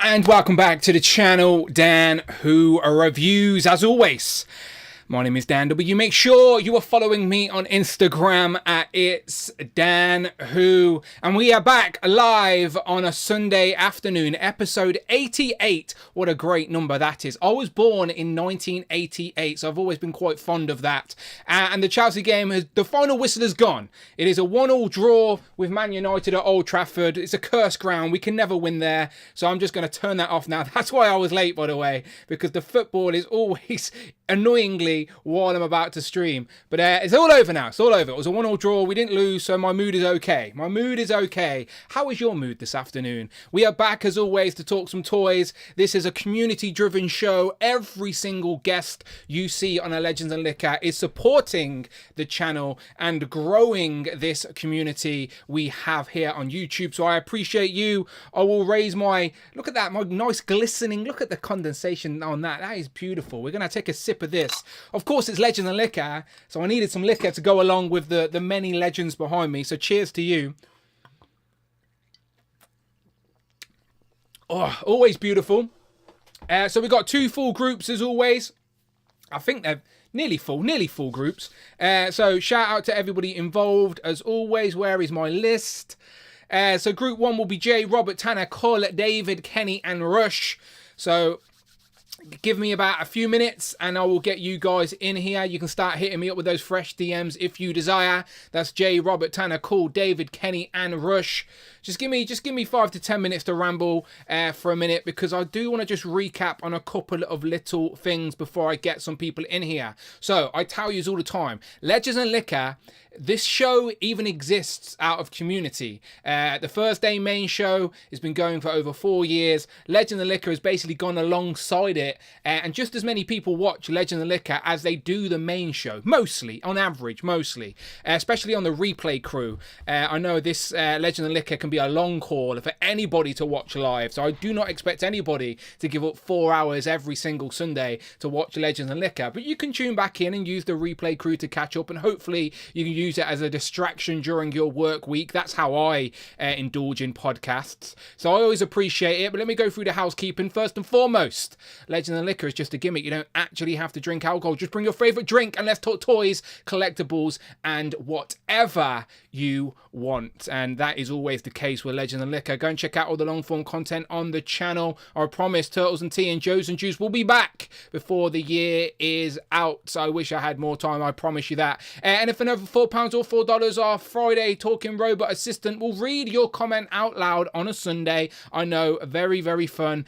And welcome back to the channel, Dan Who Reviews. As always, my name is Dan W. Make sure you are following me on Instagram at It's Dan Who. And we are back live on a Sunday afternoon, episode 88. What a great number that is. I was born in 1988, so I've always been quite fond of that. And the Chelsea game, the final whistle has gone. It is a 1-1 draw with Man United at Old Trafford. It's a cursed ground. We can never win there. So I'm just going to turn that off now. That's why I was late, by the way, because the football is always annoyingly while I'm about to stream. But it's all over now. It's all over. It was a 1-1 draw. We didn't lose, so my mood is okay. My mood is okay. How is your mood this afternoon? We are back as always to talk some toys. This is a community-driven show. Every single guest you see on a Legends and Liquor is supporting the channel and growing this community we have here on YouTube. So I appreciate you. I will raise my, look at that, my nice glistening, look at the condensation on that. That is beautiful. We're going to take a sip of this. Of course, it's Legends and Liquor, so I needed some liquor to go along with the many legends behind me. So cheers to you. Oh, always beautiful. So we've got 2 full groups as always. I think they're nearly full groups. So shout out to everybody involved as always. Where is my list? So group 1 will be Jay, Robert, Tanner, Cole, David, Kenny, and Rush. So give me about a few minutes and I will get you guys in here. You can start hitting me up with those fresh DMs if you desire. That's Jay, Robert, Tanner, Cole, David, Kenny, and Rush. Just give me 5 to 10 minutes to ramble for a minute, because I do want to just recap on a couple of little things before I get some people in here. So I tell you all the time, Legends and Liquor, this show even exists out of community. The Thursday main show has been going for over 4 years. Legends and Liquor has basically gone alongside it, and just as many people watch Legends and Liquor as they do the main show, mostly, on average, mostly, especially on the replay crew. I know this Legends and Liquor can be a long haul for anybody to watch live, so I do not expect anybody to give up 4 hours every single Sunday to watch Legends and Liquor, but you can tune back in and use the replay crew to catch up, and hopefully you can use it as a distraction during your work week. That's how I indulge in podcasts, so I always appreciate it. But let me go through the housekeeping. First and foremost, Legends and Liquor is just a gimmick. You don't actually have to drink alcohol. Just bring your favorite drink and let's talk toys, collectibles, and whatever you want. And that is always the case with Legends and Liquor. Go and check out all the long form content on the channel. I promise Turtles and Tea and Joe's and Juice will be back before the year is out. So I wish I had more time, I promise you that. And if another £4 or $4 off Friday, Talking Robot Assistant will read your comment out loud on a Sunday. I know, very, very fun.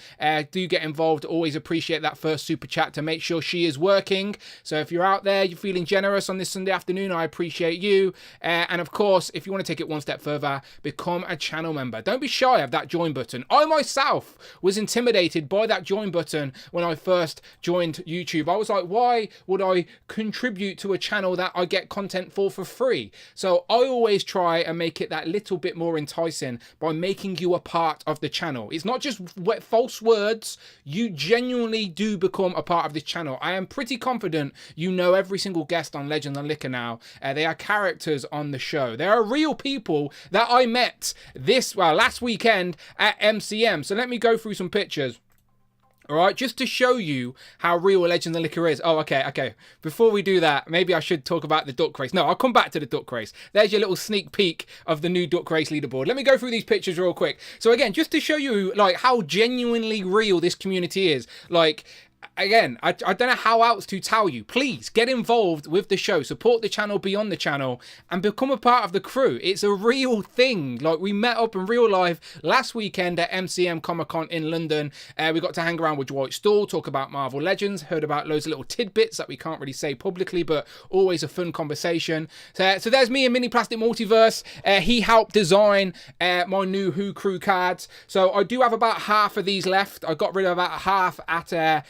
Do get involved. Always appreciate that first super chat to make sure she is working. So if you're out there, you're feeling generous on this Sunday afternoon, I appreciate you. And of course, if you want to take it one step further, become a channel member. Don't be shy of that join button. I myself was intimidated by that join button when I first joined YouTube. I was like, why would I contribute to a channel that I get content for free? So I always try and make it that little bit more enticing by making you a part of the channel. It's not just false words. You genuinely do become a part of this channel. I am pretty confident you know every single guest on Legends and Liquor now. They are characters on the show. They are real people that I met last weekend at MCM. So let me go through some pictures. All right, just to show you how real Legends and Liquor is. Oh, okay. Before we do that, maybe I should talk about the duck race. No, I'll come back to the duck race. There's your little sneak peek of the new duck race leaderboard. Let me go through these pictures real quick. So again, just to show you like how genuinely real this community is. Like, again, I don't know how else to tell you. Please get involved with the show, support the channel beyond the channel, and become a part of the crew. It's a real thing. Like, we met up in real life last weekend at MCM Comic Con in London. We got to hang around with Dwight Stall, talk about Marvel Legends, heard about loads of little tidbits that we can't really say publicly, but always a fun conversation. So there's me and Mini Plastic Multiverse. He helped design my new Who Crew cards. So I do have about half of these left. I got rid of about half at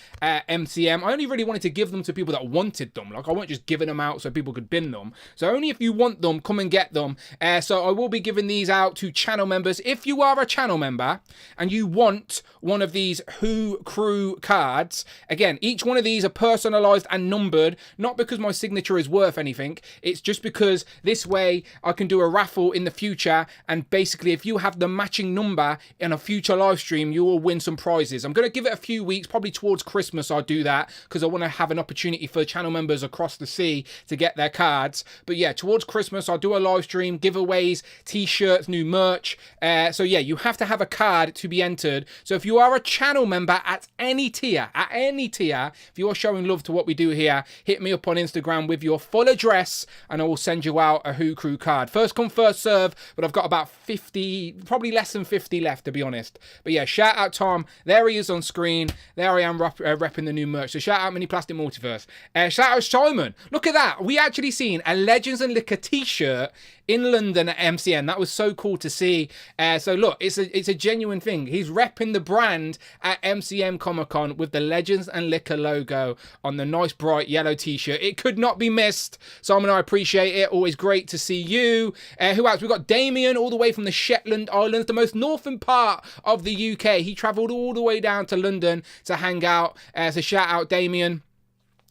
MCM. I only really wanted to give them to people that wanted them. Like, I weren't just giving them out so people could bin them. So only if you want them, come and get them. So I will be giving these out to channel members. If you are a channel member and you want one of these Who Crew cards, again, each one of these are personalized and numbered, not because my signature is worth anything. It's just because this way I can do a raffle in the future, and basically if you have the matching number in a future live stream, you will win some prizes. I'm going to give it a few weeks, probably towards Christmas I'll do that, because I want to have an opportunity for channel members across the sea to get their cards. But yeah, towards Christmas I'll do a live stream, giveaways, t-shirts, new merch. So yeah, you have to have a card to be entered. So if you are a channel member at any tier, if you are showing love to what we do here, hit me up on Instagram with your full address and I will send you out a Who Crew card. First come, first serve, but I've got about 50, probably less than 50 left, to be honest. But yeah, shout out Tom. There he is on screen. There I am repping the new merch. So shout out Mini Plastic Multiverse. Shout out Simon. Look at that. We actually seen a Legends and Liquor t-shirt in London at MCN. That was so cool to see. So look, it's a genuine thing. He's repping the brand at MCM Comic Con with the Legends and Liquor logo on the nice bright yellow t-shirt. It could not be missed. Simon, I appreciate it. Always great to see you. Who else? We've got Damien all the way from the Shetland Islands, the most northern part of the UK. He travelled all the way down to London to hang out. So shout out Damien.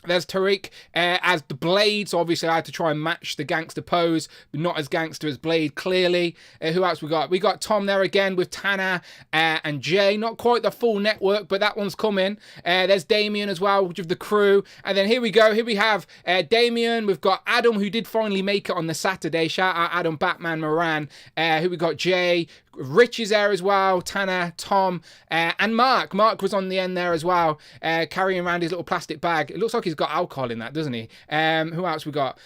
There's Tariq as the Blade, so obviously I had to try and match the gangster pose, but not as gangster as Blade, clearly. Who else we got? We got Tom there again with Tanner and Jay. Not quite the full network, but that one's coming. There's Damien as well with the crew. And then here we go. Here we have Damien. We've got Adam, who did finally make it on the Saturday. Shout out Adam Batman Moran. Here we got Jay, Rich is there as well, Tanner, Tom, and Mark. Mark was on the end there as well, carrying around his little plastic bag. It looks like he's got alcohol in that, doesn't he? Who else we got?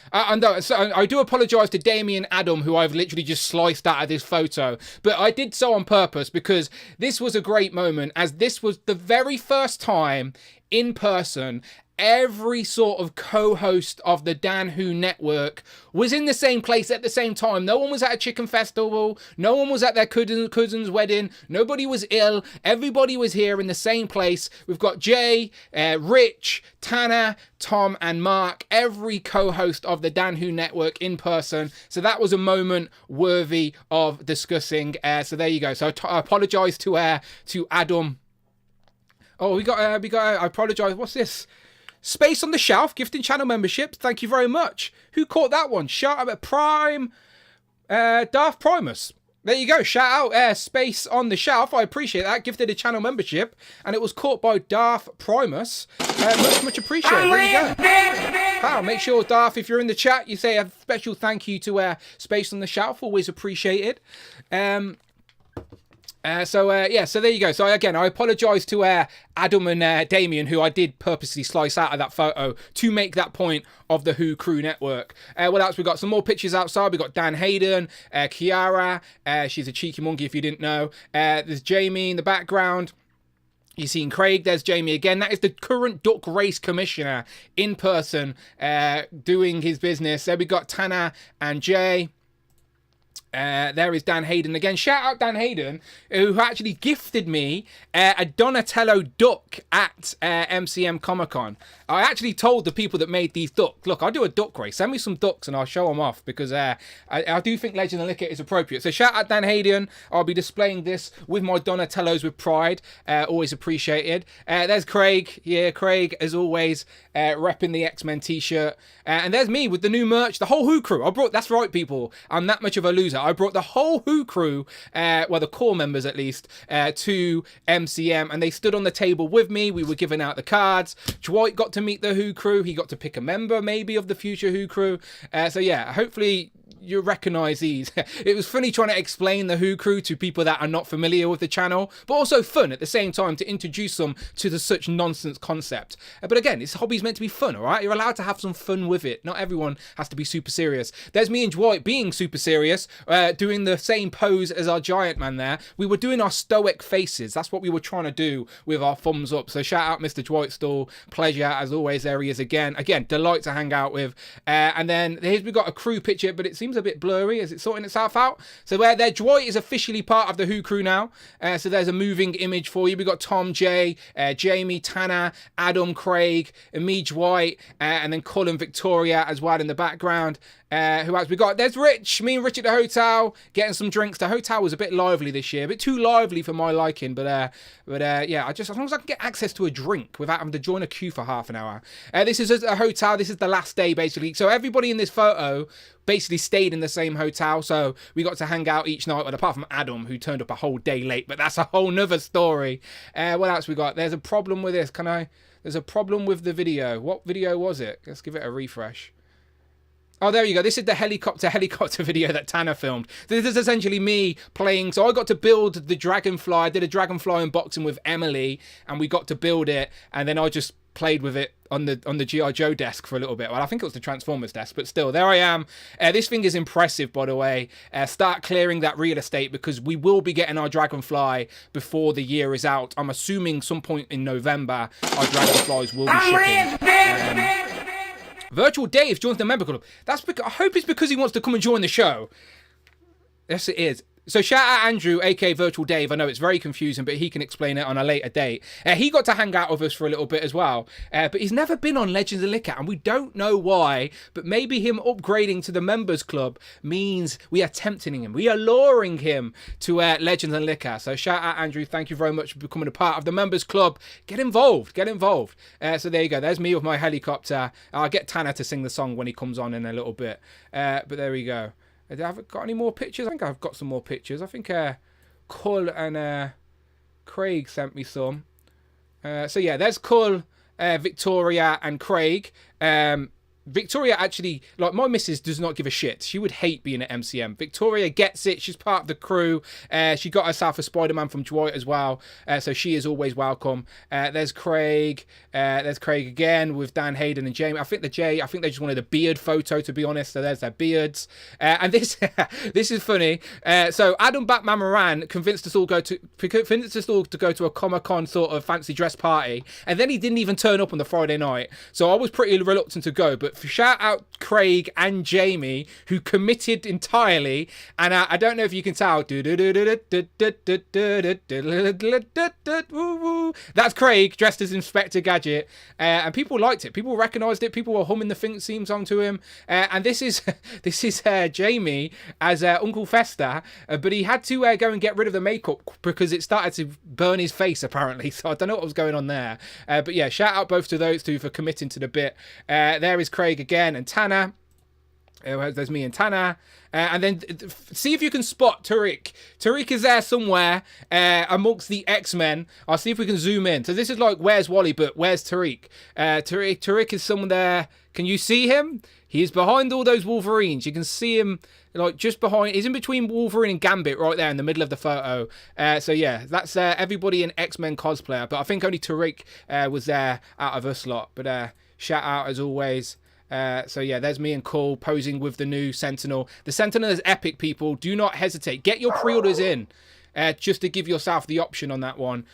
So I do apologise to Damien Adam, who I've literally just sliced out of this photo, but I did so on purpose because this was a great moment, as this was the very first time in person every sort of co-host of the Dan Who Network was in the same place at the same time. No one was at a chicken festival. No one was at their cousin's wedding. Nobody was ill. Everybody was here in the same place. We've got Jay, Rich, Tanner, Tom, and Mark, every co-host of the Dan Who Network in person. So that was a moment worthy of discussing. So there you go. So I apologise to Adam. Oh, we got. I apologise. What's this? Space on the Shelf, gifting channel memberships. Thank you very much. Who caught that one? Shout out at Prime, Darth Primus. There you go. Shout out Space on the Shelf. I appreciate that. Gifted a channel membership, and it was caught by Darth Primus. Much appreciated. There you go. Wow, make sure, Darth, if you're in the chat, you say a special thank you to Space on the Shelf. Always appreciated. So there you go. So again, I apologise to Adam and Damien, who I did purposely slice out of that photo to make that point of the Who Crew Network. What else? We got some more pictures outside. We got Dan Hayden, Kiara. She's a cheeky monkey if you didn't know. There's Jamie in the background. You've seen Craig. There's Jamie again. That is the current duck race commissioner in person, doing his business. There we got Tanner and Jay. There is Dan Hayden again. Shout out Dan Hayden, who actually gifted me a Donatello duck at MCM Comic Con. I actually told the people that made these ducks, look, I'll do a duck race. Send me some ducks and I'll show them off, because I do think Legend and Liquor is appropriate. So shout out Dan Hayden. I'll be displaying this with my Donatellos with pride. Always appreciated. There's Craig. Yeah, Craig, as always, repping the X-Men t-shirt. And there's me with the new merch, the whole Who Crew. That's right, people. I'm that much of a loser. I brought the whole Who Crew, well, the core members at least, to MCM, and they stood on the table with me. We were giving out the cards. Dwight got to meet the Who Crew. He got to pick a member, maybe, of the future Who Crew. So yeah, hopefully you recognise these. It was funny trying to explain the Who Crew to people that are not familiar with the channel, but also fun at the same time to introduce them to the such nonsense concept. But again, this hobby's meant to be fun, all right? You're allowed to have some fun with it. Not everyone has to be super serious. There's me and Dwight being super serious, doing the same pose as our giant man there. We were doing our stoic faces. That's what we were trying to do with our thumbs up. So shout out Mr. Dwight Stall. Pleasure, as always. There he is again. Again, delight to hang out with. And then here's, we got a crew picture, but it seems a bit blurry. Is it sorting itself out? So where there, Dwight is officially part of the Who Crew now. So there's a moving image for you. We got Tom, Jay, Jamie, Tanner, Adam, Craig, and me, Dwight, and then Colin, Victoria as well in the background. Who else we got? There's Rich. Me and Rich at the hotel getting some drinks. The hotel was a bit lively this year, a bit too lively for my liking. But yeah, as long as I can get access to a drink without having to join a queue for half an hour. This is a hotel. This is the last day basically. So everybody in this photo basically stayed in the same hotel. So we got to hang out each night, well, apart from Adam, who turned up a whole day late. But that's a whole nother story. What else we got? There's a problem with this. There's a problem with the video. What video was it? Let's give it a refresh. Oh, there you go. This is the helicopter video that Tanner filmed. This is essentially me playing. So I got to build the Dragonfly. I did a Dragonfly unboxing with Emily, and we got to build it. And then I just played with it on the G.I. Joe desk for a little bit. Well, I think it was the Transformers desk, but still, there I am. This thing is impressive, by the way. Start clearing that real estate, because we will be getting our Dragonfly before the year is out. I'm assuming some point in November, our Dragonflies will be shipping. Virtual Dave joins the member club. That's because, I hope it's because he wants to come and join the show. Yes, it is. So shout out Andrew, aka Virtual Dave. I know it's very confusing, but he can explain it on a later date. He got to hang out with us for a little bit as well. But he's never been on Legends of Liquor, and we don't know why. But maybe him upgrading to the members club means we are tempting him. We are luring him to Legends and Liquor. So shout out Andrew. Thank you very much for becoming a part of the members club. Get involved. Get involved. So there you go. There's me with my helicopter. I'll get Tanner to sing the song when he comes on in a little bit. But there we go. I haven't got any more pictures. I think I've got some more pictures. I think Cull and Craig sent me some. So yeah, there's Cull, Victoria and Craig. Victoria actually, like, my missus does not give a shit. She would hate being at MCM. Victoria gets it. She's part of the crew. She got herself a Spider-Man from Dwight as well. So she is always welcome. There's Craig. There's Craig again with Dan Hayden and Jamie. I think they just wanted a beard photo, to be honest. So there's their beards. And this this is funny. So Adam Batman Moran convinced us all to go to a Comic-Con sort of fancy dress party. And then he didn't even turn up on the Friday night. So I was pretty reluctant to go. But shout out Craig and Jamie, who committed entirely. And I don't know if you can tell. That's Craig dressed as Inspector Gadget. And people liked it. People recognised it. People were humming the theme song to him. And this is Jamie as Uncle Fester. But he had to go and get rid of the makeup because it started to burn his face, apparently. So I don't know what was going on there. But yeah, shout out both to those two for committing to the bit. There is Craig again and Tanner. There's me and Tanner. And then see if you can spot Tariq. Tariq is there somewhere amongst the X-Men. I'll see if we can zoom in. So this is like, where's Wally, but where's Tariq? Tariq is someone there. Can you see him? He is behind all those Wolverines. You can see him like just behind. He's in between Wolverine and Gambit right there in the middle of the photo. So yeah, that's everybody in X-Men cosplayer. But I think only Tariq was there out of us lot. But shout out as always. So yeah, there's me and Cole posing with the new Sentinel. The Sentinel is epic, people. Do not hesitate. Get your pre-orders in. Just to give yourself the option on that one.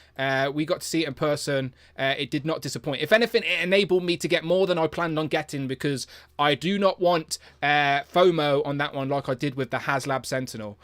We got to see it in person. It did not disappoint. If anything, it enabled me to get more than I planned on getting because I do not want FOMO on that one like I did with the HasLab Sentinel.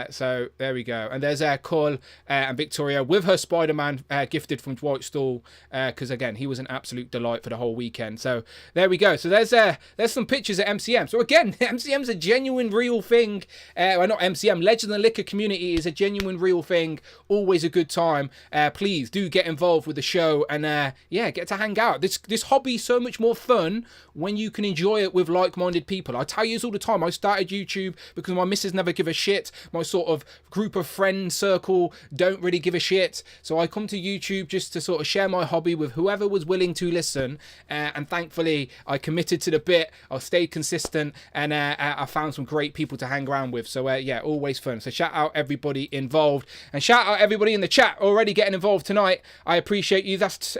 So there we go. And there's Cole and Victoria with her Spider-Man gifted from Dwight Stall because again, he was an absolute delight for the whole weekend. So there we go. So there's some pictures at MCM. So again, MCM's a genuine real thing. Well, not MCM, Legend and Liquor community is a genuine real thing. Always a good time. Please do get involved with the show and yeah, get to hang out. This hobby is so much more fun when you can enjoy it with like-minded people. I tell you this all the time. I started YouTube because my missus never give a shit. My sort of group of friend circle don't really give a shit. So I come to YouTube just to sort of share my hobby with whoever was willing to listen. And thankfully, I committed to the bit. I stayed consistent and I found some great people to hang around with. So yeah, always fun. So shout out everybody involved and shout out everybody in the chat already getting involved tonight. I appreciate you. That's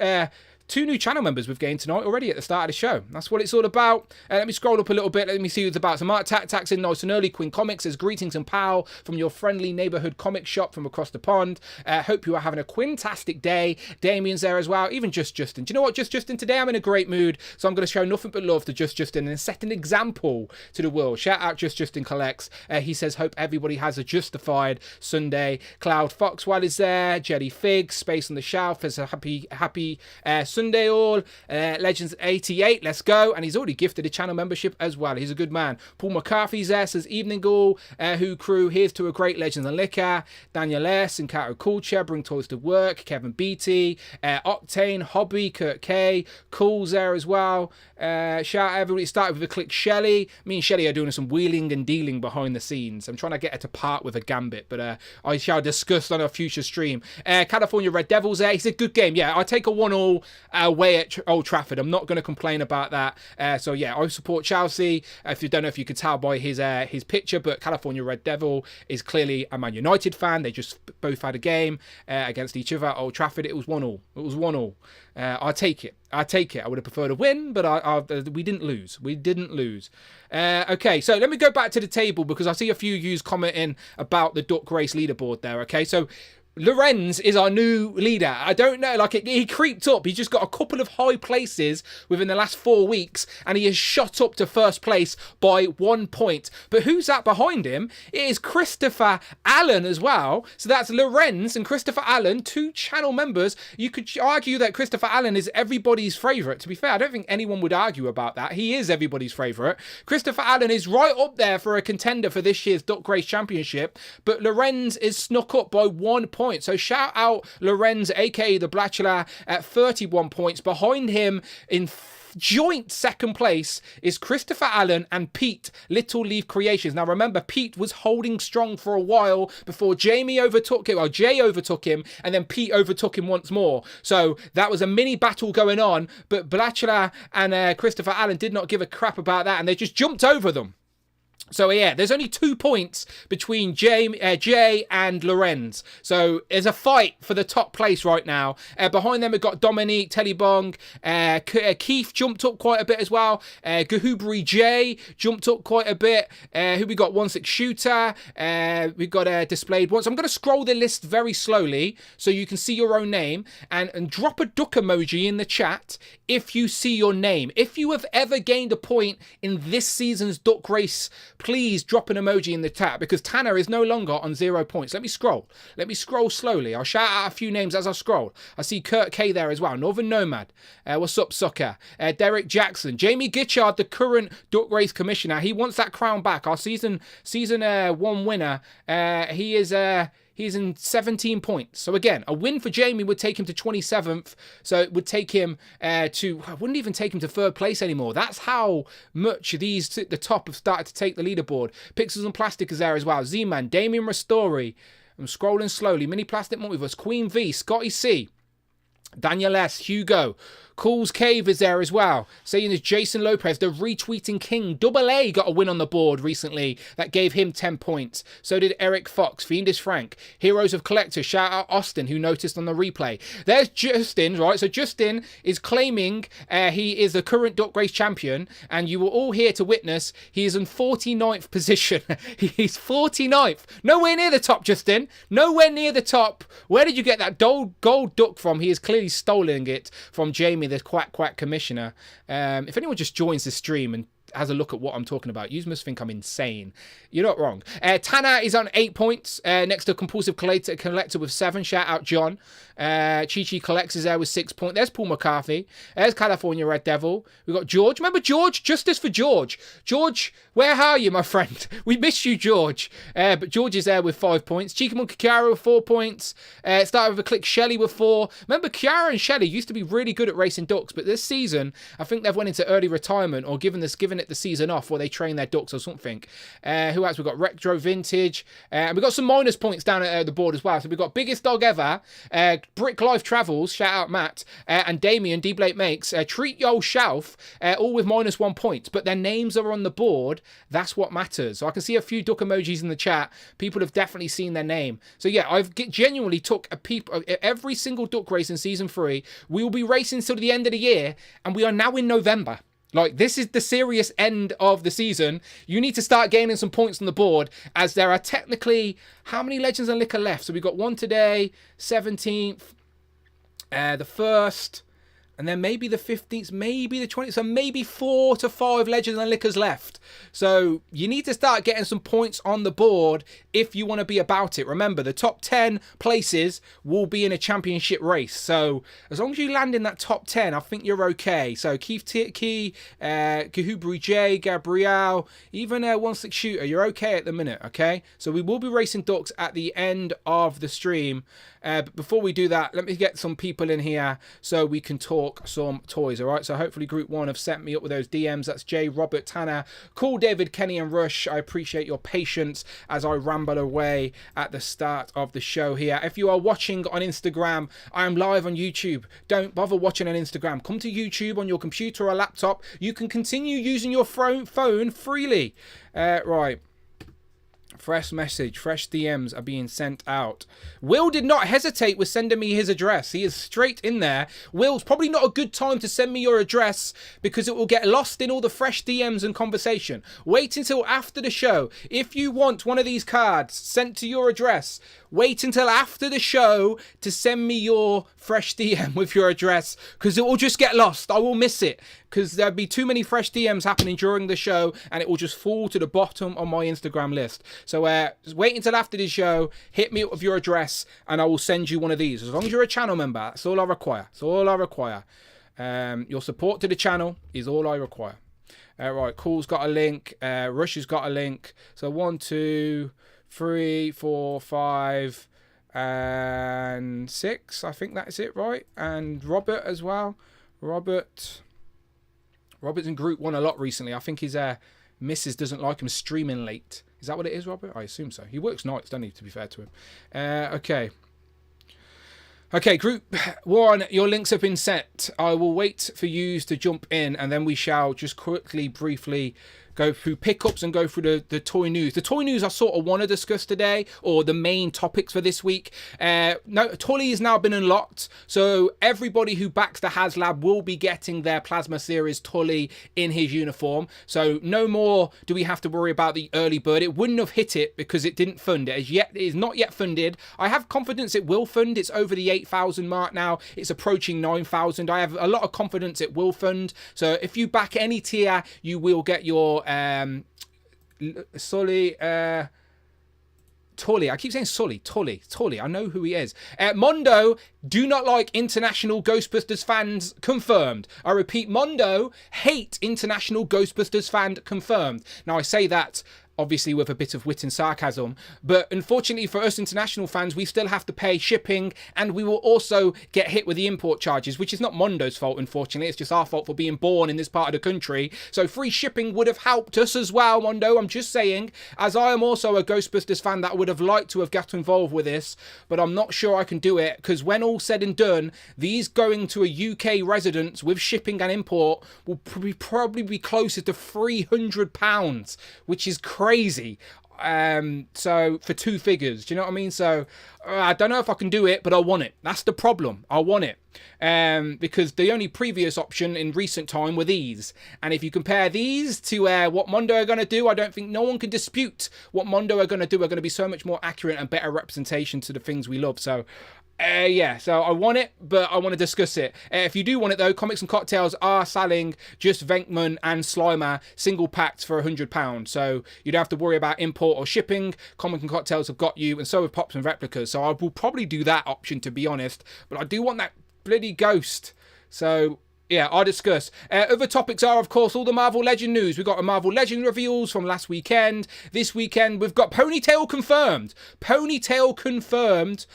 2 new channel members we've gained tonight already at the start of the show. That's what it's all about. Let me scroll up a little bit. Let me see who it's about. So Mark Tax in nice and early. Queen Comics says, greetings and pal from your friendly neighborhood comic shop from across the pond. Hope you are having a quintastic day. Damien's there as well. Even Just Justin. Do you know what? Just Justin, today I'm in a great mood. So I'm going to show nothing but love to Just Justin and set an example to the world. Shout out Just Justin Collects. He says, hope everybody has a justified Sunday. Cloud Foxwell is there. Jelly Fig. Space on the Shelf is a happy Sunday all. Legends 88, let's go. And he's already gifted a channel membership as well. He's a good man. Paul McCarthy's there, says evening all. Who crew, here's to a great Legends and Liquor. Daniel S. and Kato Culture, bring toys to work. Kevin Beatty, Octane, Hobby, Kurt K. Cool's there as well. Shout out everybody. Started with a click Shelley. Me and Shelley are doing some wheeling and dealing behind the scenes. I'm trying to get her to part with a Gambit, but I shall discuss on a future stream. California Red Devils there. He's a good game. Yeah, I take a 1-1 away at Old Trafford. I'm not going to complain about that. So yeah, I support Chelsea. If you don't know if you could tell by his picture, but California Red Devil is clearly a Man United fan. They just both had a game against each other at Old Trafford. It was 1-1. It was 1-1. I'll take it. I would have preferred a win, but we didn't lose. Okay, so let me go back to the table because I see a few yous commenting about the Duck Race leaderboard there. Okay, so Lorenz is our new leader. I don't know, like he creeped up. He's just got a couple of high places within the last 4 weeks, and he has shot up to first place by 1 point. But who's that behind him? It is Christopher Allen as well. So that's Lorenz and Christopher Allen, 2 channel members. You could argue that Christopher Allen is everybody's favourite. To be fair, I don't think anyone would argue about that. He is everybody's favourite. Christopher Allen is right up there for a contender for this year's Duck Race Championship, but Lorenz is snuck up by 1 point. points. So shout out Lorenz, aka the Blatchler, at 31 points. Behind him in joint second place is Christopher Allen and Pete Little Leaf Creations. Now remember, Pete was holding strong for a while before Jamie overtook him, or Jay overtook him, and then Pete overtook him once more. So that was a mini battle going on, but Blatchler and Christopher Allen did not give a crap about that, and they just jumped over them. So yeah, there's only 2 points between Jay and Lorenz. So there's a fight for the top place right now. Behind them we've got Dominique, Tellybong, Keith jumped up quite a bit as well. Gahubri J jumped up quite a bit. Who we got? 1-6 Shooter. We've got displayed once. I'm going to scroll the list very slowly so you can see your own name, and drop a duck emoji in the chat if you see your name. If you have ever gained a point in this season's duck race, please drop an emoji in the chat, because Tanner is no longer on 0 points. Let me scroll slowly. I'll shout out a few names as I scroll. I see Kurt K there as well. Northern Nomad. What's up, Sucker? Derek Jackson. Jamie Gitchard, the current duck race commissioner. He wants that crown back. Our season 1 winner. He's in 17 points. So again, a win for Jamie would take him to 27th. So it would take him I wouldn't even take him to 3rd place anymore. That's how much these at the top have started to take the leaderboard. Pixels and Plastic is there as well. Z-Man, Damien Ristori. I'm scrolling slowly. Mini Plastic Multiverse, Queen V, Scotty C, Daniel S, Hugo. Cool's Cave is there as well. Saying is Jason Lopez, the retweeting king. Double A got a win on the board recently that gave him 10 points. So did Eric Fox, Fiendish Frank, Heroes of Collectors. Shout out Austin, who noticed on the replay. There's Justin, right? So Justin is claiming he is the current duck race champion, and you were all here to witness. He is in 49th position. He's 49th. Nowhere near the top, Justin. Nowhere near the top. Where did you get that gold duck from? He is clearly stolen it from Jamie, the quack commissioner. If anyone just joins the stream and has a look at what I'm talking about, you must think I'm insane. You're not wrong. Tanner is on 8 points, next to Compulsive Collector with 7. Shout out John. Chi Collects is there with 6 points. There's Paul McCarthy. There's California Red Devil. We've got George. Remember George? Justice for George. George, where are you, my friend? We miss you, George. But George is there with 5 points. Cheeky Monkey Kiara with 4 points. Started with a click Shelley with 4. Remember, Kiara and Shelley used to be really good at racing ducks, but this season, I think they've went into early retirement, or given it the season off where they train their ducks or something. Who else? We've got Retro Vintage. And we've got some minus points down at the board as well. So we've got Biggest Dog Ever, Brick Life Travels, shout out Matt, and Damien, D Blake Makes, Treat Yo Shelf, all with -1 point. But their names are on the board. That's what matters. So I can see a few duck emojis in the chat. People have definitely seen their name. So yeah, I've genuinely took every single duck race in season 3. We will be racing till the end of the year, and we are now in November. Like, this is the serious end of the season. You need to start gaining some points on the board, as there are technically, how many Legends and Liquor left? So we've got 1 today, 17th, the 1st, and then maybe the 15th, maybe the 20th. So maybe 4 to 5 Legends and Liquors left. So you need to start getting some points on the board if you want to be about it. Remember, the top 10 places will be in a championship race. So as long as you land in that top 10, I think you're okay. So Keith Key, Kahubri J, Gabrielle, even 1-6 Shooter, you're okay at the minute, okay? So we will be racing ducks at the end of the stream. But before we do that, let me get some people in here so we can talk some toys, all right? So hopefully Group 1 have set me up with those DMs. That's Jay, Robert, Tanner, Cool, David, Kenny, and Rush. I appreciate your patience as I ramble away at the start of the show here. If you are watching on Instagram, I am live on YouTube. Don't bother watching on Instagram. Come to YouTube on your computer or laptop. You can continue using your phone freely. Right. Fresh message, fresh DMs are being sent out. Will did not hesitate with sending me his address. He is straight in there. Will's probably not a good time to send me your address because it will get lost in all the fresh DMs and conversation. Wait until after the show. If you want one of these cards sent to your address, wait until after the show to send me your fresh DM with your address, because it will just get lost. I will miss it because there'll be too many fresh DMs happening during the show, and it will just fall to the bottom on my Instagram list. So just wait until after the show, hit me up with your address, and I will send you one of these. As long as you're a channel member, that's all I require. That's all I require. Your support to the channel is all I require. Right, Cool's got a link. Rush has got a link. So 1, 2, 3, 4, 5. and 6. I think that's it, right? And Robert as well. Robert's in group 1 a lot recently. I think his missus doesn't like him streaming late. Is that what it is, Robert? I assume so. He works nights, doesn't he, to be fair to him. Okay, group 1, your links have been set. I will wait for you to jump in, and then we shall just quickly, briefly go through pickups and go through the toy news. The toy news I sort of want to discuss today, or the main topics for this week. No, Tully has now been unlocked, so everybody who backs the HasLab will be getting their Plasma Series Tully in his uniform. So no more do we have to worry about the early bird. It wouldn't have hit it because it didn't fund it. It is not yet funded. I have confidence it will fund. It's over the 8,000 mark now. It's approaching 9,000. I have a lot of confidence it will fund. So if you back any tier, you will get your Tully. I keep saying Tully. I know who he is. Mondo, do not like international Ghostbusters fans, confirmed. I repeat, Mondo, hate international Ghostbusters fan, confirmed. Now, I say that obviously with a bit of wit and sarcasm, but unfortunately for us international fans, we still have to pay shipping, and we will also get hit with the import charges, which is not Mondo's fault, unfortunately. It's just our fault for being born in this part of the country. So free shipping would have helped us as well, Mondo. I'm just saying, as I am also a Ghostbusters fan that would have liked to have got involved with this, but I'm not sure I can do it, because when all said and done, these going to a UK residence with shipping and import will probably be closer to £300, which is crazy. So for 2 figures, do you know what I mean? So I don't know if I can do it, but I want it. That's the problem. I want it. Because the only previous option in recent time were these. And if you compare these to what Mondo are going to do, I don't think no one can dispute what Mondo are going to do. Are going to be so much more accurate and better representation to the things we love. So yeah, so I want it, but I want to discuss it. If you do want it, though, Comics and Cocktails are selling just Venkman and Slimer single packed for £100. So you don't have to worry about import or shipping. Comics and Cocktails have got you, and so have Pops and Replicas. So I will probably do that option, to be honest. But I do want that bloody Ghost. So yeah, I'll discuss. Other topics are, of course, all the Marvel Legend news. We've got a Marvel Legend reveals from last weekend. This weekend, we've got Ponytail confirmed. Ponytail confirmed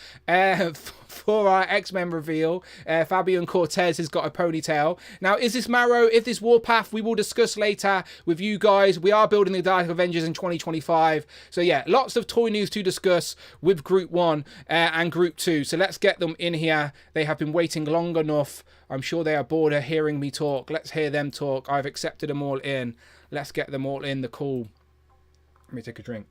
for our X-Men reveal. Fabian Cortez has got a ponytail. Now, is this Marrow? Is this Warpath? We will discuss later with you guys. We are building the Dark Avengers in 2025. So yeah, lots of toy news to discuss with Group 1 and Group 2. So let's get them in here. They have been waiting long enough. I'm sure they are bored of hearing me talk. Let's hear them talk. I've accepted them all in. Let's get them all in the call. Let me take a drink.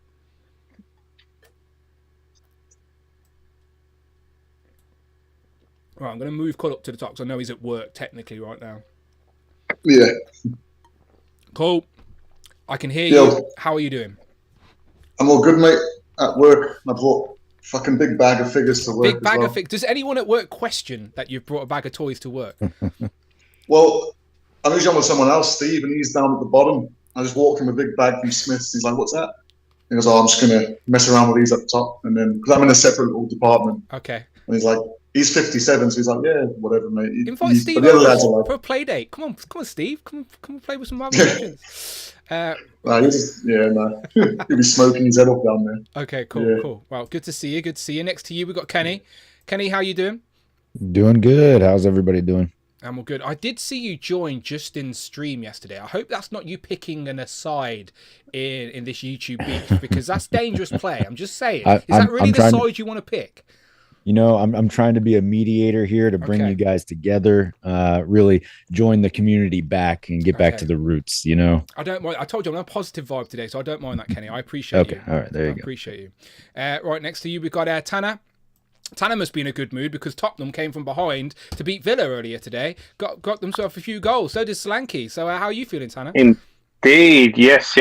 Right, I'm going to move Cole up to the top because I know he's at work technically right now. Yeah. Cole, I can hear you. How are you doing? I'm all good, mate. At work, I brought a fucking big bag of figures to work. Big bag of figures. Does anyone at work question that you've brought a bag of toys to work? Well, I'm usually on with someone else, Steve, and he's down at the bottom. I just walked him a big bag from Smith's. He's like, "What's that?" He goes, "Oh, I'm just gonna mess around with these up top," and then because I'm in a separate little department. Okay. And he's like, he's 57, so he's like, "Yeah, whatever, mate." Invite Steve over for a play date. Come on, Steve. Come play with some Marvel Legends. He'll be smoking his head off down there. Okay, cool. Well, good to see you. Next to you, we've got Kenny. Kenny, how you doing? Doing good. How's everybody doing? I'm all good. I did see you join Justin's stream yesterday. I hope that's not you picking an aside in this YouTube beef, because that's dangerous play. I'm just saying. Is that really the side you want to pick? You know, I'm trying to be a mediator here to bring you guys together, really join the community back and get back to the roots, you know? I don't mind. I told you I'm on a positive vibe today, so I don't mind that, Kenny. I appreciate you. Okay, all right, there you go. I appreciate you. Right, next to you, we've got Tanner. Tanner must be in a good mood because Tottenham came from behind to beat Villa earlier today. Got themselves a few goals. So did Solanke. So how are you feeling, Tanner? Indeed. Yes.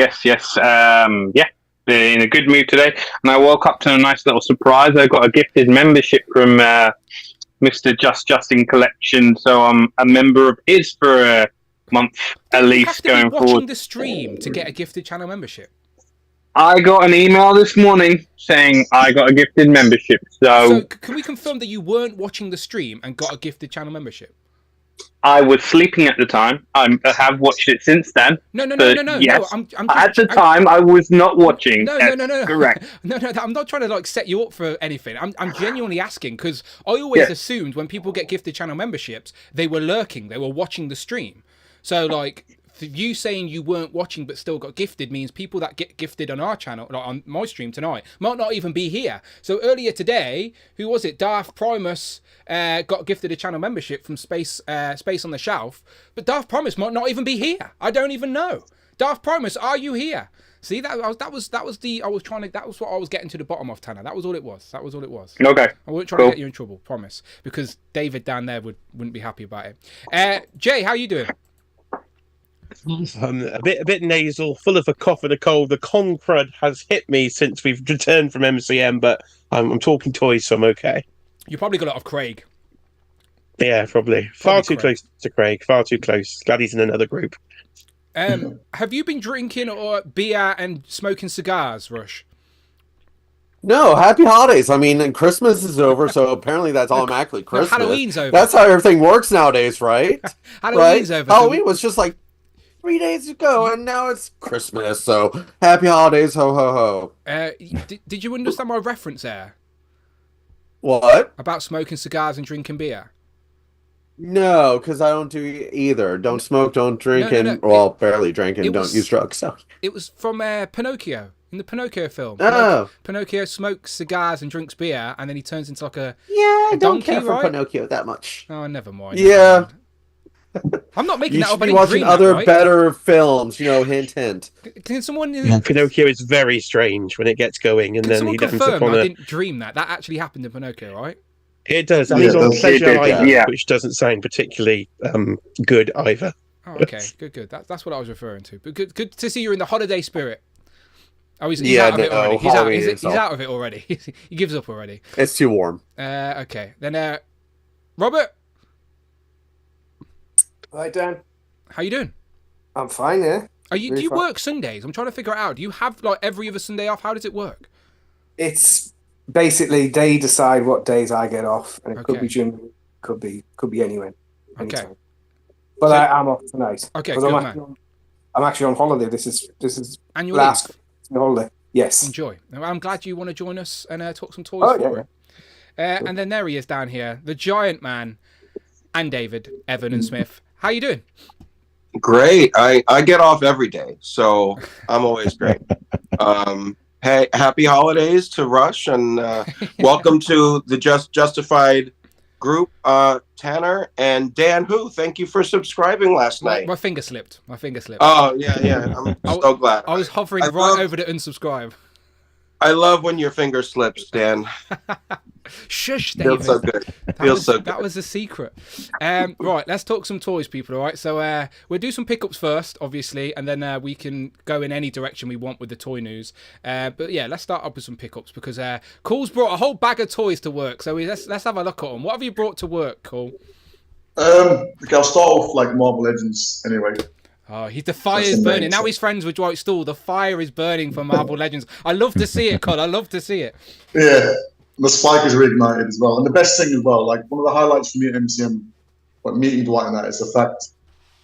In a good mood today. And I woke up to a nice little surprise. I got a gifted membership from Mr. Justin Collection. So I'm a member of his for a month at least going forward. Watching the stream to get a gifted channel membership. I got an email this morning saying I got a gifted membership. So can we confirm that you weren't watching the stream and got a gifted channel membership? I was sleeping at the time. I have watched it since then. No. Yes, I'm at the time, I was not watching. No. Correct. No. I'm not trying to like set you up for anything. I'm genuinely asking because I always assumed when people get gifted channel memberships, they were lurking, they were watching the stream. So like you saying you weren't watching but still got gifted means people that get gifted on our channel, like on my stream tonight, might not even be here. So earlier today, who was it? Darth Primus got gifted a channel membership from Space on the Shelf, but Darth Primus might not even be here. I don't even know. Darth Primus, are you here? See, that was what I was getting to the bottom of, Tanner. That was all it was. Okay. I wasn't trying to get you in trouble, promise, because David down there wouldn't be happy about it. Jay, how you doing? I'm a bit nasal, full of a cough and a cold. The con crud has hit me since we've returned from MCM, but I'm talking toys, so I'm okay. You probably got it off Craig. Yeah, probably. Far too close to Craig. Far too close. Glad he's in another group. Have you been drinking or beer and smoking cigars, Rush? No, happy holidays. I mean, Christmas is over, so apparently that's automatically Christmas. No, Halloween's over. That's how everything works nowadays, right? Halloween's over. Halloween was just like 3 days ago, and now it's Christmas. So happy holidays, ho ho ho. Did you understand my reference there What? about smoking cigars and drinking beer? No, because I don't do either. Don't smoke, don't drink, barely drink, and don't use drugs. So. It was from Pinocchio, in the Pinocchio film. Oh. Pinocchio smokes cigars and drinks beer, and then he turns into like a I don't donkey, care for right? Pinocchio that much. Oh, never mind. Yeah. I'm not making You that should up. I be didn't watching dream other that, right? better films, hint, hint. Can someone... Pinocchio is very strange when it gets going, and Can then someone he ends confirm up on I a... didn't dream that? That actually happened in Pinocchio, right? It does, and Yeah, he's on it Pleasure did, Island, which doesn't sound particularly good either. Oh, okay. Good. That's what I was referring to. But good to see you're in the holiday spirit. Oh, he's Yeah, out of it no, already. Halloween He's itself. out of it already. He gives up already. It's too warm. Okay. Then, Robert, Hi, Dan. how you doing? I'm fine, yeah. Do you work Sundays? I'm trying to figure it out. Do you have like every other Sunday off? How does it work? It's basically they decide what days I get off, and it could Okay. be gym, could be anywhere. Okay. Anytime. But So- I'm off tonight. Okay, 'Cause good I'm actually on holiday. This is Annual last leave. holiday. Yes. Enjoy. Now, I'm glad you want to join us and talk some toys Oh, for yeah, it. And then there he is down here, the giant man, and David, Evan, and Smith. How you doing? Great. I get off every day, so I'm always great. Hey, happy holidays to Rush, and welcome to the Justified group, Tanner and Dan. Who? Thank you for subscribing last night. My finger slipped. Oh yeah. I'm so glad. I was hovering over to unsubscribe. I love when your finger slips, Dan. Shush, David. Feels so good. Feels so good. That was a secret. Right, let's talk some toys, people. All right, so we'll do some pickups first, obviously, and then we can go in any direction we want with the toy news. But yeah, let's start up with some pickups because Cole's brought a whole bag of toys to work. So let's have a look at them. What have you brought to work, Cole? Okay, I'll start off like Marvel Legends anyway. Oh, the fire is burning. Now he's friends with Dwight Stool. The fire is burning for Marvel Legends. I love to see it, Cole. I love to see it. Yeah, the spike is reignited as well. And the best thing as well, like one of the highlights for me at MCM, like meeting Dwight and that, is the fact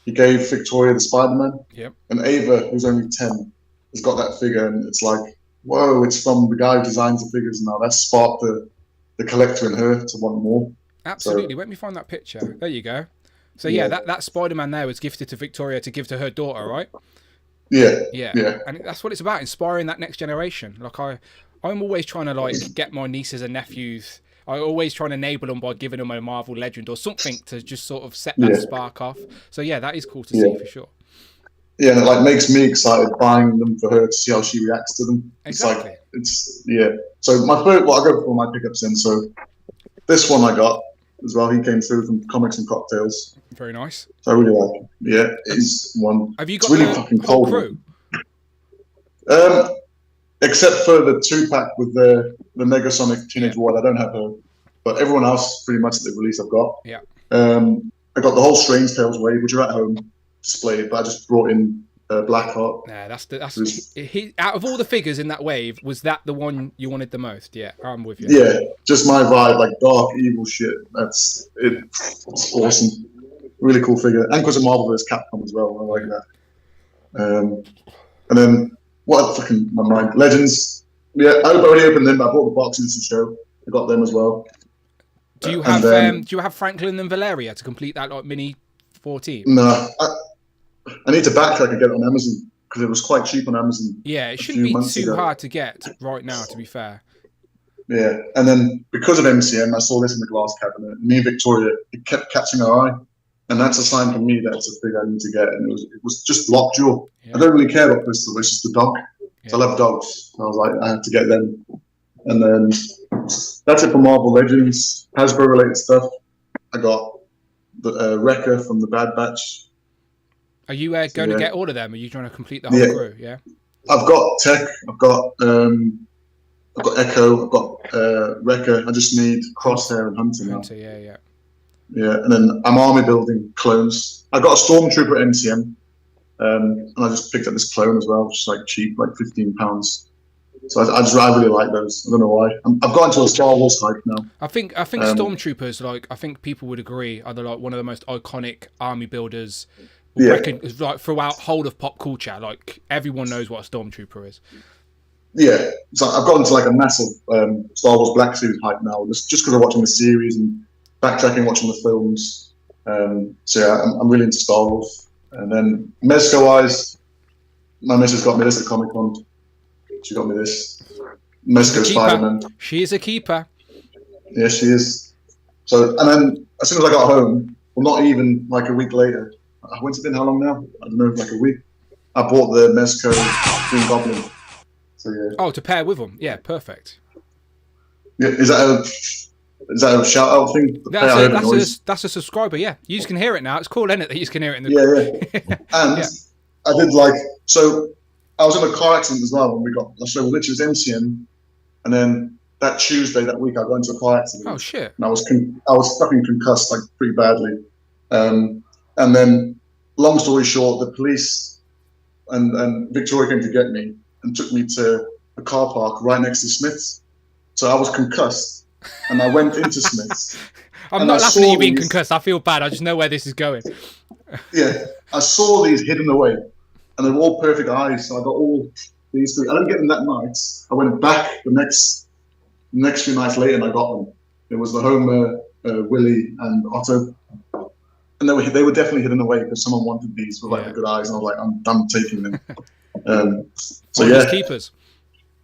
he gave Victoria the Spider-Man. Yep. And Ava, who's only 10, has got that figure, and it's like, whoa, it's from the guy who designs the figures now. That sparked the collector in her to want more. Absolutely. Let me find that picture. There you go. So yeah, that Spider-Man there was gifted to Victoria to give to her daughter, right? Yeah. And that's what it's about, inspiring that next generation. Like I'm always trying to like get my nieces and nephews. I always try and enable them by giving them a Marvel Legend or something to just sort of set that spark off. So yeah, that is cool to see for sure. Yeah, and it like makes me excited buying them for her to see how she reacts to them. Exactly. It's So my first, I'll go for my pickups then. So this one I got as well. He came through from Comics and Cocktails. Very nice. So I really like him. Yeah, it's one. Have you got really the fucking whole cold. crew? Except for the 2-pack with the Negasonic Teenage Warrior, I don't have her. But everyone else, pretty much that they've released, I've got. Yeah. I got the whole Strange Tales wave, which are at home displayed, but I just brought in Blackheart. Nah, out of all the figures in that wave, was that the one you wanted the most? Yeah, I'm with you. Yeah, just my vibe, like dark, evil shit. That's it. It's awesome. really cool figure, and because of Marvel vs. Capcom as well. I like that. And then what fucking my mind Legends. Yeah, I already opened them. But I bought the boxes to show. I got them as well. Do you have Franklin and Valeria to complete that like mini 14? No, I need to backtrack and get it on Amazon because it was quite cheap on Amazon. Yeah, it shouldn't be too hard to get right now, to be fair. Yeah, and then because of MCM, I saw this in the glass cabinet. Me and Victoria, it kept catching our eye, and that's a sign for me that it's a figure I need to get. And it was just Lockjaw. Yeah. I don't really care about Crystal; it's just the dog. Yeah. So I love dogs. So I was like, I have to get them. And then that's it for Marvel Legends. Hasbro related stuff. I got the Wrecker from the Bad Batch. Are you going to get all of them? Are you trying to complete the whole crew? Yeah. I've got Tech. I've got Echo. I've got Wrecker. I just need Crosshair and Hunter now. Yeah. Yeah, and then I'm army building clones. I got a Stormtrooper MCM, and I just picked up this clone as well, which is like cheap, like £15. So I really like those. I don't know why. I've got into a Star Wars hype now. I think Stormtroopers, like I think people would agree, are like one of the most iconic army builders. Like throughout whole of pop culture, like everyone knows what a Stormtrooper is. Yeah, so I've got into like a massive Star Wars Black Series hype now, just because I'm watching the series and backtracking, watching the films. So yeah, I'm really into Star Wars. And then Mezco wise, my missus got me this at Comic Con. She got me this Mezco Spider-Man. She is a keeper. Yeah, she is. So, and then as soon as I got home, well, not even like a week later. When's it been? How long now? I don't know, like a week. I bought the Mezco Green Goblin. So yeah. Oh, to pair with them. Yeah, perfect. Yeah, is that a shout out thing? That's a subscriber. Yeah, you just can hear it now. It's cool, isn't it? That you just can hear it in the And I did so. I was in a car accident as well when we got. So literally it was MCM, and then that Tuesday that week I got into a car accident. Oh shit! And I was fucking concussed like pretty badly. And then, long story short, the police and Victoria came to get me and took me to a car park right next to Smith's. So I was concussed, and I went into Smith's. I'm not laughing at you being concussed. I feel bad. I just know where this is going. Yeah, I saw these hidden away, and they were all perfect eyes. So I got all these three. I didn't get them that night. I went back the next few nights later, and I got them. It was the Homer, Willie, and Otto. And they were definitely hidden away because someone wanted these with like the good eyes, and I was like, I'm taking them. So yeah, keepers.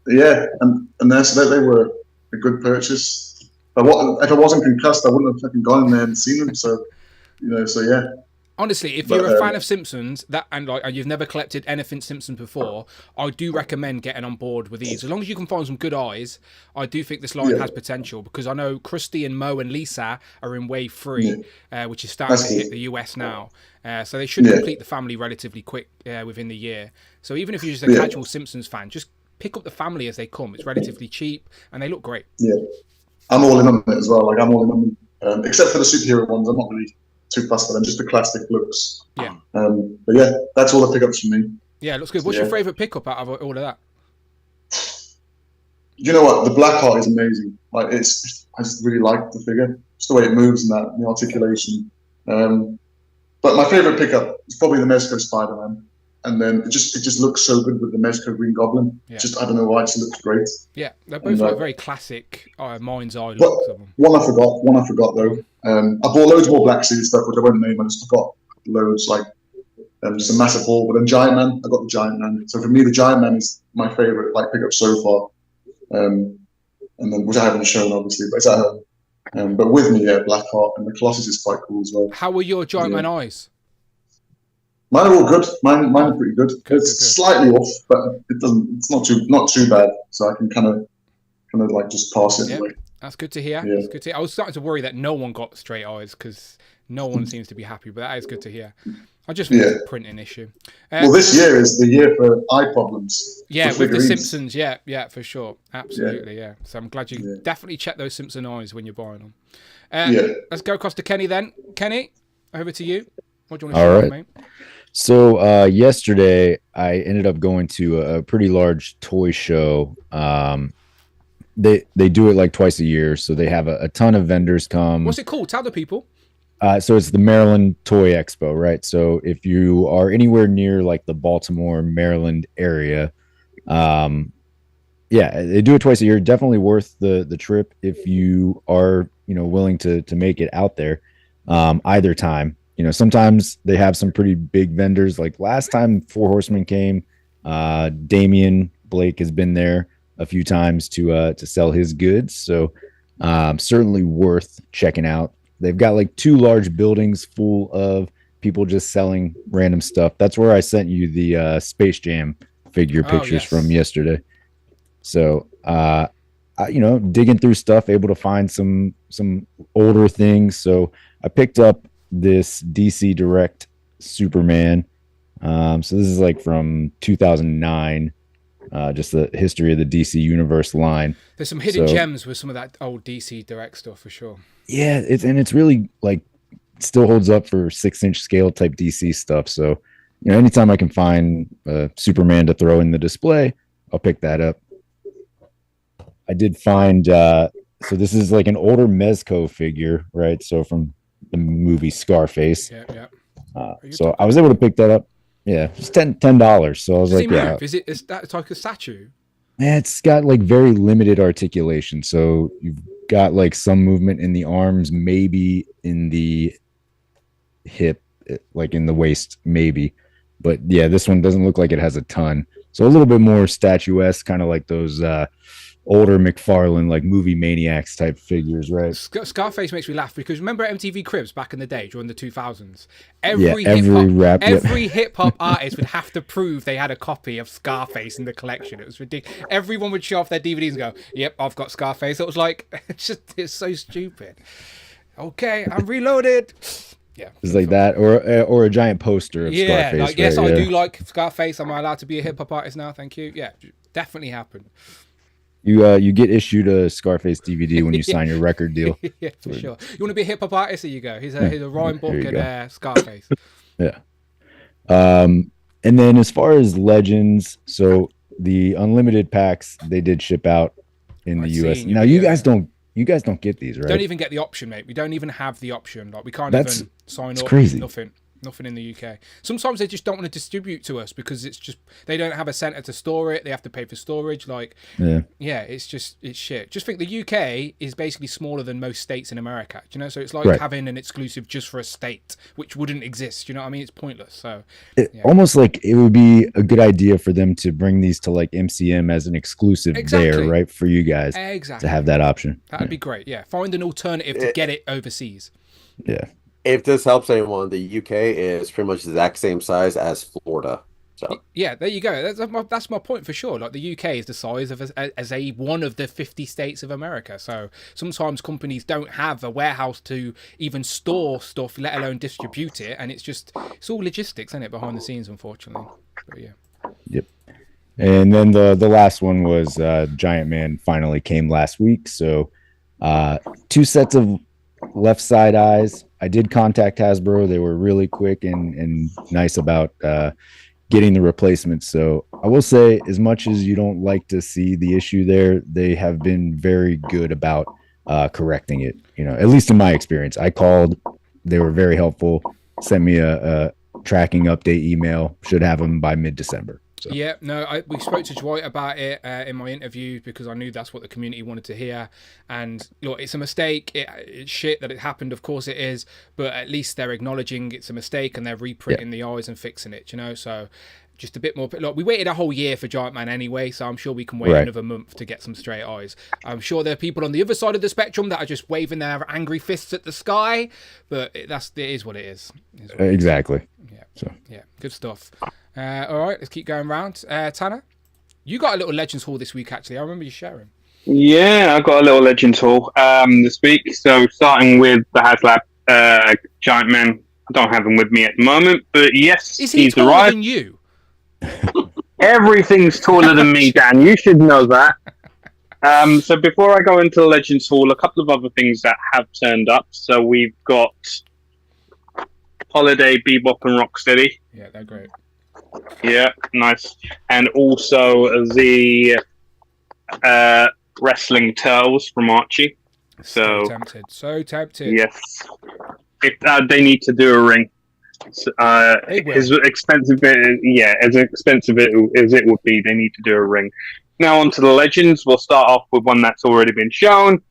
Yeah, and so they were a good purchase. But if I wasn't concussed, I wouldn't have fucking gone in there and seen them. So so yeah. Honestly, if you're a fan of Simpsons and you've never collected anything Simpsons before, I do recommend getting on board with these. As long as you can find some good eyes, I do think this line has potential, because I know Krusty and Mo and Lisa are in wave 3, which is starting to hit the US now. So they should complete the family relatively quick within the year. So even if you're just a casual Simpsons fan, just pick up the family as they come. It's relatively cheap and they look great. Yeah, I'm all in on it as well. Like I'm all in on them, except for the superhero ones. I'm not really too fussed for them, just the classic looks. Yeah. But yeah, that's all the pickups from me. Yeah, looks good. What's your favourite pickup out of all of that? You know what? The Black Heart is amazing. Like I just really like the figure, just the way it moves and the articulation. But my favourite pickup is probably the Mezco Spider-Man. And then it just looks so good with the Mezco Green Goblin. Yeah. Just I don't know why, it just looks great. Yeah, they're both very classic mind's eye looks of them. One I forgot though. I bought loads more Black Series stuff, which I won't name. I just forgot loads, like just a massive haul. But then Giant Man, I got the Giant Man. So for me, the Giant Man is my favourite pickup so far. And then which I haven't shown obviously, but it's at home. But with me, Black Heart and the Colossus is quite cool as well. How were your Giant Man eyes? Mine are all good. Mine are pretty good. It's slightly off, but it's not too bad. So I can kind of like just pass it away. That's good to hear. Yeah. That's good to hear. I was starting to worry that no one got straight eyes because no one seems to be happy, but that is good to hear. I just think it's a printing issue. Well, this year is the year for eye problems. Yeah, with the Simpsons. Yeah, for sure. Absolutely, yeah. So I'm glad you definitely check those Simpson eyes when you're buying them. Let's go across to Kenny then. Kenny, over to you. What do you want to share, mate? So yesterday I ended up going to a pretty large toy show. They do it like twice a year, so they have a ton of vendors come. What's it called? Tell the people. So it's the Maryland Toy Expo, right? So if you are anywhere near like the Baltimore, Maryland area, yeah, they do it twice a year. Definitely worth the trip if you are, willing to make it out there. Either time, sometimes they have some pretty big vendors. Like last time Four Horsemen came, Damian Blake has been there a few times to sell his goods. So certainly worth checking out. They've got like 2 large buildings full of people just selling random stuff. That's where I sent you the Space Jam figure pictures from yesterday. So, digging through stuff, able to find some older things. So I picked up this DC Direct Superman. So this is like from 2009. Just the history of the DC Universe line. There's some hidden gems with some of that old DC Direct stuff for sure. Yeah, it's really like still holds up for 6-inch scale type DC stuff. So, anytime I can find Superman to throw in the display, I'll pick that up. I did find so this is like an older Mezco figure, right? So from the movie Scarface. Yeah. So I was able to pick that up. Yeah, it's $10. So I was like, yeah. Is that like a statue? Yeah, it's got like very limited articulation. So you've got like some movement in the arms, maybe in the hip, like in the waist, maybe. But yeah, this one doesn't look like it has a ton. So a little bit more statuesque, kind of like those older McFarlane, like movie maniacs type figures, right? Scarface makes me laugh because remember MTV Cribs back in the day during the 2000s? Every hip hop artist would have to prove they had a copy of Scarface in the collection. It was ridiculous. Everyone would show off their DVDs and go, "Yep, I've got Scarface." It was like it's so stupid. Okay, I'm reloaded. Yeah, it's like that, or a giant poster of Scarface. Like, yes, I do like Scarface. Am I allowed to be a hip hop artist now? Thank you. Yeah, definitely happened. You get issued a Scarface DVD when you sign your record deal. Yeah, for sure. You want to be a hip hop artist? There you go. Here's a rhyme book and Scarface. Yeah. And then as far as Legends, so the unlimited packs they did ship out in the US. Now you guys don't get these, right? Don't even get the option, mate. We don't even have the option. Like we can't even sign up. Crazy. Nothing in the UK. Sometimes they just don't want to distribute to us because it's just they don't have a center to store it. They have to pay for storage. Like, it's shit. Just think the UK is basically smaller than most states in America. Do you know? So it's like having an exclusive just for a state, which wouldn't exist. You know what I mean? It's pointless. So almost like it would be a good idea for them to bring these to like MCM as an exclusive there, right? For you guys to have that option. That'd be great. Yeah, find an alternative to get it overseas. Yeah. If this helps anyone, the UK is pretty much the exact same size as Florida. So yeah, there you go. That's my point for sure. Like the UK is the size of as one of the 50 states of America. So sometimes companies don't have a warehouse to even store stuff, let alone distribute it, and it's all logistics, isn't it, behind the scenes, unfortunately. So yeah. Yep. And then the last one was Giant Man finally came last week. So 2 sets of left side eyes. I did contact Hasbro. They were really quick and nice about getting the replacements. So I will say, as much as you don't like to see the issue there, they have been very good about correcting it. At least in my experience, I called. They were very helpful. Sent me a tracking update email. Should have them by mid-December. So. Yeah, no, we spoke to Dwight about it in my interview because I knew that's what the community wanted to hear. And look, it's a mistake. It's shit that it happened. Of course it is. But at least they're acknowledging it's a mistake and they're reprinting the eyes and fixing it, So just a bit more. Look, we waited a whole year for Giant Man anyway, so I'm sure we can wait another month to get some straight eyes. I'm sure there are people on the other side of the spectrum that are just waving their angry fists at the sky. But it is what it is. Exactly. Yeah. So yeah, good stuff. All right, let's keep going round. Tanner, you got a little Legends haul this week, actually. I remember you sharing. Yeah, I got a little Legends haul this week. So starting with the HasLab Giant Man. I don't have him with me at the moment, but yes, he's taller arrived. Than you? Everything's taller than me, Dan. You should know that. So before I go into the Legends haul, a couple of other things that have turned up. So we've got Holiday, Bebop, and Rocksteady. Yeah, they're great. Yeah, nice. And also the Wrestling Turtles from Archie. So tempted. Yes. They need to do a ring. As expensive as expensive as it would be, they need to do a ring. Now on to the legends. We'll start off with one that's already been shown.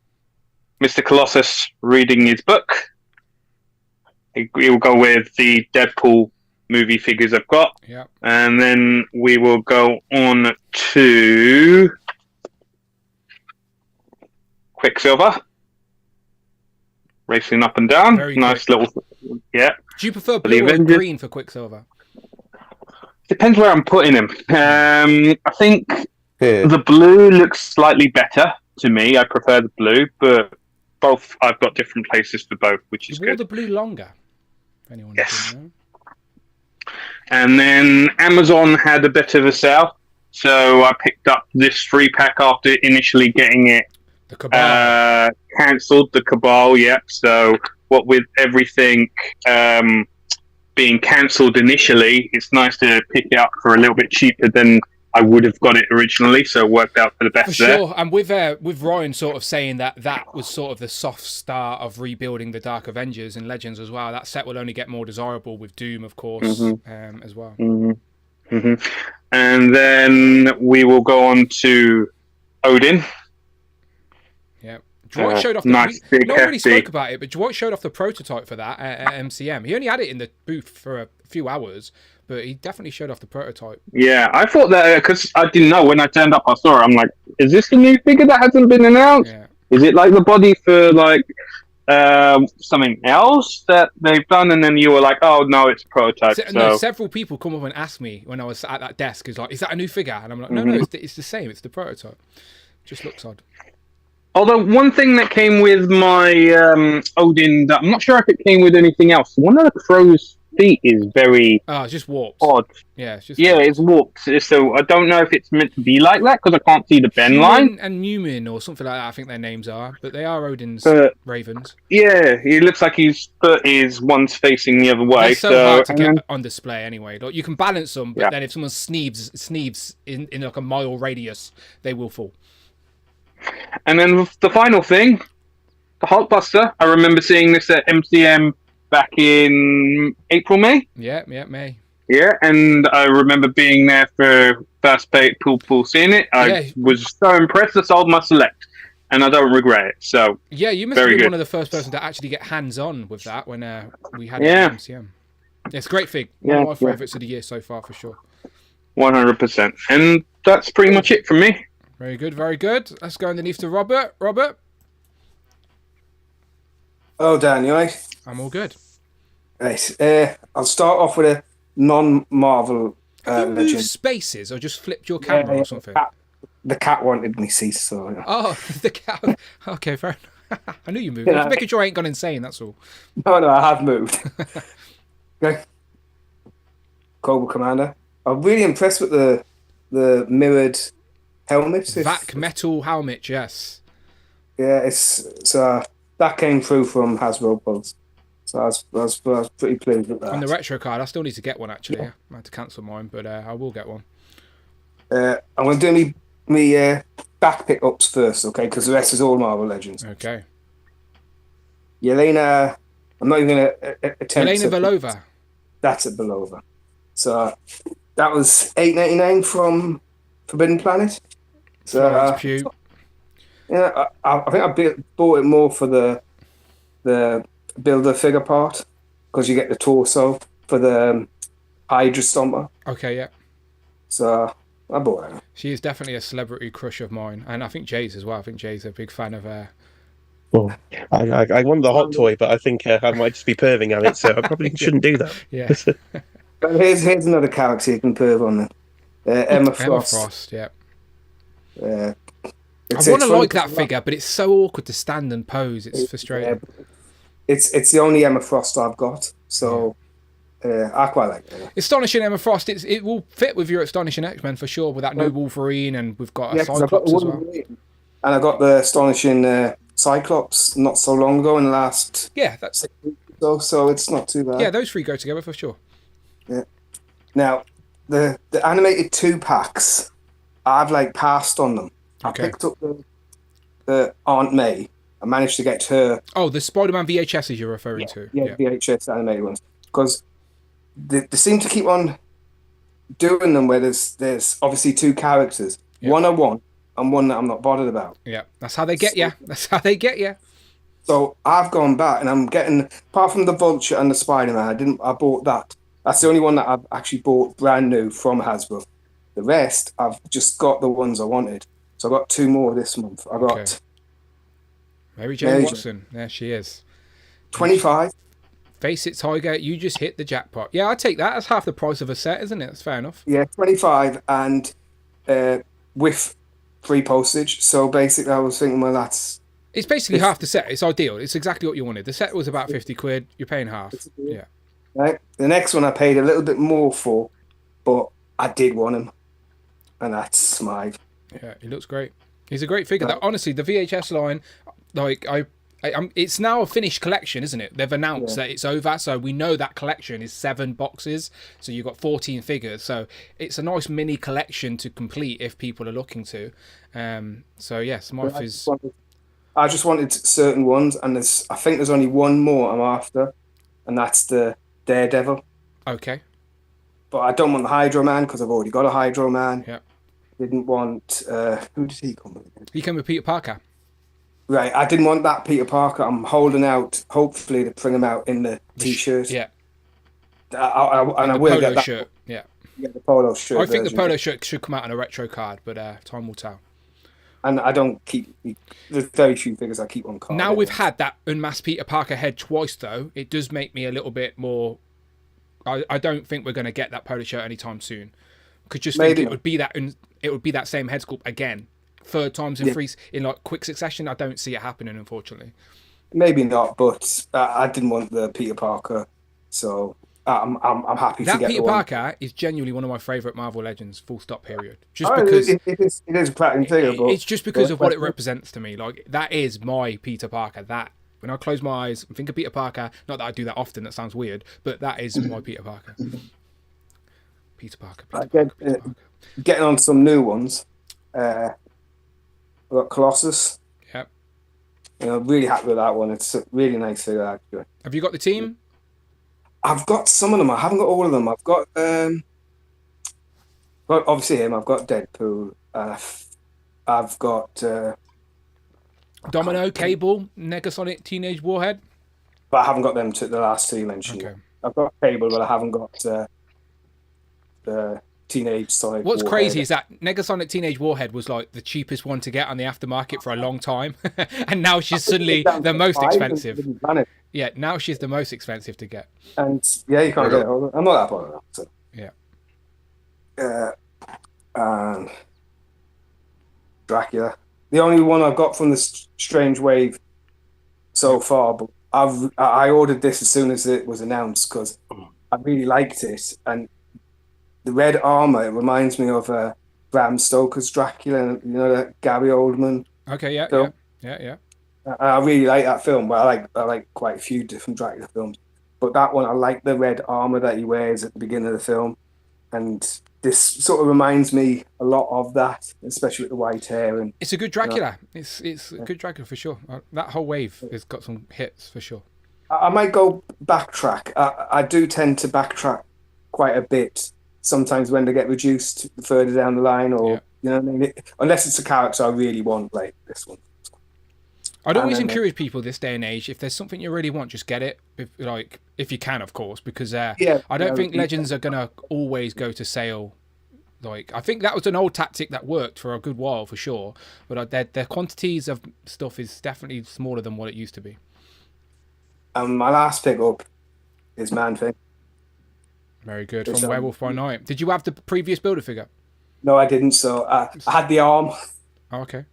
Mr. Colossus reading his book. We'll go with the Deadpool movie figures I've got. Yeah. And then we will go on to Quicksilver. Racing up and down. Very nice quick. little... Yeah. Do you prefer blue or green for Quicksilver? Depends where I'm putting him. I think the blue looks slightly better to me. I prefer the blue, but both, I've got different places for both, which is You wore good. the blue longer. If anyone didn't know. And then Amazon had a bit of a sale, so I picked up this 3-pack after initially getting it The Cabal. cancelled. The Cabal, yep. So what with everything being cancelled initially, it's nice to pick it up for a little bit cheaper than I would have got it originally, so it worked out for the best For there. sure, and with Ryan sort of saying that was sort of the soft start of rebuilding the Dark Avengers and Legends as well. That set will only get more desirable with Doom, of course, as well. And then we will go on to Odin. Yeah. Dwight showed off the... nice, big, no one really hefty. spoke about it, but Dwight showed off the prototype for that at MCM. He only had it in the booth for a few hours, but he definitely showed off the prototype. Yeah, I thought that because I didn't know when I turned up, I saw it. I'm like, is this the new figure that hasn't been announced? Yeah. Is it like the body for like something else that they've done? And then you were like, oh no, it's a prototype. No, several people come up and ask me when I was at that desk, is like, is that a new figure? And I'm like, no, it's the same. It's the prototype. Just looks odd. Although one thing that came with my Odin, that I'm not sure if it came with anything else. One of the crow's feet is very it's just warped. odd. Yeah, it's just it's warped. So I don't know if it's meant to be like that because I can't see the bend line. and Newman or something like that, I think their names are, but they are Odin's ravens. Yeah, he looks like his foot is one's facing the other way. They're so hard to get on display anyway. Like, you can balance them, but then if someone sneezes in like a mile radius, they will fall. And then the final thing, the Hulkbuster. I remember seeing this at MCM back in April, May. Yeah, May. Yeah, and I remember being there for first pool seeing it. I was so impressed. I sold my select, and I don't regret it. So yeah, you must be one of the first person to actually get hands on with that when we had it at MCM. It's a great fig. One of my favourites of the year so far, for sure. 100%. And that's pretty much it from me. Very good, very good. Let's go underneath to Robert. Robert? Oh, Dan, you right? I'm all good. Right. I'll start off with a non-Marvel Have you moved legend. spaces or just flipped your camera or something? The cat wanted me cease, so... Yeah. Oh, the cat. Okay, fair enough. I knew you moved. Yeah. Making sure I ain't gone insane, that's all. No, I have moved. Okay. Cobra Commander. I'm really impressed with the mirrored helmet. Vac metal helmet, yes. Yeah, it's that came through from Hasbro Pulse. So I was pretty pleased with that. On the retro card, I still need to get one actually. Yeah. I had to cancel mine, but I will get one. I'm going to do me back pickups first, okay? Because the rest is all Marvel Legends. Okay. Yelena, I'm not even going to attempt. Yelena Belova. That's it, Belova. So that was $8.99 from Forbidden Planet. So yeah, I think I bought it more for the builder figure part because you get the torso for the Hydra Stomper. Okay, yeah. So I bought it. She is definitely a celebrity crush of mine, and I think Jay's as well. I think Jay's a big fan of her. Well, I wanted the hot toy, but I think I might just be perving on it, so I probably shouldn't do that. Yeah. But here's another character you can perv on. Emma Frost. Emma Frost, yeah. I want to like that figure, but it's so awkward to stand and pose. It's frustrating. Yeah, it's the only Emma Frost I've got, so I quite like it. Astonishing Emma Frost. It will fit with your Astonishing X-Men for sure, with that new Wolverine, and we've got a Cyclops as well. And I got the Astonishing Cyclops not so long ago in the last 6 weeks or so it's not too bad. Yeah, those three go together for sure. Yeah. Now, the animated 2-packs, I've passed on them. Okay. I picked up the Aunt May, I managed to get her. Oh, the Spider-Man VHSs you're referring to. Yeah, VHS animated ones. Because they seem to keep on doing them where there's obviously two characters. Yep. One I want and one that I'm not bothered about. Yeah, that's how they get you. That's how they get you. So I've gone back and I'm getting, apart from the Vulture and the Spider-Man, I bought that. That's the only one that I've actually bought brand new from Hasbro. The rest, I've just got the ones I wanted. So I got 2 more this month. I got Mary Jane Watson. There she is. 25. Face it, Tiger. You just hit the jackpot. Yeah, I take that. That's half the price of a set, isn't it? That's fair enough. Yeah, 25 and with free postage. So basically, I was thinking, well, it's basically half the set. It's ideal. It's exactly what you wanted. The set was about 50 quid. You're paying half. Yeah. Right. The next one I paid a little bit more for, but I did want him, and that's Smythe. Yeah, he looks great. He's a great figure. Right. Honestly, the VHS line, like it's now a finished collection, isn't it? They've announced that it's over, so we know that collection is 7 boxes. So you've got 14 figures. So it's a nice mini collection to complete if people are looking to. So yes, Smythe is. I just wanted certain ones, and I think there's only one more I'm after, and that's the Daredevil. Okay. But I don't want the Hydro Man because I've already got a Hydro Man. Yeah. Didn't want who did he come with? He came with Peter Parker. Right. I didn't want that Peter Parker. I'm holding out, hopefully, to bring him out in the T-shirt. Yeah. I will get that shirt. Yeah. Yeah, the polo shirt. I think the polo shirt should come out on a retro card, but time will tell. And I don't keep. There's very few figures I keep on card. Now we've had that unmasked Peter Parker head twice, though. It does make me a little bit more. I don't think we're going to get that polo shirt anytime soon. Could just think it would be that same head sculpt again, 3rd times in like quick succession. I don't see it happening, unfortunately. Maybe not, but I didn't want the Peter Parker, so I'm happy to get that Peter Parker is genuinely one of my favourite Marvel Legends. Full stop. Period. Just because it is a platinum figure, but it's just because of what it represents to me. Like that is my Peter Parker. That when I close my eyes and think of Peter Parker, not that I do that often. That sounds weird, but that is my Peter Parker. Peter Parker. Getting on some new ones. I've got Colossus. Yep. I'm really happy with that one. It's a really nice figure, actually. Have you got the team? I've got some of them. I haven't got all of them. I've got obviously him. I've got Deadpool. I've got Domino, Cable, Negasonic, Teenage Warhead. But I haven't got them to the last 2 you mentioned. Okay. I've got Cable, but I haven't got the Teenage Sonic. What's crazy is that Negasonic Teenage Warhead was like the cheapest one to get on the aftermarket for a long time, and now she's suddenly the most expensive. Yeah, now she's the most expensive to get. And yeah, you can't get it. I'm not that bothered. So. Yeah. And Dracula. The only one I've got from the Strange Wave so far, but I ordered this as soon as it was announced because I really liked it, and the red armor, it reminds me of Bram Stoker's Dracula, you know, that Gary Oldman. Okay, yeah, film. Yeah. I really like that film, but I like quite a few different Dracula films. But that one, I like the red armor that he wears at the beginning of the film, and this sort of reminds me a lot of that, especially with the white hair. And it's a good Dracula. It's a good Dracula for sure. That whole wave has got some hits for sure. I might go backtrack. I do tend to backtrack quite a bit. Sometimes when they get reduced further down the line, or you know what I mean, unless it's a character I really want, like this one. I'd always encourage people this day and age, if there's something you really want, just get it. If you can, of course, because I don't think Legends are gonna always go to sale. Like I think that was an old tactic that worked for a good while for sure, but their quantities of stuff is definitely smaller than what it used to be. My last pickup is Man-Thing. Very good. From Werewolf by Night. Did you have the previous Builder figure? No, I didn't. So I had the arm. Oh, okay.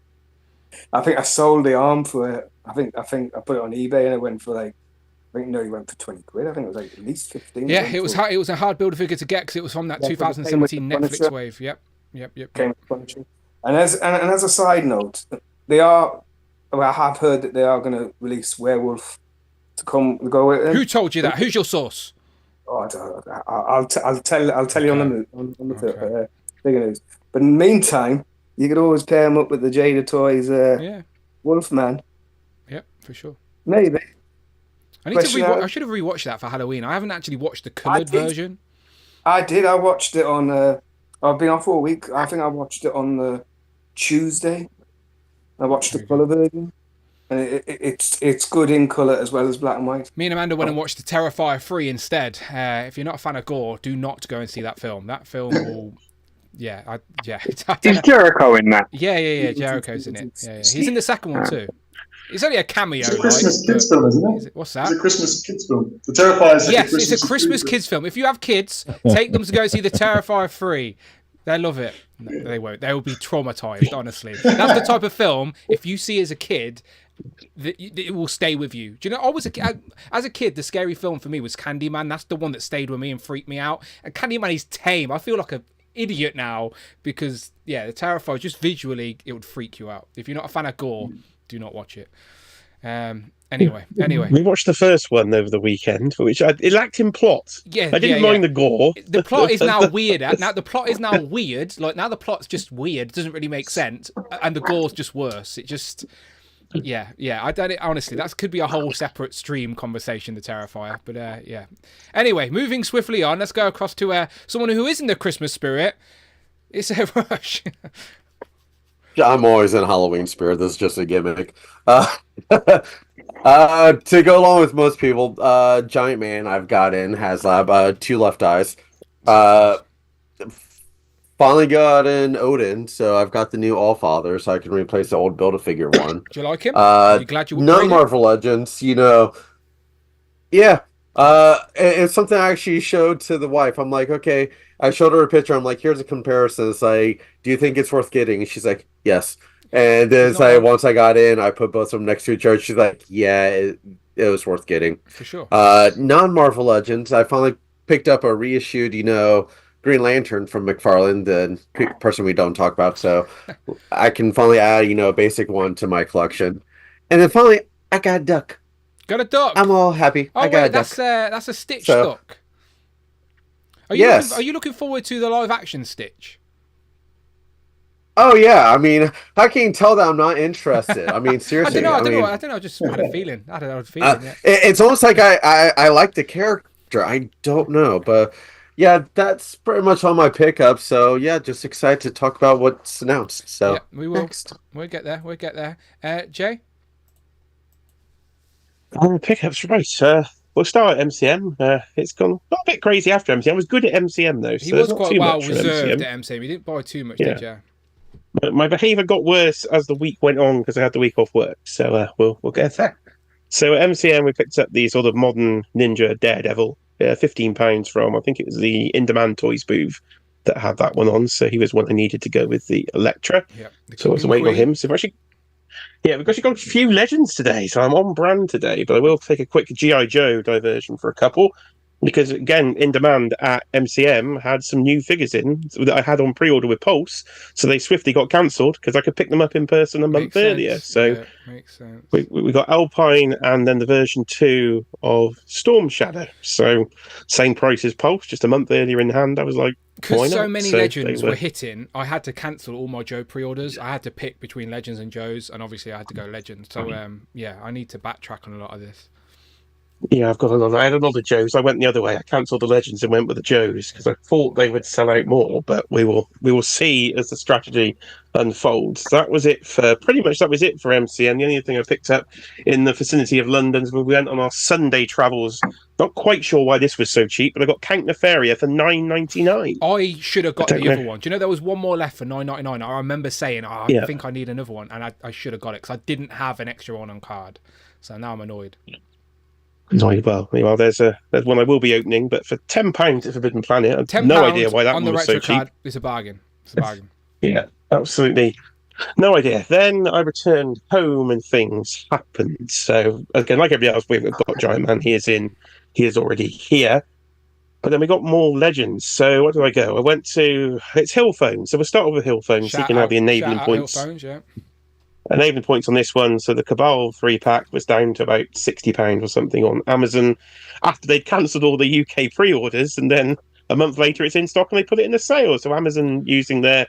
I think I sold the arm for. I think I put it on eBay and it went for like. I think it went for 20 quid. I think it was like at least 15. Yeah, it was hard. It was a hard Builder figure to get because it was from that 2017 Netflix wave. Yep. Came with furniture. And as a side note, they are. Well, I have heard that they are going to release Werewolf to go with them. Who told you that? Who's your source? Oh, I'll tell you on the bigger news. But in the meantime, you could always pair him up with the Jada Toys Wolfman. Yep, for sure. Maybe. I should have rewatched that for Halloween. I haven't actually watched the coloured version. I did. I watched it on. I've been off for a week. I think I watched it on the Tuesday. I watched the colour version, and it's good in colour as well as black and white. Me and Amanda went and watched the Terrifier 3 instead. If you're not a fan of gore, do not go and see that film. That film will. Yeah. Is Jericho in that? Yeah. Jericho's in it. Yeah. He's in the second one too. It's only a cameo. It's a Christmas kids film, isn't it? What's that? It's a Christmas kids film. The Terrifier is yes, it's a Christmas kids film. If you have kids, take them to go see the Terrifier 3. They'll love it. No, they won't. They will be traumatized, honestly. That's the type of film, if you see as a kid, it will stay with you. Do you know, as a kid, the scary film for me was Candyman. That's the one that stayed with me and freaked me out. And Candyman is tame. I feel like an idiot now because, the Terrifier, just visually, it would freak you out. If you're not a fan of gore, do not watch it. Anyway, we watched the first one over the weekend, which it lacked in plot. Yeah, I didn't mind the gore. The plot is now weird. Now the plot is now weird. Like now the plot's just weird. It doesn't really make sense, and the gore's just worse. It just, yeah. I don't honestly. That could be a whole separate stream conversation. The Terrifier, but yeah. Anyway, moving swiftly on. Let's go across to someone who is in the Christmas spirit. It's a Rush. I'm always in Halloween spirit. This is just a gimmick. To go along with most people, Giant Man I've got in HasLab, 2 left eyes. Finally got in Odin, so I've got the new Allfather, so I can replace the old Build-A-Figure one. Do you like him? Are you glad you No Marvel Legends, Yeah. It's something I actually showed to the wife. I'm like, okay. I showed her a picture. I'm like, here's a comparison. It's like, do you think it's worth getting? And she's like, yes. And then once I got in, I put both of them next to each other. She's like, yeah, it was worth getting. For sure. Non-Marvel Legends, I finally picked up a reissued, Green Lantern from McFarlane, the person we don't talk about. So I can finally add, a basic one to my collection. And then finally, I got a duck. Got a duck? I'm all happy. I got a duck. That's a Stitch duck. Are you looking forward to the live action Stitch? Oh yeah, I mean, how can you tell that I'm not interested? I mean, seriously. I don't know. I just had a feeling. It's almost like I like the character. I don't know, but yeah, that's pretty much all my pickups. So yeah, just excited to talk about what's announced. So yeah, we will. We'll get there. Jay. Pickups, right? We'll start at MCM. It's gone a bit crazy after MCM. I was good at MCM though. So he was quite well reserved at MCM. He didn't buy too much, did you? But my behaviour got worse as the week went on because I had the week off work. So we'll get there. So at MCM we picked up the sort of modern Ninja Daredevil, £15 from, I think it was the In Demand Toys booth that had that one on. So he was one I needed to go with the Elektra. Yeah, so I was waiting on him. So we've actually got a few legends today, so I'm on brand today, but I will take a quick G.I. Joe diversion for a couple, because again, In Demand at MCM had some new figures in that I had on pre-order with Pulse, so they swiftly got cancelled because I could pick them up in person a month earlier. So makes sense. We got Alpine and then the version 2 of Storm Shadow, so same price as Pulse, just a month earlier in hand. I was like, because so many Legends were hitting, I had to cancel all my Joe pre-orders. I had to pick between Legends and Joes, and obviously I had to go Legends. So I need to backtrack on a lot of this. Yeah, I had a lot of Joes. I went the other way. I cancelled the Legends and went with the Joes because I thought they would sell out more, but we will see as the strategy unfolds. That was it for MCM. The only thing I picked up in the vicinity of London is we went on our Sunday travels. Not quite sure why this was so cheap, but I got Count Nefaria for $9.99. I should have got the other one. Do you know there was one more left for $9.99? I remember saying, I think I need another one, and I should have got it because I didn't have an extra one on card. So now I'm annoyed. Well, there's one I will be opening, but for £10 at Forbidden Planet, I have no idea why that one was so cheap. It's a bargain. It's a bargain. Yeah, absolutely. No idea. Then I returned home and things happened. So again, like everybody else, we've got Giant Man. He is already here. But then we got more Legends. So where did I go? I went to Hill Phone. So we'll start off with Hill Phone, so you can have the enabling points. Hill Phones, yeah. Enabling points on this one. So the Cabal 3-pack was down to about £60 or something on Amazon after they'd cancelled all the UK pre-orders, and then a month later it's in stock and they put it in a sale. So Amazon, using their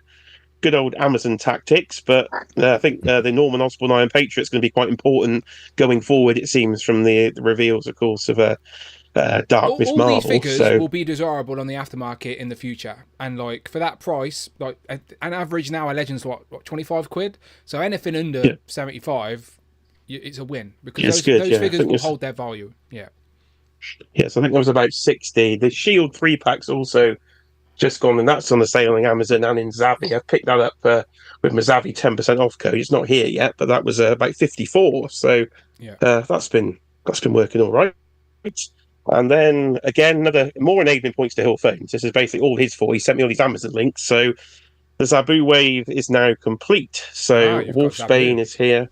good old Amazon tactics, but I think the Norman Osborn Iron Patriot's going to be quite important going forward, it seems, from the reveals, of course, of Dark Miss all Marvel. These figures so will be desirable on the aftermarket in the future, and like for that price, like an average now a Legends what 25 quid. So anything under 75, it's a win because those figures will hold their value. Yeah. Yes, I think there was about 60. The Shield 3-pack's also just gone, and that's on the sale on Amazon and in Zavvi. I've picked that up with my Zavvi 10% off code. It's not here yet, but that was about 54. So that's been working all right. And then again, another more enabling points to Hill Phones. This is basically all his fault. He sent me all these Amazon links. So the Zabu wave is now complete. So Wolfsbane is here.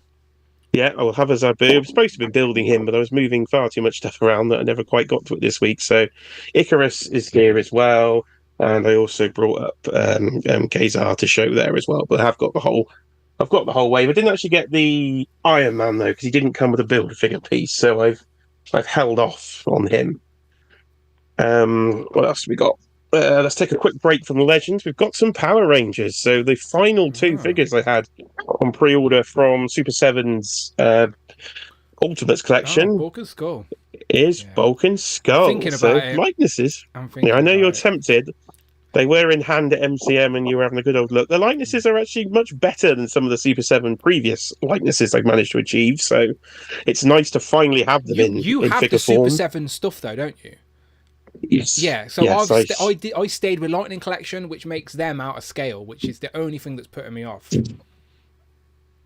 Yeah, I will have a Zabu. I'm supposed to have been building him, but I was moving far too much stuff around that I never quite got to it this week. So Icarus is here as well. And I also brought up Kazar to show there as well. But I've got the whole wave. I didn't actually get the Iron Man though, because he didn't come with a Build-A-Figure piece. So I've held off on him. What else have we got? Let's take a quick break from the Legends. We've got some Power Rangers. So the final two figures I had on pre-order from Super 7's Ultimates collection Bulk Skull. is Bulk and Skull. Thinking about it. Likenesses. I know you're tempted. They were in hand at MCM and you were having a good old look. The likenesses are actually much better than some of the Super 7 previous likenesses they've managed to achieve. So it's nice to finally have them in You have figure the Super form. 7 stuff though, don't you? Yes. Yeah, so I stayed with Lightning Collection, which makes them out of scale, which is the only thing that's putting me off.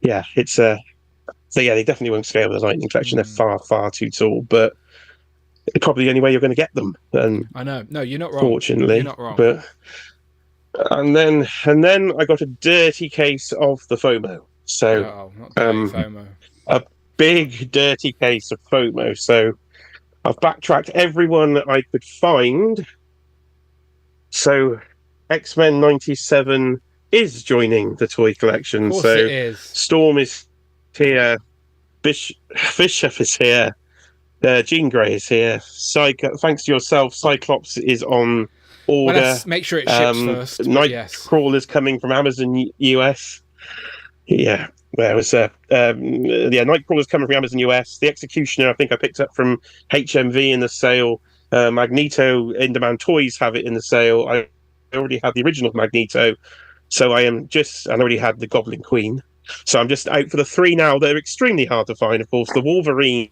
Yeah, it's so yeah, they definitely won't scale with the Lightning Collection. They're far, far too tall, but it's probably the only way you're going to get them. And I know. No, you're not wrong. Fortunately, you're not wrong. But and then I got a dirty case of the FOMO. So not dirty FOMO. A big dirty case of FOMO. So I've backtracked everyone I could find. So X-Men 97 is joining the toy collection. Of course so it is. Storm is here. Bishop is here. Jean Grey is here. Thanks to yourself, Cyclops is on order. Well, let's make sure it ships first. Nightcrawler's coming from Amazon US. Yeah. There was Nightcrawler's coming from Amazon US. The Executioner, I think I picked up from HMV in the sale. Magneto in-demand toys have it in the sale. I already had the original Magneto, so I already had the Goblin Queen. So I'm just out for the three now. They're extremely hard to find, of course. The Wolverine,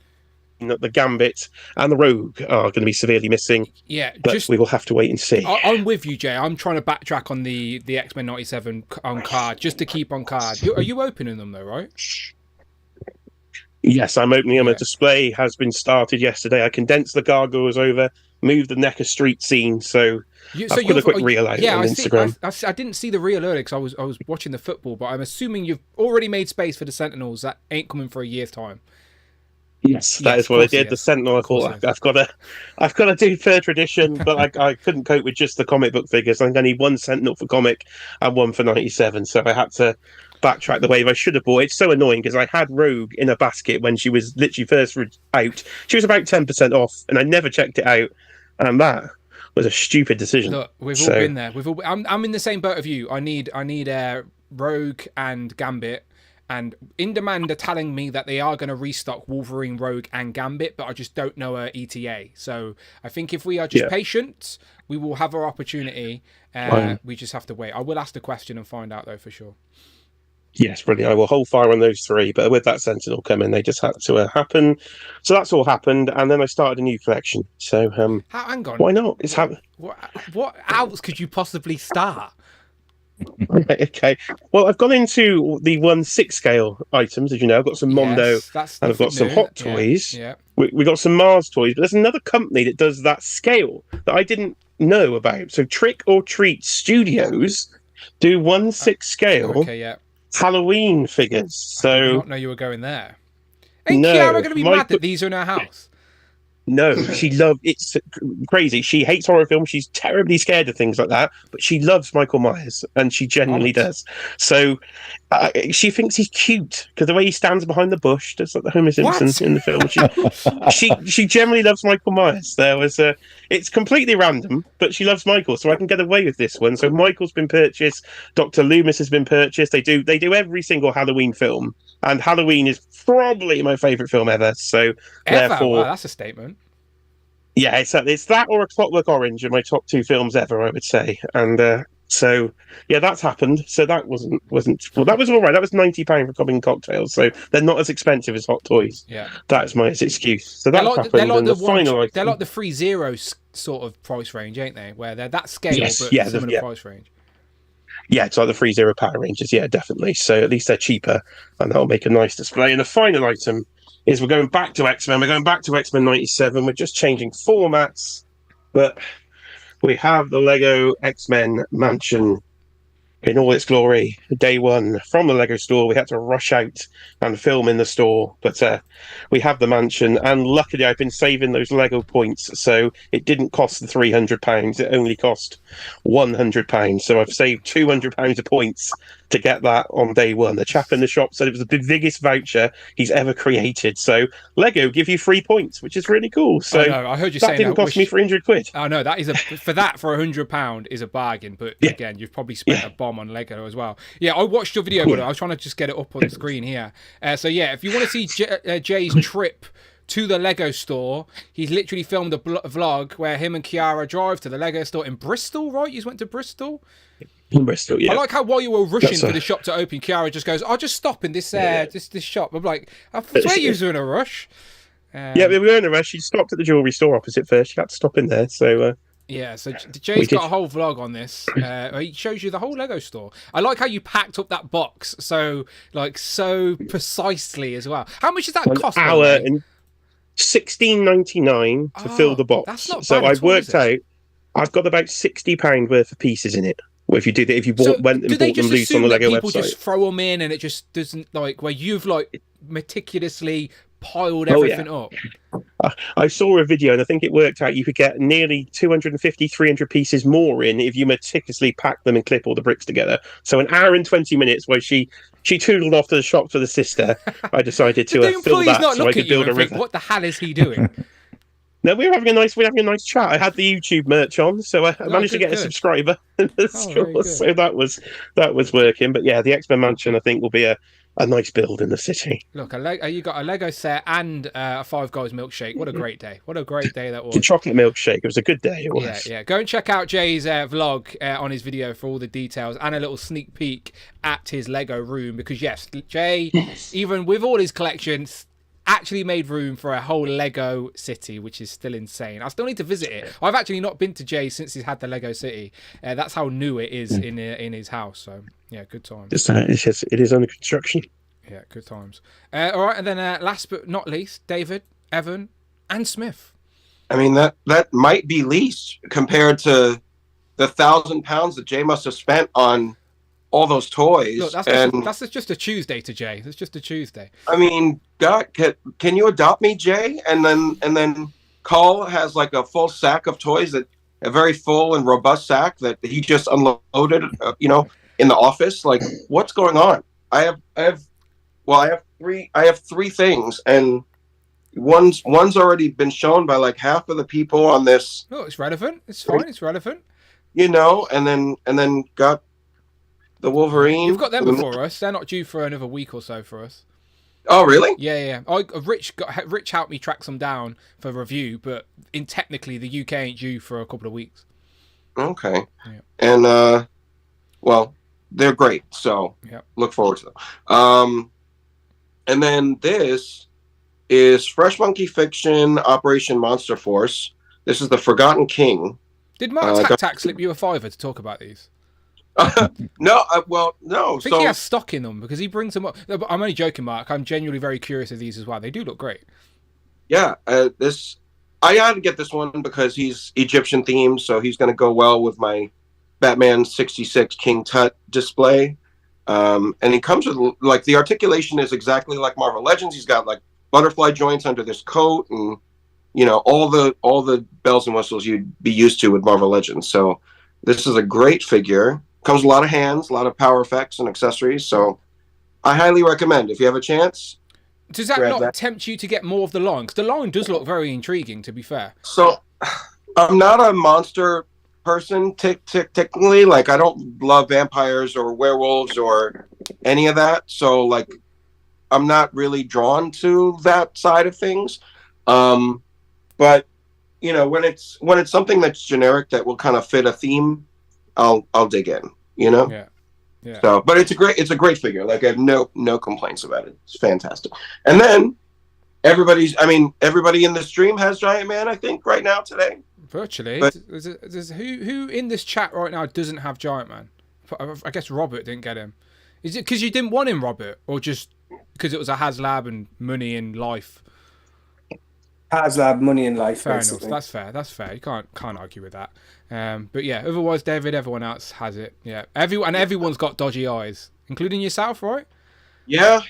the Gambit, and the Rogue are going to be severely missing. Yeah, but we will have to wait and see. I'm with you, Jay. I'm trying to backtrack on the X-Men 97 on card, just to keep on card. Are you opening them though, right? Yes, I'm opening them. A display has been started yesterday. I condensed the gargoyles over, moved the Necker Street scene, so I've put a quick reel out on Instagram. I didn't see the reel earlier because I was watching the football, but I'm assuming you've already made space for the Sentinels. That ain't coming for a year's time. Yes, that is what I did. The Sentinel, I thought I've got to do third edition, but I couldn't cope with just the comic book figures. I need one Sentinel for comic and one for 97, so I had to backtrack the wave. I should have bought it. It's so annoying because I had Rogue in a basket when she was literally first out. She was about 10% off, and I never checked it out, and that was a stupid decision. Look, we've all been there. I'm in the same boat of you. I need Rogue and Gambit. And In Demand are telling me that they are going to restock Wolverine, Rogue, and Gambit, but I just don't know a ETA. So I think if we are just patient, we will have our opportunity. We just have to wait. I will ask the question and find out, though, for sure. Yes, brilliant. I will hold fire on those three, but with that Sentinel coming, they just had to happen. So that's all happened, and then I started a new collection. So hang on. Why not? It's happening. What else could you possibly start? Okay. Well, I've gone into the 1/6 scale items, as you know. I've got some Mondo, and I've got some Hot Toys. Yeah. We got some Mars toys, but there's another company that does that scale that I didn't know about. So Trick or Treat Studios do 1/6 scale Halloween figures. So I did not know you were going there. Ain't Kiara going to be mad that these are in her house? No, she loves it's crazy. She hates horror films. She's terribly scared of things like that, but she loves Michael Myers, and she genuinely does. So she thinks he's cute because the way he stands behind the bush, just like the Homer Simpson in the film. She generally loves Michael Myers. It's completely random, but she loves Michael, so I can get away with this one. So Michael's been purchased. Dr. Loomis has been purchased. They do every single Halloween film, and Halloween is probably my favorite film ever. So therefore, wow, that's a statement. Yeah, it's that or A Clockwork Orange are my top 2 films ever, I would say. And so yeah, that's happened. So that wasn't well, that was all right. That was £90 for Cobbing cocktails, so they're not as expensive as Hot Toys. Yeah, that's my excuse. So that happened. They're like They're like the 3-0 sort of price range, ain't they? Where they're that scale, but similar price range. Yeah, it's like the 3-0 Power Rangers. Yeah, definitely. So at least they're cheaper, and that'll make a nice display. And the final item is we're going back to X-Men. We're going back to X-Men 97. We're just changing formats, but we have the Lego X-Men Mansion in all its glory. Day one from the Lego store. We had to rush out and film in the store, but we have the mansion, and luckily I've been saving those Lego points, so it didn't cost the £300. It only cost £100. So I've saved £200 of points to get that on day one. The chap in the shop said it was the biggest voucher he's ever created. So Lego give you 3 points, which is really cool. So I heard you that saying didn't cost me £300. Oh no, that is for £100 is a bargain. But again, you've probably spent a bomb on Lego as well. Yeah, I watched your video, but I was trying to just get it up on the screen here. So yeah, if you want to see Jay's trip to the Lego store, he's literally filmed a vlog where him and Kiara drive to the Lego store in Bristol, right? You went to Bristol? In Bristol, yeah. I like how while you were rushing for the shop to open, Kiara just goes, "I'll just stop in this this shop." I'm like, I swear you were in a rush. Yeah, we were in a rush. She stopped at the jewellery store opposite first. She had to stop in there, so... yeah, so Jay's got a whole vlog on this. He shows you the whole Lego store. I like how you packed up that box so precisely as well. How much does that cost? An hour and $16.99 to fill the box. That's not bad. So I've worked out. I've got about £60 worth of pieces in it. Well, if you did it, if you went and bought them loose on the Lego website, people just throw them in, and it just doesn't where you've meticulously piled everything up. I saw a video, and I think it worked out. You could get nearly 250, 300 pieces more in if you meticulously pack them and clip all the bricks together. So an hour and 20 minutes where she toodled off to the shop for the sister. I decided to fill that so I could build a river. What the hell is he doing? No, we're having a nice chat. I had the YouTube merch on, so I managed to get a subscriber in the store. So that was working. But yeah, the X-Men Mansion I think will be a nice build in the city. Look, you got a Lego set and a Five Guys milkshake. What a great day! What a great day that was. The chocolate milkshake. It was a good day. It was. Yeah. Go and check out Jay's vlog on his video for all the details and a little sneak peek at his Lego room, because yes, Jay, even with all his collections, actually made room for a whole Lego city, which is still insane. I still need to visit it. I've actually not been to Jay since he's had the Lego city. That's how new it is in his house. So yeah, good times. It is under construction. Yeah, good times. All right, and then last but not least, David, Evan, and Smith. I mean, that might be least compared to the £1,000 that Jay must have spent on all those toys. Look, that's just a Tuesday to Jay. It's just a Tuesday. I mean, God, can you adopt me, Jay? And then Carl has like a full sack of toys, a very full and robust sack that he just unloaded, in the office. Like, what's going on? I have three things, and one's already been shown by like half of the people on this. Oh, it's relevant. It's fine. It's relevant. And then got the Wolverine. You've got them before us. They're not due for another week or so for us. Oh, really? Yeah. Rich helped me track some down for review, but technically the UK ain't due for a couple of weeks. Okay. Yeah. And well, they're great. So look forward to them. And then this is Fresh Monkey Fiction Operation Monster Force. This is the Forgotten King. Did Mark Tac slip you a $5 to talk about these? No. No. I think he has stock in them because he brings them up. I'm only joking, Mark. I'm genuinely very curious of these as well. They do look great. Yeah. I had to get this one because he's Egyptian themed, so he's going to go well with my Batman 66 King Tut display. And he comes with like the articulation is exactly like Marvel Legends. He's got like butterfly joints under this coat, and you know, all the bells and whistles you'd be used to with Marvel Legends. So this is a great figure. Comes with a lot of hands, a lot of power effects and accessories. So I highly recommend if you have a chance. Does that not tempt you to get more of the line? Because the line does look very intriguing, to be fair. So I'm not a monster person technically. Like, I don't love vampires or werewolves or any of that. So like, I'm not really drawn to that side of things. But you know, when it's something that's generic that will kind of fit a theme, I'll dig in. You know. Yeah. Yeah. So, but it's a great figure. Like, I have no complaints about it. It's fantastic. And then everybody in the stream has Giant Man, I think, right now today. Virtually. But, there's who in this chat right now doesn't have Giant Man? I guess Robert didn't get him. Is it because you didn't want him, Robert, or just because it was a HasLab and money in life? HasLab, money in life. Fair basically. enough. That's fair. You can't argue with that. But yeah, otherwise, David, everyone else has it. Yeah, everyone's got dodgy eyes, including yourself, right? Yeah.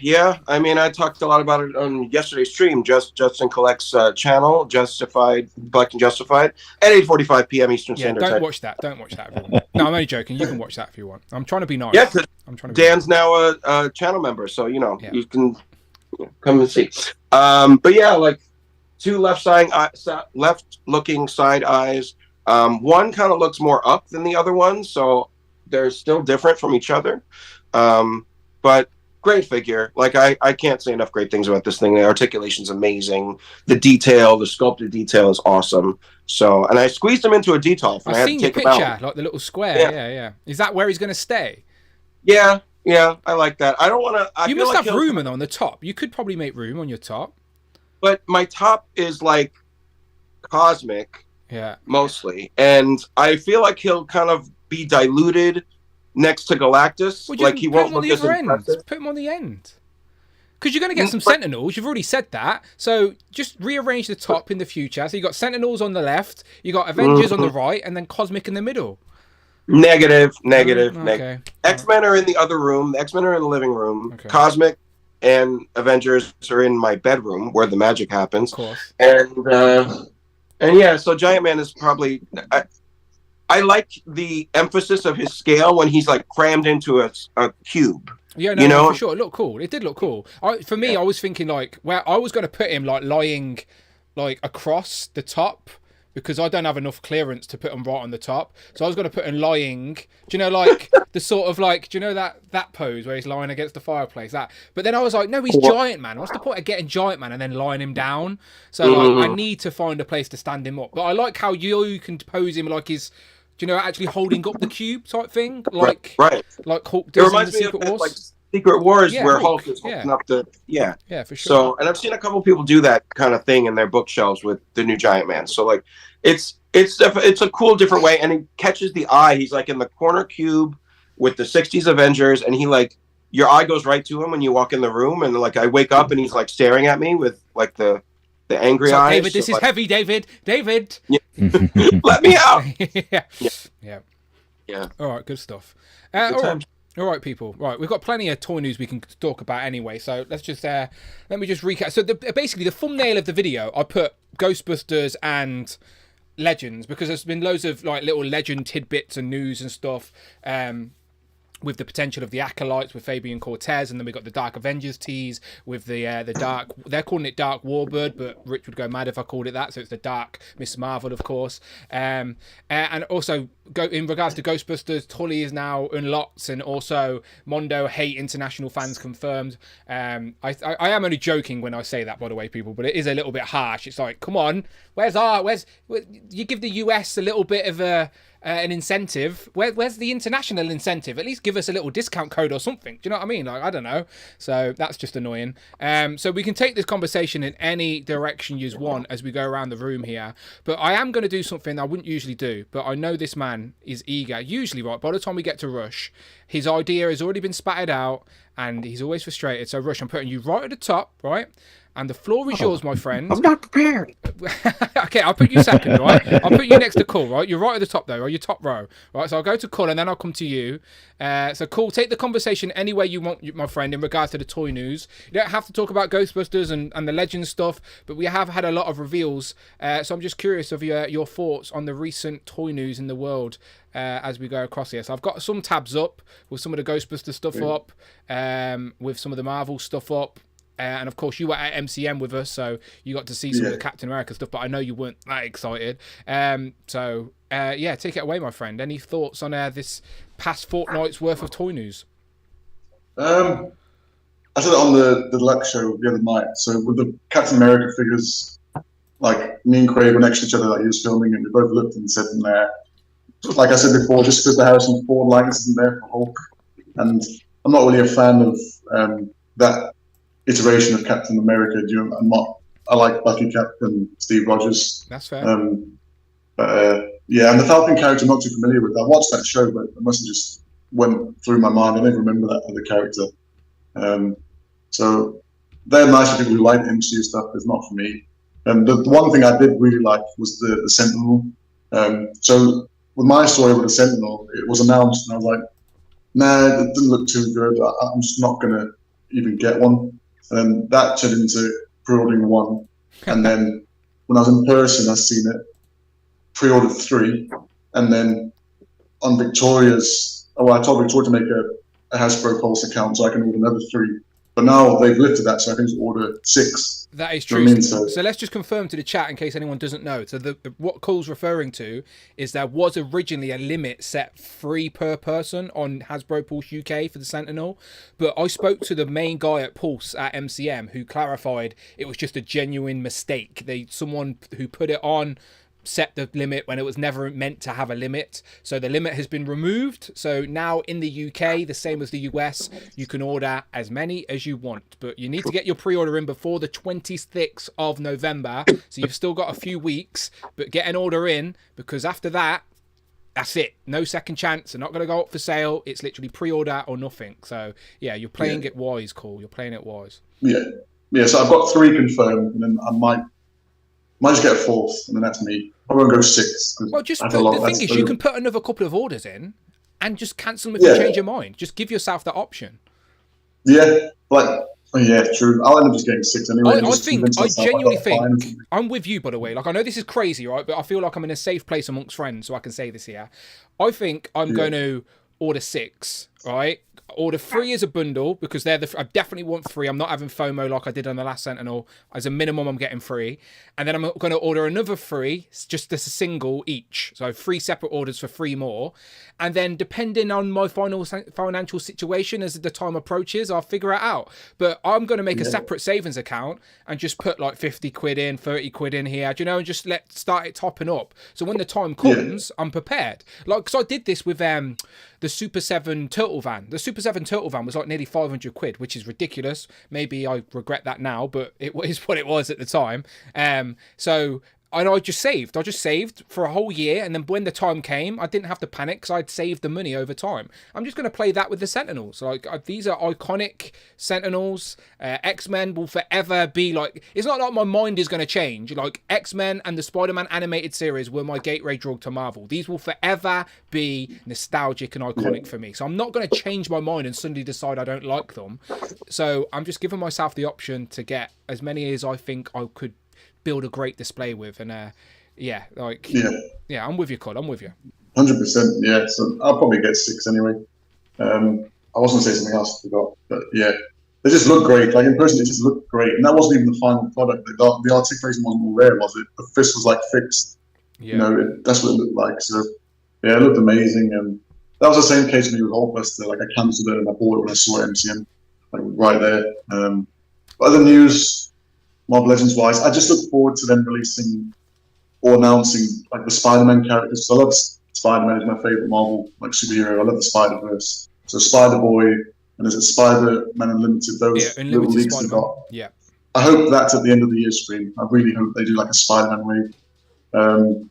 I mean, I talked a lot about it on yesterday's stream. Justin Collect's channel, Collecting Justified, at 8:45 p.m. Eastern Standard Time. Don't watch that, everyone. No, I'm only joking. You can watch that if you want. I'm trying to be nice. Yeah, because Dan's nice. now a channel member, so you know you can come and see. But yeah, like 2 left-looking side eyes. One kind of looks more up than the other one, so they're still different from each other. But great figure. Like, I can't say enough great things about this thing. The articulation's amazing. The sculpted detail is awesome. So, and I squeezed him into a detolf. I've seen your picture, like the little square. Yeah. Is that where he's going to stay? Yeah, I like that. I don't want to... You must have room on the top. You could probably make room on your top. But my top is, like, cosmic. Yeah. Mostly. And I feel like he'll kind of be diluted next to Galactus. Well, like, he won't look as impressive. Put him on the end. Because you're going to get some Sentinels. You've already said that. So just rearrange the top in the future. So you got Sentinels on the left, you got Avengers on the right, and then Cosmic in the middle. Negative. Okay. X-Men are in the other room. The X-Men are in the living room. Okay. Cosmic and Avengers are in my bedroom where the magic happens. Of course. And yeah, so Giant Man is probably... I like the emphasis of his scale when he's like crammed into a cube. Yeah, no, for sure. It looked cool. It did look cool. I was thinking like where I was going to put him like lying like across the top because I don't have enough clearance to put him right on the top. So I was going to put him lying. Do you know like the sort of like do you know that pose where he's lying against the fireplace? That. But then I was like, no, he's Giant Man. What's the point of getting Giant Man and then lying him down? So like I need to find a place to stand him up. But I like how you can pose him like he's actually holding up the cube type thing, like like Hulk does in the Secret Wars. Like Secret Wars, where Hulk is holding up the for sure. So, and I've seen a couple people do that kind of thing in their bookshelves with the new Giant Man. So, like, it's a cool, different way, and he catches the eye. He's like in the corner cube with the '60s Avengers, and he like your eye goes right to him when you walk in the room, and like I wake up and he's like staring at me with like the angry eyes. David, this is heavy, David. Yeah. Let me out. Yeah. All right, good stuff. All right, people. Right, we've got plenty of toy news we can talk about anyway. So let's just let me just recap. So basically, the thumbnail of the video, I put Ghostbusters and Legends because there's been loads of like little Legend tidbits and news and stuff. With the potential of the Acolytes with Fabian Cortez, and then we got the Dark Avengers tease with the Dark. They're calling it Dark Warbird, but Rich would go mad if I called it that. So it's the Dark Miss Marvel, of course. And also in regards to Ghostbusters, Tully is now unlocked, and also Mondo hate international fans confirmed. I am only joking when I say that, by the way, people, but it is a little bit harsh. It's like, come on, where's you give the US a little bit of an incentive. Where's the international incentive? At least give us a little discount code or something. Do you know what I mean? Like, I don't know. So that's just annoying. So we can take this conversation in any direction you want as we go around the room here. But I am going to do something I wouldn't usually do. But I know this man is eager. Usually, right, by the time we get to Rush, his idea has already been spattered out and he's always frustrated. So Rush, I'm putting you right at the top, right? And the floor is yours, my friend. I'm not prepared. Okay, I'll put you second, right? I'll put you next to Cool, right? You're right at the top, though, right? You're top row, right? So I'll go to Cool, and then I'll come to you. So, Cool, take the conversation any way you want, my friend, in regards to the toy news. You don't have to talk about Ghostbusters and the Legends stuff, but we have had a lot of reveals. So I'm just curious of your thoughts on the recent toy news in the world as we go across here. So I've got some tabs up with some of the Ghostbusters stuff up, with some of the Marvel stuff up. And of course, you were at MCM with us, so you got to see some of the Captain America stuff. But I know you weren't that excited. So take it away, my friend. Any thoughts on this past fortnight's worth of toy news? I said it on the deluxe show the other night. So with the Captain America figures, like me and Craig were next to each other, like he was filming, and we both looked and said, "Nah." Like I said before, just because the Harrison Ford likeness isn't there for Hulk, and I'm not really a fan of that iteration of Captain America. I like Bucky Cap and Steve Rogers. That's fair. And the Falcon character I'm not too familiar with. I watched that show, but it must have just went through my mind. I never remember that other character. So they're nice for people who like MCU stuff. It's not for me. And the one thing I did really like was the Sentinel. So with my story with the Sentinel, it was announced, and I was like, "Nah, it didn't look too good. I'm just not gonna even get one." And then that turned into pre-ordering one. And then when I was in person, I seen it, pre-ordered 3. And then on Victoria's, I told Victoria to make a Hasbro Pulse account so I can order another 3. But now they've lifted that, so I can just order 6. That is true. You know what I mean? So let's just confirm to the chat in case anyone doesn't know. So what Cole's referring to is there was originally a limit set 3 per person on Hasbro Pulse UK for the Sentinel. But I spoke to the main guy at Pulse at MCM who clarified it was just a genuine mistake. Someone who put it on set the limit when it was never meant to have a limit. So the limit has been removed. So now in the UK, the same as the US, you can order as many as you want. But you need to get your pre-order in before the 26th of November. So you've still got a few weeks, but get an order in because after that, that's it. No second chance. They're not going to go up for sale. It's literally pre-order or nothing. So yeah, you're playing it wise, Cole. You're playing it wise. Yeah. So I've got 3 confirmed, and then I might just get a 4th, and then that's me. I won't go 6. Well, the thing is, you can put another couple of orders in and just cancel them if you change your mind. Just give yourself that option. Yeah, true. I'll end up just getting 6 anyway. I genuinely think, I'm with you, by the way. Like, I know this is crazy, right? But I feel like I'm in a safe place amongst friends, so I can say this here. I think I'm going to order 6, right? Order 3 as a bundle because I definitely want 3. I'm not having FOMO like I did on the last Sentinel. As a minimum, I'm getting 3, and then I'm going to order another 3, just as a single each. So 3 separate orders for 3 more, and then depending on my financial situation as the time approaches, I'll figure it out. But I'm going to make a separate savings account and just put like 50 quid in, 30 quid in here, and just start it topping up. So when the time comes, I'm prepared. Like, because I did this with the Super 7 Turtle Van. The Super 7 Turtle Van was like nearly 500 quid, which is ridiculous. Maybe I regret that now, but it is what it was at the time. And I just saved. I just saved for a whole year, and then when the time came, I didn't have to panic because I'd saved the money over time. I'm just going to play that with the Sentinels. Like, these are iconic Sentinels. X-Men will forever be like... It's not like my mind is going to change. Like, X-Men and the Spider-Man animated series were my gateway drug to Marvel. These will forever be nostalgic and iconic for me. So I'm not going to change my mind and suddenly decide I don't like them. So I'm just giving myself the option to get as many as I think I could build a great display with, and I'm with you, Cole. I'm with you. 100%. Yeah, so I'll probably get 6 anyway. I was going to say something else, I forgot, but yeah, they just look great. Like in person, it just looked great, and that wasn't even the final product. The articulation wasn't all there, was it? The fist was like fixed. Yeah. That's what it looked like. So yeah, it looked amazing, and that was the same case for me with Hulkbuster. Like I cancelled it and I bought it when I saw it at MCM, like right there. But other news. Marvel Legends wise, I just look forward to them releasing or announcing like the Spider-Man characters. So I love Spider-Man, is my favorite Marvel superhero. I love the Spider-Verse. So Spider-Boy and is it Spider-Man Unlimited? Those little leaks they got. Yeah. I hope that's at the end of the year stream. I really hope they do like a Spider-Man wave. And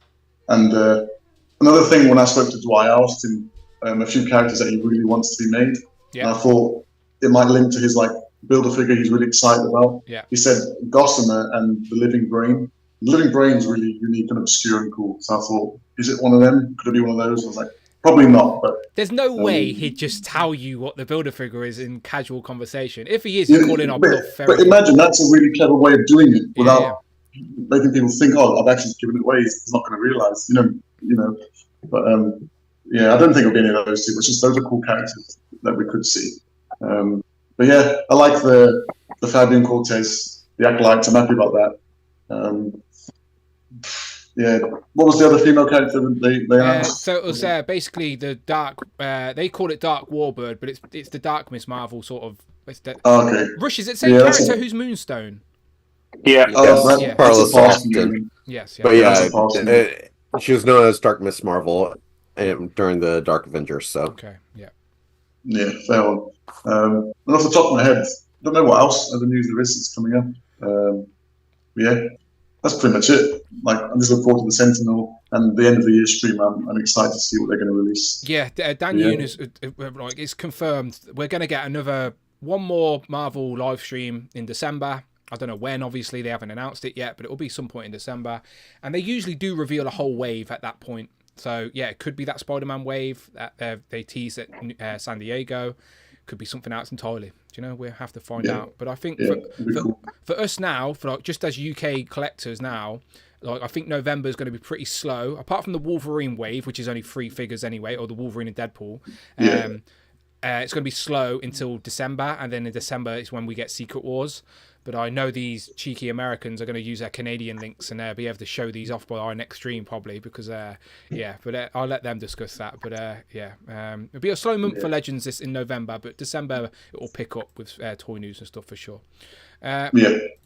another thing, when I spoke to Dwight, I asked him a few characters that he really wants to be made. Yeah. And I thought it might link to his like Build-A-Figure he's really excited about. Yeah. He said Gossamer and the Living Brain. The Living Brain is really unique and obscure and cool. So I thought, is it one of them? Could it be one of those? I was like, probably not. But there's no way he'd just tell you what the Build-A-Figure is in casual conversation. If he is, he's calling our bluff. But imagine that's a really clever way of doing it without making people think, oh, I've actually given it away. He's not going to realise, you know. But yeah, I don't think it'll be any of those two. It's just those are cool characters that we could see. But yeah, I like the Fabian Cortez, the Acolytes. I'm happy about that. Yeah, what was the other female character that they announced? So it was basically the dark. They call it Dark Warbird, but it's the Dark Miss Marvel sort of. Okay. Rush, is it the same character who's Moonstone? Yeah. Carlos Austin. Yes. But yeah, she was known as Dark Miss Marvel during the Dark Avengers. So. Okay. Yeah. Yeah, fair one. And off the top of my head, I don't know what else other news there is that's coming up. Yeah, that's pretty much it. Like, I'm just looking forward to the Sentinel and the end of the year stream. I'm excited to see what they're going to release. Yeah, Dan Eunice, like, it's confirmed. We're going to get one more Marvel live stream in December. I don't know when, obviously. They haven't announced it yet, but it will be some point in December. And they usually do reveal a whole wave at that point. So, yeah, it could be that Spider-Man wave that they tease at San Diego. Could be something else entirely. Do you know? We'll have to find out. But I think for us now, for like just as UK collectors now, like I think November is going to be pretty slow. Apart from the Wolverine wave, which is only 3 figures anyway, or the Wolverine and Deadpool. It's going to be slow until December, and then in December is when we get Secret Wars. But I know these cheeky Americans are going to use their Canadian links and be able to show these off by our next stream probably because, but I'll let them discuss that. But, it'll be a slow month for Legends this in November, but December it will pick up with toy news and stuff for sure.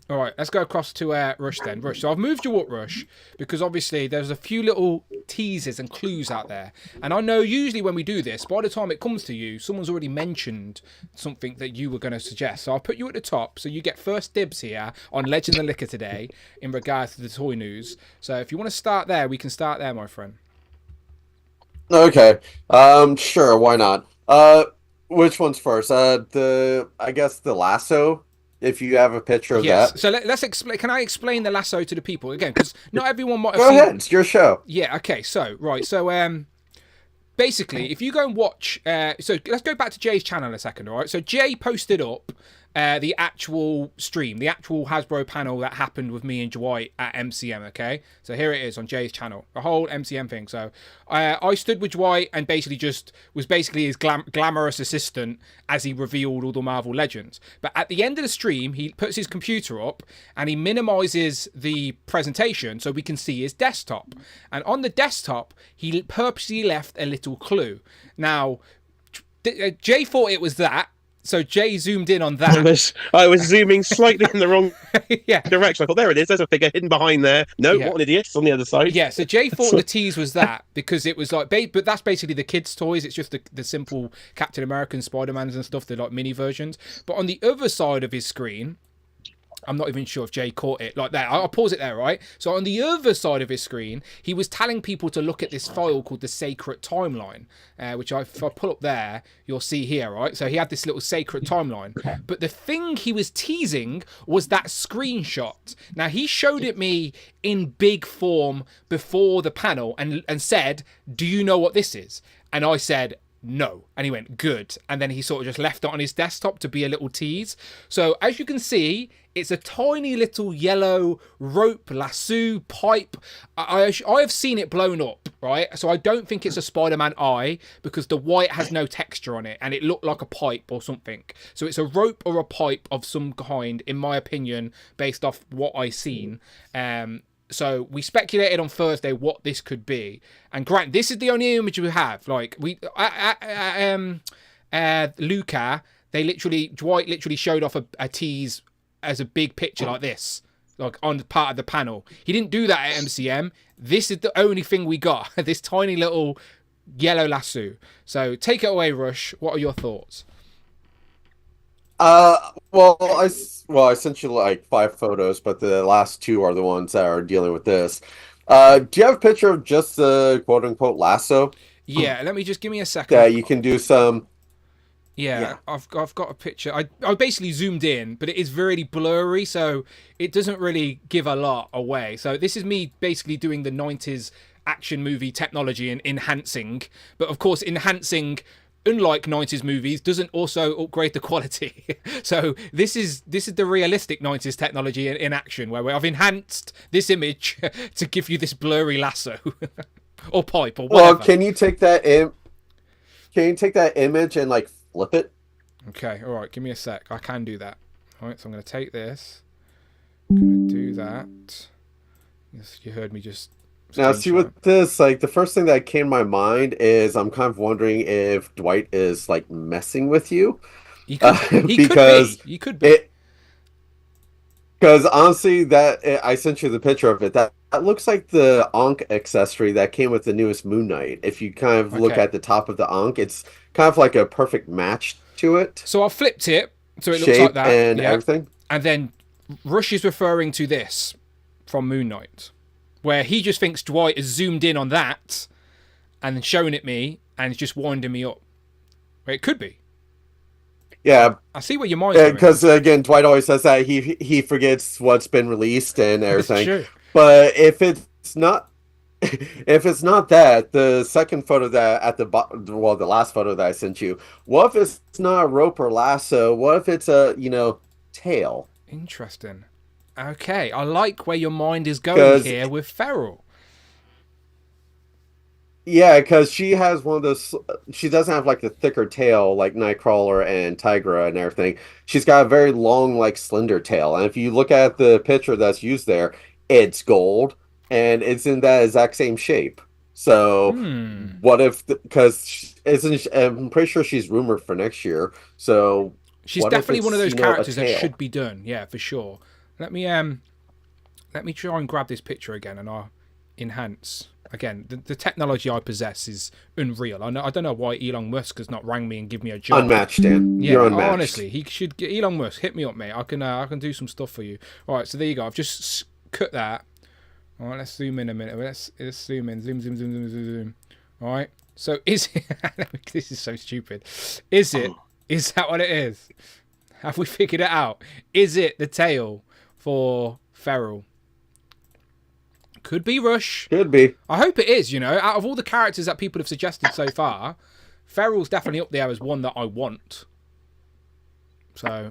All right, let's go across to Rush then. Rush, so I've moved you up, Rush, because obviously there's a few little teasers and clues out there. And I know usually when we do this, by the time it comes to you, someone's already mentioned something that you were going to suggest. So I'll put you at the top, so you get first dibs here on Legend and Liquor today in regards to the toy news. So if you want to start there, we can start there, my friend. Okay, sure, why not? Which one's first? I guess the lasso. If you have a picture of that. So let's explain. Can I explain the lasso to the people again? Because not everyone might have Go ahead. It's your show. Yeah. Okay. So basically, if you go and watch, so let's go back to Jay's channel a second. All right. So Jay posted up the actual stream, the actual Hasbro panel that happened with me and Dwight at MCM. Okay. So here it is on Jay's channel, the whole MCM thing. So I stood with Dwight and basically was his glamorous assistant as he revealed all the Marvel Legends. But at the end of the stream, he puts his computer up and he minimizes the presentation so we can see his desktop. And on the desktop, he purposely left a little clue. Now, Jay thought it was that. So Jay zoomed in on that. I was zooming slightly in the wrong direction. I thought, there it is. There's a figure hidden behind there. No, what an idiot. It's on the other side. Yeah, so Jay thought the tease was that because it was like, but that's basically the kids' toys. It's just the simple Captain American, Spider-Mans and stuff. They're like mini versions. But on the other side of his screen, I'm not even sure if Jay caught it like that. I'll pause it there, right? So on the other side of his screen, he was telling people to look at this file called the Sacred Timeline, which if I pull up there, you'll see here, right? So he had this little Sacred Timeline. But the thing he was teasing was that screenshot. Now, he showed it me in big form before the panel and said, do you know what this is? And I said, no. And he went, good. And then he sort of just left it on his desktop to be a little tease. So as you can see, it's a tiny little yellow rope lasso pipe. I have seen it blown up, right? So I don't think it's a Spider-Man eye because the white has no texture on it and it looked like a pipe or something. So it's a rope or a pipe of some kind, in my opinion, based off what I seen. So we speculated on Thursday what this could be, and Grant, this is the only image we have. Like Luca, Dwight literally showed off a tease as a big picture like this, like on part of the panel. He didn't do that at MCM. This is the only thing we got. This tiny little yellow lasso. So take it away, Rush. What are your thoughts? I sent you like 5 photos, but the last 2 are the ones that are dealing with this. Do you have a picture of just the quote unquote lasso? Yeah, let me just give me a second. Yeah, you can do some. Yeah, I've got a picture. I basically zoomed in, but it is really blurry, so it doesn't really give a lot away. So this is me basically doing the 90s action movie technology and enhancing. But of course, enhancing, unlike 90s movies, doesn't also upgrade the quality. So this is the realistic 90s technology in action, where I've enhanced this image to give you this blurry lasso or pipe or whatever. Well, can you take that image and like flip it? Okay, all right, give me a sec. I can do that. All right, so I'm going to take this. I'm going to do that. Yes, you heard me just... Now, see with this, like, the first thing that came to my mind is I'm kind of wondering if Dwight is, like, messing with you. He could be. Because honestly, I sent you the picture of it. That looks like the Ankh accessory that came with the newest Moon Knight. If you kind of look at the top of the Ankh, it's kind of like a perfect match to it. So I flipped it, so it looks like that. And everything. And then Rush is referring to this from Moon Knight, where he just thinks Dwight has zoomed in on that and then shown it me and is just winding me up. Well, it could be. Yeah, I see what your mind's going. Because again, Dwight always says that he forgets what's been released and everything. That's true. But if it's not that, the second photo that at the the last photo that I sent you, what if it's not a rope or lasso? What if it's a tail? Interesting. Okay, I like where your mind is going here with Feral. Yeah, because she has one of those. She doesn't have like the thicker tail like Nightcrawler and Tigra and everything. She's got a very long, like slender tail. And if you look at the picture that's used there, it's gold and it's in that exact same shape. So what if? Because I'm pretty sure she's rumored for next year. So she's definitely one of those characters that should be done. Yeah, for sure. Let me try and grab this picture again, and I'll enhance. Again, the technology I possess is unreal. I don't know why Elon Musk has not rang me and give me a job. Unmatched, Dan. Yeah, you're unmatched. Honestly, he should get Elon Musk. Hit me up, mate. I can do some stuff for you. All right, so there you go. I've just cut that. All right, let's zoom in a minute. Let's zoom in. Zoom. All right. So is it? This is so stupid. Is that what it is? Have we figured it out? Is it the tail for Feral? Could be Rush. Could be. I hope it is, out of all the characters that people have suggested so far, Feral's definitely up there as one that I want. So,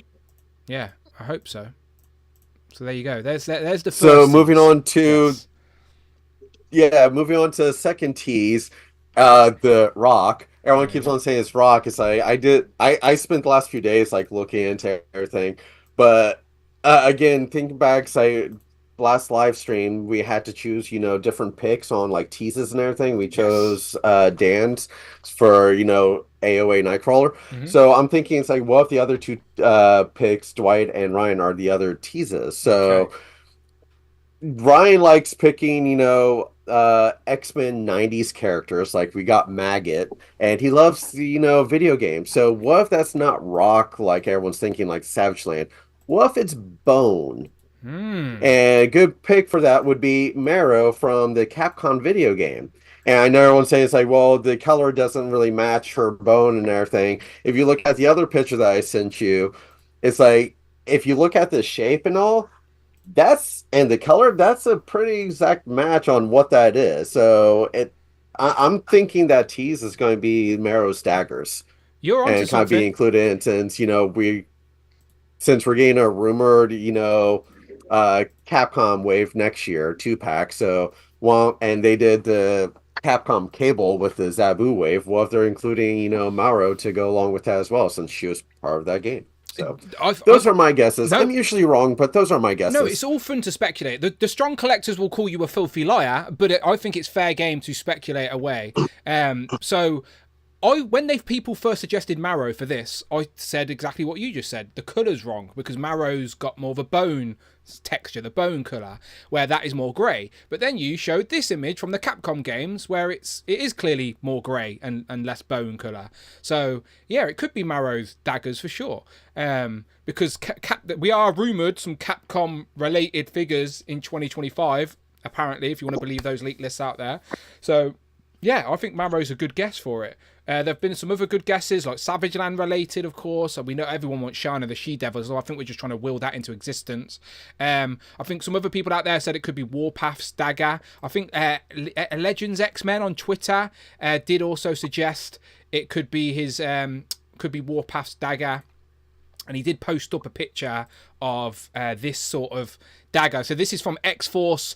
yeah, I hope so. So there you go. There's the first. So moving on to... Yes. Moving on to the second tease, the Rock. Everyone keeps on saying it's Rock. It's like, I spent the last few days, like, looking into everything. But, again, thinking back, last live stream we had to choose different picks on like teases and everything. We chose Dan's for AOA Nightcrawler. So I'm thinking it's like, what if the other two picks, Dwight and Ryan, are the other teases? So Ryan likes picking X-Men 90s characters, like we got Maggot, and he loves video games. So what if that's not Rock like everyone's thinking, like Savage Land? What if it's Bone? And a good pick for that would be Marrow from the Capcom video game. And I know everyone's saying it's like, well, the color doesn't really match her bone and everything. If you look at the other picture that I sent you, it's like, if you look at the shape and all, and the color, that's a pretty exact match on what that is. So I'm thinking that tease is going to be Marrow's daggers. You're on and kind of be included in, since we're getting a rumored Capcom wave next year, 2-pack. So and they did the Capcom cable with the Zabu wave. Well, if they're including Mauro to go along with that as well, since she was part of that game. So those are my guesses. I'm usually wrong, but those are my guesses. No, it's all fun to speculate. The strong collectors will call you a filthy liar, but I think it's fair game to speculate away. So when people first suggested Marrow for this, I said exactly what you just said. The colour's wrong, because Marrow's got more of a bone texture, the bone colour, where that is more grey. But then you showed this image from the Capcom games, where it is clearly more grey and less bone colour. So, yeah, it could be Marrow's daggers for sure. Because we are rumoured some Capcom-related figures in 2025, apparently, if you want to believe those leak lists out there. So... Yeah, I think Marrow's a good guess for it. There have been some other good guesses, like Savage Land related, of course. And we know everyone wants Shana the She-Devil, so I think we're just trying to will that into existence. I think some other people out there said it could be Warpath's dagger. I think Legends X-Men on Twitter did also suggest it could be his, could be Warpath's dagger. And he did post up a picture of this sort of dagger. So this is from X-Force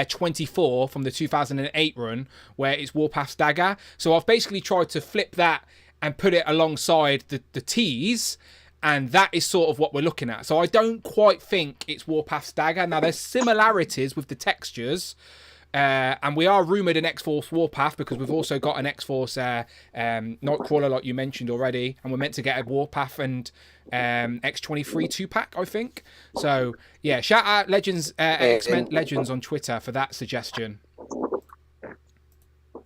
24 from the 2008 run, where it's Warpath's dagger. So I've basically tried to flip that and put it alongside the tees, and that is sort of what we're looking at. So I don't quite think it's Warpath's dagger. Now, there's similarities with the textures. And we are rumoured an X-Force Warpath, because we've also got an X-Force Nightcrawler, like you mentioned already. And we're meant to get a Warpath and X-23 2-pack, I think. So, yeah, shout out Legends, X-Men Legends on Twitter for that suggestion.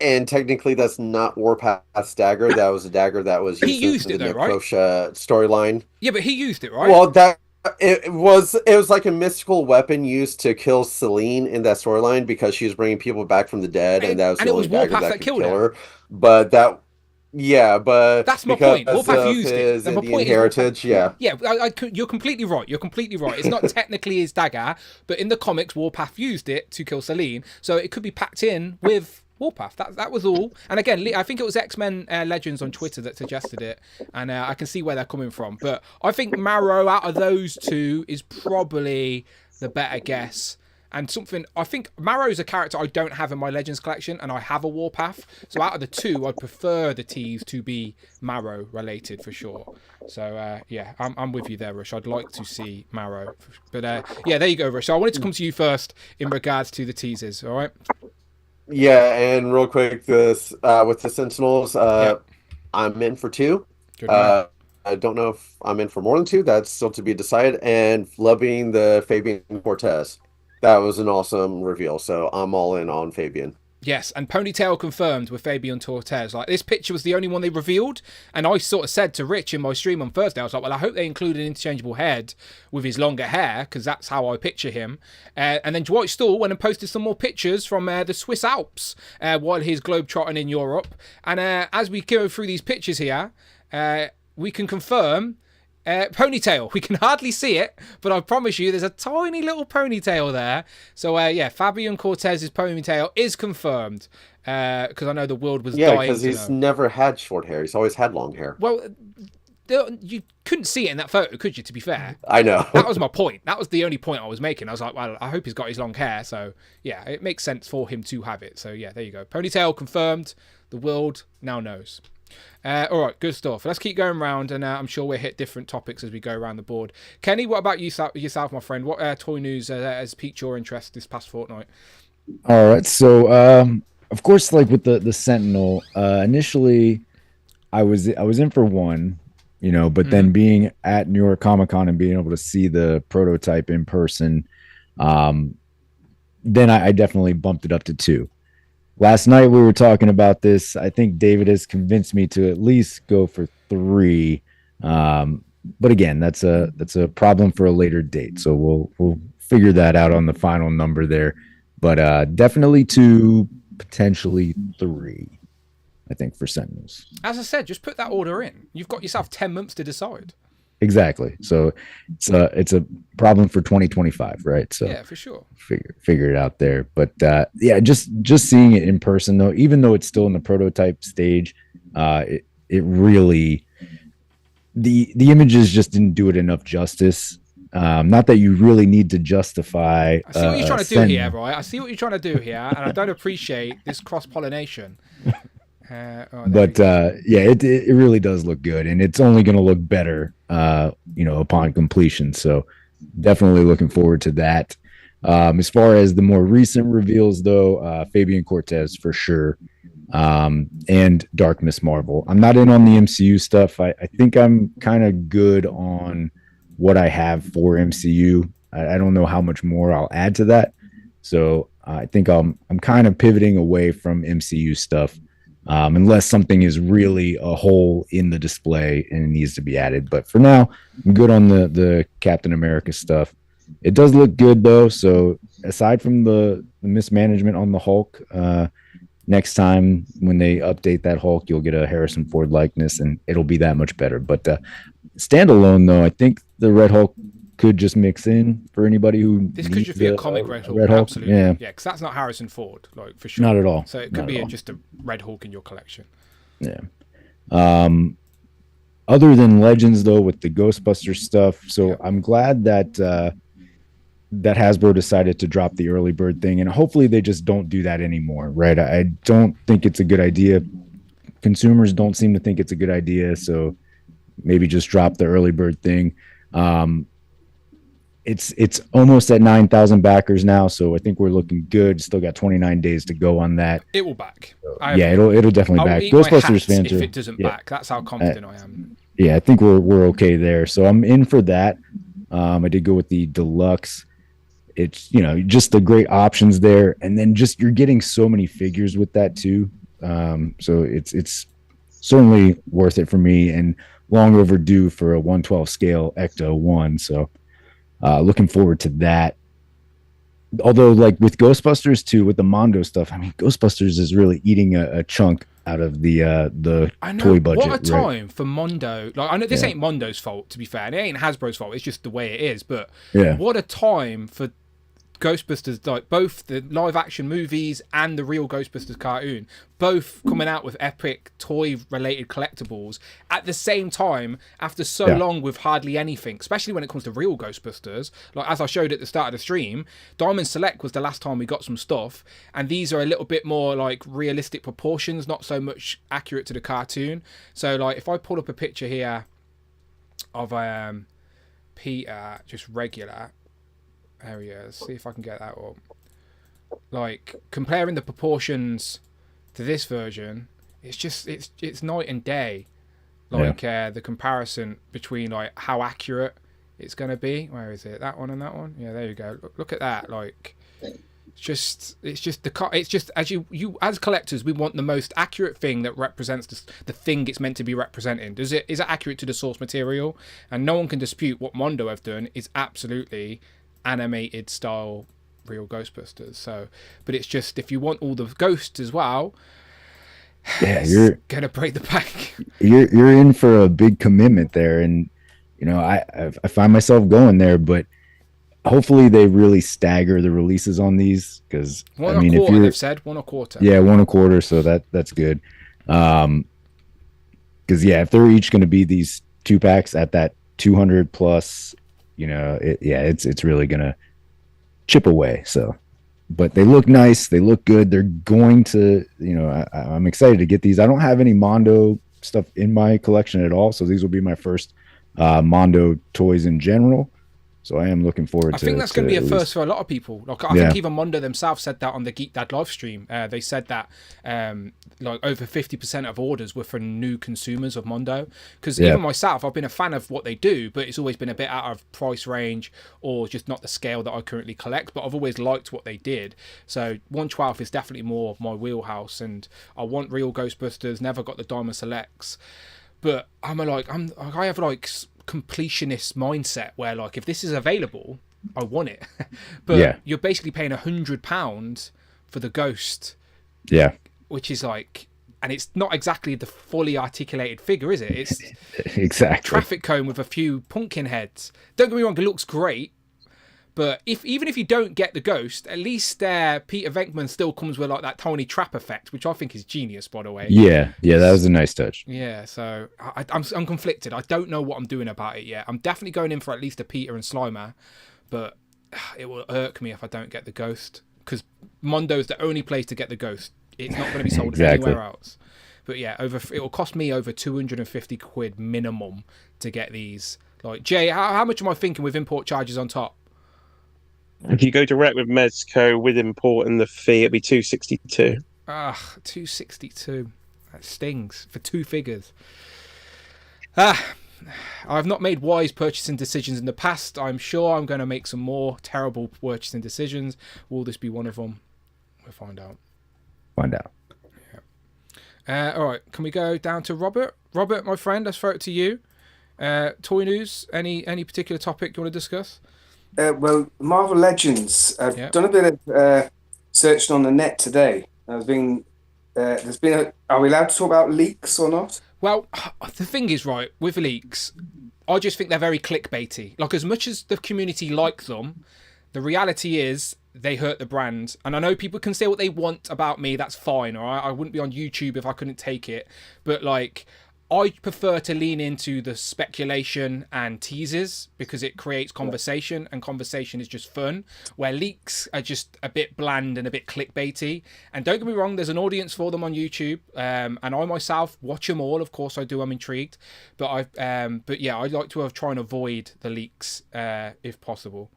And technically, that's not Warpath's dagger. That was a dagger that was used in the Necrosha storyline. Yeah, but he used it, right? Well, it was like a mystical weapon used to kill Selene in that storyline, because she was bringing people back from the dead, and that was the only dagger that could kill her. But that's my point. Warpath used it. And my point heritage, you're completely right. You're completely right. It's not technically his dagger, but in the comics, Warpath used it to kill Selene, so it could be packed in with Warpath. That was all. And again, I think it was X-Men Legends on Twitter that suggested it, and I can see where they're coming from. But I think Marrow out of those two is probably the better guess. And I think Marrow's a character I don't have in my Legends collection, and I have a Warpath. So out of the two, I'd prefer the tees to be Marrow related for sure. So I'm with you there, Rush. I'd like to see Marrow. But there you go, Rush. So I wanted to come to you first in regards to the teasers, all right? Yeah, and real quick, this with the Sentinels, I'm in for 2. I don't know if I'm in for more than 2. That's still to be decided. And loving the Fabian Cortez. That was an awesome reveal, so I'm all in on Fabian. Yes, and Ponytail confirmed with Fabian Cortez. Like, this picture was the only one they revealed, and I sort of said to Rich in my stream on Thursday, I was like, well, I hope they include an interchangeable head with his longer hair, because that's how I picture him. And then Dwight Stahl went and posted some more pictures from the Swiss Alps while he's globetrotting in Europe. And as we go through these pictures here, we can confirm ponytail. We can hardly see it, but I promise you there's a tiny little ponytail there. So Fabian Cortez's ponytail is confirmed, because I know the world was dying. Yeah, because he's never had short hair. He's always had long hair. Well, you couldn't see it in that photo, could you, to be fair? I know. That was my point. That was the only point I was making. I was like, well, I hope he's got his long hair. So yeah, it makes sense for him to have it. So yeah, there you go. Ponytail confirmed. The world now knows. All right, good stuff. Let's keep going around, and I'm sure we'll hit different topics as we go around the board. Kenny, what about yourself, my friend? What toy news has piqued your interest this past fortnight? All right, so of course, like with the Sentinel, initially I was in for 1, but then being at New York Comic Con and being able to see the prototype in person, then I definitely bumped it up to 2. Last night we were talking about this. I think David has convinced me to at least go for 3. But again, that's a problem for a later date. So we'll figure that out on the final number there. But definitely 2, potentially 3, I think, for Sentinels. As I said, just put that order in. You've got yourself 10 months to decide. Exactly. So it's a problem for 2025, right? So yeah, for sure. Figure it out there. But just seeing it in person though, even though it's still in the prototype stage, it really the images just didn't do it enough justice. Not that you really need to justify. I see what you're trying to do here, right? I see what you're trying to do here, and I don't appreciate this cross-pollination. It really does look good, and it's only going to look better upon completion. So definitely looking forward to that. As far as the more recent reveals though, Fabian Cortez for sure, and Dark Miss Marvel. I'm not in on the MCU stuff. I think I'm kind of good on what I have for MCU. I don't know how much more I'll add to that, so I think I'm kind of pivoting away from MCU stuff. Unless something is really a hole in the display and it needs to be added. But for now, I'm good on the Captain America stuff. It does look good, though. So aside from the mismanagement on the Hulk, next time when they update that Hulk, you'll get a Harrison Ford likeness, and it'll be that much better. But standalone, though, I think the Red Hulk could just mix in for anybody who this could just be a comic Red Hulk. Absolutely, yeah, because that's not Harrison Ford, like for sure. Not at all. So it could be just a Red Hulk in your collection. Yeah. Other than Legends, though, with the Ghostbusters stuff, so I'm glad that that Hasbro decided to drop the early bird thing, and hopefully they just don't do that anymore, right? I don't think it's a good idea. Consumers don't seem to think it's a good idea, so maybe just drop the early bird thing. It's almost at 9,000 backers now, so I think we're looking good. Still got 29 days to go on that. It will back. Yeah, it'll definitely back. Ghostbusters fans, if it doesn't back, that's how confident I am. Yeah, I think we're okay there. So I'm in for that. I did go with the deluxe. It's, you know, just the great options there, and then just you're getting so many figures with that too. So it's certainly worth it for me, and long overdue for a 112 scale Ecto 1. So looking forward to that. Although, like with Ghostbusters too, with the Mondo stuff, I mean, Ghostbusters is really eating a chunk out of the toy budget. What a time for Mondo! Like, I know this ain't Mondo's fault, to be fair, and it ain't Hasbro's fault. It's just the way it is. But what a time for Ghostbusters, like both the live action movies and the real Ghostbusters cartoon, both coming out with epic toy related collectibles at the same time after so long with hardly anything, especially when it comes to real Ghostbusters. Like, as I showed at the start of the stream, Diamond Select was the last time we got some stuff, and these are a little bit more like realistic proportions, not so much accurate to the cartoon. So like if I pull up a picture here of Peter, just regular, there he is. See if I can get that up. Like, comparing the proportions to this version, it's just it's night and day. Like the comparison between like how accurate it's gonna be. Where is it? That one and that one. Yeah, there you go. Look at that. Like, it's just as you as collectors, we want the most accurate thing that represents the thing it's meant to be representing. Is it accurate to the source material? And no one can dispute what Mondo have done is absolutely animated style real Ghostbusters. So, but it's just, if you want all the ghosts as well, you're gonna break the bank. You're in for a big commitment there, and you know I find myself going there, but hopefully they really stagger the releases on these, because I mean, if you're, they've said 1 1/4. Yeah, 1 1/4. So that's good. Because if they're each going to be these 2-packs at that 200 plus, you know, it's really gonna chip away. So, but they look nice, they look good. They're going to, you know, I'm excited to get these. I don't have any Mondo stuff in my collection at all, so these will be my first Mondo toys in general. So I am looking forward to. I think that's going to be a first for a lot of people. Like, I think even Mondo themselves said that on the Geek Dad live stream. They said that like over 50% of orders were for new consumers of Mondo. Because even myself, I've been a fan of what they do, but it's always been a bit out of price range or just not the scale that I currently collect. But I've always liked what they did. So 1/12 is definitely more my wheelhouse, and I want real Ghostbusters. Never got the Diamond Selects, but I have like completionist mindset where, like, if this is available, I want it. But you're basically paying £100 for the Ghost, which is like, and it's not exactly the fully articulated figure, is it? It's exactly traffic cone with a few pumpkin heads. Don't get me wrong, it looks great, but even if you don't get the Ghost, at least Peter Venkman still comes with like that Tony Trap effect, which I think is genius, by the way. Yeah, that was a nice touch. Yeah, so I'm conflicted. I don't know what I'm doing about it yet. I'm definitely going in for at least a Peter and Slimer, but it will irk me if I don't get the Ghost, because Mondo's the only place to get the Ghost. It's not going to be sold anywhere else. But yeah, it will cost me over £250 minimum to get these. Like, Jay, how much am I thinking with import charges on top? If you go direct with Mezco with import and the fee, it'd be $262. $262. That stings for 2 figures. I've not made wise purchasing decisions in the past. I'm sure I'm going to make some more terrible purchasing decisions. Will this be one of them? We'll find out. Yeah. All right. Can we go down to Robert? Robert, my friend, let's throw it to you. Toy news. Any particular topic you want to discuss? Well, Marvel Legends. I've done a bit of searching on the net today. I've been there's been are we allowed to talk about leaks or not? Well, the thing is, right, with leaks, I just think they're very clickbaity. Like, as much as the community like them, the reality is they hurt the brand. And I know people can say what they want about me. That's fine, all right? I wouldn't be on YouTube if I couldn't take it. But, like, I prefer to lean into the speculation and teasers because it creates conversation, and conversation is just fun, where leaks are just a bit bland and a bit clickbaity. And don't get me wrong, there's an audience for them on YouTube, and I myself watch them all. Of course I do, I'm intrigued. But yeah, I'd like to try and avoid the leaks if possible.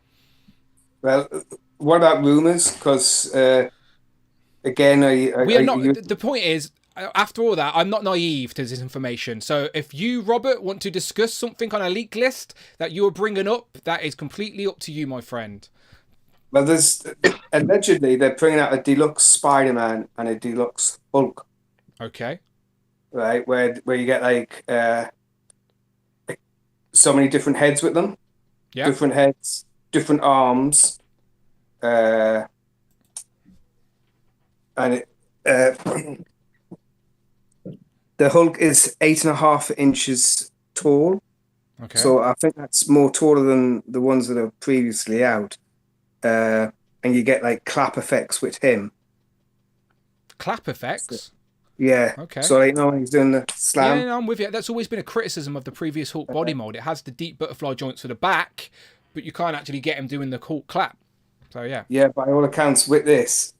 Well, what about rumours? Because, again, the point is, after all that, I'm not naive to this information. So if you, Robert, want to discuss something on a leak list that you are bringing up, that is completely up to you, my friend. Well, there's allegedly they're bringing out a deluxe Spider-Man and a deluxe Hulk. Okay. Right, where you get like so many different heads with them. Yeah. Different heads, different arms, and it. The Hulk is 8.5 inches tall. Okay. So I think that's more taller than the ones that are previously out. And you get like clap effects with him. Clap effects? Yeah. Okay. So like, when he's doing the slam. Yeah, no, I'm with you. That's always been a criticism of the previous Hulk body mold. It has the deep butterfly joints for the back, but you can't actually get him doing the Hulk clap. So yeah. Yeah, by all accounts, with this,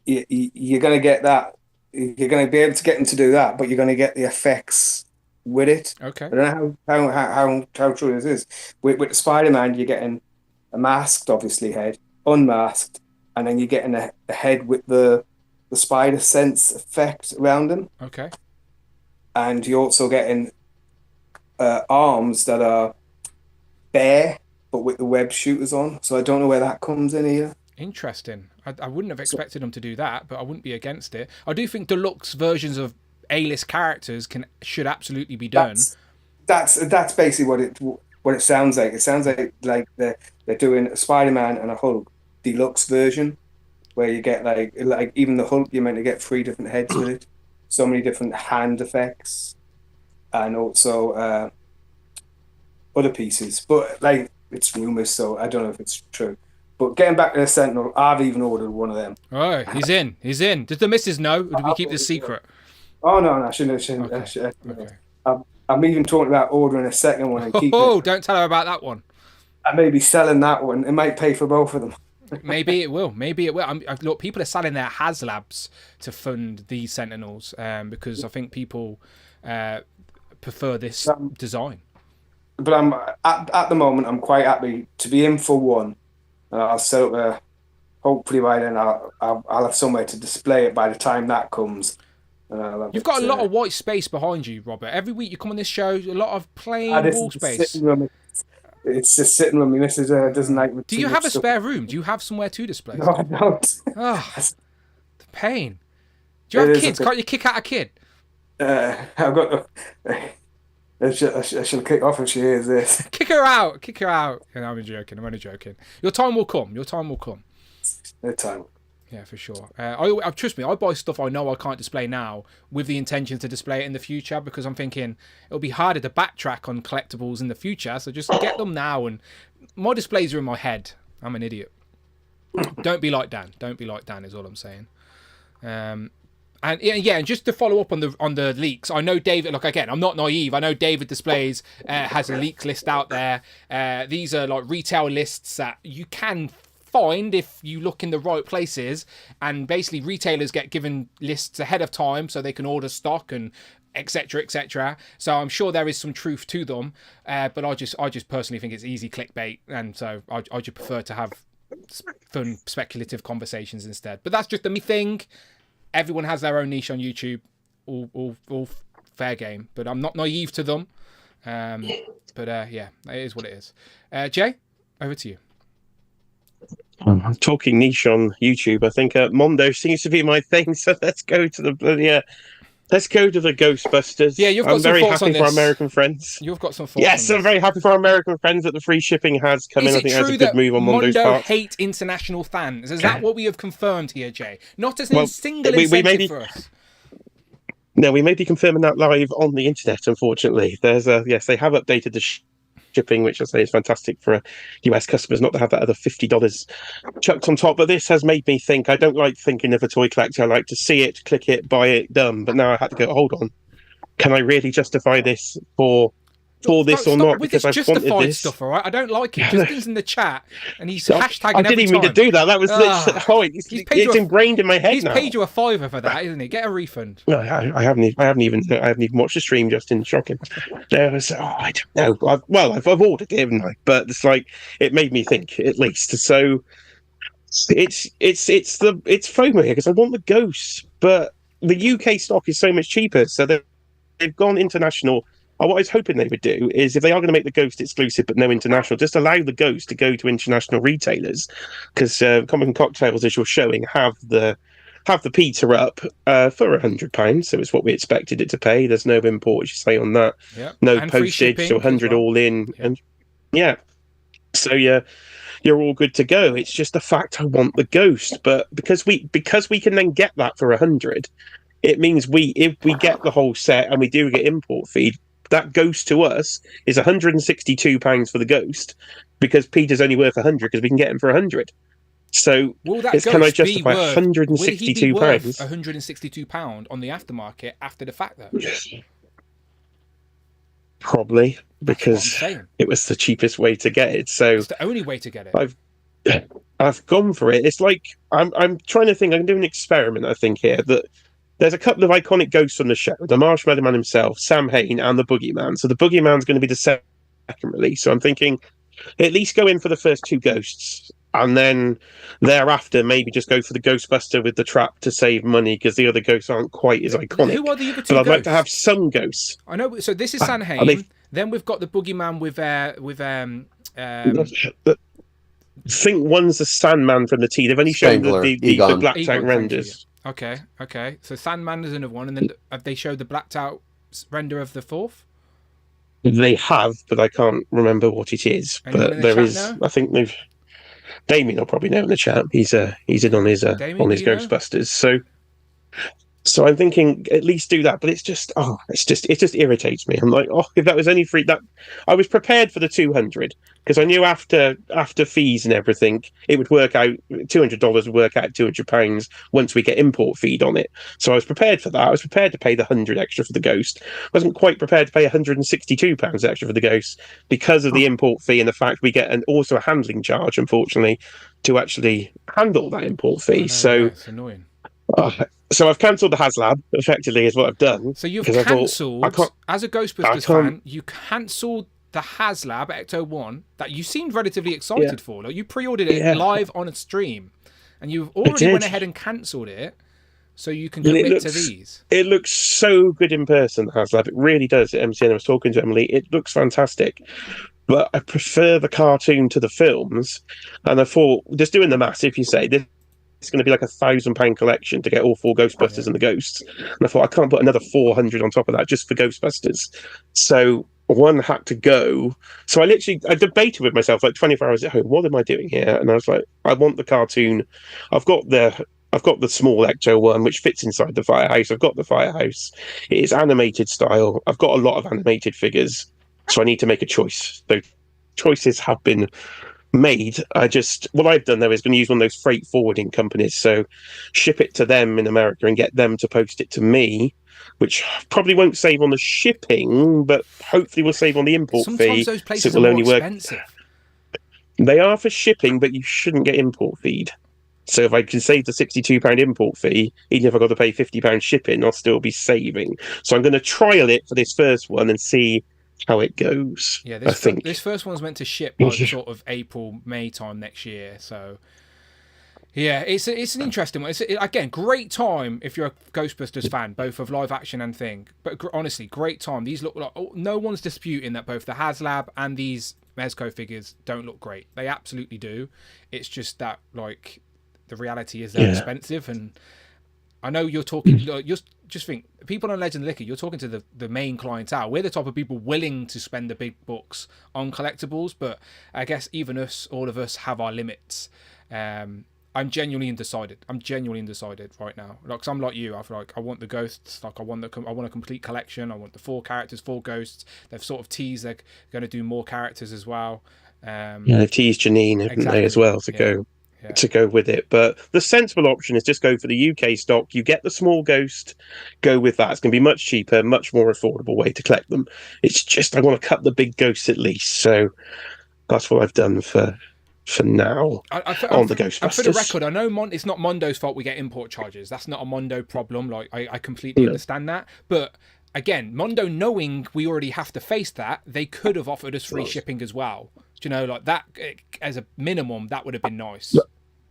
you're going to get that. You're going to be able to get him to do that, but you're going to get the effects with it. Okay. I don't know how true this is. With the Spider-Man, you're getting a masked, obviously, head, unmasked, and then you're getting a head with the spider sense effect around him. Okay. And you're also getting arms that are bare, but with the web shooters on. So I don't know where that comes in here. Interesting. I wouldn't have expected them to do that, but I wouldn't be against it. I do think deluxe versions of A-list characters should absolutely be done. That's basically what it sounds like. It sounds like they're doing a Spider-Man and a Hulk deluxe version, where you get like even the Hulk, you're meant to get 3 different heads with it, so many different hand effects, and also other pieces. But like, it's rumors, so I don't know if it's true. But getting back to the Sentinel, I've even ordered one of them. Oh, he's in. Does the missus know, or do we keep this secret? Oh, no, I shouldn't. Okay. I'm even talking about ordering a second one and keeping it. Don't tell her about that one. I may be selling that one. It might pay for both of them. Maybe it will. Look, people are selling their HasLabs to fund these Sentinels because I think people prefer this design. But I'm at the moment, I'm quite happy to be in for one. I'll set up hopefully by then I'll have somewhere to display it by the time that comes. You've got a lot of white space behind you, Robert. Every week you come on this show, a lot of plain wall space. It's just sitting with me. Mrs. Doesn't like. Do you have a spare room? Do you have somewhere to display? No, I don't. Oh, the pain. Do you have kids? Can't you kick out a kid? I've got. I should kick off if she hears this. Kick her out. No, I'm only joking. Your time will come. The time. Yeah, for sure. Trust me, I buy stuff I know I can't display now with the intention to display it in the future, because I'm thinking it'll be harder to backtrack on collectibles in the future. So just get them now, and my displays are in my head. I'm an idiot. Don't be like Dan. Is all I'm saying. And just to follow up on the leaks, I know David. Look, again, I'm not naive. I know David Displays has a leaks list out there. These are like retail lists that you can find if you look in the right places, and basically retailers get given lists ahead of time so they can order stock and etc. So I'm sure there is some truth to them, but I just personally think it's easy clickbait, and so I just prefer to have fun speculative conversations instead. But that's just a me thing. Everyone has their own niche on YouTube, all fair game, but I'm not naive to them. But it is what it is. Jay, over to you. I'm talking niche on YouTube. I think Mondo seems to be my thing. So let's go to the Ghostbusters. Yeah, you've got I'm some very thoughts happy on for this. American friends. You've got some thoughts. Yes, on I'm very happy for American friends that the free shipping has come in. I think that's a good that move on Mondo's Mondo part. hate international fans? Is that what we have confirmed here, Jay? Not as a single incentive for us. No, we may be confirming that live on the internet, unfortunately. There's yes, they have updated the shipping, which I say is fantastic for US customers not to have that other $50 chucked on top. But this has made me think, I don't like thinking of a toy collector. I like to see it, click it, buy it, done. But now I had to go, hold on. Can I really justify this for this or not? Because I've wanted this stuff, all right? I don't like it. Justin's in the chat and he's hashtagging. I didn't even mean to do that. That was it's ingrained in my head. He's paid you a $5 for that, isn't he? Get a refund. No, I haven't even watched the stream. Justin, shocking. I don't know. I've ordered it, haven't I? But it's like it made me think at least. So it's FOMO here because I want the Ghost, but the UK stock is so much cheaper. So they've gone international. What I was hoping they would do is, if they are going to make the Ghost exclusive but no international, just allow the Ghost to go to international retailers, because Comic Cocktails, as you're showing, have the pizza up for £100, so it's what we expected it to pay. There's no import, as you say, on that. Yep. No and postage, so 100 well. All in. Yep. And yeah, so you're all good to go. It's just the fact I want the Ghost, but because we can then get that for 100, it means if we get the whole set and we do get import feed, that Ghost to us is £162 for the Ghost, because Peter's only worth 100 because we can get him for 100. So can I justify £162? Would he be worth £162 on the aftermarket after the fact, though? Probably, because it was the cheapest way to get it. So it's the only way to get it. I've gone for it. It's like I'm trying to think. I can do an experiment. I think here that. There's a couple of iconic ghosts on the show: the Marshmallow Man himself, Sam Hain, and the Boogeyman. So the Boogeyman's going to be the second release. So I'm thinking, at least go in for the first two ghosts, and then thereafter maybe just go for the Ghostbuster with the trap to save money, because the other ghosts aren't quite as iconic. Who are the other two? But I'd like to have some ghosts. I know. So this is Sam Hain. Then we've got the Boogeyman with I think one's the Sandman from the T. They've only shown the blacked out renders. Okay. So Sandman is another one, and then have they showed the blacked out render of the fourth? They have, but I can't remember what it is. Anyone but there is. Now? I think they've. Damien will probably know in the chat. He's in on his Ghostbusters. Know? So I'm thinking at least do that, but it just irritates me. I'm like, if that was only free, that I was prepared for the 200, because I knew after fees and everything, it would work out. $200 would work out £200 once we get import feed on it. So I was prepared for that. I was prepared to pay the 100 extra for the Ghost. I wasn't quite prepared to pay £162 extra for the Ghost because of the import fee and the fact we get also a handling charge, unfortunately, to actually handle that import fee. So it's annoying. So I've cancelled the HasLab, effectively, is what I've done. So you've cancelled, as a Ghostbusters fan, you cancelled the HasLab Ecto-1 that you seemed relatively excited for. Like, you pre-ordered it live on a stream, and you've already went ahead and cancelled it, so you can commit to these. It looks so good in person, the HasLab. It really does. At MCN, I was talking to Emily. It looks fantastic. But I prefer the cartoon to the films, and I thought, just doing the maths, if you say this, it's going to be like £1,000 collection to get all four Ghostbusters and the Ghosts. And I thought, I can't put another 400 on top of that just for Ghostbusters. So one had to go. So I debated with myself like 24 hours at home. What am I doing here? And I was like, I want the cartoon. I've got the small Ecto one, which fits inside the firehouse. I've got the firehouse. It is animated style. I've got a lot of animated figures. So I need to make a choice. So choices have been made. What I've done though is going to use one of those freight forwarding companies, so ship it to them in America and get them to post it to me, which probably won't save on the shipping, but hopefully will save on the import fee. Sometimes those places are more expensive. They are for shipping, but you shouldn't get import feed. So if I can save the £62 import fee, even if I've got to pay £50 shipping, I'll still be saving. So I'm going to trial it for this first one and see how it goes. Yeah, I think this first one's meant to ship like sort of April, May time next year. So yeah, it's an interesting one. Again, great time if you're a Ghostbusters fan, both of live action and thing. But honestly, great time. These look like no one's disputing that both the HasLab and these Mezco figures don't look great. They absolutely do. It's just that like the reality is they're expensive, and I know you're talking. Just think, people on Legend Liquor, you're talking to the main clientele. We're the type of people willing to spend the big bucks on collectibles, but I guess even us, all of us, have our limits. I'm genuinely undecided. Right now. Like, 'cause I'm like you. I want the ghosts. Like, I want a complete collection. I want the 4 characters, 4 ghosts. They've sort of teased they're going to do more characters as well. They've teased Janine, haven't they, as well, to go with it. But the sensible option is just go for the UK stock. You get the small ghost, go with that. It's going to be much cheaper, much more affordable way to collect them. It's just I want to cut the big ghosts at least. So that's what I've done for now on the Ghostbusters. And for the record, I know it's not Mondo's fault we get import charges. That's not a Mondo problem. Like, I completely understand that. But again, Mondo, knowing we already have to face that, they could have offered us free shipping as well. Do you know, like that, as a minimum, that would have been nice.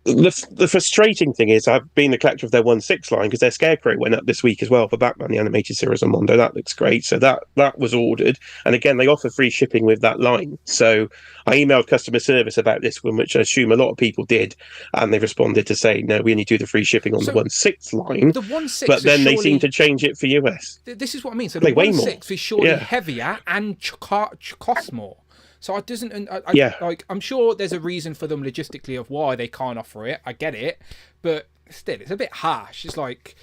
The frustrating thing is I've been the collector of their 1/6 line because their Scarecrow went up this week as well for Batman the Animated Series on Mondo. That looks great. So that was ordered. And again, they offer free shipping with that line. So I emailed customer service about this one, which I assume a lot of people did. And they responded to say, no, we only do the free shipping on the 1/6 line. The 1/6 but then they surely, seem to change it for US. This is what I mean. So the 1/6 is surely heavier and costs more. So it doesn't. Like, I'm sure there's a reason for them logistically of why they can't offer it. I get it, but still, it's a bit harsh. It's like,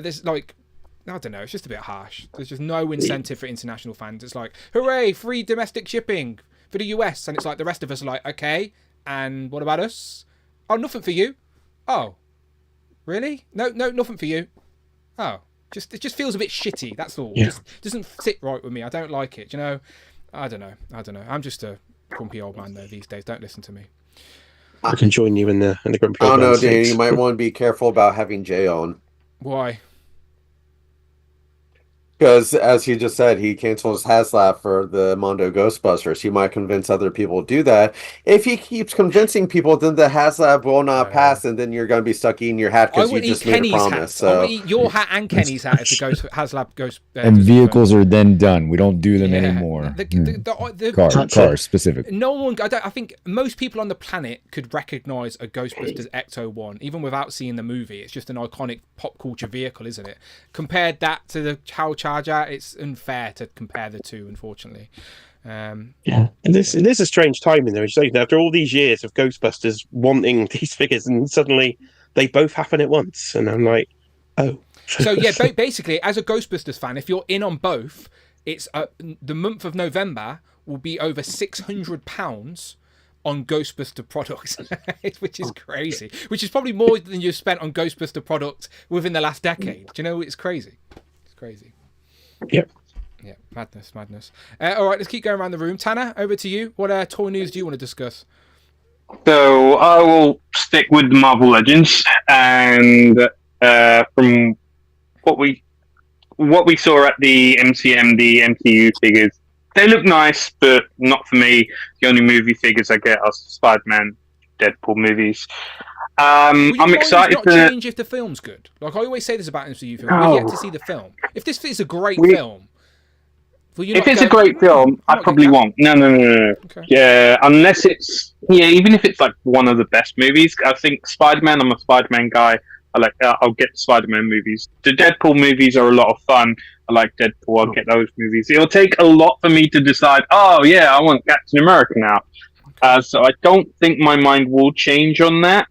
there's like, I don't know. It's just a bit harsh. There's just no incentive for international fans. It's like, hooray, free domestic shipping for the US, and it's like the rest of us are like, okay, and what about us? Oh, nothing for you. Oh, really? No, nothing for you. Oh, it just feels a bit shitty. That's all. It just doesn't sit right with me. I don't like it. You know. I don't know. I'm just a grumpy old man though these days. Don't listen to me. I can join you in the grumpy old man. I don't know, Danny. You might want to be careful about having Jay on. Why? Because, as he just said, he canceled his HasLab for the Mondo Ghostbusters. He might convince other people to do that. If he keeps convincing people, then the HasLab will not pass, and then you're going to be stuck eating your hat because you just made a promise. So. I will eat your hat and Kenny's hat if the HasLab goes. And vehicles are then done. We don't do them anymore. Cars specifically. No one. I think most people on the planet could recognise a Ghostbusters Ecto-1, even without seeing the movie. It's just an iconic pop culture vehicle, isn't it? Compared that to the Charger, it's unfair to compare the two, unfortunately. And this is a strange timing though. After all these years of Ghostbusters wanting these figures, and suddenly they both happen at once, and I'm like, oh. So yeah, basically, as a Ghostbusters fan, if you're in on both, it's the month of November will be over £600 on Ghostbuster products, which is crazy. Which is probably more than you've spent on Ghostbuster products within the last decade. Do you know? It's crazy. It's crazy. Yep. Yeah, madness. All right, let's keep going around the room. Tanner, over to you. What toy news do you want to discuss? So I will stick with Marvel Legends, and from what we saw at the MCM, the MCU figures, they look nice, but not for me. The only movie figures I get are Spider-Man, Deadpool movies. I'm excited to change if the film's good. Like I always say this about MCU films, we get to see the film. If this is a great film, if it's a great film, I probably won't. No. Okay. Yeah, unless it's even if it's like one of the best movies. I think Spider-Man. I'm a Spider-Man guy. I'll get the Spider-Man movies. The Deadpool movies are a lot of fun. I like Deadpool. I'll get those movies. It'll take a lot for me to decide. Oh yeah, I want Captain America now. So I don't think my mind will change on that.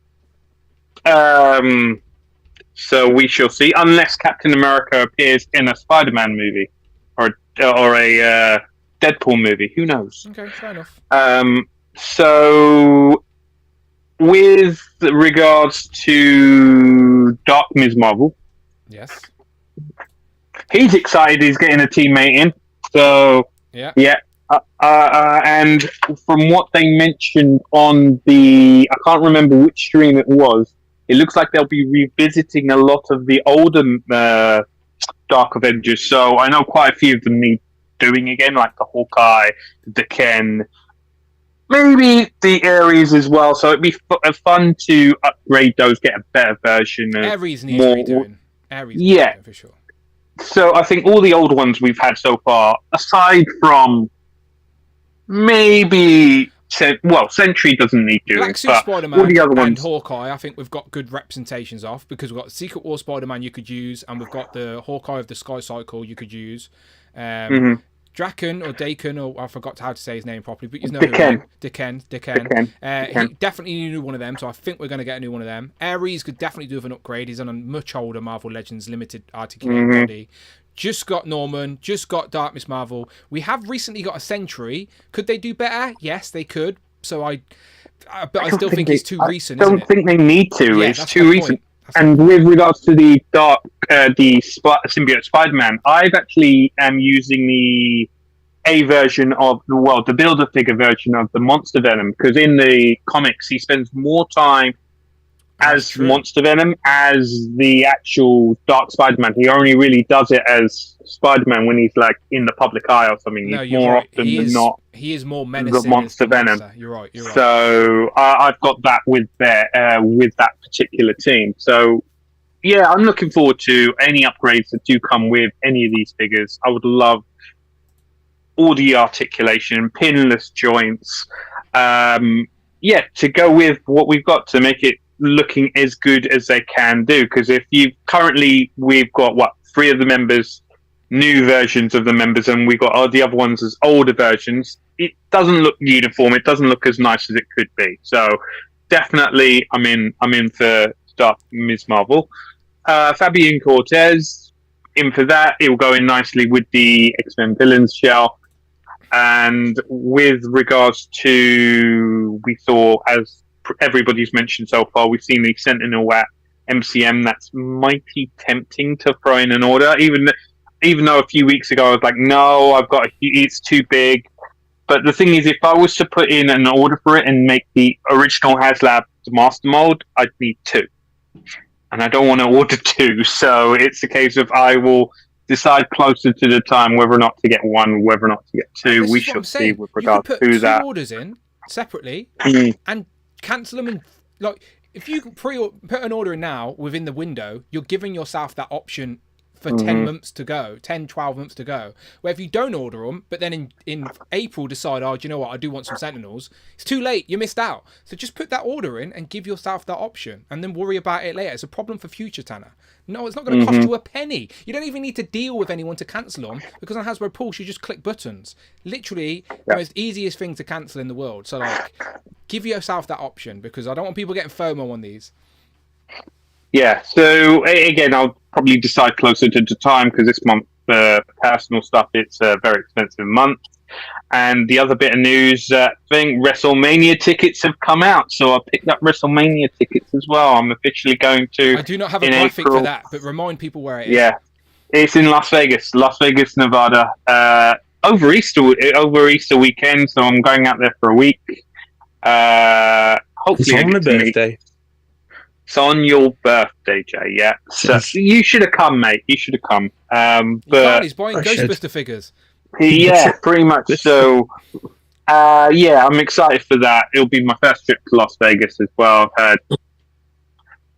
So we shall see, unless Captain America appears in a Spider-Man movie or a Deadpool movie. Who knows? Okay, fair enough. So with regards to Dark Ms. Marvel, yes, he's excited. He's getting a teammate in. So yeah. And from what they mentioned on I can't remember which stream it was. It looks like they'll be revisiting a lot of the older Dark Avengers. So I know quite a few of them need doing again, like the Hawkeye, the Ken, maybe the Ares as well. So it'd be fun to upgrade those, get a better version. Ares needs redoing. Ares redoing, for sure. So I think all the old ones we've had so far, aside from maybe... Sentry doesn't need doing. Black Suit Spider-Man all the other ones... and Hawkeye, I think we've got good representations of, because we've got Secret War Spider-Man you could use, and we've got the Hawkeye of the Sky Cycle you could use. Draken or Dakin, or I forgot how to say his name properly, but you know who I mean. Dicken. He definitely knew one of them, so I think we're going to get a new one of them. Ares could definitely do with an upgrade. He's on a much older Marvel Legends limited articulated body. Just got Norman, just got Dark Miss Marvel. We have recently got a Sentry. Could they do better? Yes, they could. But I still think it's too recent. I don't think they need to. Yeah, it's too recent. And with regards to the symbiote Spider-Man, I've actually am using the version of the Builder figure version of the Monster Venom, because in the comics he spends more time as Monster Venom as the actual Dark Spider-Man. He only really does it as Spider-Man when he's like in the public eye or something. No, he's more right. often than not. He is more menacing. The Monster Venom. You're right. So I've got that with that particular team. So yeah, I'm looking forward to any upgrades that do come with any of these figures. I would love all the articulation, pinless joints. To go with what we've got to make it looking as good as they can do. Because we've got 3 of the members, new versions of the members, and we've got the other ones as older versions. It doesn't look uniform. It doesn't look as nice as it could be. So definitely, I'm in for Dark Ms. Marvel. Fabian Cortez, in for that. It will go in nicely with the X-Men villains shell. And with regards to, we saw, as everybody's mentioned so far, we've seen the Sentinel at MCM. That's mighty tempting to throw in an order, even though a few weeks ago I was like, no, it's too big. But the thing is, if I was to put in an order for it and make the original HasLab Master Mold, I'd need 2. And I don't want to order 2, so it's a case of I will decide closer to the time whether or not to get 1, whether or not to get 2. We shall see with regards to that. You could put 2 orders in separately and cancel them. If you put an order in now within the window, you're giving yourself that option for 10 months to go, 10, 12 months to go. Where if you don't order them, but then in April decide, do you know what, I do want some Sentinels, it's too late, you missed out. So just put that order in and give yourself that option, and then worry about it later. It's a problem for future, Tanner. No, it's not going to cost you a penny. You don't even need to deal with anyone to cancel them, because on Hasbro Pulse, you just click buttons. Literally, the most easiest thing to cancel in the world. So, give yourself that option, because I don't want people getting FOMO on these. Yeah, so again, I'll probably decide closer to the time, because this month, personal stuff, it's a very expensive month. And the other bit of news, WrestleMania tickets have come out, so I picked up WrestleMania tickets as well. I'm officially going to. I do not have a graphic for that, but remind people where it is. Yeah, it's in Las Vegas, Nevada. Over Easter weekend, so I'm going out there for a week. Hopefully, it's on my birthday. It's on your birthday, Jay. Yeah, so you should have come, mate. You should have come. But he's buying Ghostbuster figures. Yeah, pretty much. So, I'm excited for that. It'll be my first trip to Las Vegas as well.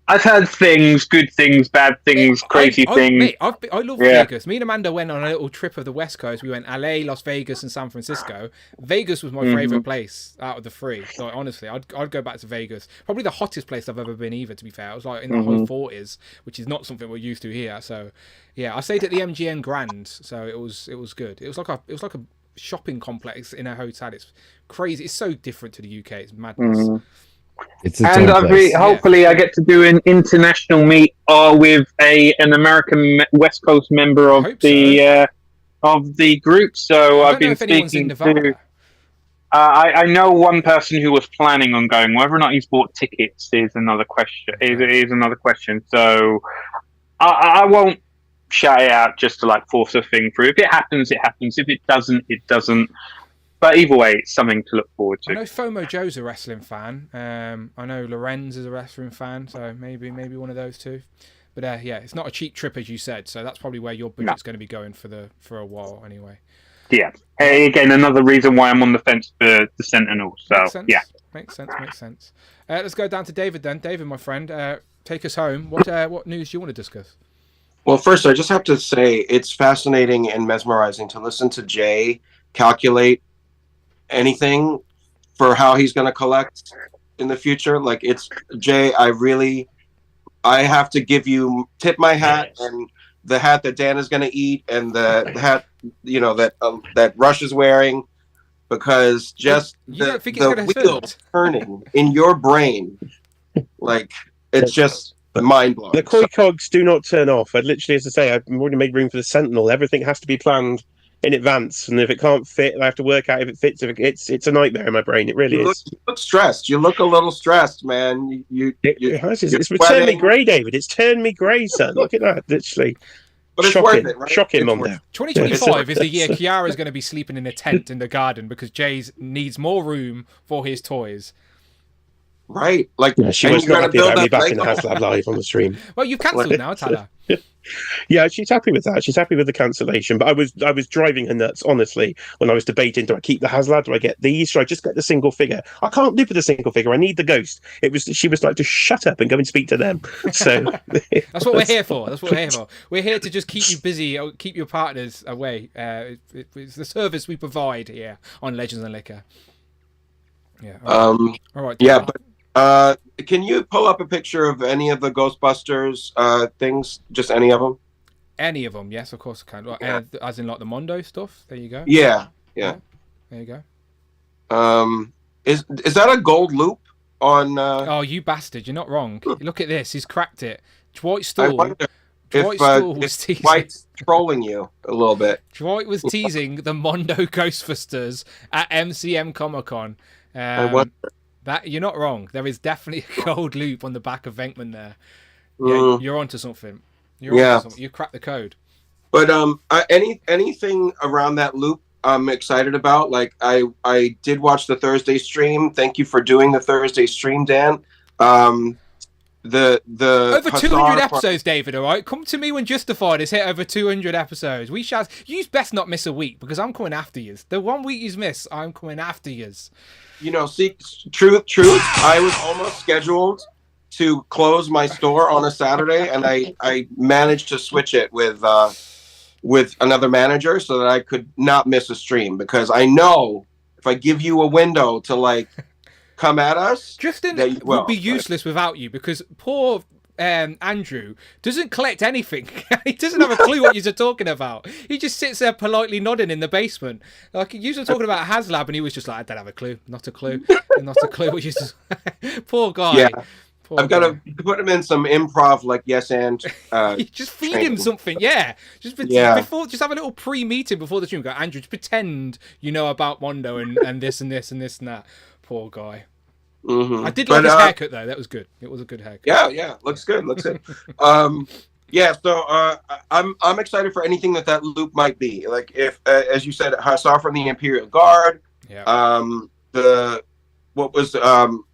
I've heard things, good things, bad things, crazy things. I love Vegas. Me and Amanda went on a little trip of the West Coast. We went LA, Las Vegas, and San Francisco. Vegas was my favorite place out of the 3. Like, honestly, I'd go back to Vegas. Probably the hottest place I've ever been either, to be fair. It was like in the high 40s, which is not something we're used to here. So, yeah, I stayed at the MGM Grand, so it was good. It was like a shopping complex in a hotel. It's crazy. It's so different to the UK. It's madness. Hopefully I get to do an international meet with an American West Coast member of the group. So I've been speaking to. I know one person who was planning on going. Whether or not he's bought tickets is another question. Is another question. So I won't shout it out just to force a thing through. If it happens, it happens. If it doesn't, it doesn't. But either way, it's something to look forward to. I know FOMO Joe's a wrestling fan. I know Lorenz is a wrestling fan, so maybe one of those two. But it's not a cheap trip, as you said, so that's probably where your budget's going to be going for a while anyway. Yeah. Again, another reason why I'm on the fence for the Sentinel. So, Makes sense. Let's go down to David then. David, my friend, take us home. What news do you want to discuss? Well, first, I just have to say it's fascinating and mesmerizing to listen to Jay calculate anything for how he's going to collect in the future. It's Jay, I have to tip my hat, and the hat that Dan is going to eat, and the hat that Rush is wearing, because just don't think the it's wheels turning in your brain, like it's just mind blowing. The koi cogs do not turn off. I'd literally, as I say, I've already made room for the Sentinel. Everything has to be planned in advance, and if it can't fit, I have to work out if it fits. It's a nightmare in my brain. It really is. You look stressed. You look a little stressed, man. It's turned me grey, David. It's turned me grey, son. Look at that, literally. But it's shocking, worth it, right? Shocking, Mondo. 2025 is the year Kiara's going to be sleeping in a tent in the garden because Jay's needs more room for his toys. Right, like she was not happy about me back in the HasLab live on the stream. Well, you've cancelled now, Tala. Yeah, she's happy with that. She's happy with the cancellation. But I was driving her nuts, honestly, when I was debating: do I keep the HasLab? Do I get these? Should I just get the single figure? I can't live with a single figure. I need the ghost. She was like, just shut up and go and speak to them. So that's what we're here for. That's what we're here for. We're here to just keep you busy, keep your partners away. It's the service we provide here on Legends and Liquor. Yeah. All right. Yeah, but. Can you pull up a picture of any of the Ghostbusters things? Just any of them? Any of them, yes, of course I can. Yeah. As in like the Mondo stuff. There you go. Yeah. There you go. Is that a gold loop on? Oh, you bastard! You're not wrong. Look at this. He's cracked it. Dwight Stool. I wonder if Dwight's trolling you a little bit. Dwight was teasing the Mondo Ghostbusters at MCM Comic Con. I wonder. That you're not wrong. There is definitely a gold loop on the back of Venkman there. Yeah, you're onto something. You cracked the code. But anything around that loop, I'm excited about. Like I did watch the Thursday stream. Thank you for doing the Thursday stream, Dan. The over 200 episodes, David. All right, come to me when Justified has hit over 200 episodes. You best not miss a week because I'm coming after you. The 1 week you miss, I'm coming after you. See, truth. I was almost scheduled to close my store on a Saturday, and I managed to switch it with another manager so that I could not miss a stream, because I know if I give you a window to like come at us, Justin would be useless without you, because poor Andrew doesn't collect anything. He doesn't have a clue what you're talking about. He just sits there politely nodding in the basement. Like you were talking about HasLab, and he was just like, I don't have a clue, not a clue. What you just Poor guy. Yeah. I've got to put him in some improv, like yes and. Just feed him something, yeah. Just have a little pre-meeting before the stream. Go, Andrew, just pretend you know about Mondo and this and this and this and that. Poor guy. Mm-hmm. I did like his haircut though. That was good. It was a good haircut. Yeah, looks good. So I'm excited for anything that loop might be. Like if, as you said, I saw from the Imperial Guard. Yeah.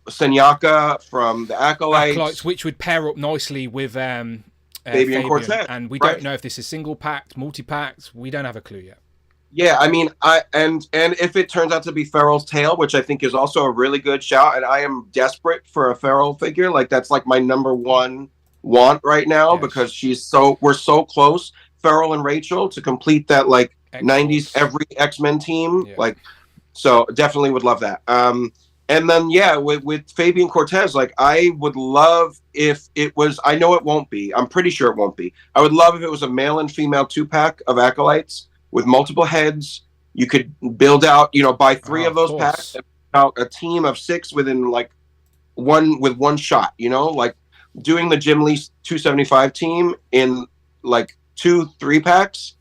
Senyaka from the Acolytes, which would pair up nicely with Fabian Cortez. And we don't know if this is single packed, multi packed. We don't have a clue yet. Yeah, I mean, and if it turns out to be Feral's tail, which I think is also a really good shout, and I am desperate for a Feral figure. Like that's like my number one want right now, because we're so close, Feral and Rachel, to complete that like X-Force. 90s every X-Men team. Yeah. Like, so definitely would love that. And then with Fabian Cortez, like I would love if it was. I know it won't be. I'm pretty sure it won't be. I would love if it was a male and female 2-pack of Acolytes with multiple heads. You could build out, buy 3 of those packs, and out a team of 6 within like one shot. Like doing the Jim Lee 275 team in like 2-3 packs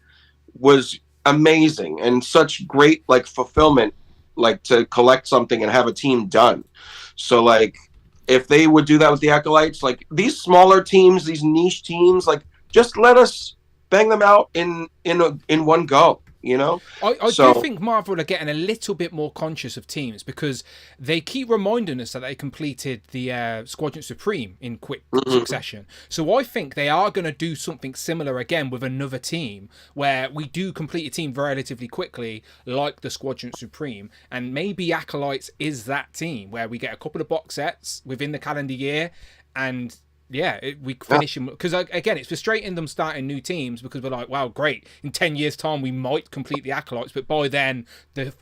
was amazing, and such great like fulfillment, like to collect something and have a team done. So like if they would do that with the Acolytes, like these smaller teams, these niche teams, like just let us bang them out in one go. I do think Marvel are getting a little bit more conscious of teams, because they keep reminding us that they completed the Squadron Supreme in quick succession. So I think they are going to do something similar again with another team, where we do complete a team relatively quickly, like the Squadron Supreme, and maybe Acolytes is that team where we get a couple of box sets within the calendar year, and we finish them, because again, it's frustrating them starting new teams, because we're like, wow, great, in 10 years time we might complete the Acolytes, but by then the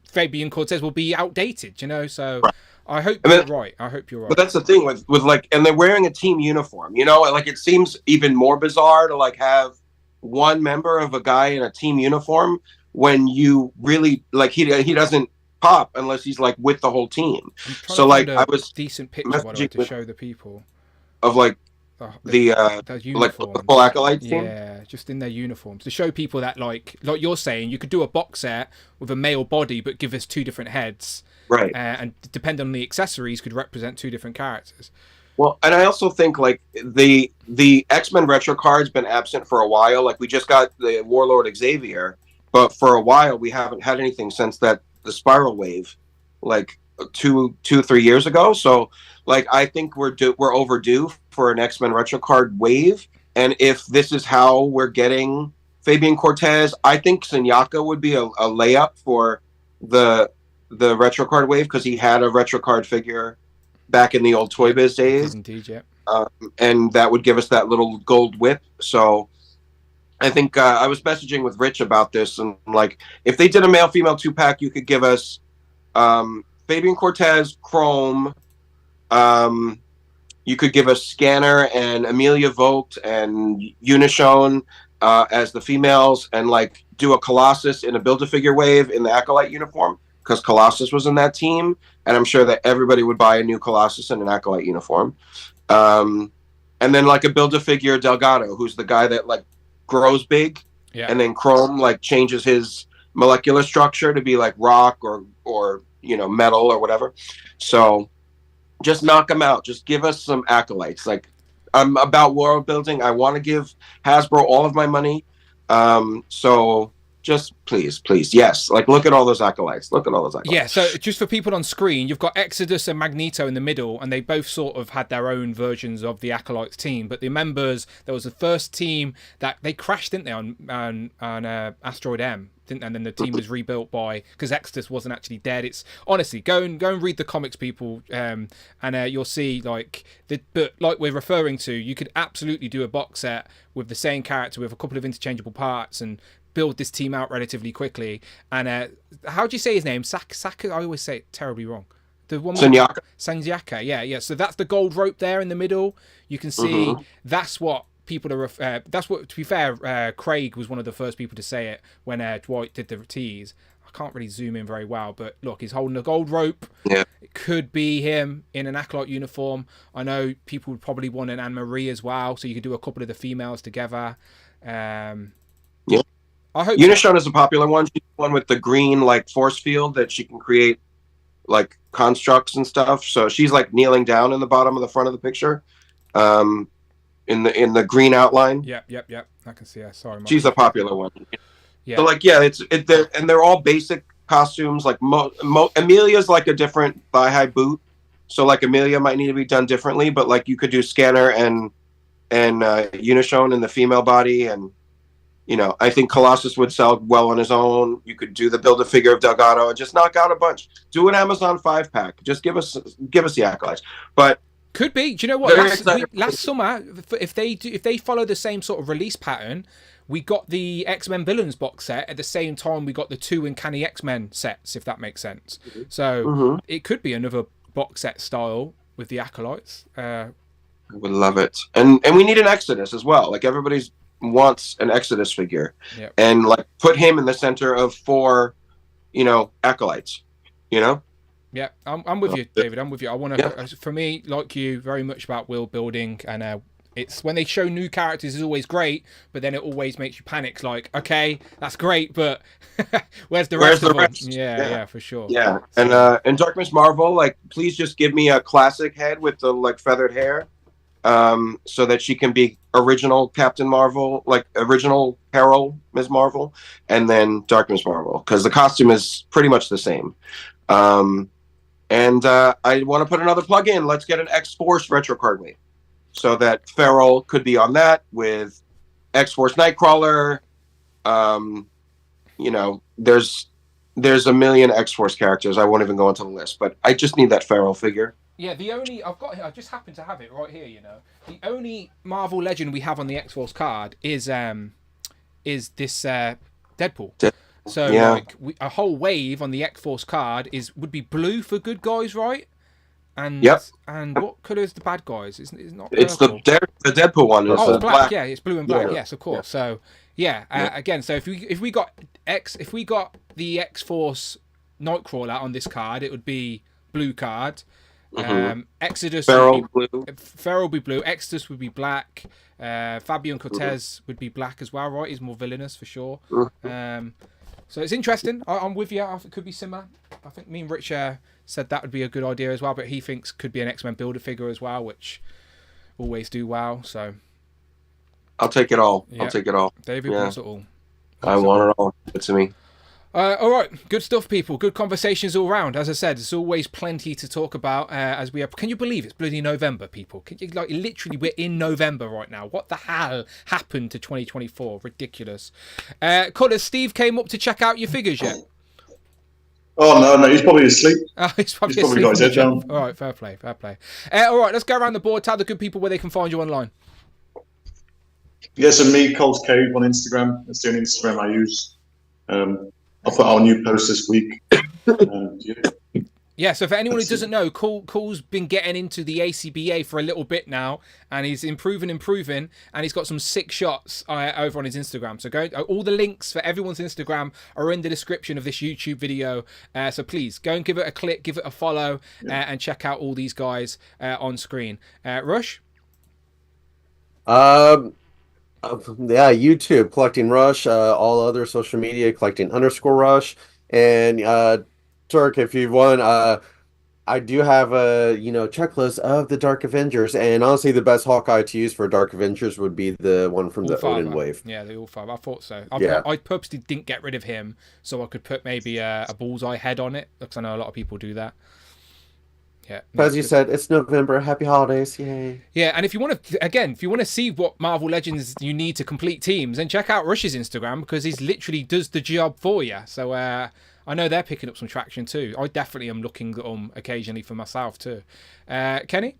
Fabian Cortez will be outdated, so I hope you're right. But that's the thing with like, and they're wearing a team uniform, like it seems even more bizarre to like have one member of a guy in a team uniform when you really like he doesn't pop unless he's like with the whole team. So like I was decent picture by the way to show the people of like the like the full acolytes team. Yeah, just in their uniforms to show people that like you're saying, you could do a box set with a male body but give us two different heads, right? And depending on the accessories, could represent two different characters. Well, and I also think like the X-Men retro card's been absent for a while. Like we just got the Warlord Xavier, but for a while we haven't had anything since the Spiral Wave, like 3 years ago. So like I think we're overdue for an X-Men retro card wave. And if this is how we're getting Fabian Cortez, I think Senyaka would be a layup for the retro card wave because he had a retro card figure back in the old Toy Biz days. Indeed, yeah. And that would give us that little gold whip. So I think I was messaging with Rich about this, and like if they did a male female 2-pack, you could give us Fabian Cortez, Chrome. You could give us Scanner and Amelia Vogt and Unishone as the females, and like do a Colossus in a Build-A-Figure wave in the Acolyte uniform because Colossus was in that team, and I'm sure that everybody would buy a new Colossus in an Acolyte uniform. And then like a Build-A-Figure Delgado, who's the guy that like grows big, and then Chrome like changes his molecular structure to be like rock or you know metal or whatever. So just knock them out. Just give us some acolytes. Like I'm about world building. I want to give Hasbro all of my money. So just please, yes. Like look at all those acolytes. Yeah. So just for people on screen, you've got Exodus and Magneto in the middle, and they both sort of had their own versions of the acolytes team. But the members, there was the first team that they crashed, didn't they, on Asteroid M. And then the team was rebuilt because Exodus wasn't actually dead. It's honestly go and read the comics, people, and you'll see but like we're referring to, you could absolutely do a box set with the same character with a couple of interchangeable parts and build this team out relatively quickly. And how do you say his name? Saka. I always say it terribly wrong. The one Senyaka. Yeah. So that's the gold rope there in the middle. You can see that's what people are. That's what. To be fair, Craig was one of the first people to say it when Dwight did the tease. I can't really zoom in very well, but look, he's holding a gold rope. Yeah, it could be him in an acolyte uniform. I know people would probably want an Anne Marie as well, so you could do a couple of the females together. Yeah, I hope Unishone is a popular one. She's the one with the green like force field that she can create like constructs and stuff. So she's like kneeling down in the bottom of the front of the picture. In the green outline. Yep. I can see her. Sorry, she's a popular one. Yeah. So like, yeah, they're all basic costumes. Like Amelia's like a different thigh-high boot, so like Amelia might need to be done differently. But like you could do Scanner and Unishone in the female body, and you know I think Colossus would sell well on his own. You could do the Build-A-Figure of Delgado and just knock out a bunch. Do an Amazon 5-pack. Just give us the acolytes, but. Could be. Do you know what? Last summer, if they follow the same sort of release pattern, we got the X-Men Villains box set at the same time we got the 2 Uncanny X-Men sets, if that makes sense. So it could be another box set style with the acolytes. I would love it, and we need an Exodus as well. Like everybody wants an Exodus figure, and like put him in the center of 4, acolytes. Yeah, I'm with you, David. I'm with you. I want to, for me, like you, very much about world building, and it's when they show new characters is always great, but then it always makes you panic. Like, okay, that's great, but where's the rest of them? Yeah, for sure. Yeah, and Dark Miss Marvel, like, please just give me a classic head with the like feathered hair, so that she can be original Captain Marvel, like original Carol Ms. Marvel, and then Dark Miss Marvel, because the costume is pretty much the same. And I want to put another plug in. Let's get an X-Force retro card wave, so that Feral could be on that with X-Force Nightcrawler. There's a million X-Force characters. I won't even go into the list, but I just need that Feral figure. Yeah, I just happen to have it right here. The only Marvel Legend we have on the X-Force card is this Deadpool. So like a whole wave on the X-Force card would be blue for good guys, right? And and what colour is the bad guys? It's not purple. It's the Deadpool one. It's black. Yeah, it's blue and black. Yes, of course. So Yeah. Again, so if we got the X-Force Nightcrawler on this card, it would be blue card. Exodus Feral blue. Feral would be blue. Exodus would be black. Fabian Cortez would be black as well, right? He's more villainous for sure. So it's interesting. I'm with you. I think it could be similar. I think me and Rich said that would be a good idea as well, but he thinks could be an X-Men builder figure as well, which always do well. So I'll take it all. I'll take it all. David wants it all. I want it all. It's to me. All right, good stuff, people. Good conversations all round. As I said, there's always plenty to talk about. As we have, can you believe it's bloody November, people? Can you, like, literally, we're in November right now. What the hell happened to 2024? Ridiculous. Connor, Steve came up to check out your figures yet? Oh no, he's probably asleep. He's probably got his head down. All right, fair play. All right, let's go around the board. Tell the good people where they can find you online. Yeah, so me, Cole's Cave on Instagram. That's the only Instagram I use. I'll put out a new post this week. Yeah, so for anyone who doesn't know, Cole's been getting into the ACBA for a little bit now, and he's improving, and he's got some sick shots over on his Instagram. So all the links for everyone's Instagram are in the description of this YouTube video. So please go and give it a click, give it a follow, and check out all these guys on screen. Rush? YouTube collecting Rush, all other social media collecting _Rush, and Turk, if you want, I do have a checklist of the Dark Avengers, and honestly, the best Hawkeye to use for Dark Avengers would be the one from the Odin wave. Yeah, the all five. I thought so. I purposely didn't get rid of him so I could put maybe a bullseye head on it, because I know a lot of people do that. Yeah, as you said, it's November. Happy holidays! Yay! Yeah, and if you want to see what Marvel Legends you need to complete teams, then check out Rush's Instagram, because he's literally does the job for you. So I know they're picking up some traction too. I definitely am looking at them occasionally for myself too. Kenny?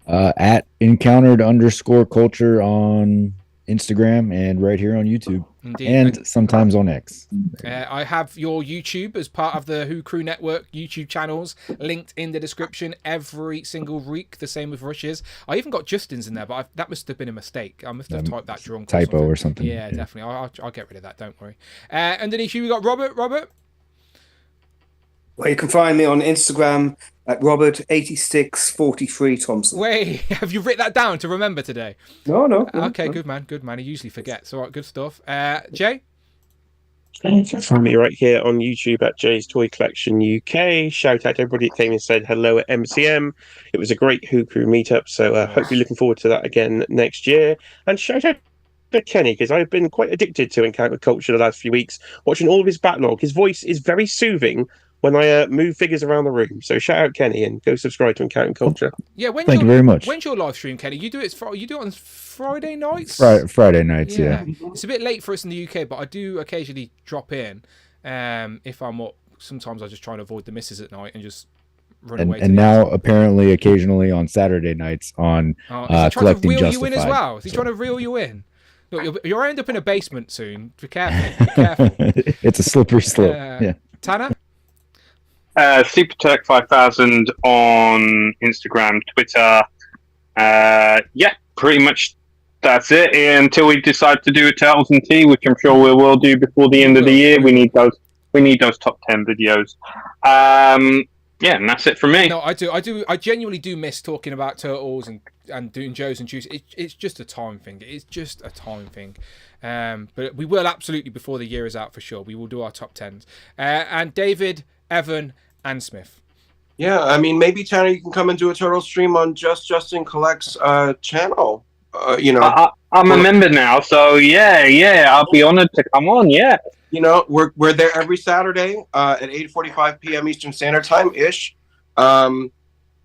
At encountered_culture on Instagram and right here on YouTube. Indeed. And sometimes on X. I have your YouTube as part of the Who Crew Network YouTube channels linked in the description every single week, the same with Rush's. I even got Justin's in there, but that must have been a mistake. I must have typed that drunk. Typo or something. Yeah, definitely. I'll get rid of that, don't worry. Underneath you, we got Robert. Well, you can find me on Instagram at Robert8643 Thompson. Wait, have you written that down to remember today? No. Okay, good man. He usually forgets. All right, good stuff. Jay? Find me right here on YouTube at Jay's Toy Collection UK. Shout out to everybody that came and said hello at MCM. It was a great Who Crew meetup, so hopefully looking forward to that again next year. And shout out to Kenny, because I've been quite addicted to Encounter Culture the last few weeks, watching all of his backlog. His voice is very soothing when I move figures around the room. So shout out Kenny and go subscribe to Encounter Culture. Yeah, thank you very much. When's your live stream, Kenny? You do it on Friday nights? Friday nights, yeah. It's a bit late for us in the UK, but I do occasionally drop in if I'm up. Sometimes I just try and avoid the misses at night and just run away. And now apparently occasionally on Saturday nights on collecting Justified. You in as well? Is he trying to reel you in? Look, you'll end up in a basement soon. Be careful. It's a slippery slope. Yeah. Tanner? SuperTurk 5000 on Instagram, Twitter. Pretty much that's it. Until we decide to do a Turtles and Tea, which I'm sure we will do before the end of the year. We need those top 10 videos. And that's it from me. No, I genuinely do miss talking about Turtles and doing Joe's and Juice. It's just a time thing. But we will absolutely, before the year is out for sure, we will do our top 10s. And David, Evan, and Smith. Yeah, I mean, maybe Tanner, you can come and do a Turtle stream on Justin Collect's channel. I'm a member now, so I'll be honored to come on. Yeah, we're there every Saturday at 8:45 p.m. Eastern Standard Time ish, and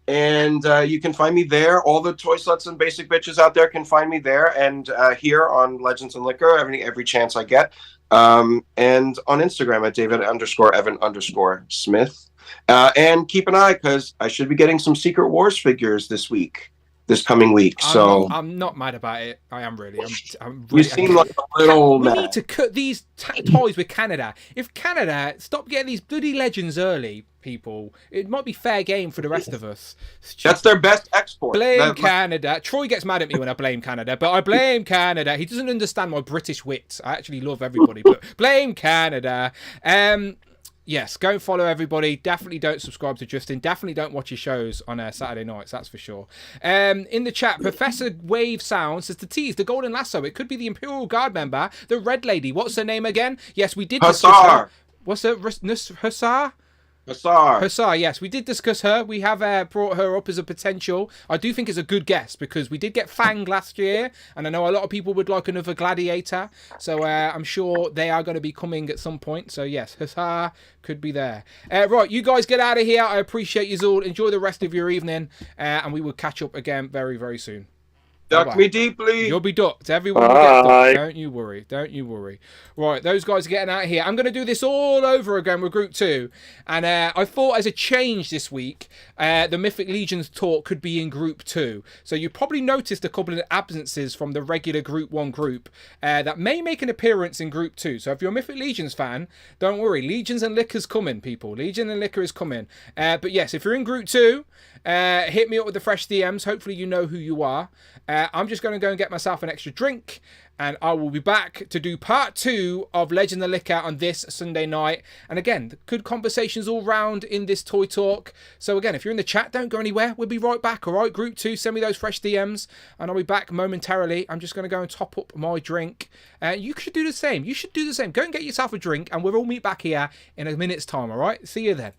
you can find me there. All the toy sluts and basic bitches out there can find me there, and here on Legends and Liquor every chance I get, and on Instagram at David_Evan_Smith. And keep an eye, because I should be getting some Secret Wars figures this week. this coming week. So I'm not mad about it. I am really. I'm you really, seem like a little we mad. need to cut these toys with Canada. If Canada stop getting these bloody legends early, people, it might be fair game for the rest of us. That's their best export. Blame Canada. Troy gets mad at me when I blame Canada, but I blame Canada. He doesn't understand my British wit. I actually love everybody, but blame Canada. Yes, go and follow everybody. Definitely don't subscribe to Justin. Definitely don't watch his shows on Saturday nights, that's for sure. In the chat, Professor Wave Sound says to tease the Golden Lasso. It could be the Imperial Guard member, the Red Lady. What's her name again? Yes, we did discuss her. What's her? Hussar? Hussar, yes, we did discuss her. We have brought her up as a potential. I do think it's a good guess because we did get Fang last year, and I know a lot of people would like another gladiator. So I'm sure they are going to be coming at some point. So yes, Hussar could be there. Right, you guys get out of here. I appreciate you all. Enjoy the rest of your evening, and we will catch up again very, very soon. Duck me deeply. You'll be ducked. Everyone will get ducked. Don't you worry. Don't you worry. Right, those guys are getting out of here. I'm going to do this all over again with Group 2. And I thought as a change this week, the Mythic Legions talk could be in Group 2. So you probably noticed a couple of absences from the regular Group 1 group that may make an appearance in Group 2. So if you're a Mythic Legions fan, don't worry. Legions and Liquor's coming, people. Legion and Liquor is coming. But yes, if you're in Group 2, hit me up with the fresh DMs. Hopefully you know who you are. I'm just going to go and get myself an extra drink, and I will be back to do part 2 of Legend of Liquor on this Sunday night. And again, good conversations all round in this toy talk. So again, if you're in the chat, don't go anywhere. We'll be right back, all right? Group 2, send me those fresh DMs, and I'll be back momentarily. I'm just going to go and top up my drink. You should do the same. You should do the same. Go and get yourself a drink, and we'll all meet back here in a minute's time, all right? See you then.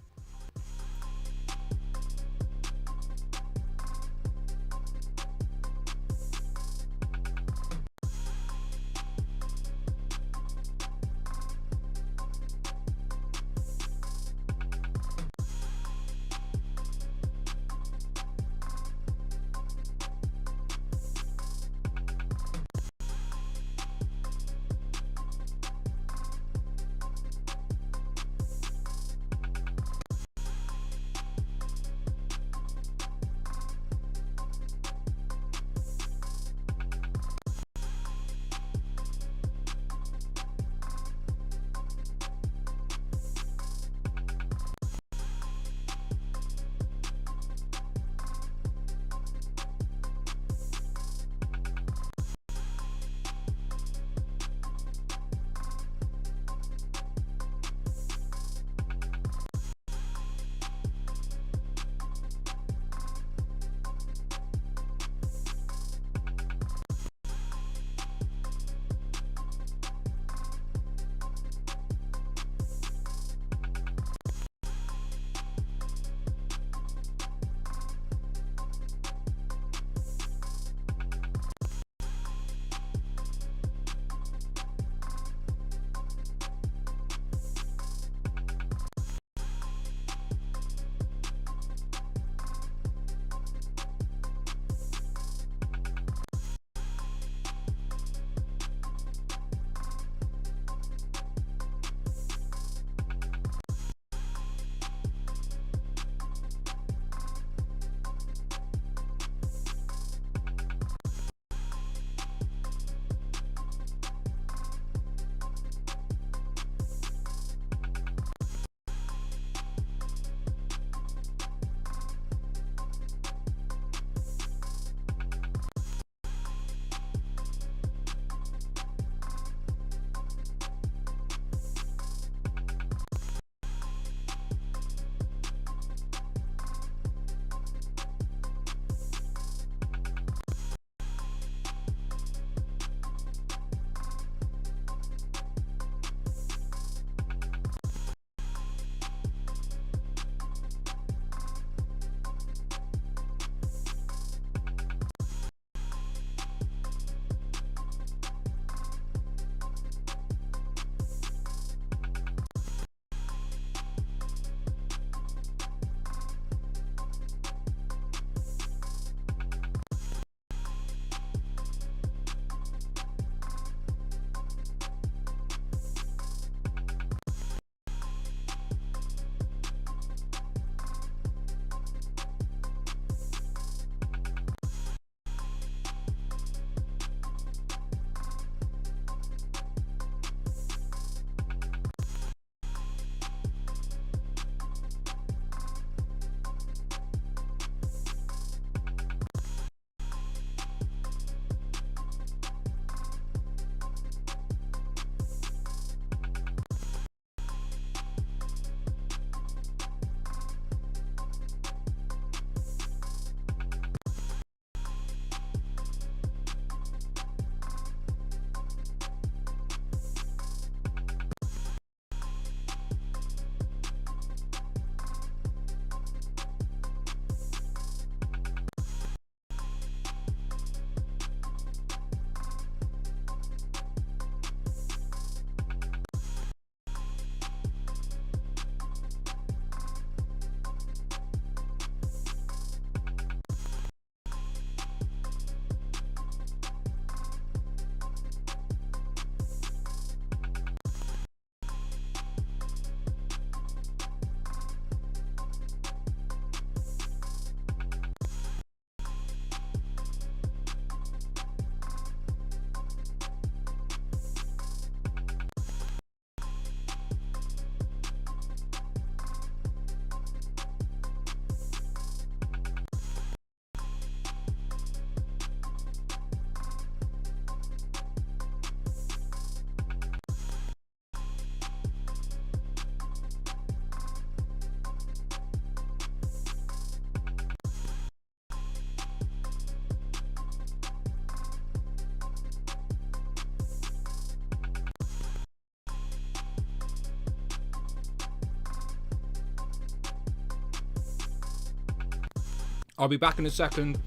I'll be back in a second.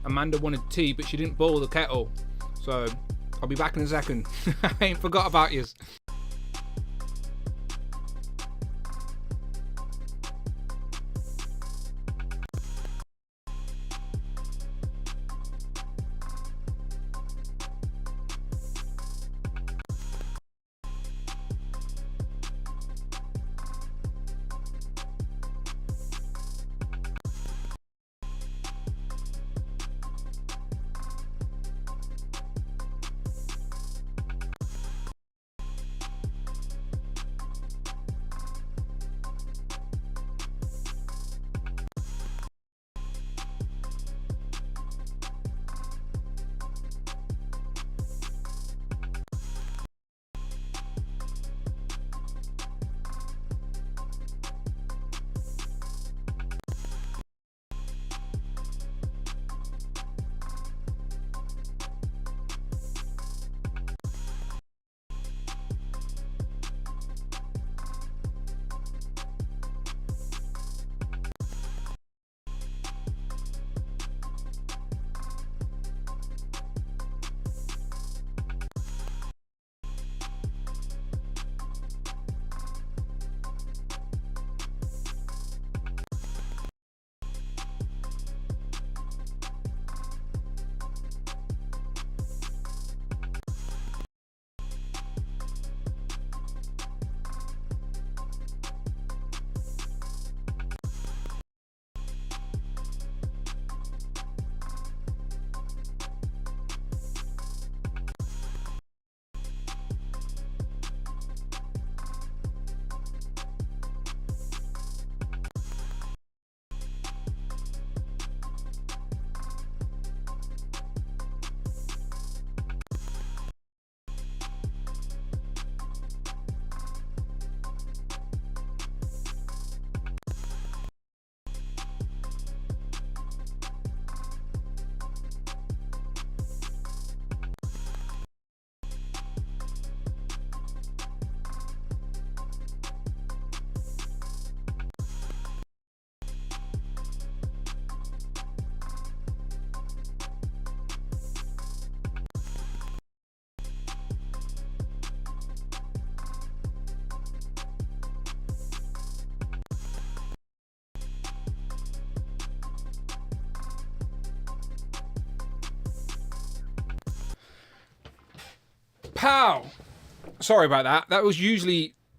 Amanda wanted tea, but she didn't boil the kettle. So, I'll be back in a second. I ain't forgot about yous. Pow! Sorry about that.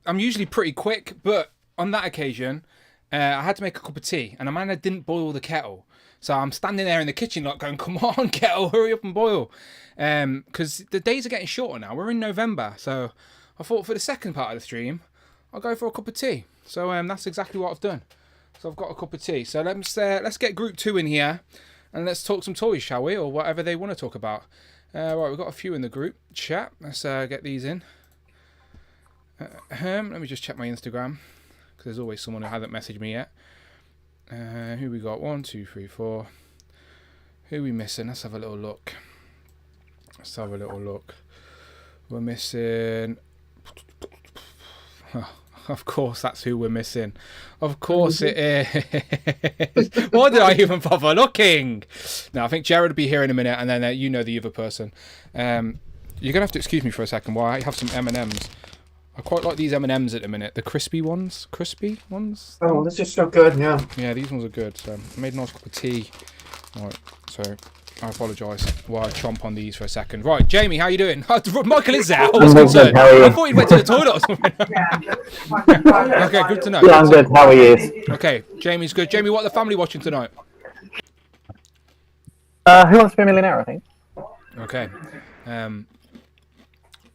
I'm usually pretty quick, but on that occasion, I had to make a cup of tea, and Amanda didn't boil the kettle. So I'm standing there in the kitchen like going, come on, kettle, hurry up and boil. Because the days are getting shorter now. We're in November. So I thought for the second part of the stream, I'll go for a cup of tea. So that's exactly what I've done. So I've got a cup of tea. So let's get group 2 in here, and let's talk some toys, shall we? Or whatever they want to talk about. Right, we've got a few in the group chat. Let's get these in. Let me just check my Instagram, because there's always someone who hasn't messaged me yet. Who we got? 1, 2, 3, 4. Who are we missing? Let's have a little look. We're missing... Of course, that's who we're missing. Of course it is. Why did I even bother looking? No, I think Jared will be here in a minute, and then you know the other person. You're going to have to excuse me for a second while I have some M&Ms. I quite like these M&Ms at the minute. The crispy ones. Oh, they're just so good, yeah. Yeah, these ones are good. So I made a nice cup of tea. Right, so I apologise while I chomp on these for a second. Right, Jamie, how you doing? Michael is there. I was concerned. I thought he went to the toilet or something. Okay, good to know. Yeah, I'm good. How are you? Okay, Jamie's good. Jamie, what are the family watching tonight? Who Wants to Be a Millionaire, I think. Okay.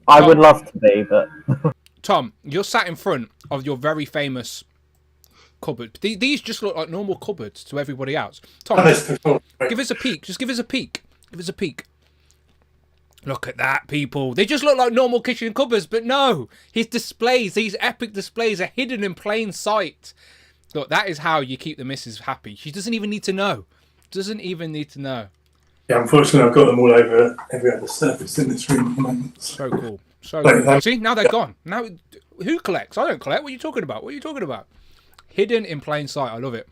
I would love to be, but... Tom, you're sat in front of your very famous cupboard. These just look like normal cupboards to everybody else. Tom, give us a peek. Just give us a peek. Give us a peek. Look at that, people. They just look like normal kitchen cupboards, but no. His displays, these epic displays, are hidden in plain sight. Look, that is how you keep the missus happy. She doesn't even need to know. Doesn't even need to know. Yeah, unfortunately, I've got them all over every other surface in this room at the moment. So cool. So cool. See, now they're gone. Now, who collects? I don't collect. What are you talking about? Hidden in plain sight. I love it.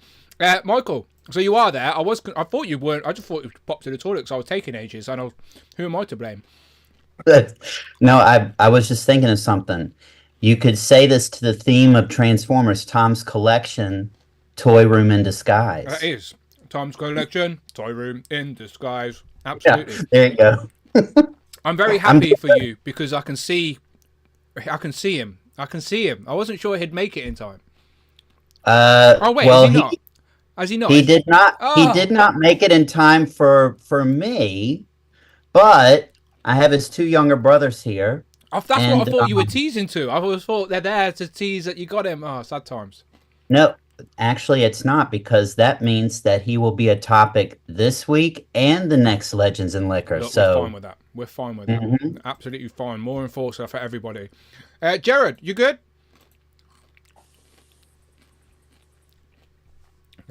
Michael, So you are there. I thought you weren't. I just thought you popped to the toilet because I was taking ages. Who am I to blame? No, I was just thinking of something. You could say this to the theme of Transformers, Tom's Collection, Toy Room in Disguise. That is. Tom's Collection, Toy Room in Disguise. Absolutely. Yeah, there you go. I'm very happy for you because I can see him. I wasn't sure he'd make it in time. Oh wait, well, is he not? Has he not? He did not. Oh. He did not make it in time for me, but I have his 2 younger brothers here. Oh, that's what I thought you were teasing to. I always thought they're there to tease that you got him. Oh, sad times. No, actually, it's not, because that means that he will be a topic this week and the next Legends and Liquor. Look, so we're fine with that. We're fine with that. Absolutely fine. More enforcer for everybody. Jared, you good?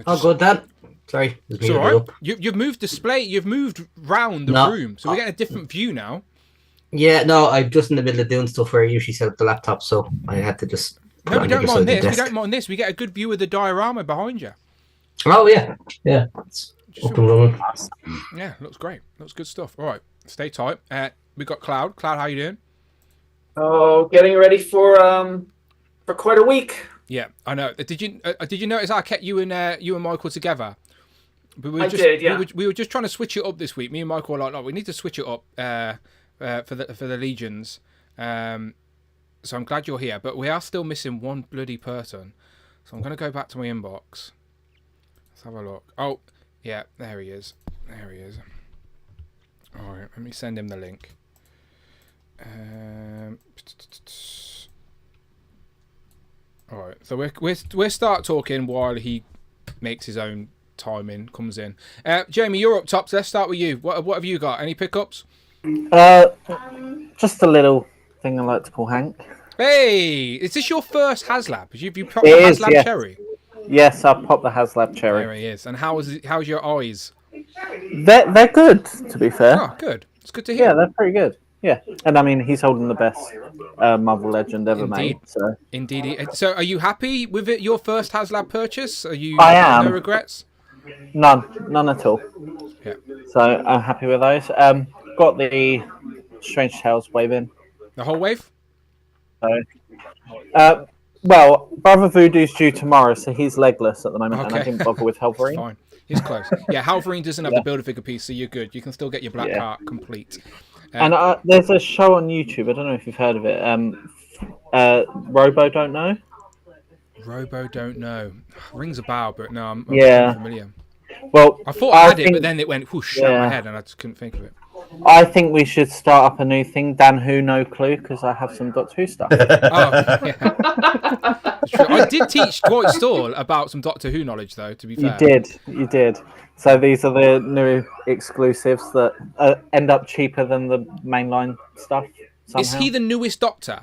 Oh, good, Dan. Sorry. It's all right. You've moved display. You've moved round the room, so we're getting a different view now. Yeah, no, I'm just in the middle of doing stuff where I usually set up the laptop, so I had to just. No, we don't mind this. We don't mind this. We get a good view of the diorama behind you. Oh yeah, yeah. It's up and running. Yeah, looks great. Looks good stuff. All right, stay tight. We got Cloud. Cloud, how you doing? Oh, getting ready for quite a week. Yeah, I know. Did you notice I kept you and Michael together? I did. Yeah. We were just trying to switch it up this week. Me and Michael were like, no, we need to switch it up for the Legions. So I'm glad you're here, but we are still missing one bloody person. So I'm going to go back to my inbox. Let's have a look. Oh, yeah, there he is. There he is. All right, let me send him the link. All right, so we'll start talking while he makes his own time in, comes in. Jamie, you're up top, so let's start with you. What have you got? Any pickups? Just a little thing I like to call Hank. Hey, is this your first HasLab? Have you popped the HasLab yes. cherry? Yes, I popped the HasLab cherry. There he is. And how's your eyes? They're good, to be fair. Oh, good. It's good to hear. Yeah, they're pretty good. Yeah, and I mean, he's holding the best Marvel Legend ever made. So. Indeed. So, are you happy with it? Your first HasLab purchase? I am. No regrets? None at all. Yeah. So I'm happy with those. Got the Strange Tales wave in. The whole wave? So, well, Brother Voodoo's due tomorrow, so he's legless at the moment, and I didn't bother with Halverine. Fine. He's close. Yeah, Halverine doesn't have the Build-A-Figure piece, so you're good. You can still get your Black Heart complete. And there's a show on YouTube. I don't know if you've heard of it. Robo Don't Know. Robo Don't Know. Rings a bell, but no, I'm familiar. Well, I thought I had it, but then it went whoosh out my head, and I just couldn't think of it. I think we should start up a new thing. Dan Who No Clue, because I have some Doctor Who stuff. Oh, yeah. I did teach Dwight Stall about some Doctor Who knowledge, though, to be fair. You did. So these are the new exclusives that end up cheaper than the mainline stuff. Somehow. Is he the newest Doctor?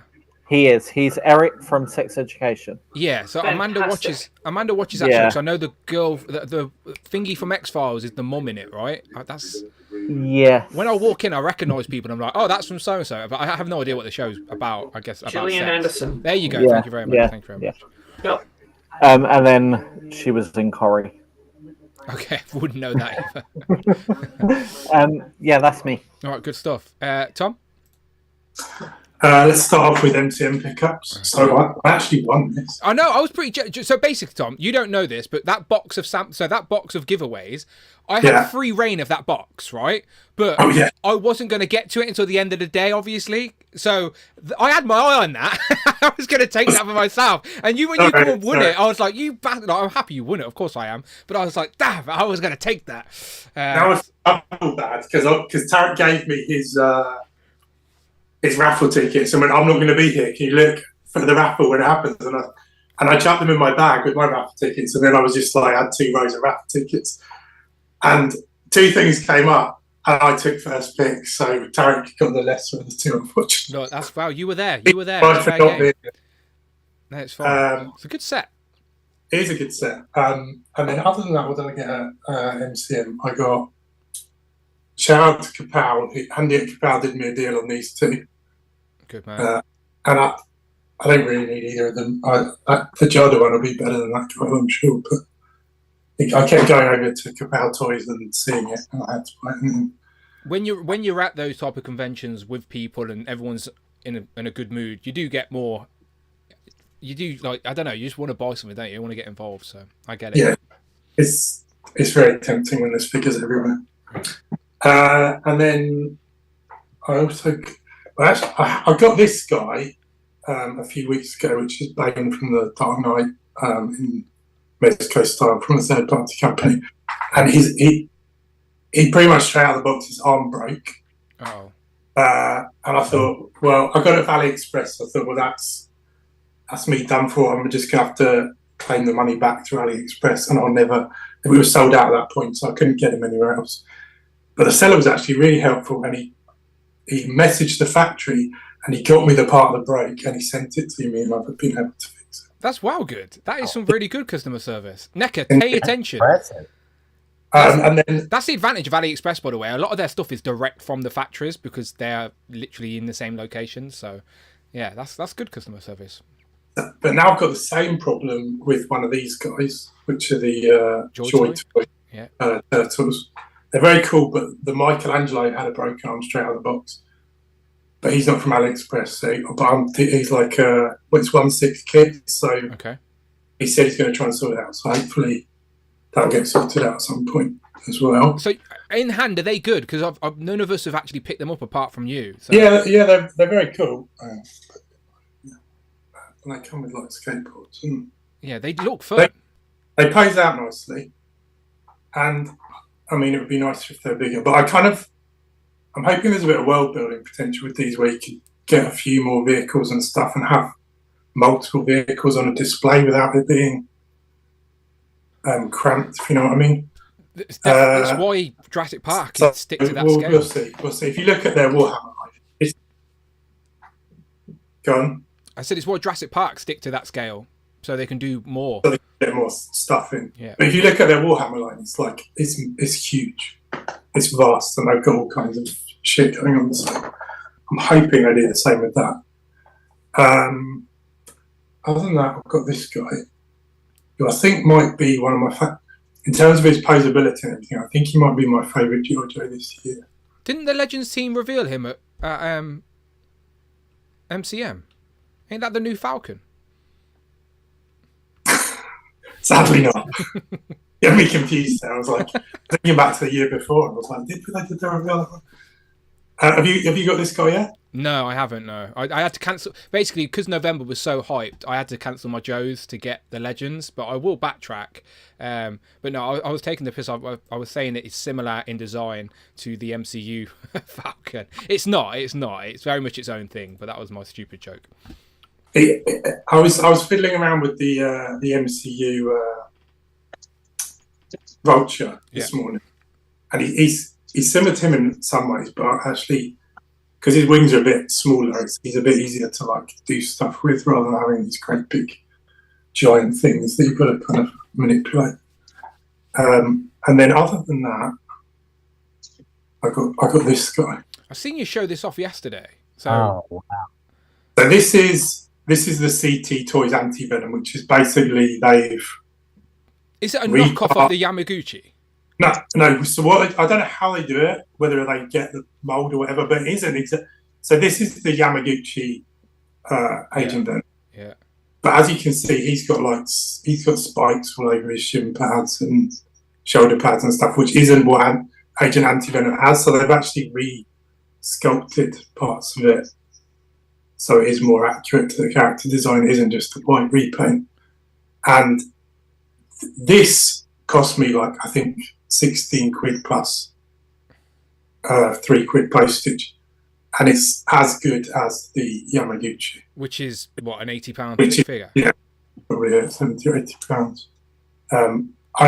He is. He's Eric from Sex Education. Yeah, so Amanda watches that show. So I know the girl, the thingy from X-Files is the mum in it, right? That's... Yeah. When I walk in, I recognise people and I'm like, oh, that's from so-and-so. But I have no idea what the show's about, I guess. Gillian Anderson. There you go. Yeah, thank you very much. Yeah, thank you very much. Yeah. And then she was in Corrie. Okay, wouldn't know that either. Yeah, that's me. All right, good stuff. Tom? Let's start off with MCM pickups. So I actually won this. I know, I was pretty... So basically, Tom, you don't know this, but that box of giveaways, I had free reign of that box, right? But I wasn't going to get to it until the end of the day, obviously. So I had my eye on that. I was going to take that for myself. And when you come and won it, I was like, you bastard. I'm happy you won it, of course I am. But I was like, damn, I was going to take that. Now I feel bad because Tarek gave me his raffle tickets and went, I'm not going to be here. Can you look for the raffle when it happens? And I chucked them in my bag with my raffle tickets. And then I was just like, I had 2 rows of raffle tickets. And 2 things came up. And I took first pick. So Tarek got the lesser of the 2, unfortunately. No, that's wow. You were there. You were there. No, it's fine. It's a good set. It is a good set. And then other than that, what did I get at MCM? I got shout out to Kapow. Andy at Kapow did me a deal on these 2. Good man. And I don't really need either of them. The Jada one will be better than that, I'm sure. But I kept going over to Kapow Toys and seeing it, and I had to buy it. When you're at those type of conventions with people and everyone's in a good mood, you do get more. You do, like, I don't know, you just want to buy something, don't you? You want to get involved, so I get it. Yeah, it's very tempting when there's figures everywhere. And then I also, I got this guy a few weeks ago, which is Bane from the Dark Knight in Mexico style from a third party company, and he pretty much straight out of the box his arm broke. Oh. And I thought, well, I got it at AliExpress. I thought, well, that's me done for. I'm just gonna have to claim the money back through AliExpress, and we were sold out at that point, so I couldn't get him anywhere else. But the seller was actually really helpful, and he messaged the factory and he got me the part that broke and he sent it to me, and I've been able to fix it. That's well good. That is some really good customer service. Necker, pay attention. And then that's the advantage of AliExpress, by the way. A lot of their stuff is direct from the factories because they're literally in the same location. So, yeah, that's good customer service. But now I've got the same problem with one of these guys, which are the Joy Toy turtles. They're very cool, but the Michelangelo had a broken arm straight out of the box. But he's not from AliExpress, so he's like it's 1/6 kit. So he said he's going to try and sort it out. So hopefully that'll get sorted out at some point as well. So in hand, are they good? Because none of us have actually picked them up apart from you. So. Yeah, they're very cool. And they come with like skateboards. And yeah, they look fun. They pose out nicely, and I mean it would be nice if they're bigger. But I'm hoping there's a bit of world building potential with these, where you can get a few more vehicles and stuff, and have multiple vehicles on a display without it being cramped. If you know what I mean. That's why Jurassic Park stick to that scale. We'll see. If you look at their Warhammer, go on. I said it's why Jurassic Park stick to that scale, so they can do more. So they can get more stuff in. Yeah. But if you look at their Warhammer line, it's huge, it's vast, and they've got all kinds of shit going on. So I'm hoping they do the same with that. Other than that, I've got this guy, who I think might be one of my in terms of his posability and everything. I think he might be my favourite Giorgio this year. Didn't the Legends team reveal him at MCM? Ain't that the new Falcon? Sadly not. Get me confused there. I was like thinking back to the year before, and I was like, did they reveal that one? Have you got this guy yet? No, I haven't. No, I had to cancel basically because November was so hyped. I had to cancel my Joes to get the Legends, but I will backtrack. But no, I was taking the piss. I was saying that it's similar in design to the MCU Falcon. It's not. It's very much its own thing. But that was my stupid joke. I was fiddling around with the MCU Vulture this morning, and he's similar to him in some ways, but actually, because his wings are a bit smaller, he's a bit easier to like do stuff with rather than having these great big giant things that you've got to kind of manipulate. And then other than that, I got this guy. I've seen you show this off yesterday. So wow. So this is the CT Toys Anti-Venom, which is basically Is it a knockoff of the Yamaguchi? No. So I don't know how they do it, whether they get the mold or whatever, but it isn't. So this is the Yamaguchi Agent Venom. Yeah. But as you can see, he's got spikes all over his shin pads and shoulder pads and stuff, which isn't what Agent Anti-Venom has. So they've actually re-sculpted parts of it, so it is more accurate to the character design. It isn't just a white repaint. And this cost me like, I think, 16 quid plus 3 quid postage. And it's as good as the Yamaguchi. Which is, what, an £80 figure? Yeah, probably 70 or £80.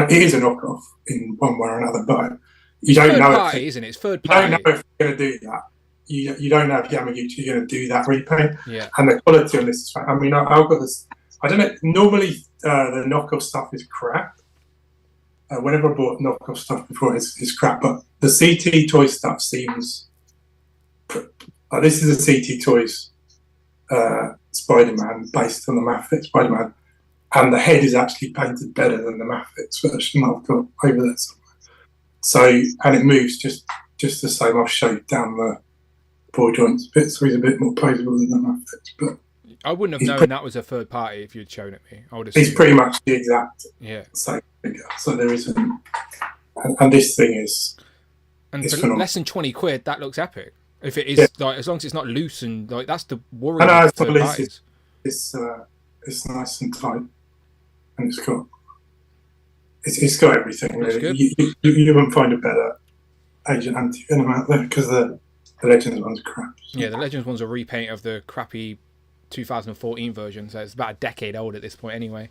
It is a knockoff in one way or another, but you don't know. Third party, isn't it? It's third party. You don't know if you're going to do that. You don't know if Yamaguchi is going to do that repaint. Yeah. And the quality on this is fine. I mean, I've got this. I don't know. Normally, the knockoff stuff is crap. Whenever I bought knockoff stuff before, it's crap. But the CT Toys stuff seems. This is a CT Toys Spider-Man based on the Mafex Spider-Man, and the head is actually painted better than the Mafex version I've got over there somewhere. So, and it moves just the same. I've shaped down the ball joints a bit, so he's a bit more poseable than the Mafex. But I wouldn't have known that was a third party if you'd shown it me. I would have. He's pretty much the exact same figure. So there isn't, and this thing is. And it's for phenomenal. less than 20 quid, that looks epic. If it is like, as long as it's not loose and like, that's the worry. I know with it's not third loose. parties. It's nice and tight, and it's got everything. Really. You wouldn't find a better Agent Anti-Venom out there because the Legends one's crap. So. Yeah, the Legends one's a repaint of the crappy 2014 version, so it's about a decade old at this point anyway.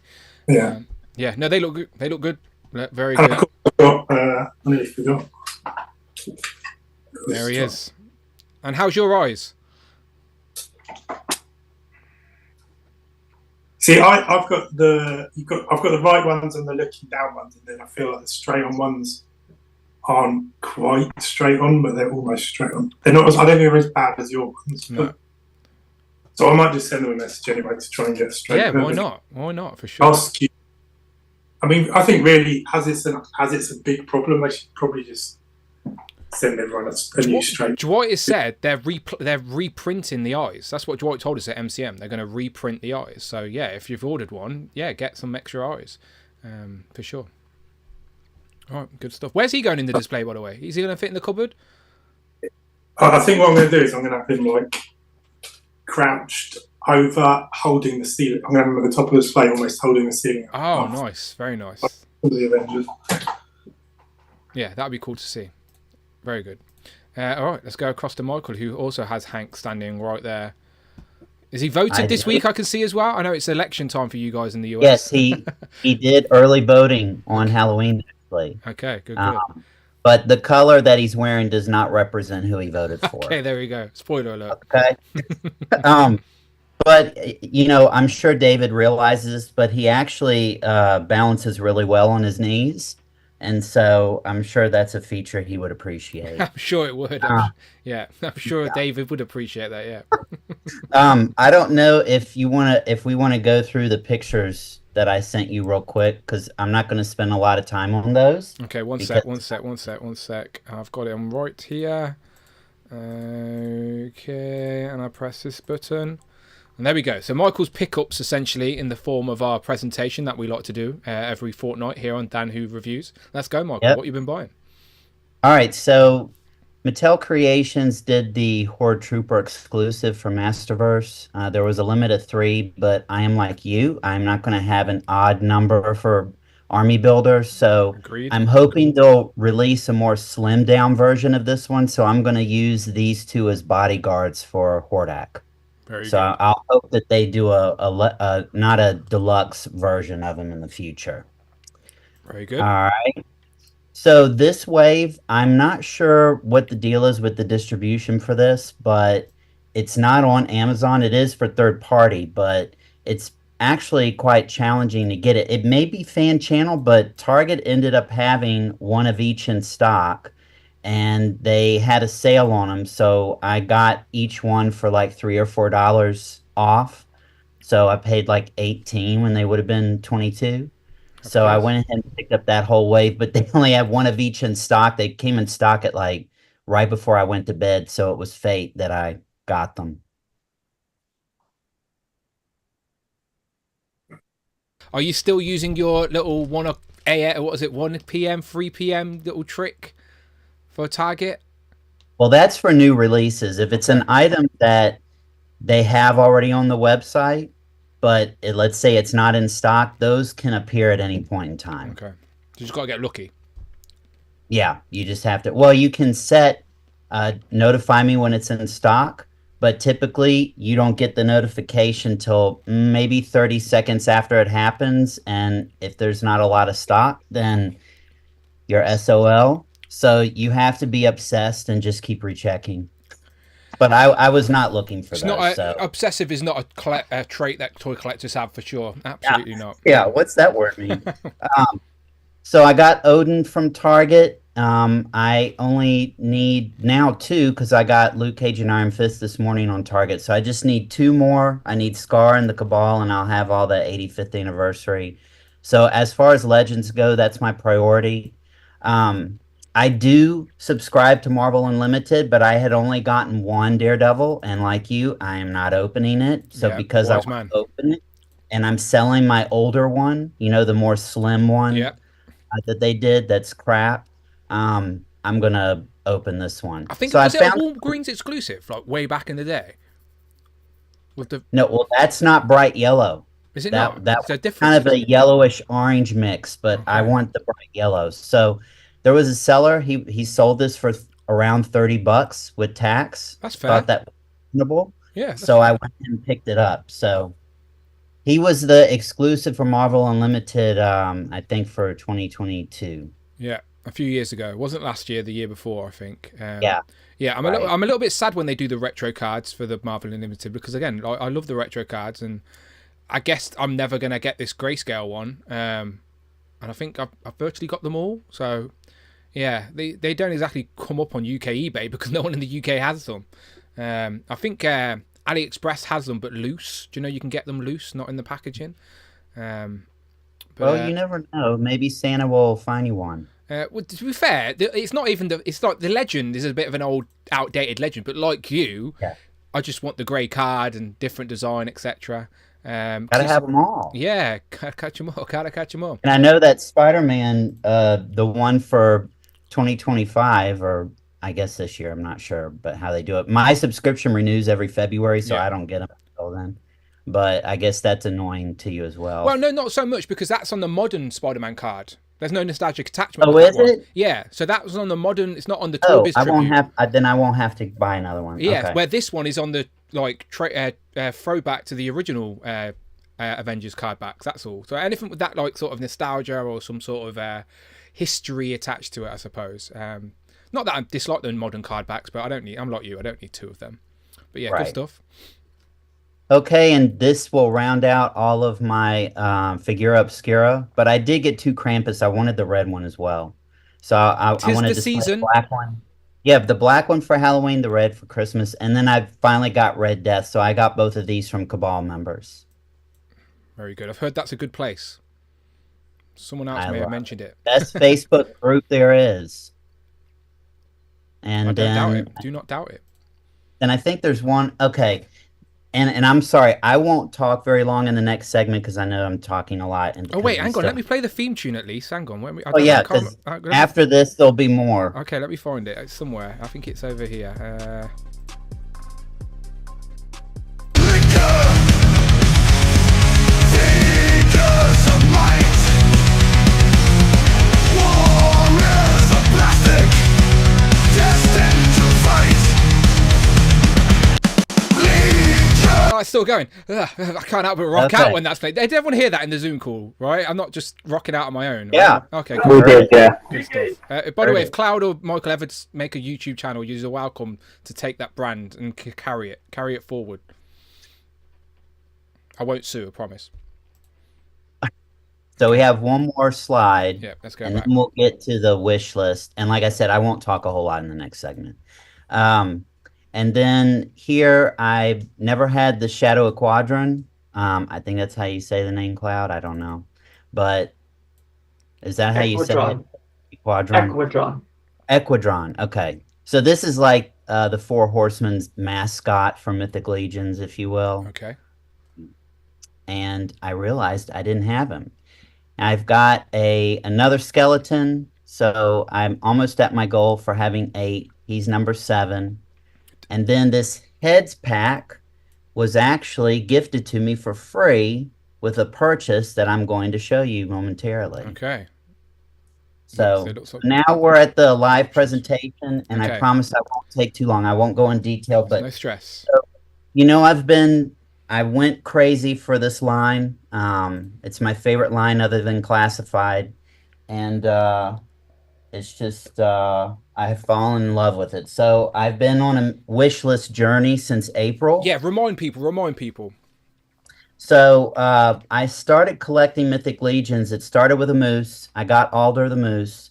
Yeah. Yeah. No, they look good. They look good. Very and good. I've got, I nearly forgot. There he is. And how's your eyes? See, I've got the right ones and the looking down ones, and then I feel like the straight on ones aren't quite straight on, but they're almost straight on. They're not. I don't think they're as bad as your ones. No. So I might just send them a message anyway to try and get straight. Yeah, why not? Why not? For sure. I mean, I think really, as it's a big problem, they should probably just send everyone a new straight. Dwight has said they're reprinting the eyes. That's what Dwight told us at MCM. They're going to reprint the eyes. So yeah, if you've ordered one, yeah, get some extra eyes, for sure. All right, good stuff. Where's he going in the display, by the way? Is he going to fit in the cupboard? I think what I'm going to do is I'm going to have him like crouched over, holding the ceiling. I'm going to have him at the top of the display, almost holding the ceiling. Oh, nice, very nice. The Avengers. Yeah, that'd be cool to see. Very good. All right, let's go across to Michael, who also has Hank standing right there. Is he voted this week? I can see as well. I know it's election time for you guys in the US. Yes, he did early voting on Halloween. Actually. Okay, good. But the color that he's wearing does not represent who he voted for. Okay, there we go. Spoiler alert. Okay. But you know, I'm sure David realizes this, but he actually balances really well on his knees. And so I'm sure that's a feature he would appreciate. I'm sure it would. I'm sure David would appreciate that. Yeah. I don't know if we want to go through the pictures that I sent you real quick, because I'm not going to spend a lot of time on those. Okay, one sec. I've got it on right here. Okay, and I press this button. And there we go. So Michael's pickups essentially in the form of our presentation that we like to do every fortnight here on Dan Who Reviews. Let's go, Michael. Yep. What you been buying? All right, so Mattel Creations did the Horde Trooper exclusive for Masterverse. There was a limit of 3, but I am like you. I'm not going to have an odd number for Army Builder, so Agreed. I'm hoping they'll release a more slimmed down version of this one, so I'm going to use these two as bodyguards for Hordak. Very so good. I'll hope that they do a not a deluxe version of them in the future. Very good. All right. So this wave, I'm not sure what the deal is with the distribution for this, but it's not on Amazon. It is for third party, but it's actually quite challenging to get it. It may be fan channel, but Target ended up having one of each in stock, and they had a sale on them. So I got each one for like $3 or $4 off. So I paid like $18 when they would have been $22. So I went ahead and picked up that whole wave, but they only have one of each in stock. They came in stock at like right before I went to bed. So it was fate that I got them. Are you still using your little 1 p.m., 3 p.m. little trick for Target? Well, that's for new releases. If it's an item that they have already on the website, but let's say it's not in stock, those can appear at any point in time. Okay. You just got to get lucky. Yeah, you just have to. Well, you can set notify me when it's in stock, but typically you don't get the notification till maybe 30 seconds after it happens. And if there's not a lot of stock, then you're SOL. So you have to be obsessed and just keep rechecking. But I was not looking for that. Obsessive is not a trait that toy collectors have for sure. Absolutely not. Yeah, what's that word mean? So I got Odin from Target. I only need now 2 because I got Luke Cage and Iron Fist this morning on Target. So I just need 2 more. I need Scar and the Cabal, and I'll have all the 85th anniversary. So as far as Legends go, that's my priority. I do subscribe to Marvel Unlimited, but I had only gotten 1 Daredevil, and like you, I am not opening it. So because I want to open it, and I'm selling my older one, you know, the more slim one that they did, that's crap. I'm gonna open this one. I think so was it a Walgreens exclusive, like way back in the day? With the No, well, that's not bright yellow. Is it not? That's kind of a yellowish orange mix, but I want the bright yellow. So there was a seller. He sold this for around $30 with tax. That's fair. Thought that was reasonable. Yeah. So I went and picked it up. So he was the exclusive for Marvel Unlimited. I think for 2022. Yeah. A few years ago. It wasn't last year, the year before, I think. Yeah. Yeah, I'm a little bit sad when they do the retro cards for the Marvel Unlimited because, again, I love the retro cards, and I guess I'm never going to get this grayscale one. And I think I've virtually got them all. So, yeah, they don't exactly come up on UK eBay because no one in the UK has them. I think AliExpress has them, but loose. Do you know you can get them loose, not in the packaging? Well, you never know. Maybe Santa will find you one. Well, to be fair, it's not even it's like the legend is a bit of an old, outdated legend. But like you, I just want the grey card and different design, etc. Gotta have them all. Yeah, gotta catch them all. Gotta catch them all. And I know that Spider-Man, the one for 2025, or I guess this year, I'm not sure, but how they do it. My subscription renews every February, so I don't get them until then. But I guess that's annoying to you as well. Well, no, not so much because that's on the modern Spider-Man card. There's no nostalgic attachment. Oh, is it? Yeah, so that was on the modern. It's not on the Toy Biz I Tribute. won't have. Then I won't have to buy another one. Yeah, okay. Where this one is on the like throwback to the original Avengers card backs. That's all. So anything with that like sort of nostalgia or some sort of history attached to it, I suppose. Not that I dislike the modern card backs, but I don't need. I'm like you. I don't need 2 of them. But yeah, good stuff. Okay, and this will round out all of my Figura Obscura, but I did get 2 Krampus. I wanted the red one as well. So I wanted to display the black one. Yeah, the black one for Halloween, the red for Christmas, and then I finally got Red Death, so I got both of these from Cabal members. Very good. I've heard that's a good place. Someone else may have mentioned it. Best Facebook group there is. And I don't doubt it. Do not doubt it. And I think there's one. Okay. And I'm sorry, I won't talk very long in the next segment because I know I'm talking a lot. Oh, wait, hang on. Let me play the theme tune at least. Hang on. Because after this, there'll be more. Okay, let me find it. It's somewhere. I think it's over here. Oh, it's still going. Ugh, I can't help but rock out when that's played. Did everyone hear that in the Zoom call, right? I'm not just rocking out on my own. Right? Yeah. Okay, cool. We did, yeah. Good stuff. By the way, if Cloud or Michael ever make a YouTube channel, you're welcome to take that brand and carry it forward. I won't sue, I promise. So we have one more slide. Yeah, let's go and back. then we'll get to the wish list. And like I said, I won't talk a whole lot in the next segment. And then here, I've never had the Shadow Quadrant. I think that's how you say the name, Cloud. I don't know. But is that how you say it? Equadron. Equadron. Okay. So this is like the 4 Horsemen's mascot for Mythic Legions, if you will. Okay. And I realized I didn't have him. I've got another skeleton. So I'm almost at my goal for having 8. He's number 7. And then this heads pack was actually gifted to me for free with a purchase that I'm going to show you momentarily. Okay. So now we're at the live presentation, and I promise I won't take too long. I won't go in detail, but no stress. So, you know, I went crazy for this line. It's my favorite line other than Classified, and it's just I have fallen in love with it. So I've been on a wish list journey since April. Yeah, remind people. So I started collecting Mythic Legions. It started with a moose. I got Alder the Moose.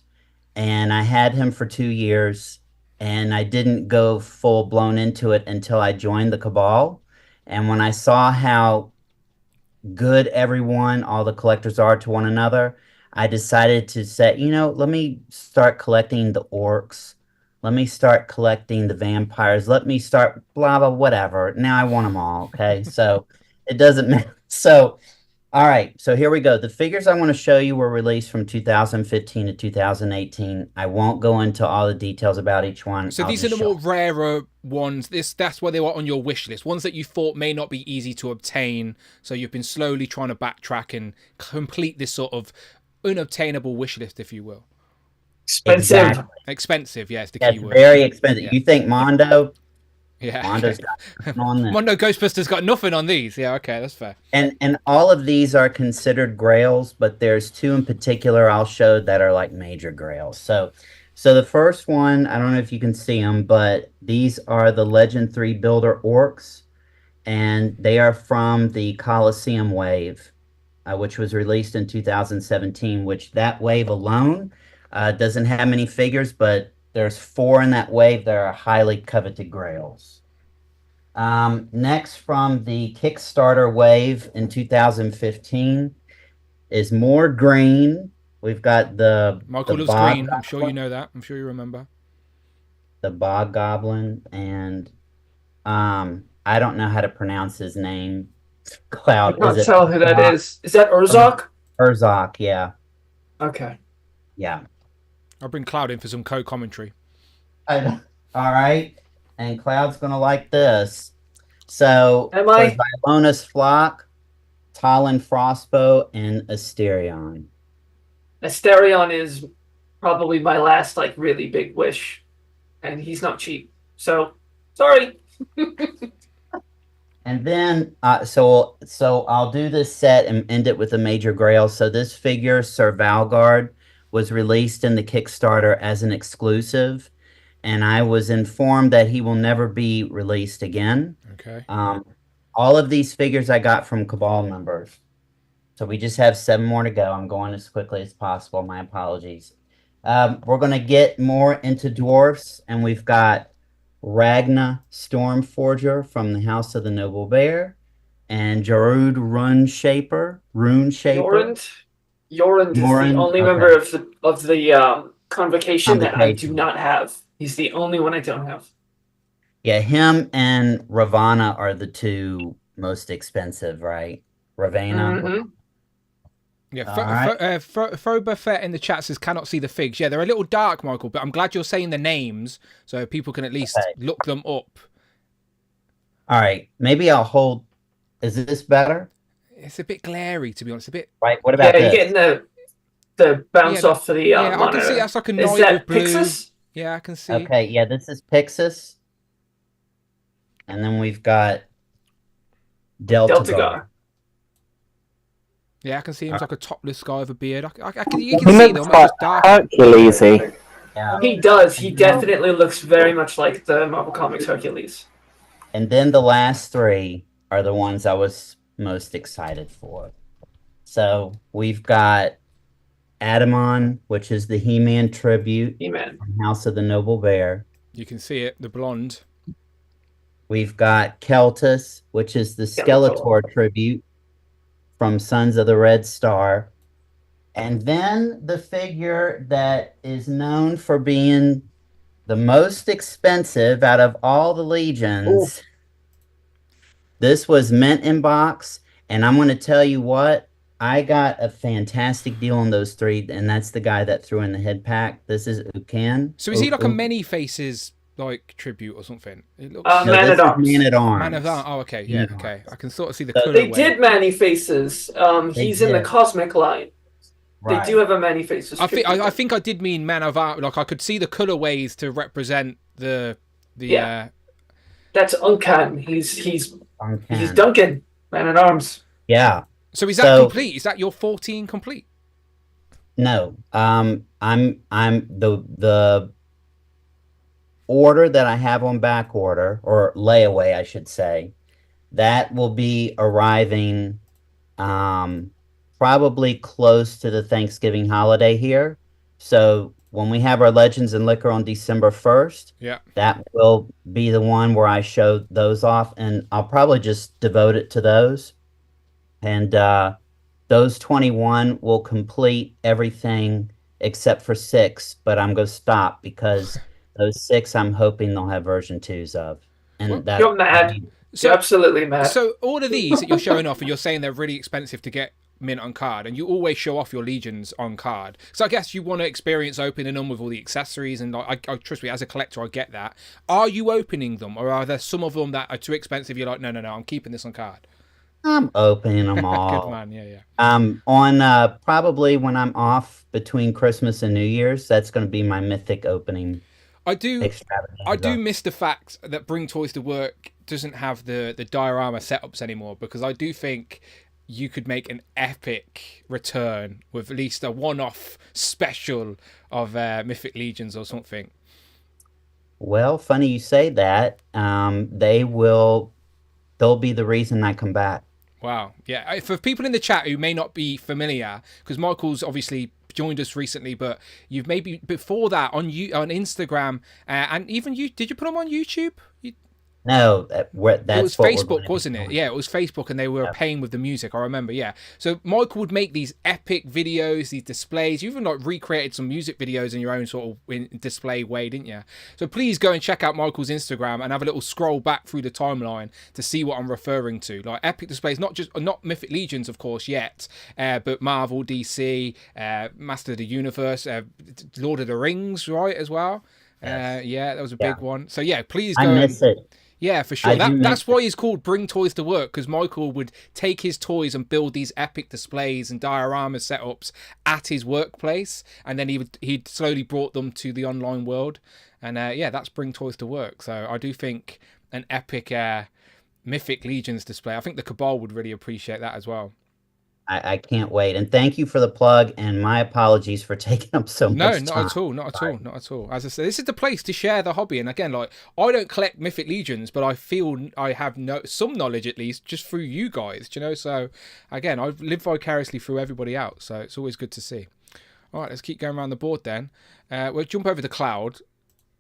and I had him for 2 years, and I didn't go full blown into it until I joined the Cabal. And when I saw how good everyone, all the collectors are to one another, I decided to say, let me start collecting the orcs. Let me start collecting the vampires. Let me start blah, blah, whatever. Now I want them all. Okay. So it doesn't matter. So, all right. So here we go. The figures I want to show you were released from 2015 to 2018. I won't go into all the details about each one. So these are the more rarer ones. That's why they were on your wish list. Ones that you thought may not be easy to obtain. So you've been slowly trying to backtrack and complete this sort of unobtainable wish list, if you will. Expensive. Exactly. Expensive, yes, the That's key word. very expensive. Yeah. You think Mondo? Yeah. Mondo's got nothing on this. Mondo Ghostbusters got nothing on these. Yeah, okay, that's fair. And all of these are considered grails, but there's two in particular I'll show that are like major grails. So the first one, I don't know if you can see them, but these are the Legend 3 Builder Orcs, and they are from the Coliseum wave, which was released in 2017, which that wave alone doesn't have many figures, but there's 4 in that wave that are highly coveted grails. Next, from the Kickstarter wave in 2015 is more green. We've got Michael loves green. I'm sure you know that. I'm sure you remember. The Bog Goblin, and I don't know how to pronounce his name. Cloud. I can't tell who that is. Is that Urzok? Urzok, yeah. Okay. Yeah. I'll bring Cloud in for some co-commentary. All right. And Cloud's going to like this. So, Xylonis Flock, Talon Frostbow, and Asterion. Asterion is probably my last really big wish, and he's not cheap. So, sorry. And then, so I'll do this set and end it with a major grail. So this figure, Sir Valgard, was released in the Kickstarter as an exclusive, and I was informed that he will never be released again. Okay. All of these figures I got from Cabal members. So we just have 7 more to go. I'm going as quickly as possible. My apologies. We're going to get more into dwarfs, and we've got Ragna Stormforger from the House of the Noble Bear, and Jarud Runeshaper. Yorund is the only member of the convocation that I do not have. He's the only one I don't have. Yeah, him and Ravana are the 2 most expensive, right? Ravana. Mm-hmm. Yeah, Froba Fett in the chat says cannot see the figs. Yeah, they're a little dark, Michael, but I'm glad you're saying the names so people can at least look them up. All right, maybe I'll hold. Is this better? It's a bit glary, to be honest. A bit. Right. What about this? You're getting the bounce off of the yeah, monitor. I can see that's like a Is night that blue. Pixis? Yeah, I can see. Okay, yeah, this is Pixis. And then we've got Deltagar. Yeah, I can see him. He's like a topless guy with a beard. You can see them. Quite Hercules-y. Yeah. He does. He definitely looks very much like the Marvel Comics Hercules. And then the last 3 are the ones I was most excited for. So we've got Adamon, which is the He-Man tribute from House of the Noble Bear. You can see it, the blonde. We've got Keltus, which is the Skeletor tribute from Sons of the Red Star. And then the figure that is known for being the most expensive out of all the legions. Ooh. This was mint in box, and I'm going to tell you what, I got a fantastic deal on those 3, and that's the guy that threw in the head pack. This is Ukan. So is he like a Many Faces tribute or something? It looks... Man at Arms. Man at Arms. Man of Arms. Oh, okay, yeah, okay. I can sort of see the color. They did Many Faces. He's in the Cosmic line. Right. They do have a Many Faces. I think I did mean Man of Arms. Like I could see the colorways to represent the. Yeah. That's Uncan. He's Duncan. Man at Arms. Yeah. So is that complete? Is that your 14 complete? No. I'm the order that I have on back order, or layaway, I should say, that will be arriving probably close to the Thanksgiving holiday here. So when we have our Legends and Liquor on December 1st, Yeah. that will be the one where I show those off, and I'll probably just devote it to those. And those 21 will complete everything except for 6, but I'm going to stop because those 6 I'm hoping they'll have version 2s of. And that, You're mad. You're absolutely mad. So all of these that you're showing off, and you're saying they're really expensive to get mint on card, and you always show off your legions on card. So I guess you want to experience opening them with all the accessories, and I trust me, as a collector, I get that. Are you opening them, or are there some of them that are too expensive? You're like, no, I'm keeping this on card. I'm opening them all. Good man, yeah. On probably when I'm off between Christmas and New Year's, that's going to be my mythic opening. I do miss the fact that Bring Toys to Work doesn't have the diorama setups anymore, because I do think you could make an epic return with at least a one-off special of Mythic Legions or something. Well, funny you say that. They'll be the reason I come back. Wow. Yeah. For people in the chat who may not be familiar, because Michael's obviously joined us recently, but you've maybe before that on Instagram, and even you, did you put them on YouTube? No, that's it was Facebook, wasn't it? Yeah, it was Facebook, and they were paying with the music. I remember. Yeah. So Michael would make these epic videos, these displays. You even like recreated some music videos in your own sort of display way, didn't you? So please go and check out Michael's Instagram and have a little scroll back through the timeline to see what I'm referring to. Like epic displays, not Mythic Legions, of course, yet, but Marvel, DC, Master of the Universe, Lord of the Rings, right, as well. Yes. Yeah, that was a big one. So yeah, please go. I miss it. Yeah, for sure. That's why he's called Bring Toys to Work, because Michael would take his toys and build these epic displays and diorama setups at his workplace, and then he'd slowly brought them to the online world. And yeah, that's Bring Toys to Work. So I do think an epic Mythic Legions display, I think the Cabal would really appreciate that as well. I can't wait. And thank you for the plug, and my apologies for taking up so much time. No, not at all. As I said, this is the place to share the hobby. And again, like, I don't collect Mythic Legions, but I feel I have some knowledge, at least, just through you guys, you know? So, again, I've lived vicariously through everybody else, so it's always good to see. All right, let's keep going around the board then. We'll jump over to Cloud,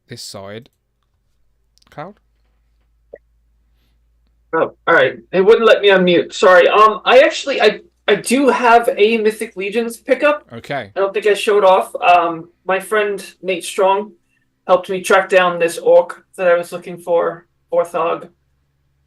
this side. Cloud? Oh, all right. It wouldn't let me unmute. Sorry. I do have a Mythic Legions pickup. Okay. I don't think I showed off. My friend Nate Strong helped me track down this orc that I was looking for, Orthog.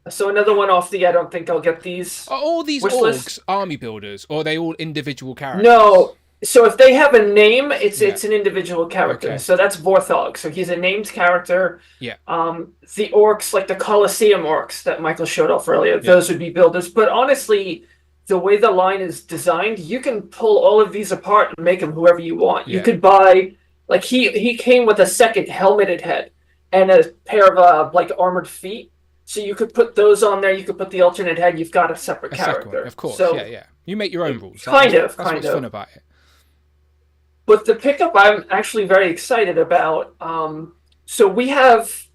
So another one off I don't think I'll get these. Are all these orcs army builders, or are they all individual characters? No. So if they have a name, it's an individual character. Okay. So that's Vorthog. So he's a named character. Yeah. The orcs, like the Colosseum orcs that Michael showed off earlier, those would be builders. But honestly, the way the line is designed, you can pull all of these apart and make them whoever you want. You could buy, like he came with a second helmeted head and a pair of like armored feet. So you could put those on there. You could put the alternate head. You've got a separate character. Of course, so yeah. You make your own rules. That's what's fun about it. But the pickup I'm actually very excited about. So we have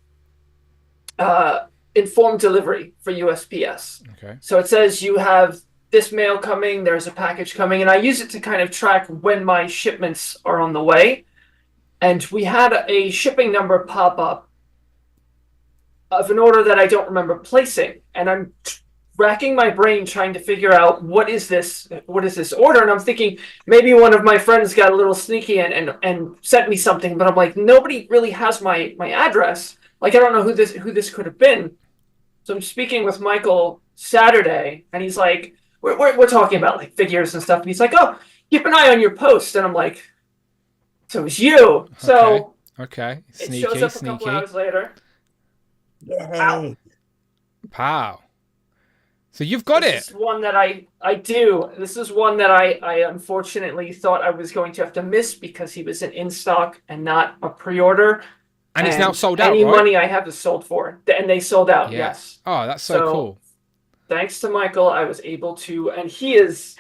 informed delivery for USPS. Okay. So it says you have this mail coming, there's a package coming, and I use it to kind of track when my shipments are on the way. And we had a shipping number pop up of an order that I don't remember placing. And I'm racking my brain trying to figure out what is this order. And I'm thinking maybe one of my friends got a little sneaky and sent me something, but I'm like, nobody really has my address. Like, I don't know who this could have been. So I'm speaking with Michael Saturday, and he's like, we're talking about like figures and stuff, and he's like, "Oh, keep an eye on your post." And I'm like, "So it's you." So okay, sneaky, it shows up a couple hours later. Yay! Pow! So you've got This is one that I do. This is one that I unfortunately thought I was going to have to miss because he was an in stock and not a pre-order. And it's now sold out. Any right? money I have is sold for, and they sold out. Yeah. Yes. Oh, that's so cool. Thanks to Michael, I was able to, and he is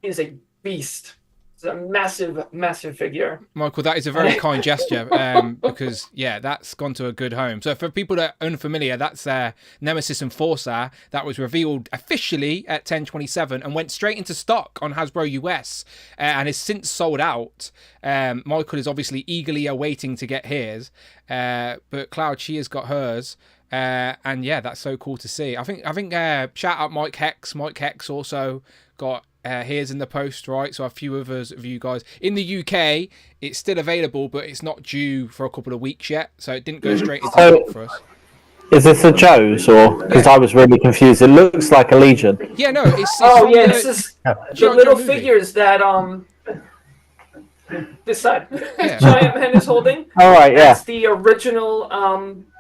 a beast. a massive figure. Michael, that is a very kind gesture, because that's gone to a good home. So for people that are unfamiliar, that's Nemesis Enforcer that was revealed officially at 10/27 and went straight into stock on Hasbro US, and is since sold out. Michael is obviously eagerly awaiting to get his, but Cloud, she has got hers. And that's so cool to see. I think shout out Mike Hex. Mike Hex also got his in the post, right? So a few others of you guys in the UK, it's still available, but it's not due for a couple of weeks yet, so it didn't go straight into stock for us. Is this a Joe's or? Because I was really confused. It looks like a Legion. Yeah, no, it's this is the little figures that this side Giant Man is holding. All right, That's the original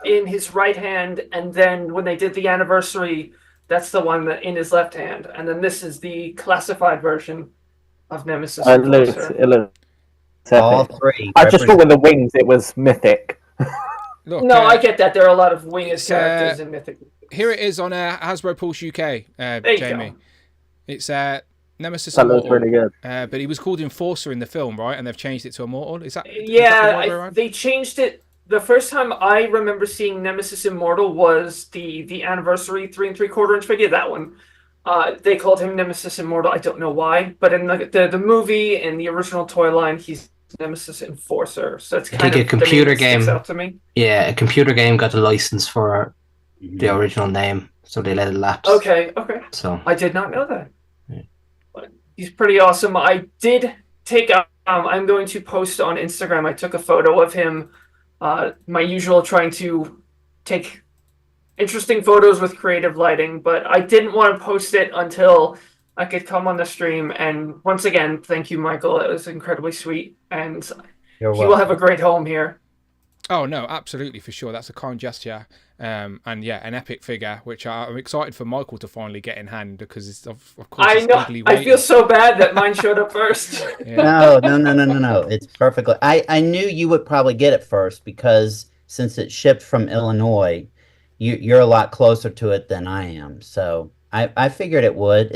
in his right hand, and then when they did the anniversary, that's the one that in his left hand, and then this is the classified version of Nemesis. It looks all three. I just thought with the wings it was mythic. Look, no, I get that. There are a lot of winged characters in Mythic. Here it is on Hasbro Pulse UK, Jamie. Go. It's Nemesis That Immortal. looks really good. But he was called Enforcer in the film, right? And they've changed it to Immortal. Is that? They changed it. The first time I remember seeing Nemesis Immortal was the anniversary 3 3/4 inch figure. That one. They called him Nemesis Immortal. I don't know why, but in the movie and the original toy line, he's Nemesis Enforcer. So it's kind of a computer game. Out to me. Yeah, a computer game got the license for the original name, so they let it lapse. Okay. So I did not know that. But he's pretty awesome. I did take I'm going to post on Instagram. I took a photo of him. My usual trying to take interesting photos with creative lighting, but I didn't want to post it until I could come on the stream. And once again, thank you, Michael. It was incredibly sweet, and he will have a great home here. Oh no, absolutely, for sure. That's a kind gesture, and an epic figure, which I'm excited for Michael to finally get in hand, because it's of course. I know. I feel so bad that mine showed up first. No. It's perfectly. I knew you would probably get it first, because since it shipped from Illinois, you're a lot closer to it than I am. So I figured it would.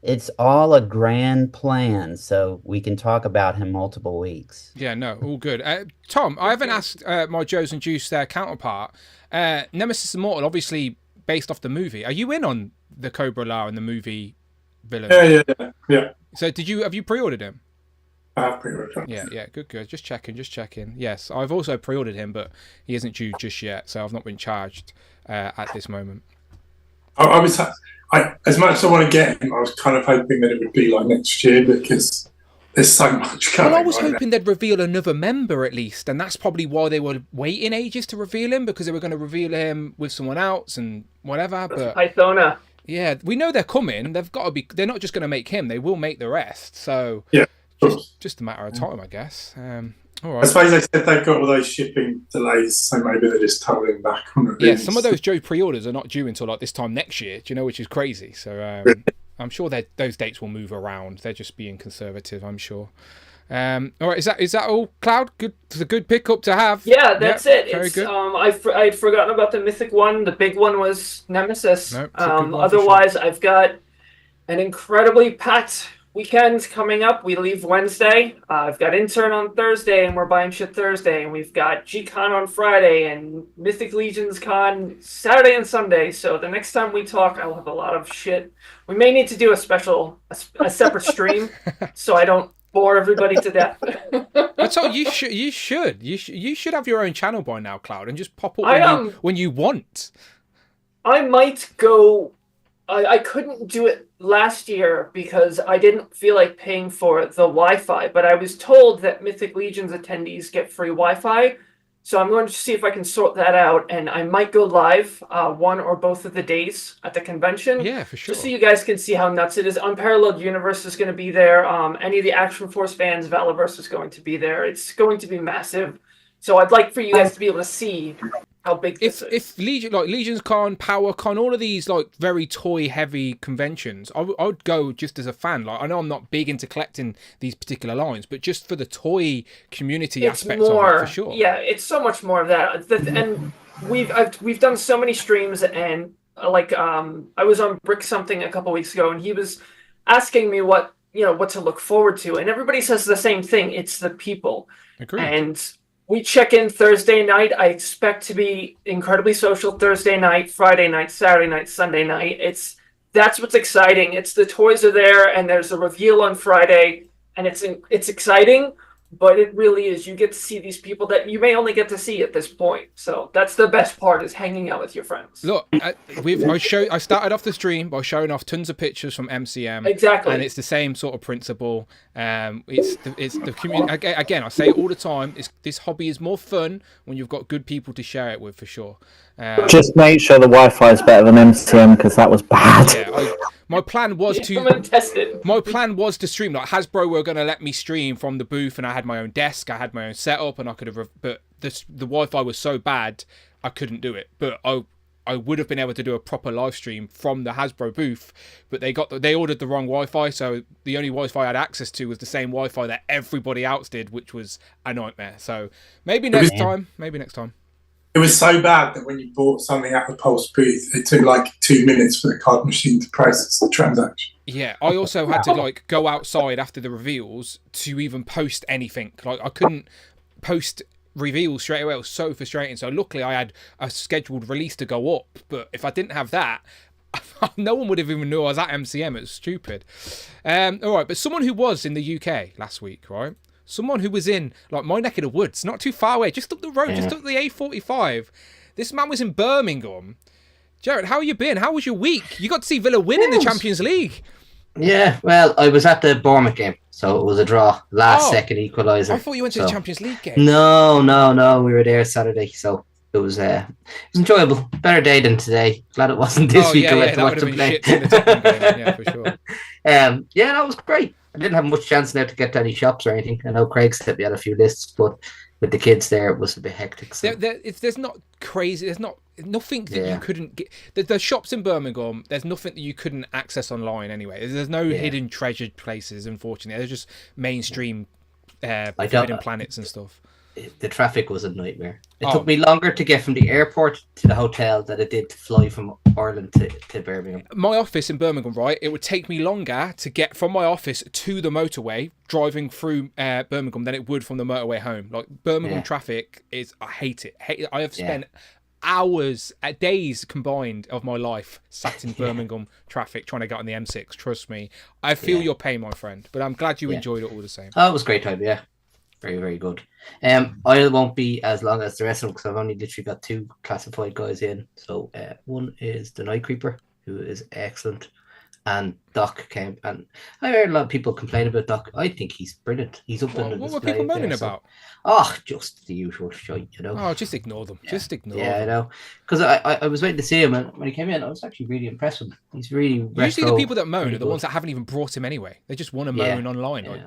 It's all a grand plan, so we can talk about him multiple weeks. Yeah, no, all good. Tom, I haven't asked my Joe's and Juice counterpart. Nemesis Immortal, obviously based off the movie. Are you in on the Cobra La and the movie villain? Yeah. So have you pre-ordered him? I have pre-ordered him. Yeah, good. Just checking. Yes, I've also pre-ordered him, but he isn't due just yet, so I've not been charged at this moment. As much as I want to get him, I was kind of hoping that it would be like next year, because there's so much coming. Well, I was hoping they'd reveal another member at least, and that's probably why they were waiting ages to reveal him, because they were going to reveal him with someone else and whatever. But Pythona. Yeah, we know they're coming. They've got to be. They're not just going to make him. They will make the rest. So yeah, just a matter of time, I guess. All right. I suppose they said they've got all those shipping delays, so maybe they're just totaling back on it. Yeah, some of those Joe pre-orders are not due until like this time next year, do you know, which is crazy. So I'm sure that those dates will move around. They're just being conservative, I'm sure. All right, is that all, Cloud? Good, it's a good pickup to have. Yeah, that's it. Very good. I'd forgotten about the Mythic one. The big one was Nemesis. Nope, it's a good one Otherwise, for sure. I've got an incredibly packed weekend coming up. We leave Wednesday. I've got Intern on Thursday, and we're buying shit Thursday. And we've got G-Con on Friday, and Mythic Legions Con Saturday and Sunday. So the next time we talk, I'll have a lot of shit. We may need to do a separate stream, so I don't bore everybody to death. That's all. You should have your own channel by now, Cloud, and just pop up when you want. I might go. I couldn't do it last year because I didn't feel like paying for the Wi-Fi, but I was told that Mythic Legions attendees get free Wi-Fi, so I'm going to see if I can sort that out, and I might go live one or both of the days at the convention. Yeah, for sure. Just so you guys can see how nuts it is. Unparalleled Universe is going to be there. Any of the Action Force fans, Valaverse is going to be there. It's going to be massive. So I'd like for you guys to be able to see how big this is. If Legions Con, Power Con, all of these like very toy heavy conventions, I would go just as a fan. Like, I know I'm not big into collecting these particular lines, but just for the toy community aspect of it, for sure. Yeah, it's so much more of that. And we've done so many streams, and I was on Brick Something a couple weeks ago, and he was asking me what what to look forward to. And everybody says the same thing. It's the people. Agreed. And we check in Thursday night. I expect to be incredibly social Thursday night, Friday night, Saturday night, Sunday night. That's what's exciting. It's the toys are there, and there's a reveal on Friday, and it's exciting. But it really is. You get to see these people that you may only get to see at this point. So that's the best part, is hanging out with your friends. Look, I started off the stream by showing off tons of pictures from MCM. Exactly. And it's the same sort of principle. It's the community. Again, I say it all the time. This hobby is more fun when you've got good people to share it with, for sure. Just make sure the Wi-Fi is better than MCM, because that was bad. Yeah, my plan was to stream. Like, Hasbro were going to let me stream from the booth, and I had my own desk, I had my own setup, and I could have. But the Wi-Fi was so bad, I couldn't do it. But I would have been able to do a proper live stream from the Hasbro booth, but they ordered the wrong Wi-Fi, so the only Wi-Fi I had access to was the same Wi-Fi that everybody else did, which was a nightmare. So maybe next time. It was so bad that when you bought something at the Pulse booth, it took like 2 minutes for the card machine to process the transaction. Yeah, I also had to go outside after the reveals to even post anything. Like, I couldn't post reveals straight away. It was so frustrating. So luckily I had a scheduled release to go up, but if I didn't have that, no one would have even knew I was at MCM. It was stupid. All right, but someone who was in the UK last week, right? Someone who was in, like, my neck of the woods, not too far away, just up the road, just up the A45. This man was in Birmingham. Jared, how you been? How was your week? You got to see Villa win in the Champions League. Yeah, well, I was at the Bournemouth game, so it was a draw. Last second equaliser. I thought you went to the Champions League game. No. We were there Saturday, so it was enjoyable. Better day than today. Glad it wasn't this week. I went to watch them play. Yeah, for sure. That was great. I didn't have much chance now to get to any shops or anything. I know Craig said we had a few lists, but with the kids there, it was a bit hectic. So. There's not crazy. There's nothing that you couldn't get. The shops in Birmingham, there's nothing that you couldn't access online anyway. There's no hidden treasured places, unfortunately. There's just mainstream forbidden planets and stuff. The traffic was a nightmare. It took me longer to get from the airport to the hotel than it did to fly from Ireland to Birmingham. My office in Birmingham, right? It would take me longer to get from my office to the motorway, driving through Birmingham, than it would from the motorway home. Like, Birmingham traffic I hate it. I have spent hours, days combined of my life sat in Birmingham traffic trying to get on the M6. Trust me. I feel your pain, my friend, but I'm glad you enjoyed it all the same. Oh, it was a great time, yeah. Very, very good. I won't be as long as the rest of them, because I've only literally got 2 classified guys in. So one is the Night Creeper, who is excellent, and Doc came. And I heard a lot of people complain about Doc. I think he's brilliant. He's up in the What were people moaning about? Just the usual shite, you know. Oh, just ignore them. Yeah. Just ignore them. Yeah, I know. Because I was waiting to see him, and when he came in, I was actually really impressed with him. He's really retro. Usually the people that moan are the ones that haven't even brought him anyway. They just want to moan online.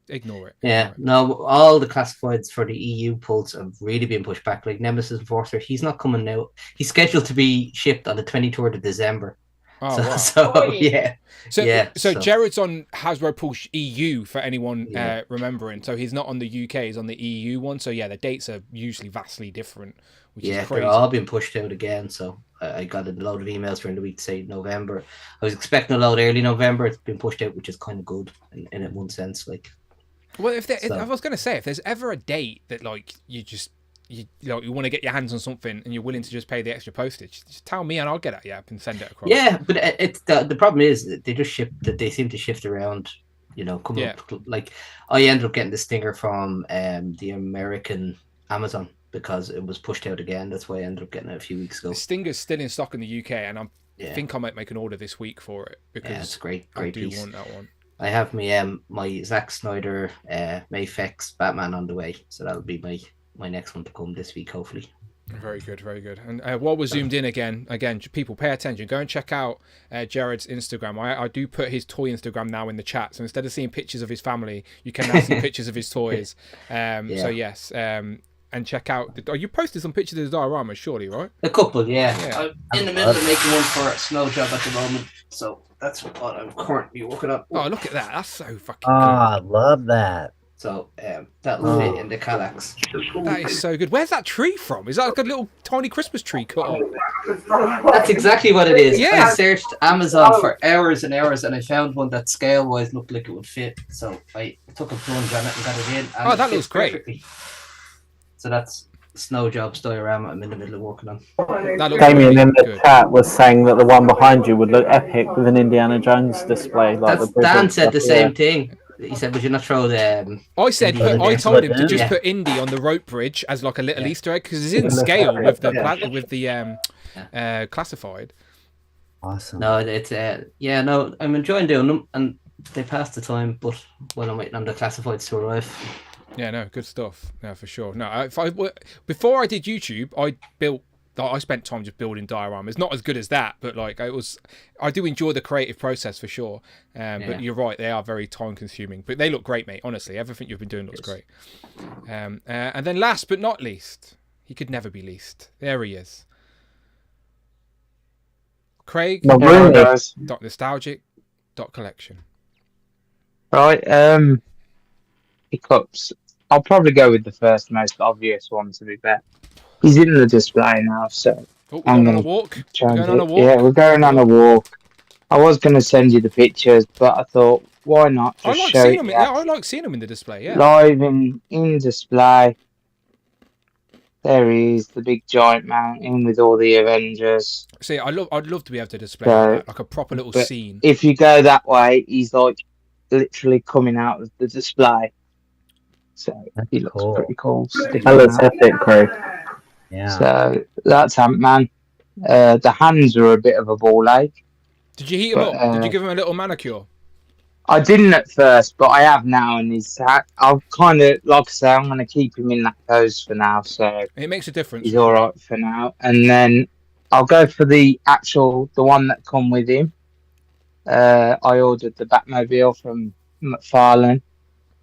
Ignore it. No, all the classifieds for the EU pulls have really been pushed back. Like Nemesis Enforcer, he's not coming now. He's scheduled to be shipped on the 23rd of December. So Jared's on Hasbro Pulse EU for anyone remembering. So he's not on the UK, he's on the EU one. So the dates are usually vastly different, which is crazy. They're all being pushed out again. So I got a load of emails during the week to say November. I was expecting a load early November. It's been pushed out, which is kind of good in one sense. Like, well, I was going to say, if there's ever a date that like you want to get your hands on something and you're willing to just pay the extra postage, just tell me and I'll get it and send it across. Yeah, but it's the problem is that they seem to shift around. You know, like I ended up getting the stinger from the American Amazon because it was pushed out again. That's why I ended up getting it a few weeks ago. The stinger's still in stock in the UK, and I think I might make an order this week for it because it's great I do piece. want that one. I have my Zack Snyder Mayfex Batman on the way, so that'll be my next one to come this week, hopefully. Very good, very good. And while we're zoomed in again, people pay attention. Go and check out Jared's Instagram. I do put his toy Instagram now in the chat, so instead of seeing pictures of his family, you can now see pictures of his toys. So yes, and check out. You posted some pictures of the dioramas, surely, right? A couple, yeah. I'm in the middle of making one for a snow job at the moment, so that's what I'm currently working on. Oh, look at that! That's so fucking. I love that. So that'll fit in the Kallax. That is so good. Where's that tree from? Is that like a little tiny Christmas tree cut off? That's exactly what it is. Yeah. I searched Amazon for hours and hours, and I found one that scale-wise looked like it would fit. So I took a plunge on it and got it in. And That it looks fits great. perfectly. So that's Snow Job's diorama I'm in the middle of working on. Damien in the chat was saying that the one behind you would look epic with an Indiana Jones display. Like That's, the bridge Dan and said the stuff, same yeah. thing. He said, "Would you not throw the?" I said, Indy I told him to just Yeah. put Indy on the rope bridge as like a little Easter egg because it's in scale with the classified. Awesome. No, it's no, I'm enjoying doing them, and they pass the time. But while I'm waiting on the classifieds to arrive. Yeah, no, good stuff. No, for sure. No, before I did YouTube, I spent time just building dioramas. Not as good as that, but like I do enjoy the creative process for sure. But you're right, they are very time consuming. But they look great, mate. Honestly, everything you've been doing looks great. And then last but not least, he could never be least. There he is. Craig, .nostalgic.collection. Right, hiccups. I'll probably go with the first most obvious one, to be fair. He's in the display now, so I'm on a walk. Yeah, we're going on a walk. I was going to send you the pictures, but I thought, why not just show it? I like seeing him in the display. Yeah, live in display. There he is, the big giant mountain with all the Avengers. See, I'd love to be able to display like a proper little scene. If you go that way, he's like literally coming out of the display. So he looks pretty cool. That looks epic, Craig. Yeah. So that's Ant-Man. The hands are a bit of a ball ache. Did you heat him up? Did you give him a little manicure? I didn't at first, but I have now, and I'll kind of, like I say, I'm going to keep him in that pose for now. So it makes a difference. He's all right for now, and then I'll go for the one that come with him. I ordered the Batmobile from McFarlane.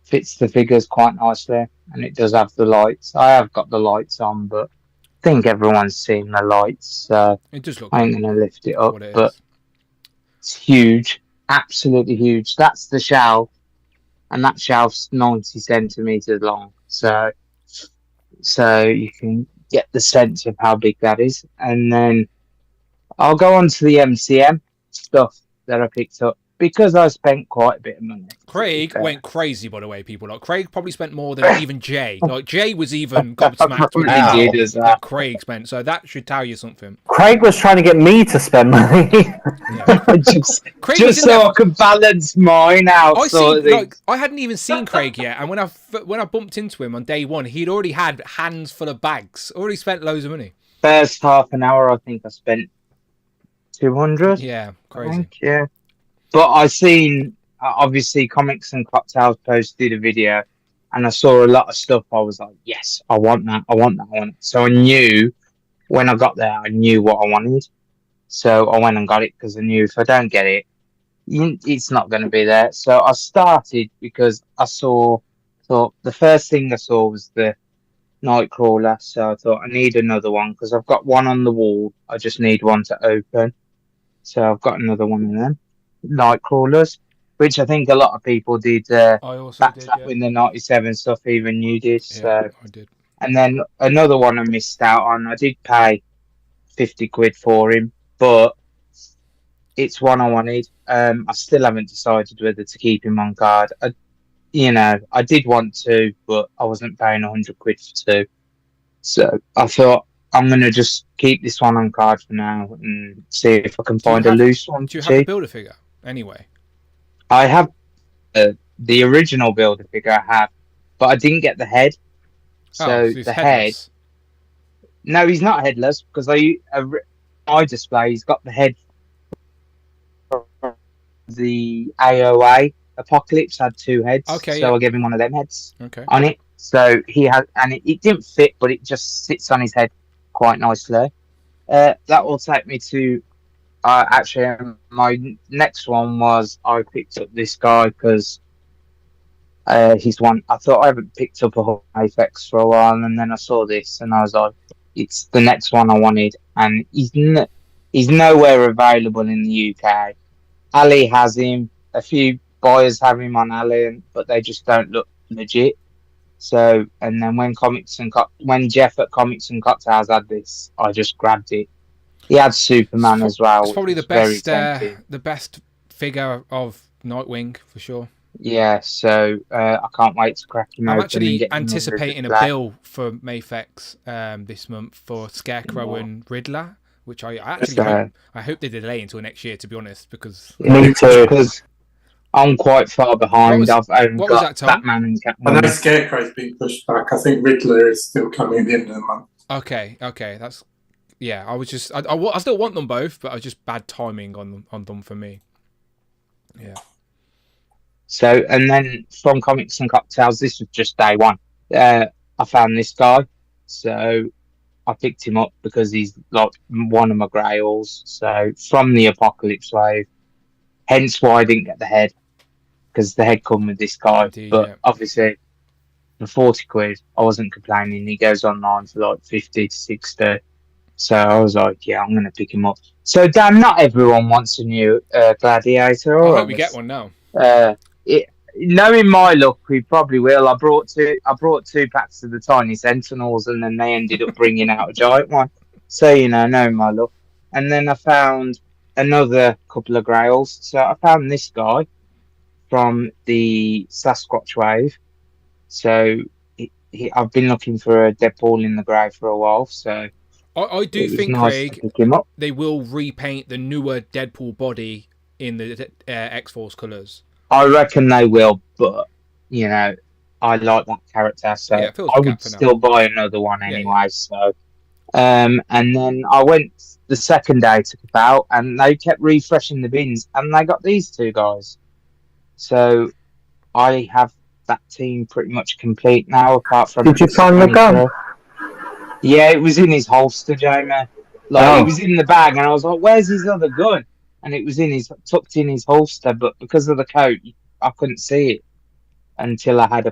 Fits the figures quite nicely, and it does have the lights. I have got the lights on, but I think everyone's seen the lights, so it does look I ain't going to lift it up. But it's huge, absolutely huge. That's the shelf, and that shelf's 90 centimeters long, so you can get the sense of how big that is. And then I'll go on to the MCM stuff that I picked up, because I spent quite a bit of money. Craig went crazy, by the way, people. Like, Craig probably spent more than even Jay. Like, Jay was even gobsmacked with that Craig spent. So that should tell you something. Craig was trying to get me to spend money. just so I could balance mine out. I hadn't even seen Craig yet, and when I bumped into him on day one, he'd already had hands full of bags. Already spent loads of money. First half an hour, I think I spent 200. Yeah, crazy. Yeah. But I seen, obviously, Comics and Cocktails posted a video, and I saw a lot of stuff. I was like, yes, I want that. So I knew, when I got there, I knew what I wanted. So I went and got it, because I knew if I don't get it, it's not going to be there. So I started because I thought the first thing I saw was the Nightcrawler. So I thought, I need another one, because I've got one on the wall. I just need one to open. So I've got another one of them. Nightcrawlers, which I think a lot of people did. I also did, in the 97 stuff, even you did. Yeah, So I did. And then another one I missed out on. I did pay 50 quid for him, but it's one I wanted. I still haven't decided whether to keep him on card. I did want to, but I wasn't paying 100 quid for two. So I thought, I'm going to just keep this one on card for now and see if I can find a loose one. Do you have a Build-A-Figure anyway? I have the original Build-A-Figure, I have, but I didn't get the head. So the head. No, he's not headless, because my display, he's got the head. The AOA Apocalypse had two heads, okay, so I gave him one of them heads on it. So he had, and it didn't fit, but it just sits on his head quite nicely. That will take me to actually my next one was I picked up this guy because he's one I thought I haven't picked up a Apex for a while, and then I saw this and I was like, it's the next one I wanted, and he's nowhere available in the UK. Ali has him, a few buyers have him on Ali, but they just don't look legit. So, and then when Jeff at Comics and Cocktails had this, I just grabbed it. He had Superman as well. It's probably the best figure of Nightwing for sure. Yeah, so I can't wait to crack him open. I'm actually anticipating a bill for Mafex this month for Scarecrow and Riddler, which I actually hope they delay until next year, to be honest, because me too. Because I'm quite far behind. I've only got Batman and Catwoman. I know Scarecrow's been pushed back. I think Riddler is still coming at the end of the month. Okay, that's I still want them both, but I was just bad timing on them for me. Yeah. So, and then from Comics and Cocktails, this was just day one. I found this guy, so I picked him up because he's like one of my grails. So, from the Apocalypse Wave, hence why I didn't get the head, because the head come with this guy. Indeed, but obviously, for 40 quid, I wasn't complaining. He goes online for like 50 to 60. So I was like, yeah, I'm going to pick him up. So, Dan, not everyone wants a new Gladiator. I hope we get one now. Knowing my luck, we probably will. I brought two packs of the Tiny Sentinels, and then they ended up bringing out a giant one. So, knowing my luck. And then I found another couple of grails. So I found this guy from the Sasquatch Wave. So I've been looking for a Deadpool in the grey for a while. So I do think, nice Craig, they will repaint the newer Deadpool body in the X-Force colours. I reckon they will, but I like that character, so I would still buy another one anyway. So, and then I went the second day to Cabal, and they kept refreshing the bins, and they got these two guys. So I have that team pretty much complete now. Apart from, did you find the gun? Yeah, it was in his holster, Jamie. It was in the bag, and I was like, "Where's his other gun?" And it was tucked in his holster, but because of the coat, I couldn't see it until I had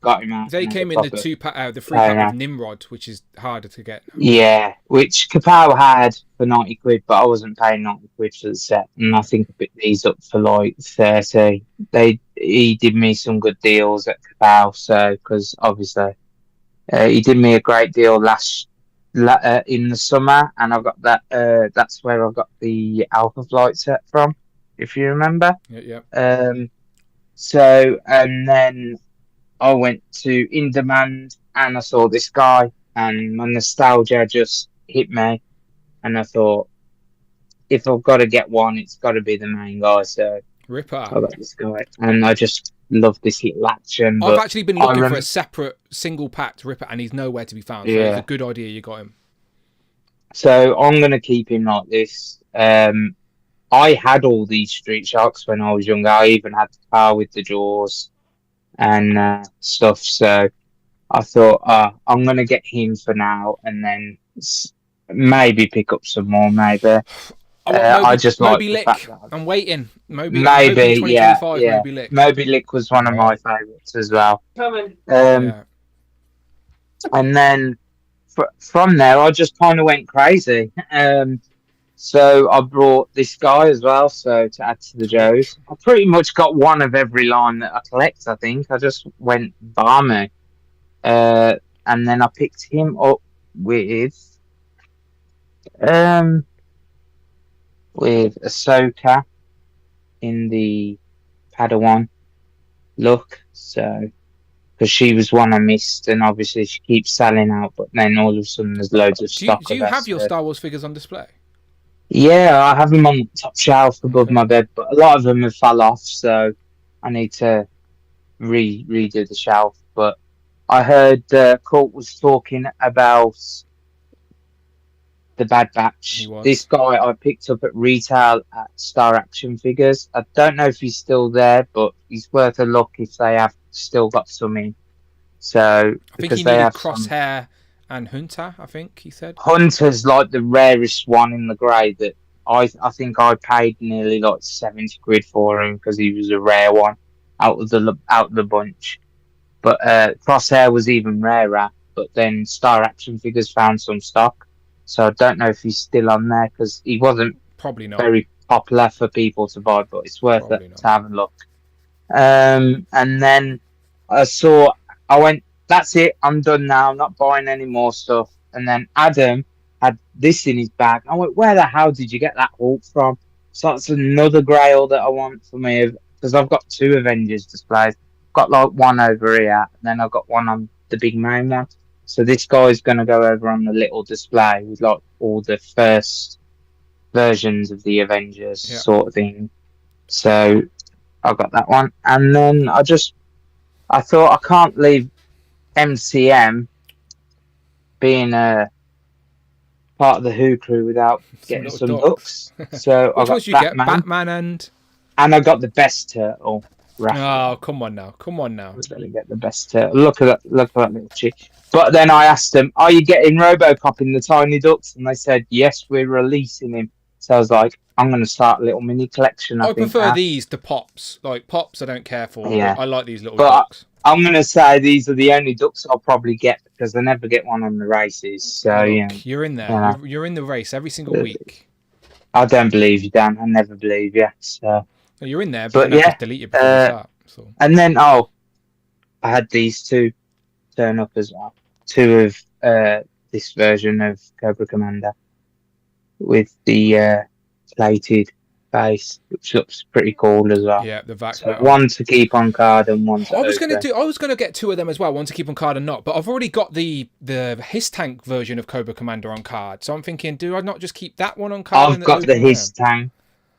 got him out. They came in the 3-pack of Nimrod, which is harder to get. Yeah, which Kapow had for 90 quid, but I wasn't paying 90 quid for the set, and I think I picked these up for like 30. He did me some good deals at Kapow, so because obviously he did me a great deal in the summer, and I got that. That's where I got the Alpha Flight set from, if you remember. Yeah. So, and then I went to In Demand, and I saw this guy, and my nostalgia just hit me, and I thought, if I've got to get one, it's got to be the main guy. So Ripper. I got this guy, and I just love this little action. I've actually been looking for a separate single-packed Ripper, and he's nowhere to be found. So it's a good idea you got him. So I'm going to keep him like this. I had all these Street Sharks when I was younger. I even had the car with the jaws and stuff. So I thought I'm going to get him for now, and then maybe pick up some more. Maybe. I just Moby like Lick. I'm waiting. Moby yeah. Moby Lick. Moby Lick was one of my favourites as well. Coming. And then from there, I just kind of went crazy. So I brought this guy as well, so to add to the Joes. I pretty much got one of every line that I collect, I think. I just went balmy. And then I picked him up with Ahsoka in the Padawan look. So, because she was one I missed, and obviously she keeps selling out, but then all of a sudden there's loads of stock. Do you have your Star Wars figures on display? Yeah, I have them on the top shelf above my bed, but a lot of them have fell off, so I need to redo the shelf. But I heard Colt was talking about the Bad Batch. This guy I picked up at retail at Star Action Figures. I don't know if he's still there, but he's worth a look if they have still got some in. So I think he needed Crosshair and Hunter, I think he said. Hunter's like the rarest one in the grey that I think I paid nearly like 70 quid for him because he was a rare one out of the bunch. But Crosshair was even rarer, but then Star Action Figures found some stock. So I don't know if he's still on there because he wasn't probably not very popular for people to buy, but it's worth it to have a look. And then I went, that's it, I'm done now, I'm not buying any more stuff. And then Adam had this in his bag. I went, where the hell did you get that Hulk from? So that's another grail that I want for me, because I've got 2 Avengers displays. Got like one over here, and then I've got one on the big main one. So this guy's going to go over on the little display with like all the first versions of the Avengers sort of thing. So I got that one. And then I thought I can't leave MCM being a part of the Who crew without getting some ducks. So I got you get? Batman and I got the best turtle. Oh, come on now. I was going to get the best turtle. Look at that little chick. But then I asked them, are you getting Robocop in the Tiny Ducks? And they said, yes, we're releasing him. So I was like, I'm going to start a little mini collection. I prefer these to Pops. Like Pops I don't care for. Yeah. I like these little ducks. I'm going to say these are the only ducks I'll probably get because I never get one on the races. So, You're in there. You're in the race every single week. I don't believe you, Dan. I never believe you. So. You're in there, but just delete it before you start. So. And then, I had these 2 turn up as well. 2 of this version of Cobra Commander with the plated base, which looks pretty cool as well. Yeah, the vac. So one to keep on card and one to I was going to get 2 of them as well, one to keep on card and not. But I've already got the His Tank version of Cobra Commander on card, so I'm thinking, do I not just keep that one on card? I've got the His Tank.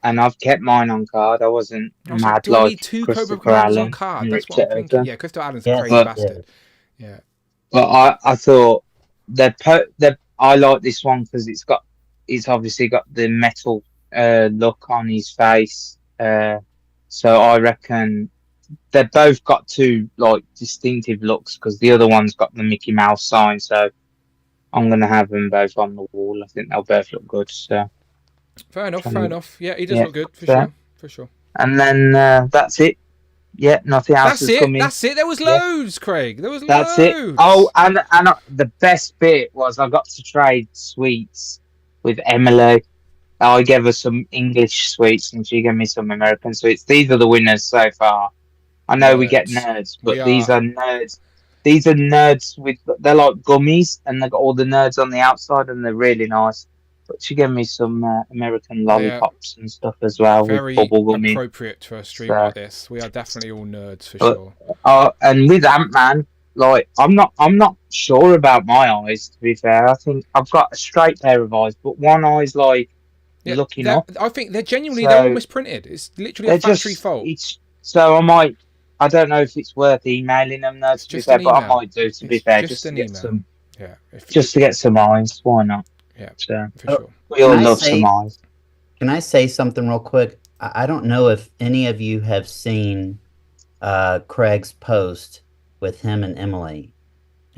And I've kept mine on card. I wasn't mad like I need 2 Cobra Commanders on card? That's what I'm thinking. Yeah, Christopher Allen's a crazy bastard. Yeah. But I thought I like this one because it's obviously got the metal look on his face. So I reckon they've both got 2 like distinctive looks because the other one's got the Mickey Mouse sign. So I'm gonna have them both on the wall. I think they'll both look good. So. Fair enough. Yeah, he does look good for sure. And then that's it. Yeah, nothing else is coming. That's it. There was loads, Craig. There was that's loads. It. Oh, and the best bit was I got to trade sweets with Emily. I gave her some English sweets and she gave me some American sweets. These are the winners so far. I know we get nerds, but these are nerds. These are nerds they're like gummies and they've got all the nerds on the outside and they're really nice. But she gave me some American lollipops and stuff as well. Very with bubblegum appropriate to a stream like this. We are definitely all nerds for sure. And with Ant-Man, like I'm not sure about my eyes. To be fair, I think I've got a straight pair of eyes, but one eye's like looking up. I think they're genuinely they're all misprinted. It's literally a factory fault. So I don't know if it's worth emailing them though. To be fair, but I might do. To be fair, just to get some. Yeah. Just to get some eyes. Why not? Yeah, so, for sure. We all love some eyes. Can I say something real quick? I don't know if any of you have seen Craig's post with him and Emily,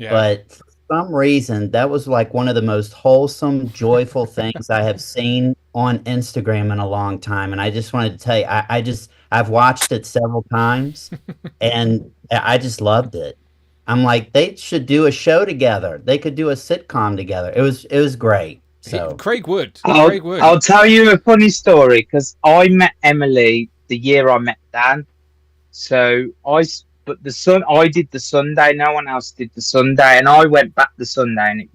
but for some reason that was like one of the most wholesome, joyful things I have seen on Instagram in a long time. And I just wanted to tell you, I've watched it several times, and I just loved it. I'm like, they should do a show together. They could do a sitcom together. It was great. So Craig would. I'll tell you a funny story because I met Emily the year I met Dan. So I did the Sunday. No one else did the Sunday, and I went back the Sunday, and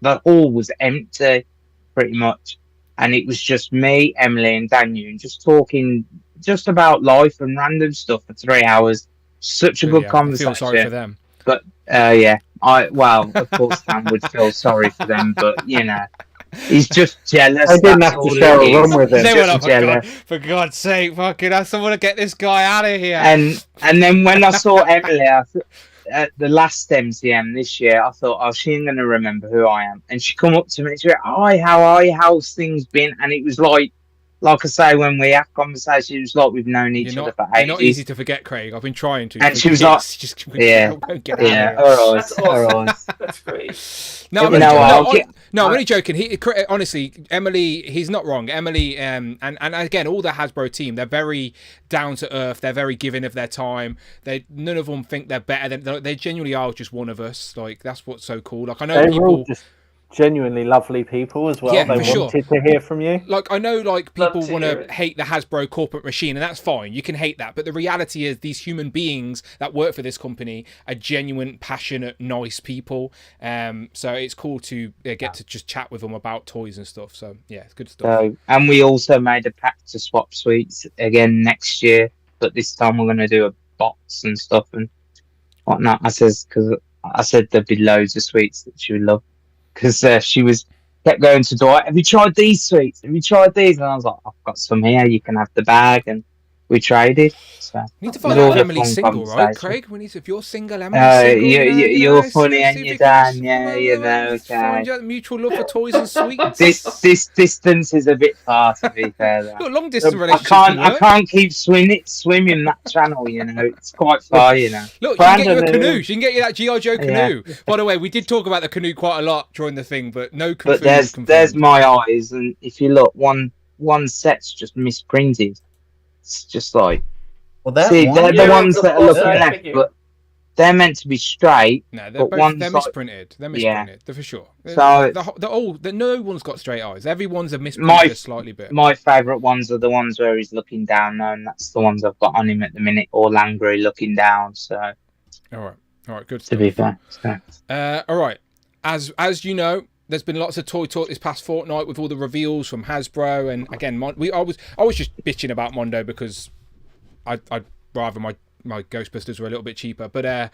the hall was empty, pretty much, and it was just me, Emily, and Daniel, just talking just about life and random stuff for 3 hours. Such a good conversation. I feel sorry for them. But of course Dan would feel sorry for them, but he's just jealous. I didn't have to share a room with him. They went up, for God's sake, fucking I want to get this guy out of here. And then when I saw Emily at the last MCM this year, I thought, she ain't gonna remember who I am. And she come up to me and she went, "Hi, how are you? How's things been?" And it was like I say, when we have conversations, it was like we've known each other for ages. You're not easy to forget, Craig. I've been trying to. And she was like, all right. That's great. No, I'm only joking. Honestly, Emily, he's not wrong. Emily, and again, all the Hasbro team, they're very down to earth. They're very giving of their time. None of them think they're better than. They genuinely are just one of us. Like that's what's so cool. Like I know people. genuinely lovely people as well. Yeah, They for sure. wanted to hear from you. Like, I know, like, people to want hear to it. hate the Hasbro corporate machine, and that's fine. You can hate that. But the reality is these human beings that work for this company are genuine, passionate, nice people. So it's cool to get to just chat with them about toys and stuff. So, yeah, it's good stuff. So, and we also made a pact to swap sweets again next year, but this time we're going to do a box and stuff and whatnot. Because I said there'd be loads of sweets that she would love. Because she kept going to Dwight, have you tried these sweets? Have you tried these? And I was like, I've got some here, you can have the bag. And we traded. So we need to find out Emily's single, right, Craig? We need to, if you're single, Emily's single. You're funny, and you're Dan. Yeah, you know. Okay. Find out mutual love for toys and sweets. This distance is a bit far, to be fair. Though. Look, long distance relationship. I can't keep swimming that channel. You know, it's quite far. You know. Look, she can get you a canoe. She can get you that G.I. Joe canoe. Yeah. By the way, we did talk about the canoe quite a lot during the thing, but no. But there's my eyes, and if you look, one set's just misprinted. It's just like, they're the ones that are looking left, but they're meant to be straight. No, they're misprinted. They're misprinted. Yeah. They're for sure. So no one's got straight eyes. Everyone's a misprinted slightly bit. My favourite ones are the ones where he's looking down, though, and that's the ones I've got on him at the minute. Or Langry looking down. So, all right, good. To be fair. All right, as you know. There's been lots of toy talk this past fortnight with all the reveals from Hasbro, and again, I was just bitching about Mondo because I'd rather my Ghostbusters were a little bit cheaper. But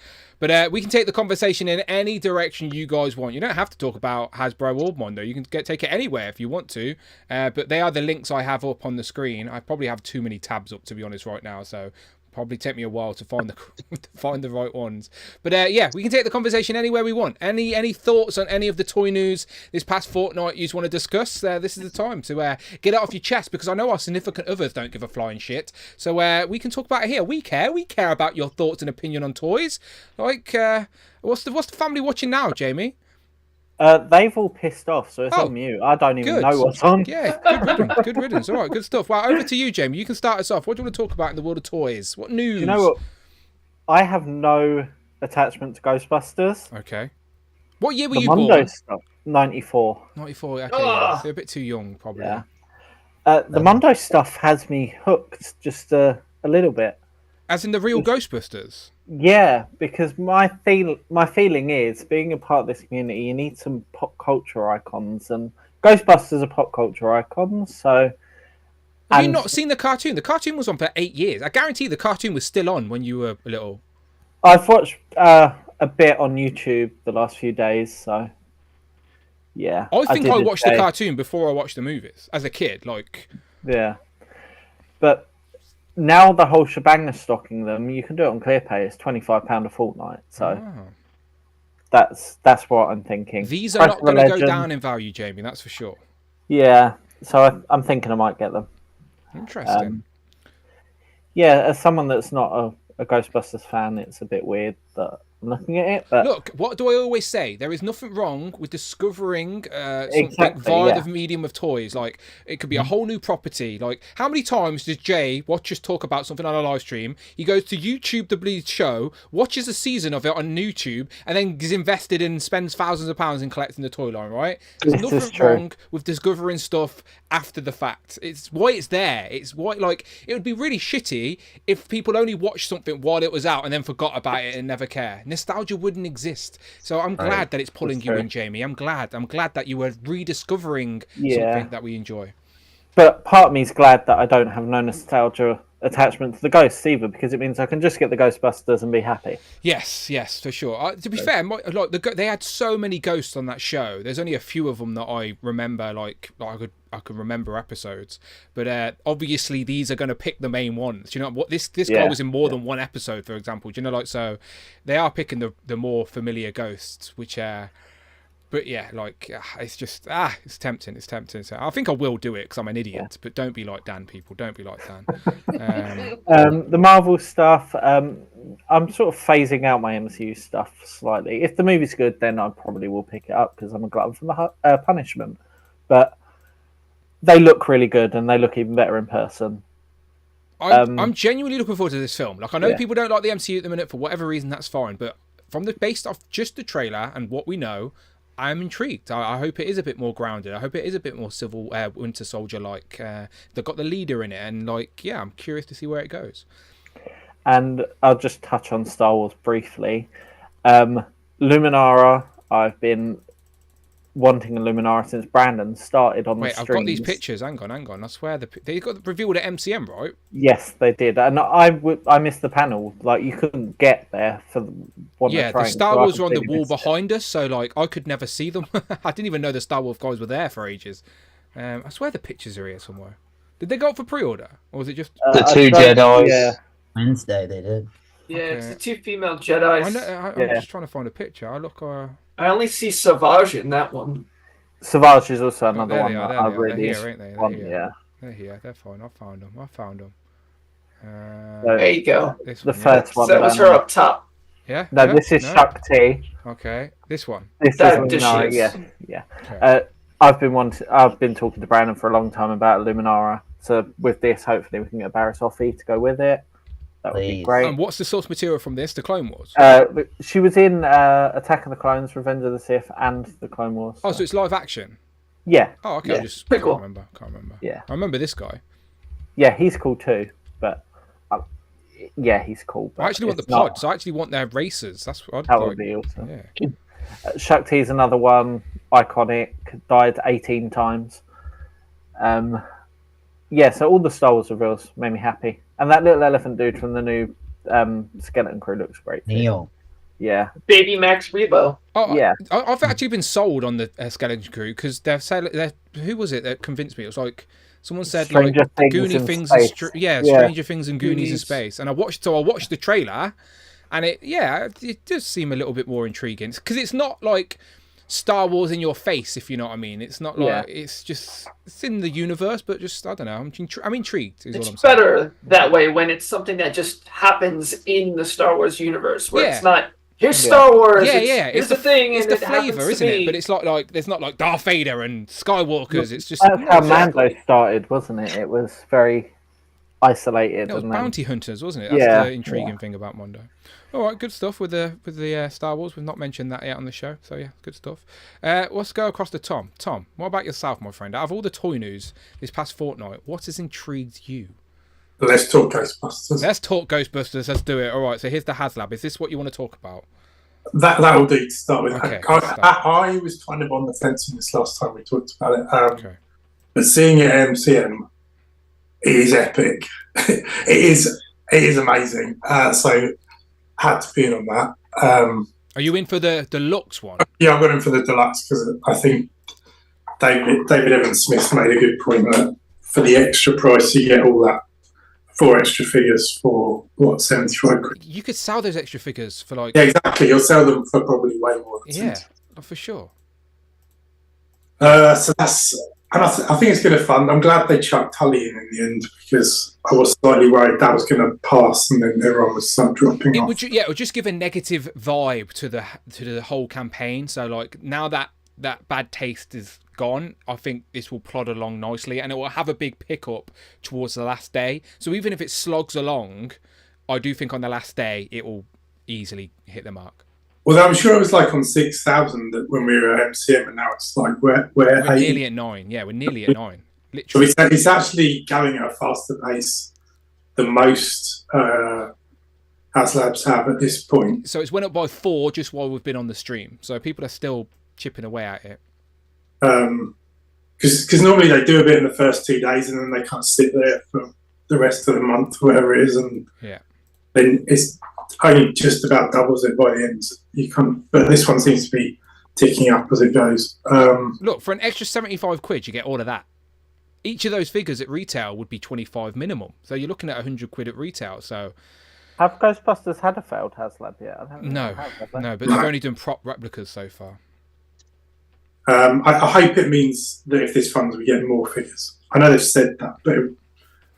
we can take the conversation in any direction you guys want. You don't have to talk about Hasbro or Mondo. You can take it anywhere if you want to. But they are the links I have up on the screen. I probably have too many tabs up, to be honest, right now. So probably take me a while to find the right ones. But yeah, we can take the conversation anywhere we want. Any thoughts on any of the toy news this past fortnight you want to discuss? This is the time to get it off your chest, because I know our significant others don't give a flying shit. So we can talk about it here. We care about your thoughts and opinion on toys. Like, what's the family watching now, Jamie? They've all pissed off, so it's on mute. I don't even know what's on. Yeah, good riddance. All right, good stuff. Well, over to you, Jamie. You can start us off. What do you want to talk about in the world of toys? What news? Do you know what? I have no attachment to Ghostbusters. Okay. What year were you born? Stuff, 94. 94, okay. Yeah. They're a bit too young, probably. Yeah. The Mondo stuff has me hooked just a little bit. As in the real Ghostbusters? Yeah, because my feeling is, being a part of this community, you need some pop culture icons, and Ghostbusters are pop culture icons. So, have you not seen the cartoon? The cartoon was on for 8 years. I guarantee the cartoon was still on when you were little. I've watched a bit on YouTube the last few days, so yeah. I think I watched the cartoon before I watched the movies as a kid. Like, yeah, but. Now the whole shebang is stocking them. You can do it on ClearPay. It's £25 a fortnight. So that's what I'm thinking. These are not going to go down in value, Jamie. That's for sure. Yeah. So I'm thinking I might get them. Interesting. Yeah, as someone that's not a Ghostbusters fan, it's a bit weird that I'm looking at it. But look, what do I always say? There is nothing wrong with discovering something via the medium of toys. Like, it could be a whole new property. Like, how many times does Jay watch us talk about something on a live stream? He goes to YouTube the Bleed show, watches a season of it on YouTube, and then is invested and spends thousands of pounds in collecting the toy line, right? There's nothing wrong with discovering stuff after the fact. It's why it's there. It's why, like, it would be really shitty if people only watched something while it was out and then forgot about it and never care. Nostalgia wouldn't exist. So I'm glad that it's pulling you in, Jamie. I'm glad that you were rediscovering something that we enjoy. But part of me is glad that I don't have no nostalgia attachment to the ghosts either, because it means I can just get the Ghostbusters and be happy. Yes, for sure. To be fair, they had so many ghosts on that show. There's only a few of them that I remember. Like I could remember episodes, but obviously these are going to pick the main ones. You know what? This guy was in more than one episode, for example. Do you know, like, so they are picking the more familiar ghosts, which But yeah, like, it's just, it's tempting. It's tempting. So I think I will do it because I'm an idiot. But don't be like Dan, people. Don't be like Dan. The Marvel stuff, I'm sort of phasing out my MCU stuff slightly. If the movie's good, then I probably will pick it up because I'm a glutton for the punishment. But they look really good and they look even better in person. I'm genuinely looking forward to this film. Like, I know people don't like the MCU at the minute for whatever reason. That's fine. But based off just the trailer and what we know, I'm intrigued. I hope it is a bit more grounded. I hope it is a bit more Civil Winter Soldier like. They've got the leader in it, and like, yeah, I'm curious to see where it goes. And I'll just touch on Star Wars briefly. Luminara, I've been wanting a Luminara since Brandon started on the streams. I've got these pictures. Hang on. I swear they got revealed at MCM, right? Yes, they did. And I missed the panel. Like, you couldn't get there for one. Yeah, the Star Wars were on the wall behind us, so like I could never see them. I didn't even know the Star Wars guys were there for ages. I swear the pictures are here somewhere. Did they go up for pre-order, or was it just the two Jedis? Yeah. Wednesday they did. Yeah, it's the two female Jedis. I'm just trying to find a picture. I only see Savage in that one. Savage is also another one that I really they're here, want. yeah. They're here. They're fine. I found them. There you go. The first one. That was her up top. Yeah. No, this is Shakti. Okay, this one. This is yeah. Okay. I've been talking to Brandon for a long time about Luminara. So with this, hopefully we can get Barriss Offee to go with it. That would be great. And what's the source material from this? The Clone Wars? She was in Attack of the Clones, Revenge of the Sith, and the Clone Wars. Oh, so it's live action? Yeah. Oh, okay. Yeah. I just can't remember. Yeah. I remember this guy. Yeah, he's cool too. But yeah, he's cool. But I actually want the pods. I actually want their racers. That would be awesome. Yeah. Shakti's another one. Iconic. Died 18 times. Yeah, so all the Star Wars reveals made me happy. And that little elephant dude from the new Skeleton Crew looks great. Neil. Yeah. Baby Max Rebo. Oh, yeah. I've actually been sold on the Skeleton Crew because they're saying, who was it that convinced me? It was like someone said Stranger like Things Goonie in things, space. Stranger Things and Goonies in space. And I watched the trailer, and it does seem a little bit more intriguing because it's not like Star Wars in your face, if you know what I mean. It's not like it's in the universe, but just I don't know. I'm intrigued. Is It's what I'm saying. better that way when it's something that just happens in the Star Wars universe, where it's not here's Star Wars. Here's the thing, It's and the it happens flavor, to isn't it? be. But it's like there's not like Darth Vader and Skywalkers. It's just That's how Mando started, wasn't it? It was very isolated. It was and then... bounty hunters, wasn't it? That's the intriguing thing about Mando. All right, good stuff with the Star Wars. We've not mentioned that yet on the show, so yeah, good stuff. Let's go across to Tom. Tom, what about yourself, my friend? Out of all the toy news this past fortnight, what has intrigued you? Let's talk Ghostbusters. Let's talk Ghostbusters. Let's do it. All right, so here's the HasLab. Is this what you want to talk about? That'll do to start with. Okay, I was kind of on the fence in this last time we talked about it. But seeing it at MCM, it is epic. it is amazing. So had to be in on that. Are you in for the deluxe one? Yeah, I got in for the deluxe because I think David Evans Smith made a good point that for the extra price you get all that 4 extra figures for what, 75 quid. You could sell those extra figures for like... Yeah, exactly. You'll sell them for probably way more than 70. For sure. So that's... And I think it's going to fun. I'm glad they chucked Tully in the end because I was slightly worried that was going to pass and then everyone was dropping off. It would just give a negative vibe to the whole campaign. So like now that bad taste is gone, I think this will plod along nicely and it will have a big pickup towards the last day. So even if it slogs along, I do think on the last day it will easily hit the mark. Well, I'm sure it was like on 6,000 when we were at MCM, and now it's like we're nearly at 9. Yeah, we're nearly at 9. Literally. So it's actually going at a faster pace than most HasLabs have at this point. So it's went up by 4 just while we've been on the stream. So people are still chipping away at it. Because normally they do a bit in the first 2 days and then they can't sit there for the rest of the month, whatever it is, and then it's only just about doubles it by the end. You can't, but this one seems to be ticking up as it goes. Look, for an extra 75 quid, you get all of that. Each of those figures at retail would be 25 minimum. So you're looking at 100 quid at retail. So have Ghostbusters had a failed HasLab yet? No, but they've only done prop replicas so far. I hope it means that if this funds, we get more figures. I know they've said that, but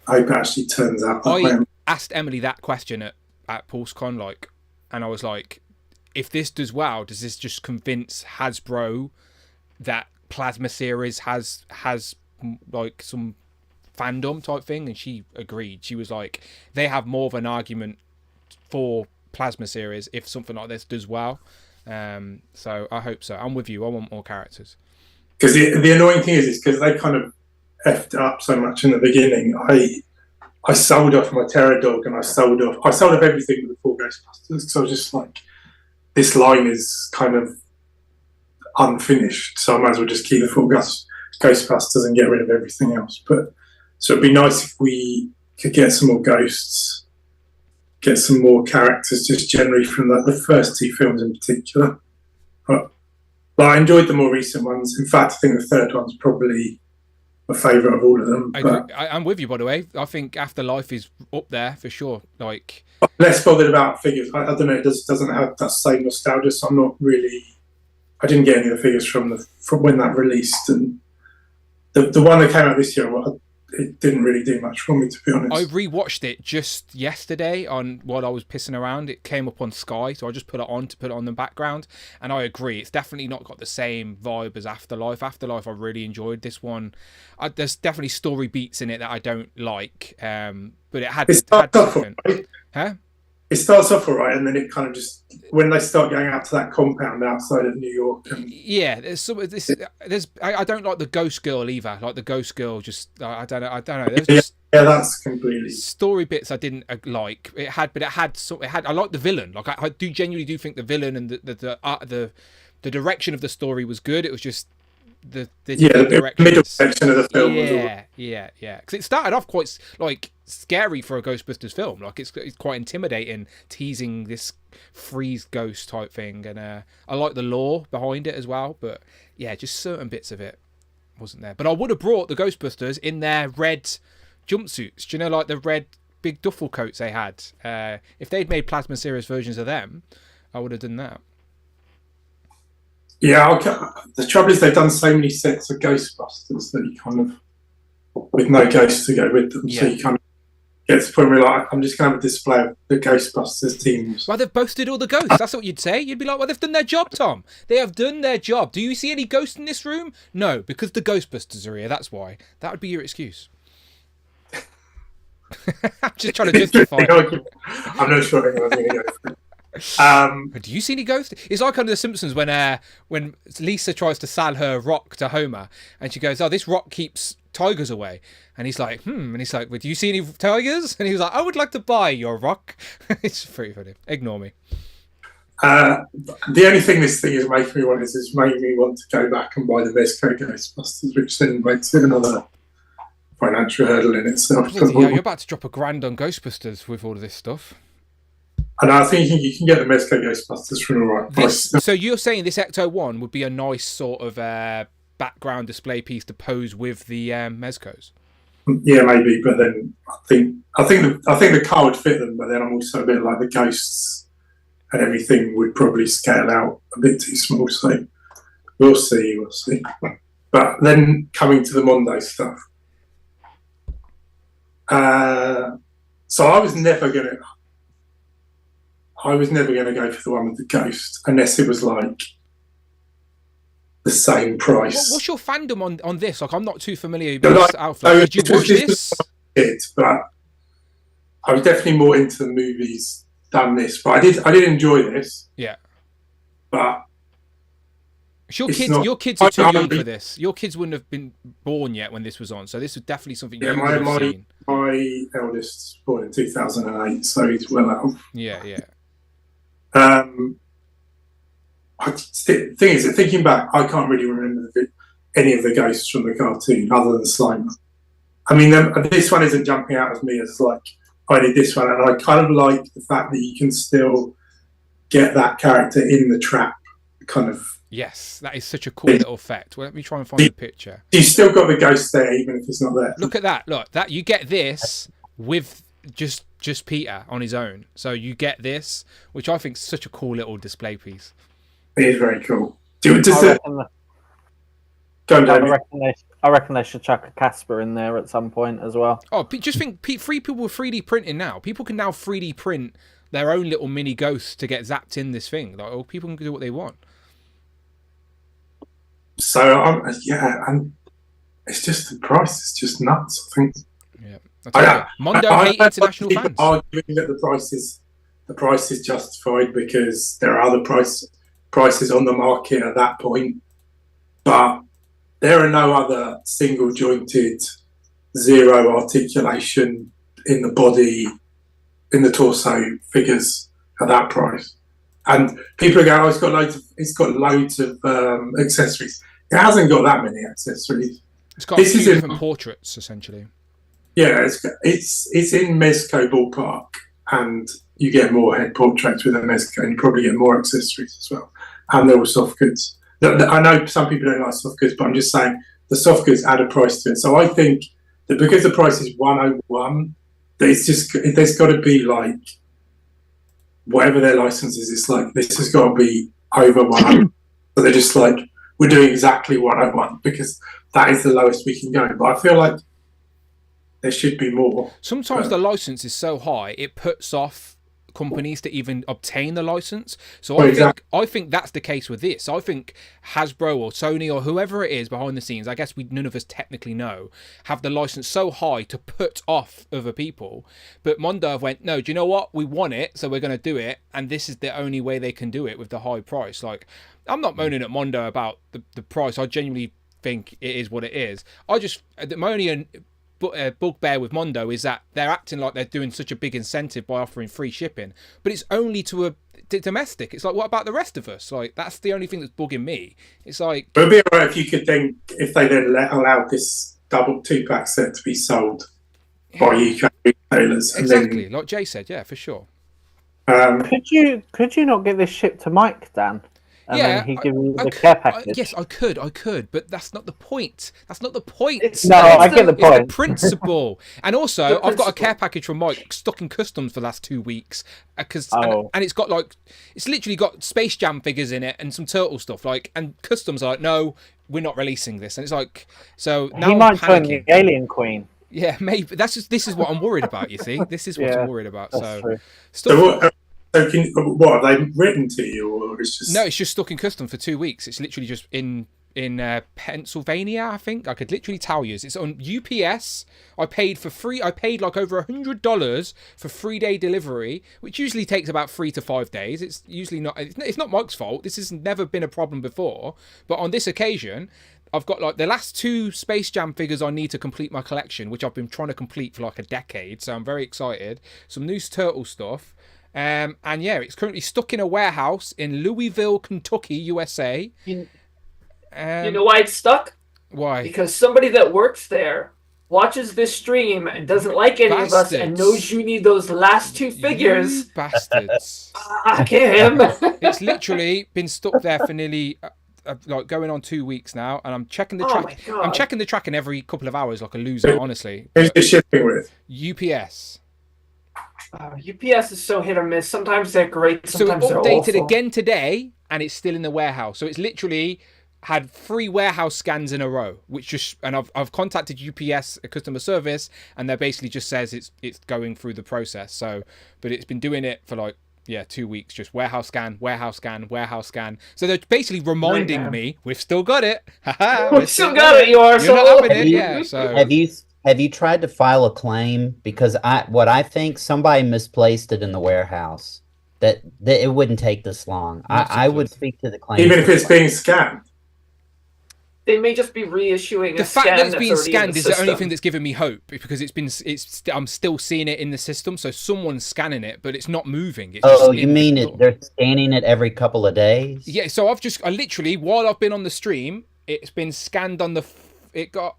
I hope it actually turns out that way. I asked Emily that question at PulseCon, like, and I was like, if this does well, does this just convince Hasbro that Plasma series has like some fandom type thing? And she agreed. She was like, they have more of an argument for Plasma series if something like this does well. So I hope so. I'm with you. I want more characters. Because the annoying thing is because they kind of effed it up so much in the beginning. I sold off my Terror Dog and I sold off everything with the 4 Ghostbusters because I was just like, this line is kind of unfinished, so I might as well just keep the 4 Ghostbusters and get rid of everything else. But so it'd be nice if we could get some more ghosts, get some more characters, just generally from the first 2 films in particular. But I enjoyed the more recent ones. In fact, I think the third one's probably my favourite of all of them. I'm with you, by the way. I think Afterlife is up there for sure. Like, I'm less bothered about figures. I don't know. It doesn't have that same nostalgia. So I'm not really. I didn't get any of the figures from when that released, and the one that came out this year, it didn't really do much for me, to be honest. I rewatched it just yesterday while I was pissing around. It came up on Sky, so I just put it on the background, and I agree, it's definitely not got the same vibe as Afterlife. Afterlife, I really enjoyed this one. There's definitely story beats in it that I don't like, but it had different. Huh? It starts off all right, and then it kind of just when they start going out to that compound outside of New York. Yeah, I don't like the Ghost Girl either. Like the Ghost Girl, just I don't know. There's that's completely story bits I didn't like. It had. I like the villain. Like I genuinely think the villain and the direction of the story was good. It was just the middle section of the film. Yeah. Because it started off quite like scary for a Ghostbusters film. Like it's quite intimidating, teasing this freeze ghost type thing, and I like the lore behind it as well. But yeah, just certain bits of it wasn't there. But I would have brought the Ghostbusters in their red jumpsuits. Do you know, like the red big duffel coats they had? If they'd made plasma serious versions of them, I would have done that. Yeah, the trouble is they've done so many sets of Ghostbusters that you kind of, with no ghosts to go with them, so you kind of get to the point where like, I'm just going to have a display of the Ghostbusters teams. Well, they've boasted all the ghosts. That's what you'd say. You'd be like, well, they've done their job, Tom. They have done their job. Do you see any ghosts in this room? No, because the Ghostbusters are here. That's why. That would be your excuse. I'm just trying to justify it. I'm not sure anyone's going to go for it. Do you see any ghosts? It's like under The Simpsons when Lisa tries to sell her rock to Homer, and she goes, "Oh, this rock keeps tigers away," and he's like, and he's like, "Well, do you see any tigers?" And he was like, "I would like to buy your rock." It's pretty funny. Ignore me. The only thing this thing is making me want is making me want to go back and buy the Mezco Ghostbusters, which then makes it another financial hurdle in itself. Yeah, you're about to drop $1,000 on Ghostbusters with all of this stuff. And I think you can get the Mezco Ghostbusters for the right price. So you're saying this Ecto 1 would be a nice sort of background display piece to pose with the Mezcos? Yeah, maybe, but then I think the car would fit them, but then I'm also a bit like the ghosts and everything would probably scale out a bit too small. So we'll see. But then coming to the Mondo stuff, so I was never gonna go for the one with the ghost unless it was like the same price. What's your fandom on this? Like, I'm not too familiar with this outfit. Did you watch this? But I was definitely more into the movies than this. But I did enjoy this. Yeah. But your kids are too young for this. Your kids wouldn't have been born yet when this was on, so this was definitely something you would have seen. My eldest was born in 2008, so he's well out. Yeah. The thing is, thinking back, I can't really remember any of the ghosts from the cartoon other than Slimer. I mean, this one isn't jumping out at me as like I did this one, and I kind of like the fact that you can still get that character in the trap, kind of. Yes, that is such a cool little effect. Well, let me try and find the picture. You still got the ghost there, even if it's not there. Look at that! Look, that you get this with just Peter on his own. So you get this, which I think is such a cool little display piece. It is very cool. I reckon they should chuck a Casper in there at some point as well. Oh, just think, free people with 3D printing now. People can now 3D print their own little mini ghosts to get zapped in this thing. Like, people can do what they want. So and it's just the price. It's just nuts. I think. Yeah. Mondo hate international fans. Arguing that the price is justified because there are other prices on the market at that point. But there are no other single jointed, zero articulation in the body, in the torso figures at that price. And people are going, oh, it's got loads of accessories. It hasn't got that many accessories. It's got a few different portraits, essentially. Yeah, it's in Mezco ballpark, and you get more head portraits with a Mezco, and you probably get more accessories as well. And they're all soft goods. I know some people don't like soft goods, but I'm just saying the soft goods add a price to it. So I think that because the price is 101, there's got to be like, whatever their license is, it's like, this has got to be over 100. So they're just like, we're doing exactly 101 because that is the lowest we can go. But I feel like there should be more. Sometimes the license is so high, it puts off companies to even obtain the license. So I think that's the case with this. I think Hasbro or Sony or whoever it is behind the scenes, I guess none of us technically know, have the license so high to put off other people. But Mondo have went, no, do you know what? We want it, so we're going to do it. And this is the only way they can do it with the high price. Like, I'm not moaning at Mondo about the price. I genuinely think it is what it is. My only bugbear with Mondo is that they're acting like they're doing such a big incentive by offering free shipping, but it's only to a domestic. It's like, what about the rest of us? Like, that's the only thing that's bugging me. It's like, it would be alright if they then allowed this double 2-pack set to be sold by UK retailers. Exactly, and then, like Jay said, yeah, for sure. Could you not get this shipped to Mike, Dan? And then he give you the care package. Yes, I could, but that's not the point. That's not the point. I get the point. It's the principle. And also, I've got a care package from Mike stuck in customs for the last 2 weeks and it's got it's literally got Space Jam figures in it and some turtle stuff. And customs are like, no, we're not releasing this. And it's like, so now he might join the Alien Queen. Yeah, maybe. This is what I'm worried about. You see, this is what I'm worried about. What have they written to you, or it's just? No, it's just stuck in custom for 2 weeks. It's literally just in Pennsylvania, I think. I could literally tell you. It's on UPS. I paid like over $100 for 3-day delivery, which usually takes about 3 to 5 days. It's usually not. It's not Mike's fault. This has never been a problem before. But on this occasion, I've got the last 2 Space Jam figures I need to complete my collection, which I've been trying to complete for a decade. So I'm very excited. Some new turtle stuff. And yeah, it's currently stuck in a warehouse in Louisville, Kentucky, USA. You know why it's stuck? Why? Because somebody that works there watches this stream and doesn't like any of us and knows you need those last 2 figures. You bastards. Him. It's literally been stuck there for nearly going on 2 weeks now, and I'm checking the track. I'm checking the tracking every couple of hours like a loser, honestly. Who's the shipping with? UPS. UPS is so hit or miss. Sometimes they're great, sometimes they're awful. So it updated again today, and it's still in the warehouse. So it's literally had 3 warehouse scans in a row, and I've contacted UPS customer service, and they basically just says it's going through the process. So, but it's been doing it for 2 weeks, just warehouse scan, warehouse scan, warehouse scan. So they're basically reminding me we've still got it. We've still got it. You are so not having it. Yeah. So Have you tried to file a claim? Because I think somebody misplaced it in the warehouse. That it wouldn't take this long. I would speak to the claim. Even if it's being scanned. They may just be reissuing the fact that it's being scanned is the only thing that's given me hope, because I'm still seeing it in the system, so someone's scanning it, but it's not moving. It's you mean they're scanning it every couple of days? Yeah, so I literally, while I've been on the stream, it's been scanned on it got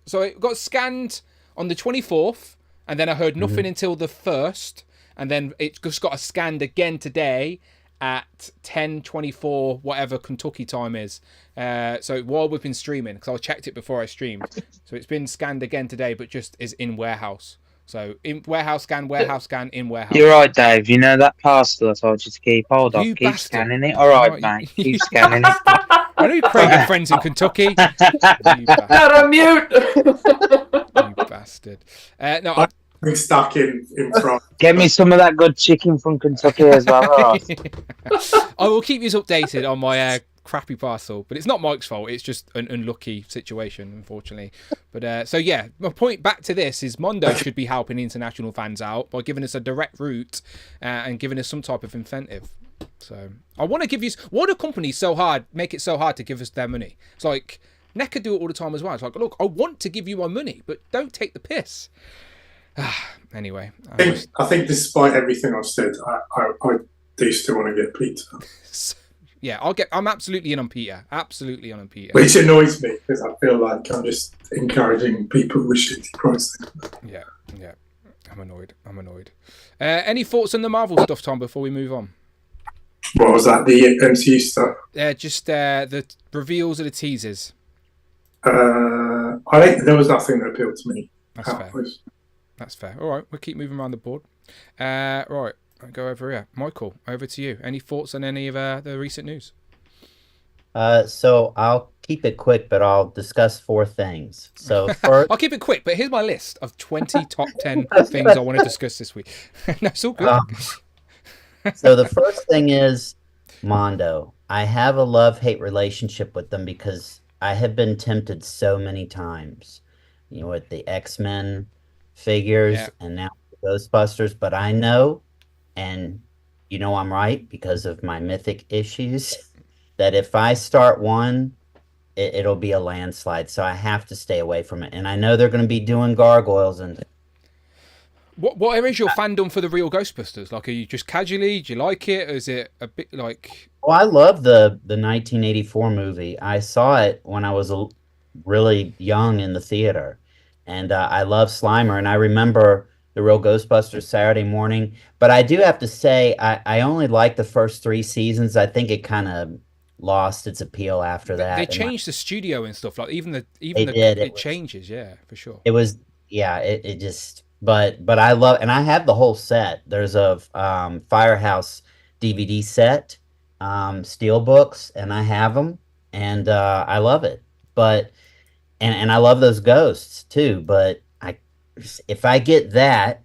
scanned on the 24th, and then I heard nothing until the 1st, and then it just got scanned again today at 10:24, whatever Kentucky time is. So while we've been streaming, because I checked it before I streamed, so it's been scanned again today, but just is in warehouse. So in warehouse scan, in warehouse. You're right, Dave. You know that parcel I told you to keep hold of. Keep scanning it. All right, mate. Keep scanning it. I know you're Craig and friends in Kentucky. Not on mute. You bastard. No, I'm stuck in front. Get me some of that good chicken from Kentucky as well. All right. I will keep you updated on my crappy parcel, but it's not Mike's fault. It's just an unlucky situation, unfortunately. But so yeah, my point back to this is Mondo should be helping international fans out by giving us a direct route and giving us some type of incentive. So I want to give you. Why do companies make it so hard to give us their money? It's like NECA do it all the time as well. It's like, look, I want to give you my money, but don't take the piss. Anyway, I think despite everything I've said, I do still want to get Peter. Yeah, I'm absolutely in on Peter. Absolutely in on Peter. Which annoys me because I feel like I'm just encouraging people with shitty pricing. Yeah. I'm annoyed. Any thoughts on the Marvel stuff, Tom, before we move on? What was that? The MCU stuff? Just the reveals of the teasers. I think there was nothing that appealed to me. That's fair. All right, we'll keep moving around the board. Right, I'll go over here. Michael, over to you. Any thoughts on any of the recent news? So I'll keep it quick, but I'll discuss 4 things. So first, I'll keep it quick, but here's my list of 20 top 10 things I want to discuss this week. No, it's all good. So the first thing is Mondo. I have a love-hate relationship with them because I have been tempted so many times, with the X-Men figures and now Ghostbusters, but I know, and I'm right because of my mythic issues, that if I start one, it'll be a landslide, so I have to stay away from it. And I know they're going to be doing gargoyles and... What is your fandom for the real Ghostbusters? Like, are you just casually? Do you like it? Or is it a bit like... Well, I love the 1984 movie. I saw it when I was really young in the theater. And I love Slimer. And I remember the real Ghostbusters Saturday morning. But I do have to say, I only liked the first 3 seasons. I think it kind of lost its appeal after that. They changed the studio and stuff. Like, it changes, yeah, for sure. It was, it just... But I love, and I have the whole set. There's a Firehouse DVD set, steel books, and I have them, and I love it. But and I love those ghosts too. But if I get that,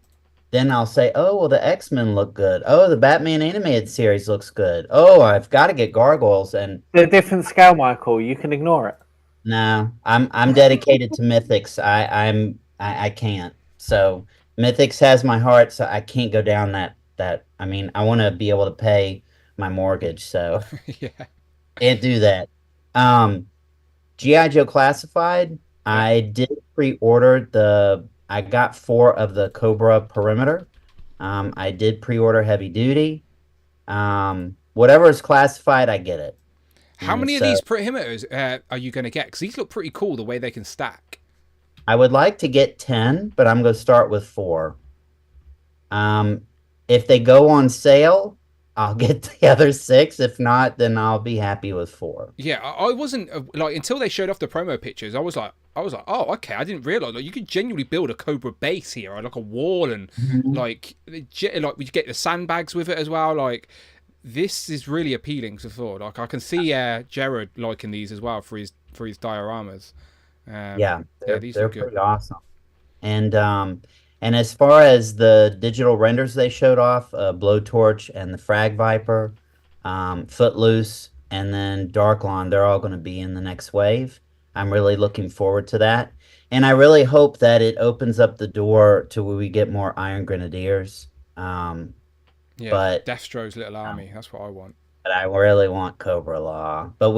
then I'll say, oh well, the X-Men look good. Oh, the Batman animated series looks good. Oh, I've got to get Gargoyles and the different scale, Michael. You can ignore it. No, I'm dedicated to Mythics. I can't. So Mythics has my heart, so I can't go down that. I mean, I want to be able to pay my mortgage, so can't do that. G.I. Joe Classified, I did pre-order I got 4 of the Cobra Perimeter. I did pre-order Heavy Duty. Whatever is classified, I get it. How many of these perimeters are you going to get? Because these look pretty cool, the way they can stack. I would like to get 10, but I'm going to start with 4. If they go on sale, I'll get the other 6. If not, then I'll be happy with 4. Yeah, I wasn't until they showed off the promo pictures. I was like, oh, okay. I didn't realize you could genuinely build a Cobra base here, like a wall, and like we get the sandbags with it as well. Like, this is really appealing to Thor. Like, I can see Jared liking these as well for his dioramas. They're pretty awesome. And as far as the digital renders they showed off, Blowtorch and the Frag Viper, Footloose, and then Darklon, they're all going to be in the next wave. I'm really looking forward to that. And I really hope that it opens up the door to where we get more Iron Grenadiers. But Deathstroke's little army, that's what I want. But I really want Cobra Law. But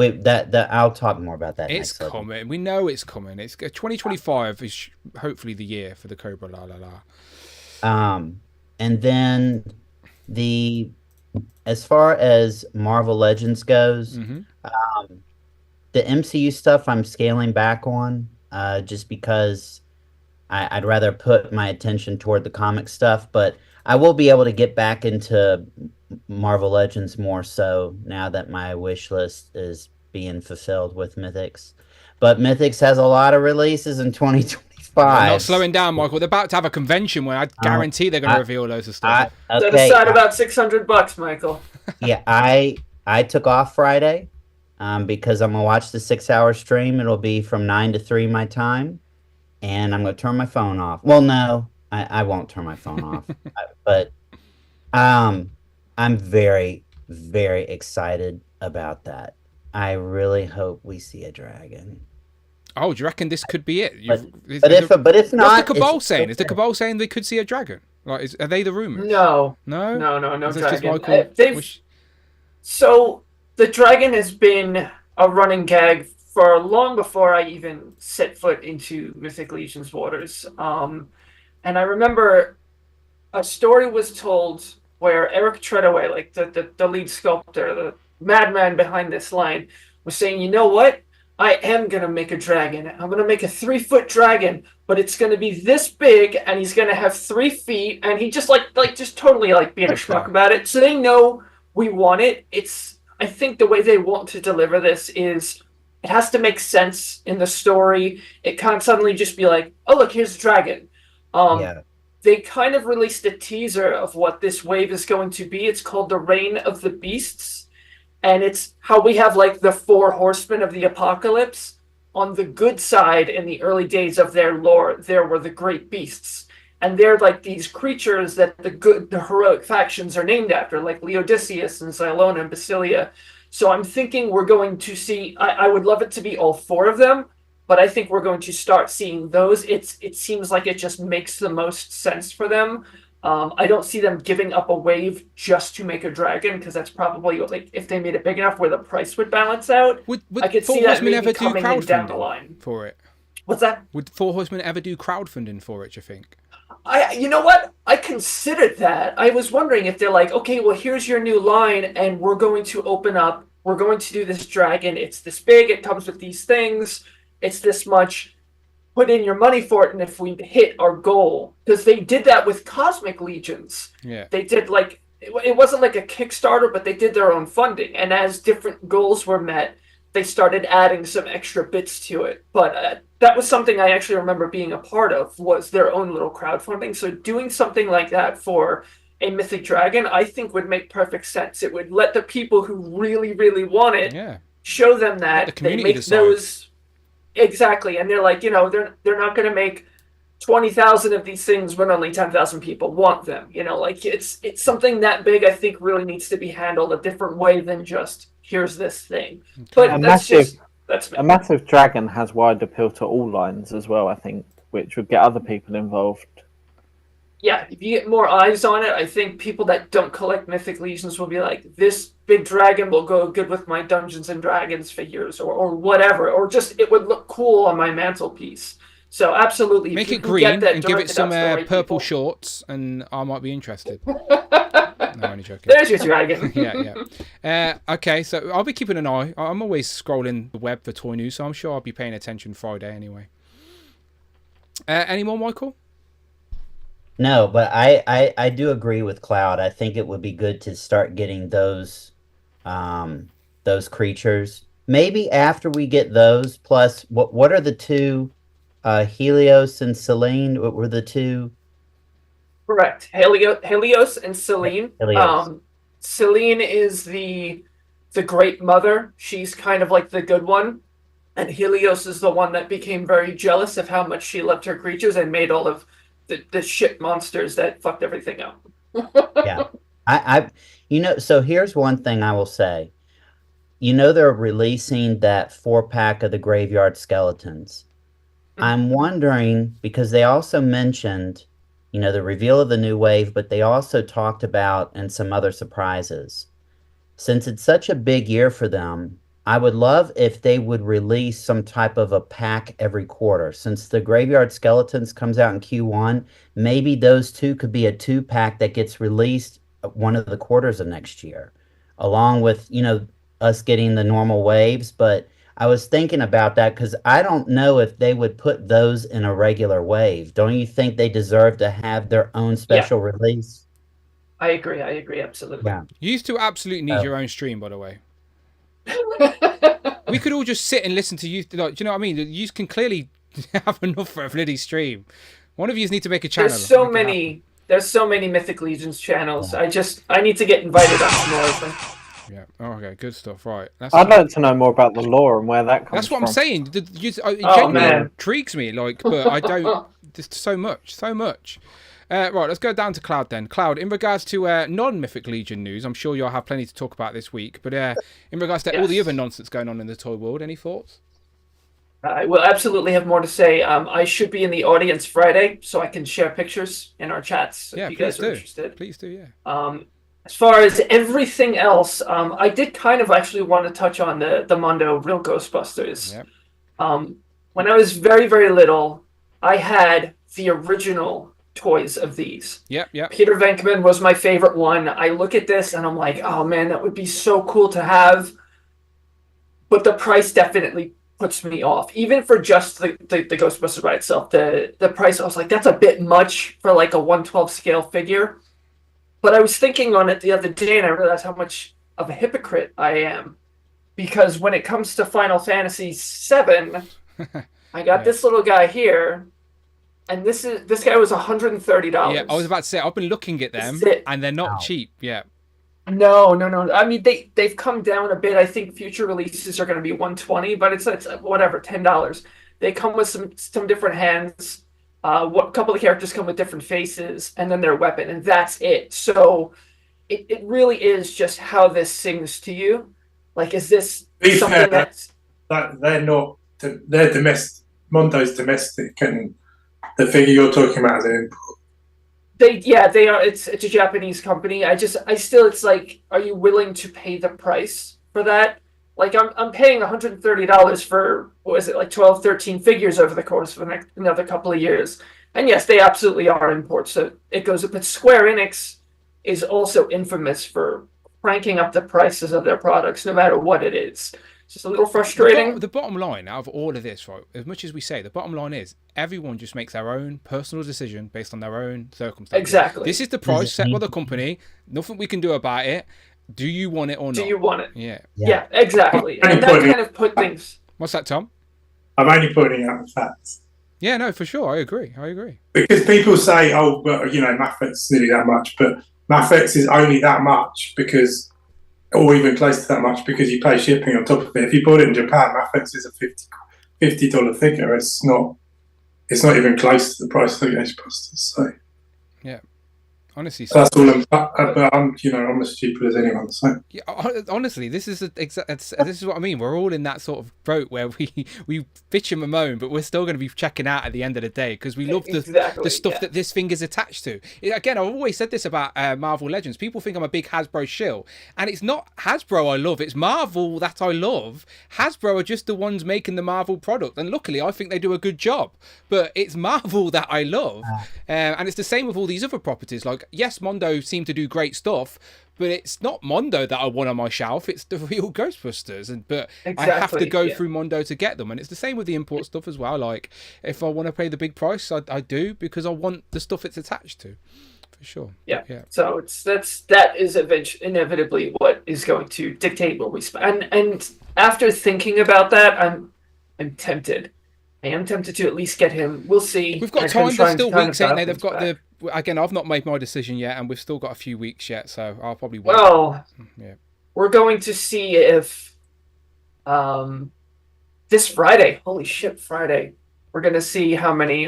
I'll talk more about that. It's coming. We know it's coming. It's 2025 is hopefully the year for the Cobra La. And then as far as Marvel Legends goes, the MCU stuff I'm scaling back on, just because I'd rather put my attention toward the comic stuff. But I will be able to get back into Marvel Legends more so now that my wish list is being fulfilled with Mythics. But Mythics has a lot of releases in 2025. They're not slowing down, Michael. They're about to have a convention where I guarantee they're going to reveal loads of stuff. Set aside about $600, Michael. Yeah, I took off Friday because I'm going to watch the 6-hour stream. It'll be from 9 to 3 my time. And I'm going to turn my phone off. Well, no, I won't turn my phone off. But I'm very, very excited about that. I really hope we see a dragon. Oh, do you reckon this could be it? But if not, what's the Cabal saying? Is the Cabal saying they could see a dragon? Like, are they the rumors? No. No. Dragon. So the dragon has been a running gag for long before I even set foot into Mythic Legion's waters. And I remember a story was told where Eric Treadaway, like the lead sculptor, the madman behind this line, was saying, you know what? I am going to make a dragon. I'm going to make a 3-foot dragon, but it's going to be this big, and he's going to have 3 feet, and he just just totally being a schmuck about it. So they know we want it. I think the way they want to deliver this is it has to make sense in the story. It can't suddenly just be like, oh, look, here's a dragon. They kind of released a teaser of what this wave is going to be. It's called the Reign of the Beasts. And it's how we have the 4 horsemen of the apocalypse. On the good side, in the early days of their lore, there were the great beasts. And they're these creatures that the heroic factions are named after, like Leodicius and Xylona and Basilia. So I'm thinking we're going to see, I would love it to be all 4 of them, but I think we're going to start seeing those. It seems like it just makes the most sense for them. I don't see them giving up a wave just to make a dragon, because that's probably if they made it big enough where the price would balance out. I could see that maybe coming in down the line for it. What's that? Would 4 Horsemen ever do crowdfunding for it, do you think? You know what? I considered that. I was wondering if they're like, okay, well, here's your new line, and we're going to open up. We're going to do this dragon. It's this big. It comes with these things. It's this much. Put in your money for it, and if we hit our goal, because they did that with Cosmic Legions. Yeah. They did it wasn't like a Kickstarter, but they did their own funding, and as different goals were met, they started adding some extra bits to it. But that was something I actually remember being a part of, was their own little crowdfunding. So doing something like that for a Mythic Dragon, I think would make perfect sense. It would let the people who really, really want it show them that they make those. Exactly, and they're they're not going to make 20,000 of these things when only 10,000 people want them. It's something that big. I think really needs to be handled a different way than just here's this thing. But a massive dragon has wide appeal to all lines as well, I think, which would get other people involved. Yeah, if you get more eyes on it, I think people that don't collect Mythic Legions will be like, this big dragon will go good with my Dungeons and Dragons figures, or whatever, or just it would look cool on my mantelpiece. So absolutely, make it green and give it some purple shorts, and I might be interested. No, only joking. There's your dragon. Yeah. Okay, so I'll be keeping an eye. I'm always scrolling the web for toy news, so I'm sure I'll be paying attention Friday anyway. Any more, Michael? No, but I do agree with Cloud. I think it would be good to start getting those creatures. Maybe after we get those, plus what are the 2 Helios and Selene? What were the 2? Correct. Helios and Selene. Selene is the great mother. She's kind of like the good one. And Helios is the one that became very jealous of how much she loved her creatures and made all of the shit monsters that fucked everything up. Yeah. So here's one thing I will say. They're releasing that 4-pack of the Graveyard Skeletons. I'm wondering, because they also mentioned, the reveal of the new wave, but they also talked about, and some other surprises. Since it's such a big year for them, I would love if they would release some type of a pack every quarter. Since the Graveyard Skeletons comes out in Q1, maybe those 2 could be a 2-pack that gets released one of the quarters of next year, along with, us getting the normal waves. But I was thinking about that because I don't know if they would put those in a regular wave. Don't you think they deserve to have their own special release? I agree, absolutely. Yeah. You used to absolutely need your own stream, by the way. We could all just sit and listen to you. Do you know what I mean? You can clearly have enough for a bloody stream. One of you need to make a channel. There's so many Mythic Legions channels. Yeah. I need to get invited on more of them. Yeah. Oh, okay. Good stuff. Right. I'd like to know more about the lore and where that comes from. That's what I'm saying. It genuinely intrigues me. But I don't. There's so much. Right, let's go down to Cloud then. Cloud, in regards to non-Mythic Legion news, I'm sure you'll have plenty to talk about this week, but in regards to all the other nonsense going on in the toy world, any thoughts? I will absolutely have more to say. I should be in the audience Friday, so I can share pictures in our chats if you guys are interested. Please do, yeah. as far as everything else, I did kind of actually want to touch on the Mondo Real Ghostbusters. Yep. When I was very, very little, I had the original toys of these. Yep. Peter Venkman was my favorite one. I look at this and I'm like, oh man, that would be so cool to have. But the price definitely puts me off. Even for just the Ghostbusters by itself, the price, I was like, that's a bit much for like a 1/12 scale figure. But I was thinking on it the other day and I realized how much of a hypocrite I am. Because when it comes to Final Fantasy VII, I got this little guy here, and this guy was $130. Yeah, I was about to say, I've been looking at them, and they're not cheap. Yeah. No. I mean, they've come down a bit. I think future releases are going to be $120, but it's whatever, $10. They come with some different hands. A couple of the characters come with different faces, and then their weapon, and that's it. So it really is just how this sings to you. Like, is this something that they're not? They're domestic. Mondo's domestic, and the figure you're talking about is an import. They are. It's a Japanese company. It's like, are you willing to pay the price for that? Like, I'm paying $130 for, what is it, like 12, 13 figures over the course of another couple of years. And yes, they absolutely are imports. So it goes up. But Square Enix is also infamous for cranking up the prices of their products, no matter what it is. It's just a little frustrating. The bottom line out of all of this, right, as much as we say, the bottom line is everyone just makes their own personal decision based on their own circumstances. Exactly. This is the price set by the company. Nothing we can do about it. Do you want it or not? Do you want it? Yeah, exactly. And that kind of put things... What's that, Tom? I'm only pointing out the facts. Yeah, no, for sure. I agree. Because people say, oh, well, Mafex is nearly that much, but Mafex is only that much because, or even close to that much, because you pay shipping on top of it. If you bought it in Japan, Mafex is a $50 figure. It's not even close to the price of the Ghostbusters. So yeah. Honestly, so that's all. I'm as stupid as anyone. So yeah, honestly, this is what I mean. We're all in that sort of boat where we bitch and moan, but we're still going to be checking out at the end of the day because we love the stuff that this thing is attached to. Again, I've always said this about Marvel Legends. People think I'm a big Hasbro shill, and it's not Hasbro I love. It's Marvel that I love. Hasbro are just the ones making the Marvel product, and luckily, I think they do a good job. But it's Marvel that I love, and it's the same with all these other properties. Like, yes, Mondo seem to do great stuff, but it's not Mondo that I want on my shelf. It's the real Ghostbusters, but I have to go through Mondo to get them. And it's the same with the import stuff as well. Like, if I want to pay the big price, I do, because I want the stuff it's attached to, for sure. Yeah. So that is inevitably what is going to dictate what we spend. And after thinking about that, I'm tempted. I am tempted to at least get him. We'll see. We've got time. There's still weeks, ain't there? They've got Again, I've not made my decision yet, and we've still got a few weeks yet, so I'll probably wait. Well, we're going to see if this Friday, holy shit, Friday, we're going to see how many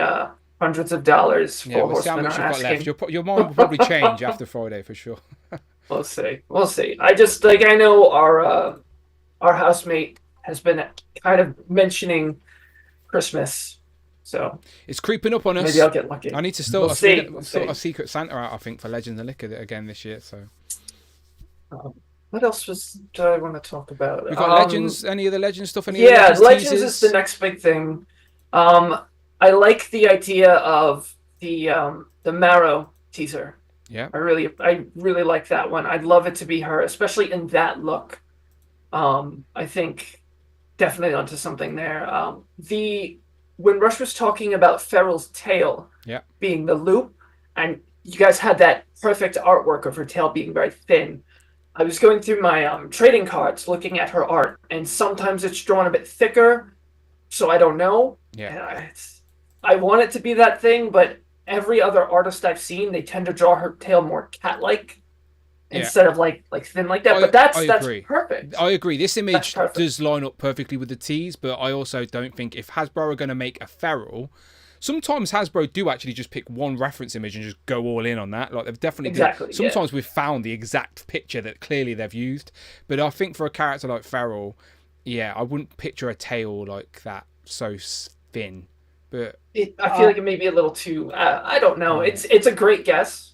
hundreds of dollars for we'll see how Horsemen much are you've got asking. left. Your mind will probably change after Friday for sure. We'll see. I know our housemate has been kind of mentioning Christmas. So it's creeping up on us. Maybe I'll get lucky. I need to We'll sort a Secret Santa out, I think, for Legends of Liquor again this year. So, what else do I want to talk about? We got Legends. Any of the Legends stuff? Legends is the next big thing. I like the idea of the Marrow teaser. Yeah, I really like that one. I'd love it to be her, especially in that look. I think definitely onto something there. When Rush was talking about Ferrell's tail being the loop, and you guys had that perfect artwork of her tail being very thin, I was going through my trading cards looking at her art, and sometimes it's drawn a bit thicker, so I don't know. Yeah. I want it to be that thing, but every other artist I've seen, they tend to draw her tail more cat-like. Instead of like thin like that, but that's perfect. I agree. This image does line up perfectly with the tease, but I also don't think if Hasbro are going to make a feral, sometimes Hasbro do actually just pick one reference image and just go all in on that. Like they've definitely sometimes we've found the exact picture that clearly they've used, but I think for a character like Feral, I wouldn't picture a tail like that so thin. But I feel like it may be a little too. I don't know. It's a great guess.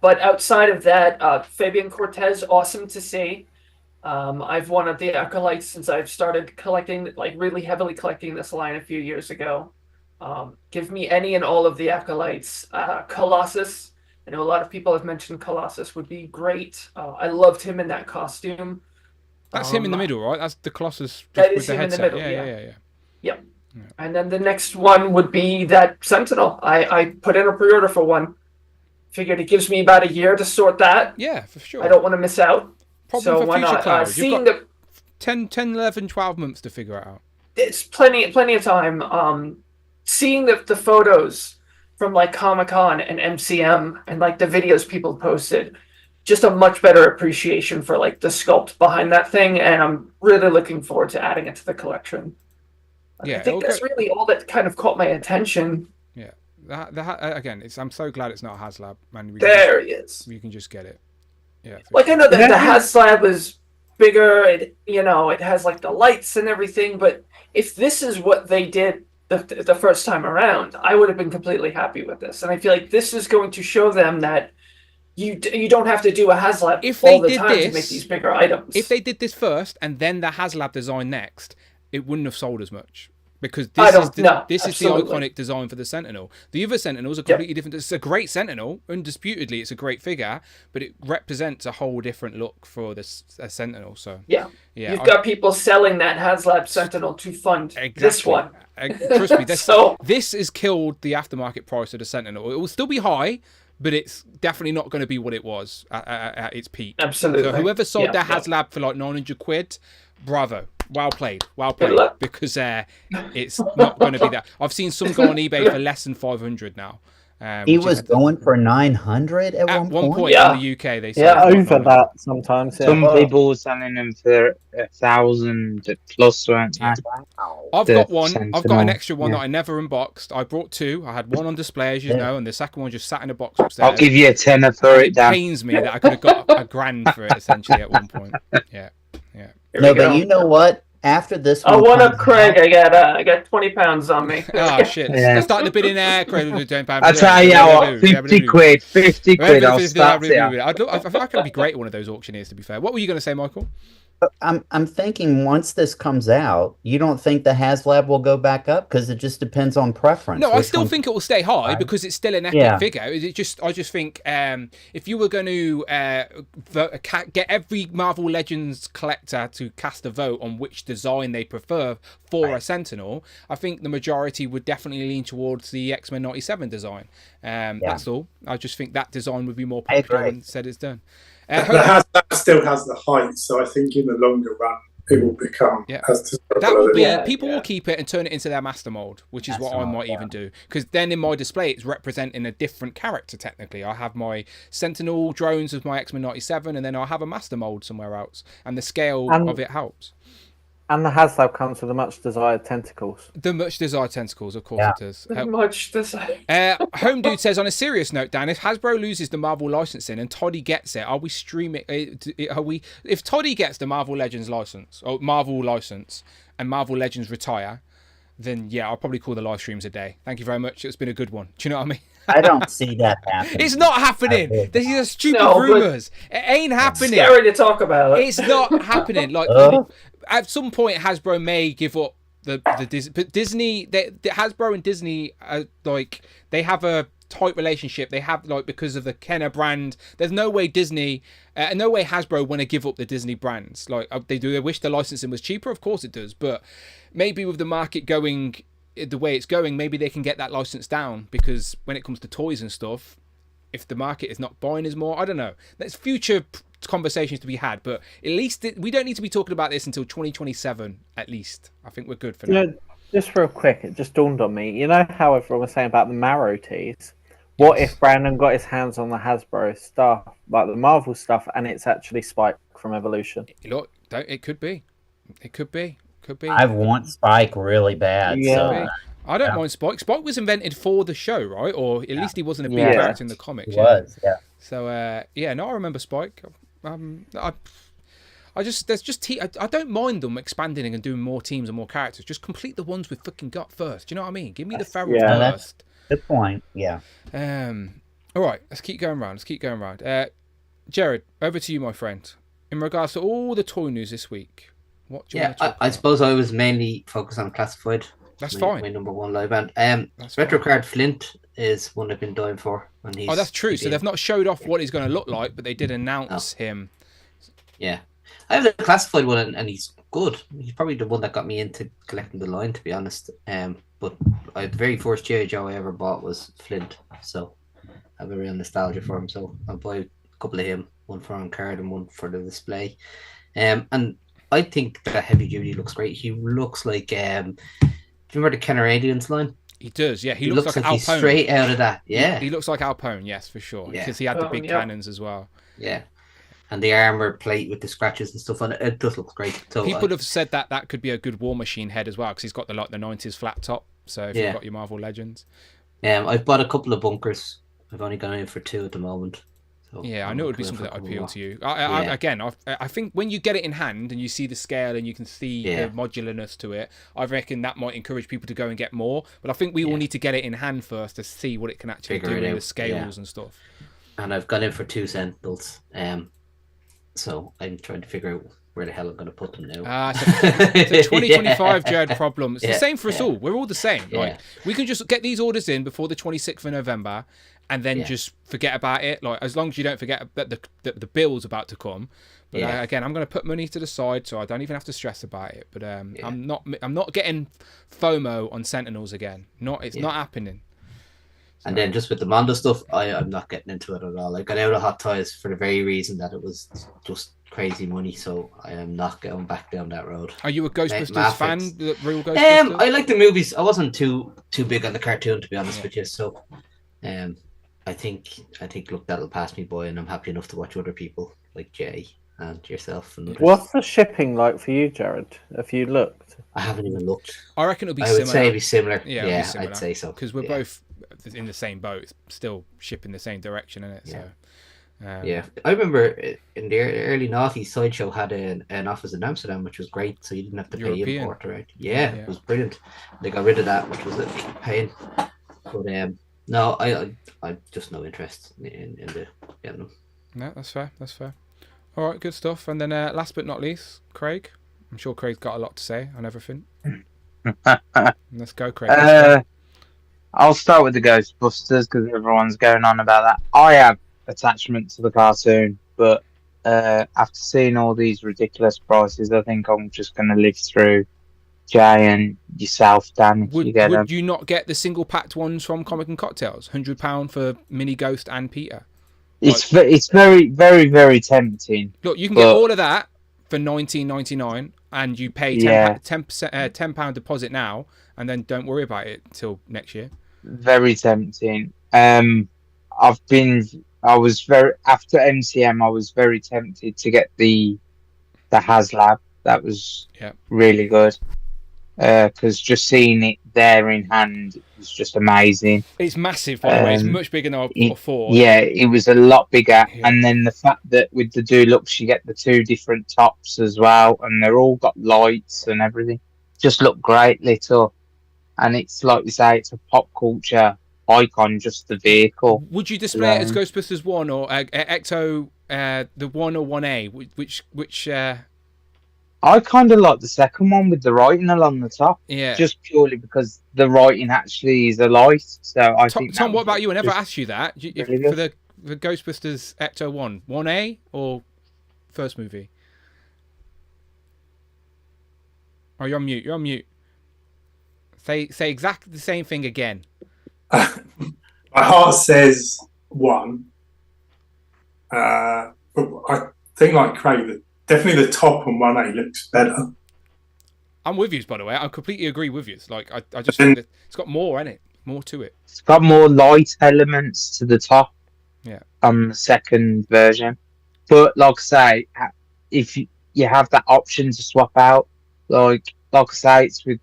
But outside of that, Fabian Cortez, awesome to see. I've wanted the Acolytes since I've started collecting, like really heavily collecting this line a few years ago. Give me any and all of the Acolytes. Colossus, I know a lot of people have mentioned Colossus would be great. I loved him in that costume. That's him in the middle, right? That's the Colossus That with is the him in the headset. middle, Yeah. Yep. And then the next one would be that Sentinel. I put in a pre-order for one. Figured it gives me about a year to sort that. Yeah, for sure. I don't want to miss out. Problem so for why Future not? Cloud. Seeing You've got 10, 11, 12 months to figure it out. It's plenty of time. Seeing the photos from like Comic-Con and MCM and like the videos people posted, just a much better appreciation for like the sculpt behind that thing, and I'm really looking forward to adding it to the collection. Yeah, I think that's really all that kind of caught my attention. Yeah. Again, I'm so glad it's not HasLab, man. There he is. You can just get it. Yeah. Like I know that the HasLab is bigger. It has like the lights and everything. But if this is what they did the first time around, I would have been completely happy with this. And I feel like this is going to show them that you don't have to do a HasLab all the time to make these bigger items. If they did this first and then the HasLab design next, it wouldn't have sold as much. Because this is the iconic design for the Sentinel. The other Sentinels are completely different. It's a great Sentinel, undisputedly. It's a great figure, but it represents a whole different look for the Sentinel. So you've got people selling that HasLab Sentinel to fund this one. Trust me, this has killed the aftermarket price of the Sentinel. It will still be high, but it's definitely not going to be what it was at its peak. Absolutely. So whoever sold their HasLab for like 900 quid, bravo. Well played, because it's not going to be that. I've seen some go on eBay for less than 500 now. He was going for 900 at one point. In the UK, they said over that sometimes. Some people were selling them for 1,000 plus, weren't they? I've got one. I've got an extra one that I never unboxed. I brought two. I had one on display, as you know, and the second one just sat in a box upstairs. I'll give you a tenner for it, Dan. It pains me that I could have got a grand for it essentially at one point. Yeah. No, but you know what? After this one, one up, Craig. I got 20 pounds on me. Oh shit! Let's start the bidding there. Craig, I'll tell you what, 50 quid. 50 quid. I'll start it. I think I could be great at one of those auctioneers. To be fair, what were you going to say, Michael? I'm thinking once this comes out, you don't think the HasLab will go back up because it just depends on preference. No, I still think it will stay high because it's still an epic figure. I just think if you were going to get every Marvel Legends collector to cast a vote on which design they prefer for a Sentinel, I think the majority would definitely lean towards the X-Men 97 design. That's all. I just think that design would be more popular when said it's done. The HasLab still has the height, so I think in the longer run it will become as desirable. That will be people will keep it and turn it into their master mold, which is what I might even do. Because then in my display it's representing a different character technically. I have my Sentinel drones as my X-Men 97, and then I have a master mold somewhere else, and the scale of it helps. And the HasLab comes with the much desired tentacles. The much desired tentacles, of course it does. Much desired. Home Dude says, on a serious note, Dan, if Hasbro loses the Marvel licensing and Toddy gets it, are we streaming? If Toddy gets the Marvel Legends license or Marvel license and Marvel Legends retire, then I'll probably call the live streams a day. Thank you very much. It's been a good one. Do you know what I mean? I don't see that happening. It's not happening. These are stupid rumors. It ain't happening. It's scary to talk about. It's not happening. Like at some point, Hasbro may give up the Disney. But Disney, Hasbro and Disney are like they have a tight relationship. They have because of the Kenner brand. There's no way Disney, no way Hasbro want to give up the Disney brands. Like they do. They wish the licensing was cheaper. Of course it does. But maybe with the market going the way it's going, maybe they can get that license down, because when it comes to toys and stuff, if the market is not buying as more, I don't know. There's future conversations to be had, but at least we don't need to be talking about this until 2027 at least. I think we're good for now. Just real quick, it just dawned on me. You know how everyone was saying about the Marrow tees? What if Brandon got his hands on the Hasbro stuff, like the Marvel stuff, and it's actually Spike from Evolution? Look, it could be. It could be. I want Spike really bad. Yeah. So, I don't mind Spike. Spike was invented for the show, right? Or at least he wasn't a big character in the comics. He was, So, I remember Spike. I don't mind them expanding and doing more teams and more characters. Just complete the ones we've fucking got first. Do you know what I mean? Give me the Feral first. Good point. Yeah. All right, let's keep going around. Jared, over to you, my friend. In regards to all the toy news this week, what do you want to talk about? I suppose I was mainly focused on Classified. That's fine. My number one live band. Retro Card Flint is one I've been dying for. And that's true. So they've not showed off what he's going to look like, but they did announce him. Yeah. I have the Classified one, and he's good. He's probably the one that got me into collecting the line, to be honest. But the very first G.I. Joe I ever bought was Flint, so I have a real nostalgia for him. So I'll buy a couple of him, one for on card and one for the display. And I think that Heavy Duty looks great. He looks like, do you remember the Canadians line? He does, yeah. He looks like he's Alpone. Straight out of that, yeah. He looks like Alpone, yes, for sure. Yeah. Because he had the big cannons as well. Yeah. And the armor plate with the scratches and stuff on it, it does look great. So people have said that could be a good War Machine head as well, because he's got the 90s flat top. So if you've got your Marvel Legends. I've bought a couple of bunkers. I've only gone in for 2 at the moment. So I know it would be something that would appeal to you. I think when you get it in hand and you see the scale and you can see the modularness to it, I reckon that might encourage people to go and get more. But I think we all need to get it in hand first to see what it can actually do in the scales and stuff. And I've gone in for 2 Sentinels. So I'm trying to figure out where the hell I'm going to put them now. It's a 2025 Jared problem. It's the same for us all. We're all the same. Like we can just get these orders in before the 26th of November and then just forget about it. Like as long as you don't forget that the bill's about to come. But again, I'm going to put money to the side so I don't even have to stress about it. But I'm not getting FOMO on Sentinels again. It's not happening. And then just with the Mondo stuff, I'm not getting into it at all. I got out of Hot Toys for the very reason that it was just crazy money, so I am not going back down that road. Are you a Ghostbusters fan? The real Ghostbusters? I like the movies. I wasn't too big on the cartoon, to be honest with you. So, I think look, that'll pass me by, and I'm happy enough to watch other people like Jay and yourself. And what's the shipping like for you, Jared? Have you looked? I haven't even looked. I reckon it'll be I similar. would say it'd be similar. Yeah, I'd say so. Because we're both in the same boat, still shipping the same direction, innit? So, I remember in the early noughties, Sideshow had an office in Amsterdam, which was great, so you didn't have to pay import, right? Yeah, it was brilliant. They got rid of that, which was a pain. But no, I just no interest in the getting them. No, that's fair. All right, good stuff. And then last but not least, Craig. I'm sure Craig's got a lot to say on everything. Let's go, Craig. I'll start with the Ghostbusters because everyone's going on about that. I have attachment to the cartoon, but after seeing all these ridiculous prices, I think I'm just going to live through Jay and yourself, Dan. Would you not get the single packed ones from Comic and Cocktails? £100 for Mini Ghost and Peter. It's very, very, very tempting. Look, you can get all of that for $19.99, and you pay £10 deposit now, and then don't worry about it till next year. Very tempting. After MCM, I was very tempted to get the HasLab. That was really good. Because just seeing it there in hand was just amazing. It's massive, by the way. It's much bigger than I could afford. Yeah, it was a lot bigger. Yeah. And then the fact that with the Deluxe, you get the 2 different tops as well, and they're all got lights and everything. Just look great lit up. And it's like you say, it's a pop culture icon, just the vehicle. Would you display it as Ghostbusters 1 or Ecto, the 1 or 1A? Which I kind of like the second one with the writing along the top. Yeah. Just purely because the writing actually is a light. So I think. Tom, what about you? I never asked you that. For the Ghostbusters Ecto 1, 1A or first movie? Oh, you're on mute. You're on mute. Say exactly the same thing again. My heart says 1. But I think like Craig, definitely the top on 1A looks better. I'm with you, by the way. I completely agree with you. It's like I just think that it's got more in it, more to it. It's got more light elements to the top. Yeah. On the second version, but like I say, if you have that option to swap out, like I say, it's with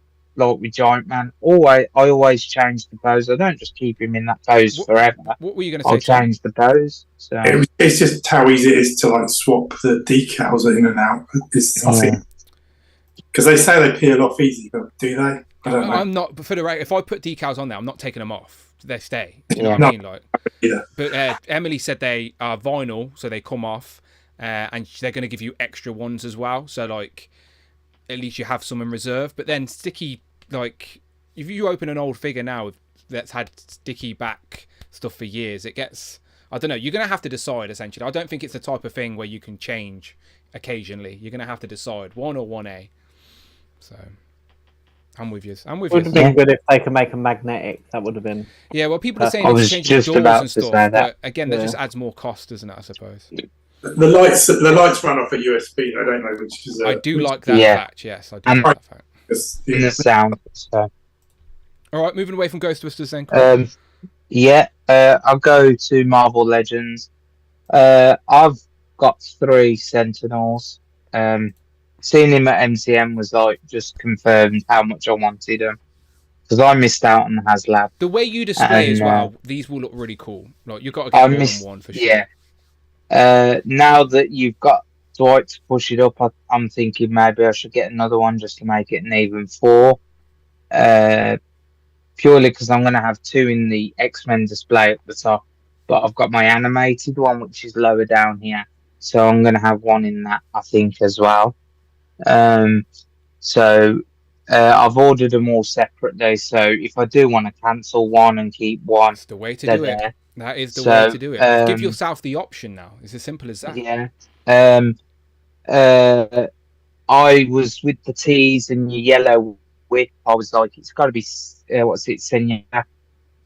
Giant Man. I always change the pose. I don't just keep him in that pose forever. What were you going to say? I'll change the pose. So it's just how easy it is to like swap the decals in and out. I think because they say they peel off easy, but do they? I don't know. I'm not. But for the right, if I put decals on there, I'm not taking them off. they stay. Do you know what I mean? Like, but Emily said they are vinyl, so they come off, and they're going to give you extra ones as well. So like, at least you have some in reserve. But then sticky, like, if you open an old figure now that's had sticky back stuff for years, it gets. I don't know. You're going to have to decide, essentially. I don't think it's the type of thing where you can change occasionally. You're going to have to decide 1 or 1A. So, I'm with you. I'm with you. Would have been good if they could make a magnetic. That would have been. Yeah, well, people are saying they can change the doors and stuff. But again, that just adds more cost, doesn't it, I suppose? The lights run off a USB. I don't know which is. I do like that fact, yes. I do like that fact. In the sound. So. All right, moving away from Ghostbusters then. I'll go to Marvel Legends. I've got 3 Sentinels. Seeing him at MCM was like just confirmed how much I wanted him because I missed out on the HasLab. The way you display as well, these will look really cool. Like you've got to get more than one for sure. Yeah. Now that you've got Dwight to push it up, I'm thinking maybe I should get another one just to make it an even 4. Purely because I'm going to have 2 in the X-Men display at the top, but I've got my animated one, which is lower down here. So I'm going to have 1 in that, I think, as well. So I've ordered them all separately. So if I do want to cancel one and keep one, that's the way to do it. That is the way to do it. Give yourself the option now. It's as simple as that. Yeah. I was with the teas and your yellow whip. I was like, it's got to be Senya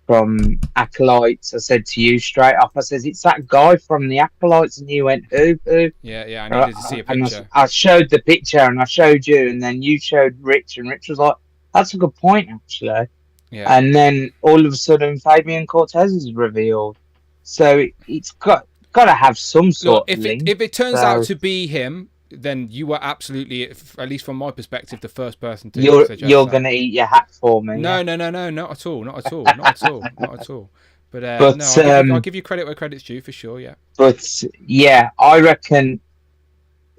from Acolytes. I said to you straight off, I says, it's that guy from the Acolytes, and you went, who? Yeah, I needed to see a picture. I showed the picture, and I showed you, and then you showed Rich, and Rich was like, that's a good point, actually. Yeah. And then all of a sudden, Fabian Cortez is revealed. So it's got to have some sort of link. If it turns out to be him, then you were absolutely, at least from my perspective, the first person to suggest you're going to eat your hat for me. No, not at all. Not at all. But no, I'll give you credit where credit's due for sure, yeah. But yeah, I reckon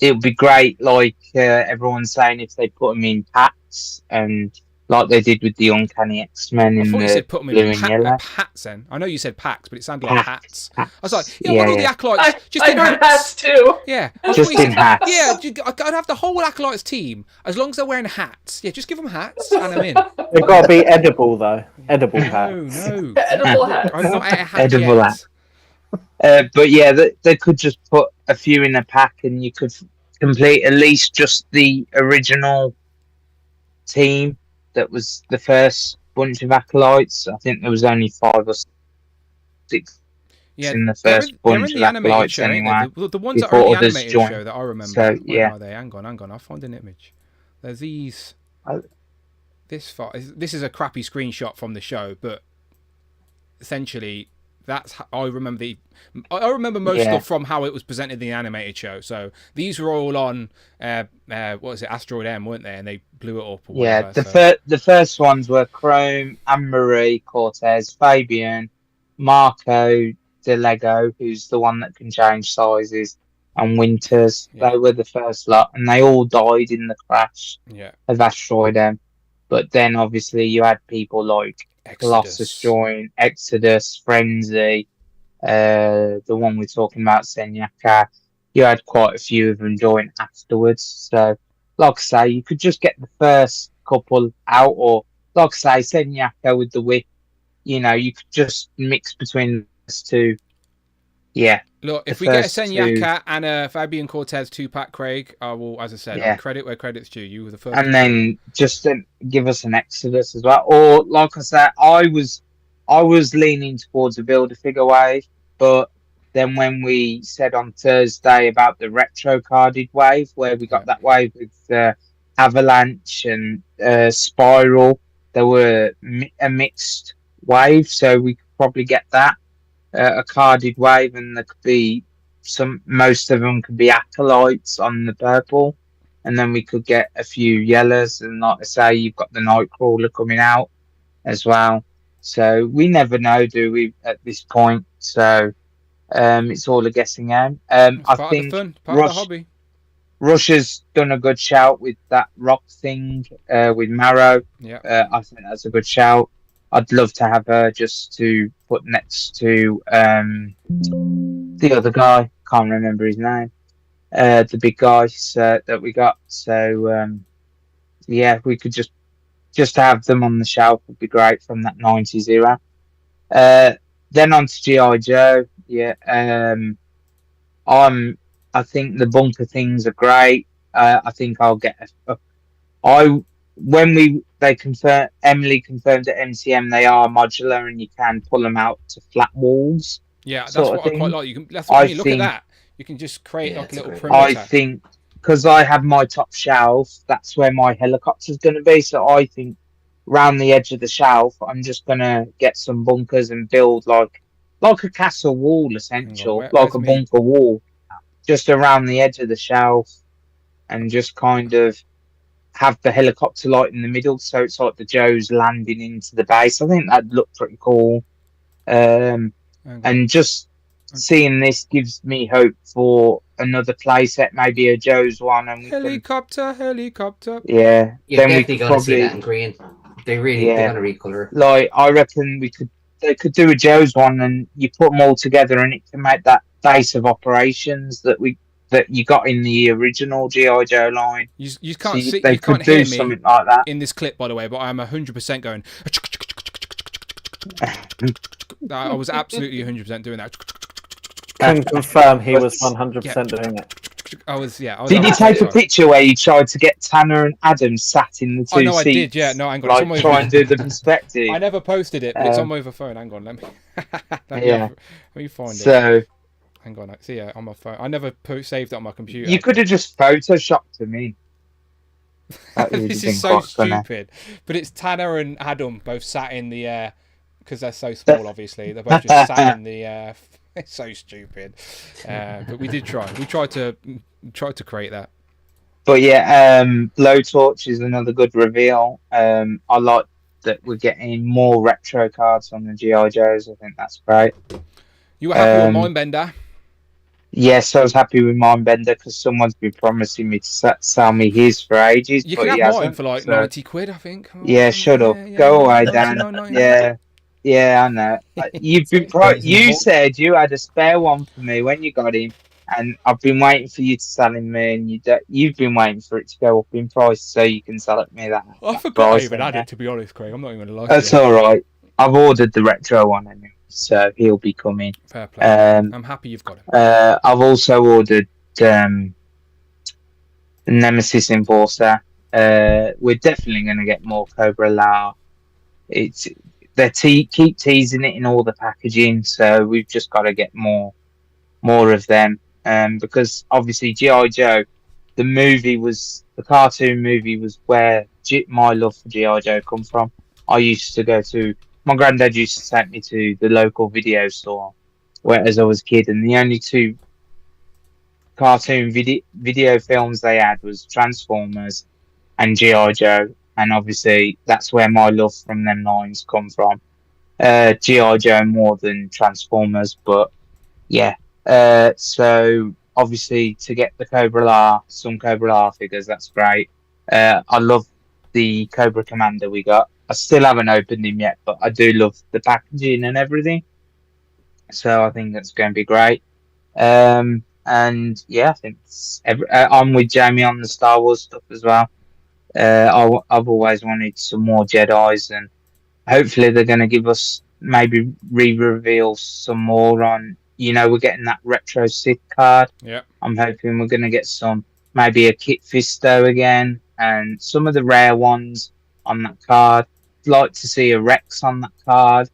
it would be great, like everyone's saying, if they put them in packs and like they did with the Uncanny X-Men in the blue and yellow. Hats then. I know you said packs, but it sounded like hats. I was like, all the Acolytes just in hats too. Yeah. Just in hats. Yeah, I'd have the whole Acolytes team, as long as they're wearing hats. Yeah, just give them hats and I'm in. They've got to be edible, though. Edible hats. No. Edible hats. I've not ate a hat edible yet. Hat. But yeah, they could just put a few in a pack and you could complete at least just the original team. That was the first bunch of Acolytes. I think there was only 5 or 6 in the first bunch of Acolytes anyway. The ones that are in the animated show that I remember. So, where are they? Hang on. I'll find an image. There's these. This is a crappy screenshot from the show, but essentially that's how I remember most stuff from how it was presented in the animated show. So these were all on what was it, Asteroid M, weren't they? And they blew it up. Or whatever, the first ones were Chrome, Anne-Marie, Cortez, Fabian, Marco De Lego, who's the one that can change sizes, and Winters. They were the first lot, and they all died in the crash of Asteroid M. But then obviously you had people like Colossus join, Exodus, Frenzy, the one we're talking about, Senyaka. You had quite a few of them join afterwards. So, like I say, you could just get the first couple out, or like I say, Senyaka with the whip. You know, you could just mix between those two. Yeah. Look, if we get a Senyaka and a Fabian Cortez 2-pack, Craig, I will, as I said, credit where credit's due. You were the first. And then just give us an Exodus as well. Or, like I said, I was leaning towards a Build-A-Figure wave, but then when we said on Thursday about the retro carded wave, where we got that wave with Avalanche and Spiral, there were a mixed wave, so we could probably get that. A carded wave, and there could be most of them could be Acolytes on the purple, and then we could get a few yellows, and like I say, you've got the Nightcrawler coming out as well. So we never know, do we, at this point? So it's all a guessing game. I think part of the hobby. Russia's done a good shout with that rock thing with Marrow. Yeah, I think that's a good shout. I'd love to have her just to put next to the other guy. Can't remember his name. The big guy that we got. So yeah, we could just have them on the shelf would be great from that 90s era. Then on to GI Joe. Yeah, I think the bunker things are great. I think I'll get Emily confirmed at MCM they are modular and you can pull them out to flat walls. Yeah, that's what I quite like. That's what I mean. Look at that. You can just create like a little perimeter. I think because I have my top shelf, that's where my helicopter's going to be. So I think round the edge of the shelf, I'm just going to get some bunkers and build like a castle wall, essential, like a bunker wall, just around the edge of the shelf, and just kind of have the helicopter light in the middle, so it's like the Joes landing into the base. I think that'd look pretty cool. And just seeing this gives me hope for another playset, maybe a Joe's one. And helicopter. Yeah, you're definitely going to see that in green. They're going to recolor. Like I reckon they could do a Joe's one, and you put them all together, and it can make that base of operations that you got in the original GI Joe line. You can't see. They could hear do me something like that in this clip, by the way. But I'm 100% going. I was absolutely 100% doing that. Can confirm he was 100% doing it. I was. Did you take a picture where you tried to get Tanner and Adam sat in the two seats? Oh no, I did. Yeah, no, hang on. Like try and do the perspective. I never posted it, but it's on my other phone. Hang on, let me find it. So, hang on. See, yeah, on my phone. I never saved it on my computer. You could have just photoshopped to me. This is so stupid. But it's Tanner and Adam both sat in the because they're so small. Obviously, they're both just sat in the. It's so stupid, but we did try. We tried to create that. But yeah, Blowtorch is another good reveal. I like that we're getting more retro cards on the GI Joes. I think that's great. You were happy with Mindbender? Yes, I was happy with Mindbender because someone's been promising me to sell me his for ages. You can have mine for like 90 quid, I think. Yeah, shut up. Go away, Dan. Yeah, I know. You've been you said you had a spare one for me when you got him, and I've been waiting for you to sell him me, and you've been waiting for it to go up in price so you can sell it me that. I forgot I even had it, to be honest, Craig. I'm not even gonna lie. That's all right. I've ordered the retro one anyway, so he'll be coming. Fair play. I'm happy you've got him. I've also ordered Nemesis Enforcer. We're definitely going to get more Cobra La. They keep teasing it in all the packaging, so we've just got to get more of them. Because obviously G.I. Joe, the cartoon movie was where my love for G.I. Joe come from. My granddad used to take me to the local video store as I was a kid, and the only two cartoon video films they had was Transformers and G.I. Joe. And obviously, that's where my love from them lines come from. G.I. Joe more than Transformers, but yeah. So obviously, to get the some Cobra La figures, that's great. I love the Cobra Commander we got. I still haven't opened him yet, but I do love the packaging and everything. So I think that's going to be great. And yeah, I think I'm with Jamie on the Star Wars stuff as well. I've always wanted some more Jedis, and hopefully they're going to give us maybe reveal some more on. We're getting that retro Sith card. Yeah, I'm hoping we're going to get maybe a Kit Fisto again, and some of the rare ones on that card. I'd like to see a Rex on that card,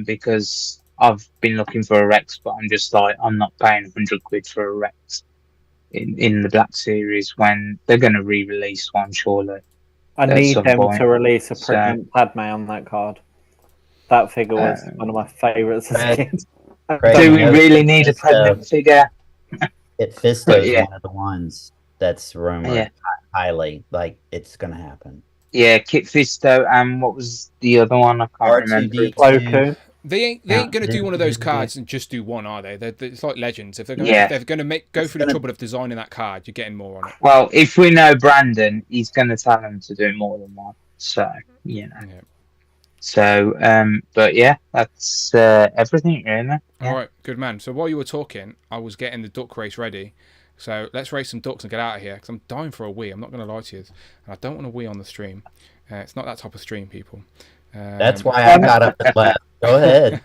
because I've been looking for a Rex, but I'm just like, I'm not paying 100 quid for a Rex in the Black Series when they're going to re-release one, surely. I need them to release a pregnant Padme on that card. That figure was one of my favourites as a kid. Do we really need a pregnant figure? Kit Fisto is one of the ones that's rumored highly, like it's going to happen. Yeah, Kit Fisto, and what was the other one? I can't remember. They ain't going to do one of those cards and just do one, are they? It's like Legends. If they're going to go through the trouble of designing that card, you're getting more on it. Well, if we know Brandon, he's going to tell them to do more than one. So, Yeah. So, but yeah, that's everything really. Yeah. All right, good man. So while you were talking, I was getting the duck race ready. So let's race some ducks and get out of here because I'm dying for a wee. I'm not going to lie to you, and I don't want to wee on the stream. It's not that type of stream, people. That's why I got up and left. Go ahead.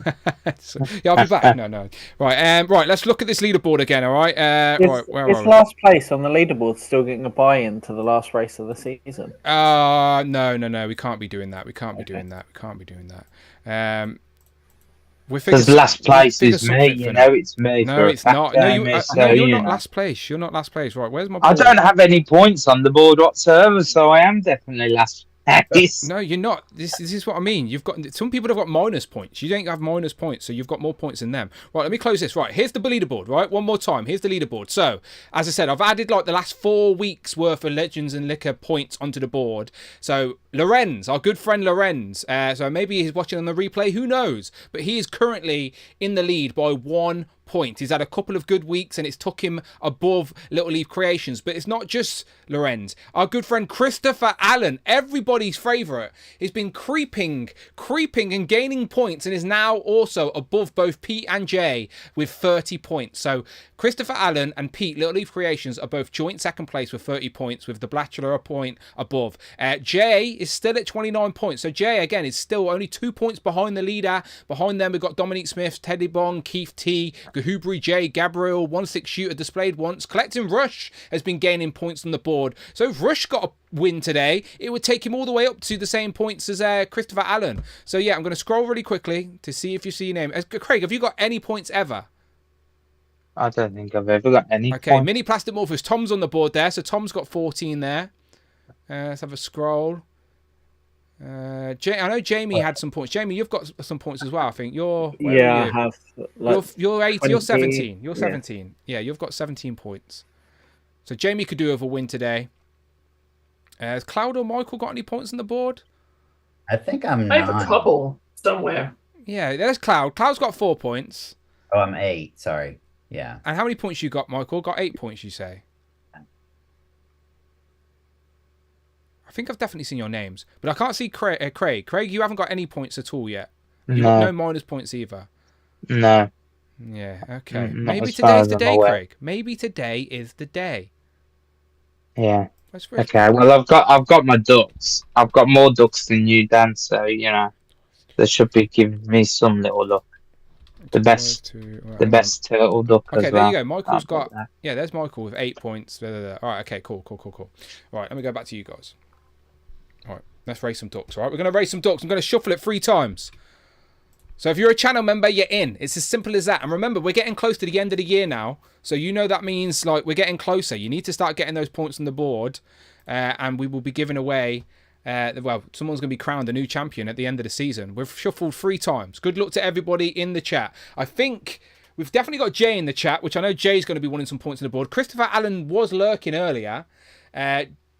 So, yeah, I'll be back. No. Right, right. Let's look at this leaderboard again. All right. Right. Where is are we? last place on the leaderboard still getting a buy-in to the last race of the season? No. We can't be doing that. We can't be doing that. Because last place is me. You know, it's me. No, it's not. No, you're not last place. You're not last place. Right. Where's my board? I don't have any points on the board whatsoever, so I am definitely last. No, you're not. This is what I mean. You've got some people have got minus points. You don't have minus points, so you've got more points than them. Right, let me close this. Right, here's the leaderboard. Right, one more time. Here's the leaderboard. So, as I said, I've added like the last 4 weeks worth of Legends and Liquor points onto the board. So, Lorenz, our good friend Lorenz. So maybe he's watching on the replay. Who knows? But he is currently in the lead by 1 point. He's had a couple of good weeks and it's took him above Little Leaf Creations. But it's not just Lorenz. Our good friend Christopher Allen, everybody's favourite, has been creeping and gaining points and is now also above both Pete and Jay with 30 points. So Christopher Allen and Pete, Little Leaf Creations, are both joint second place with 30 points with the Bachelor a point above. Jay is still at 29 points. So Jay, again, is still only 2 points behind the leader. Behind them, we've got Dominique Smith, Teddy Bong, Keith T, Gahubri J, Gabriel, 1-6 shooter displayed once. Collecting Rush has been gaining points on the board. So if Rush got a win today, it would take him all the way up to the same points as Christopher Allen. So yeah, I'm going to scroll really quickly to see if you see your name. Craig, have you got any points ever? I don't think I've ever got any. Okay, points. Mini Plastic Morphers. Tom's on the board there, so Tom's got 14 there. Let's have a scroll. I know Jamie had some points. Jamie, you've got some points as well. I think you're. I have. Like you're 8. You're 17. You're 17. Yeah, you've got 17 points. So Jamie could do with a win today. Has Cloud or Michael got any points on the board? I think I'm. I have a couple somewhere. Yeah, there's Cloud. Cloud's got 4 points. Oh, I'm 8. Sorry. Yeah. And how many points you got, Michael? Got 8 points, you say? I think I've definitely seen your names, but I can't see Craig. Craig, you haven't got any points at all yet. You've got no minus points either. No. Yeah, okay. Maybe today's the day, Craig. Maybe today is the day. Yeah. Okay, well, I've got my ducks. I've got more ducks than you, Dan, so, you know, they should be giving me some little luck. The best turtle duck as well. Okay, there you go. Michael's got... Yeah, there's Michael with 8 points. All right, okay, cool. All right, let me go back to you guys. All right, let's race some ducks, all right? We're going to race some ducks. I'm going to shuffle it 3 times. So if you're a channel member, you're in. It's as simple as that. And remember, we're getting close to the end of the year now. So you know that means, like, we're getting closer. You need to start getting those points on the board. And we will be giving away... well, someone's going to be crowned a new champion at the end of the season. We've shuffled 3 times. Good luck to everybody in the chat. I think we've definitely got Jay in the chat, which I know Jay's going to be wanting some points on the board. Christopher Allen was lurking earlier.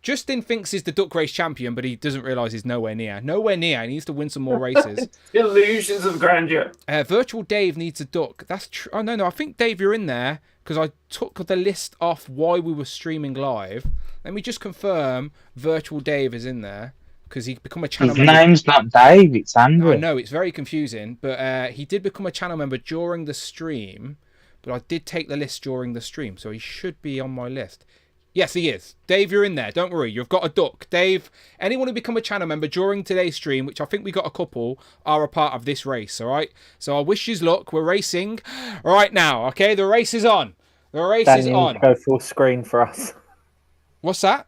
Justin thinks he's the duck race champion, but he doesn't realise he's nowhere near. Nowhere near. He needs to win some more races. Illusions of grandeur. Virtual Dave needs a duck. That's true. Oh, no. I think, Dave, you're in there because I took the list off why we were streaming live. Let me just confirm Virtual Dave is in there because he become a channel member. His name's not Dave, it's Andrew. I know, it's very confusing, but he did become a channel member during the stream, but I did take the list during the stream, so he should be on my list. Yes, he is. Dave, you're in there. Don't worry. You've got a duck. Dave, anyone who become a channel member during today's stream, which I think we got a couple, are a part of this race, all right? So I wish you luck. We're racing right now, okay? The race is on. The race is on. You need to go full screen for us. What's that?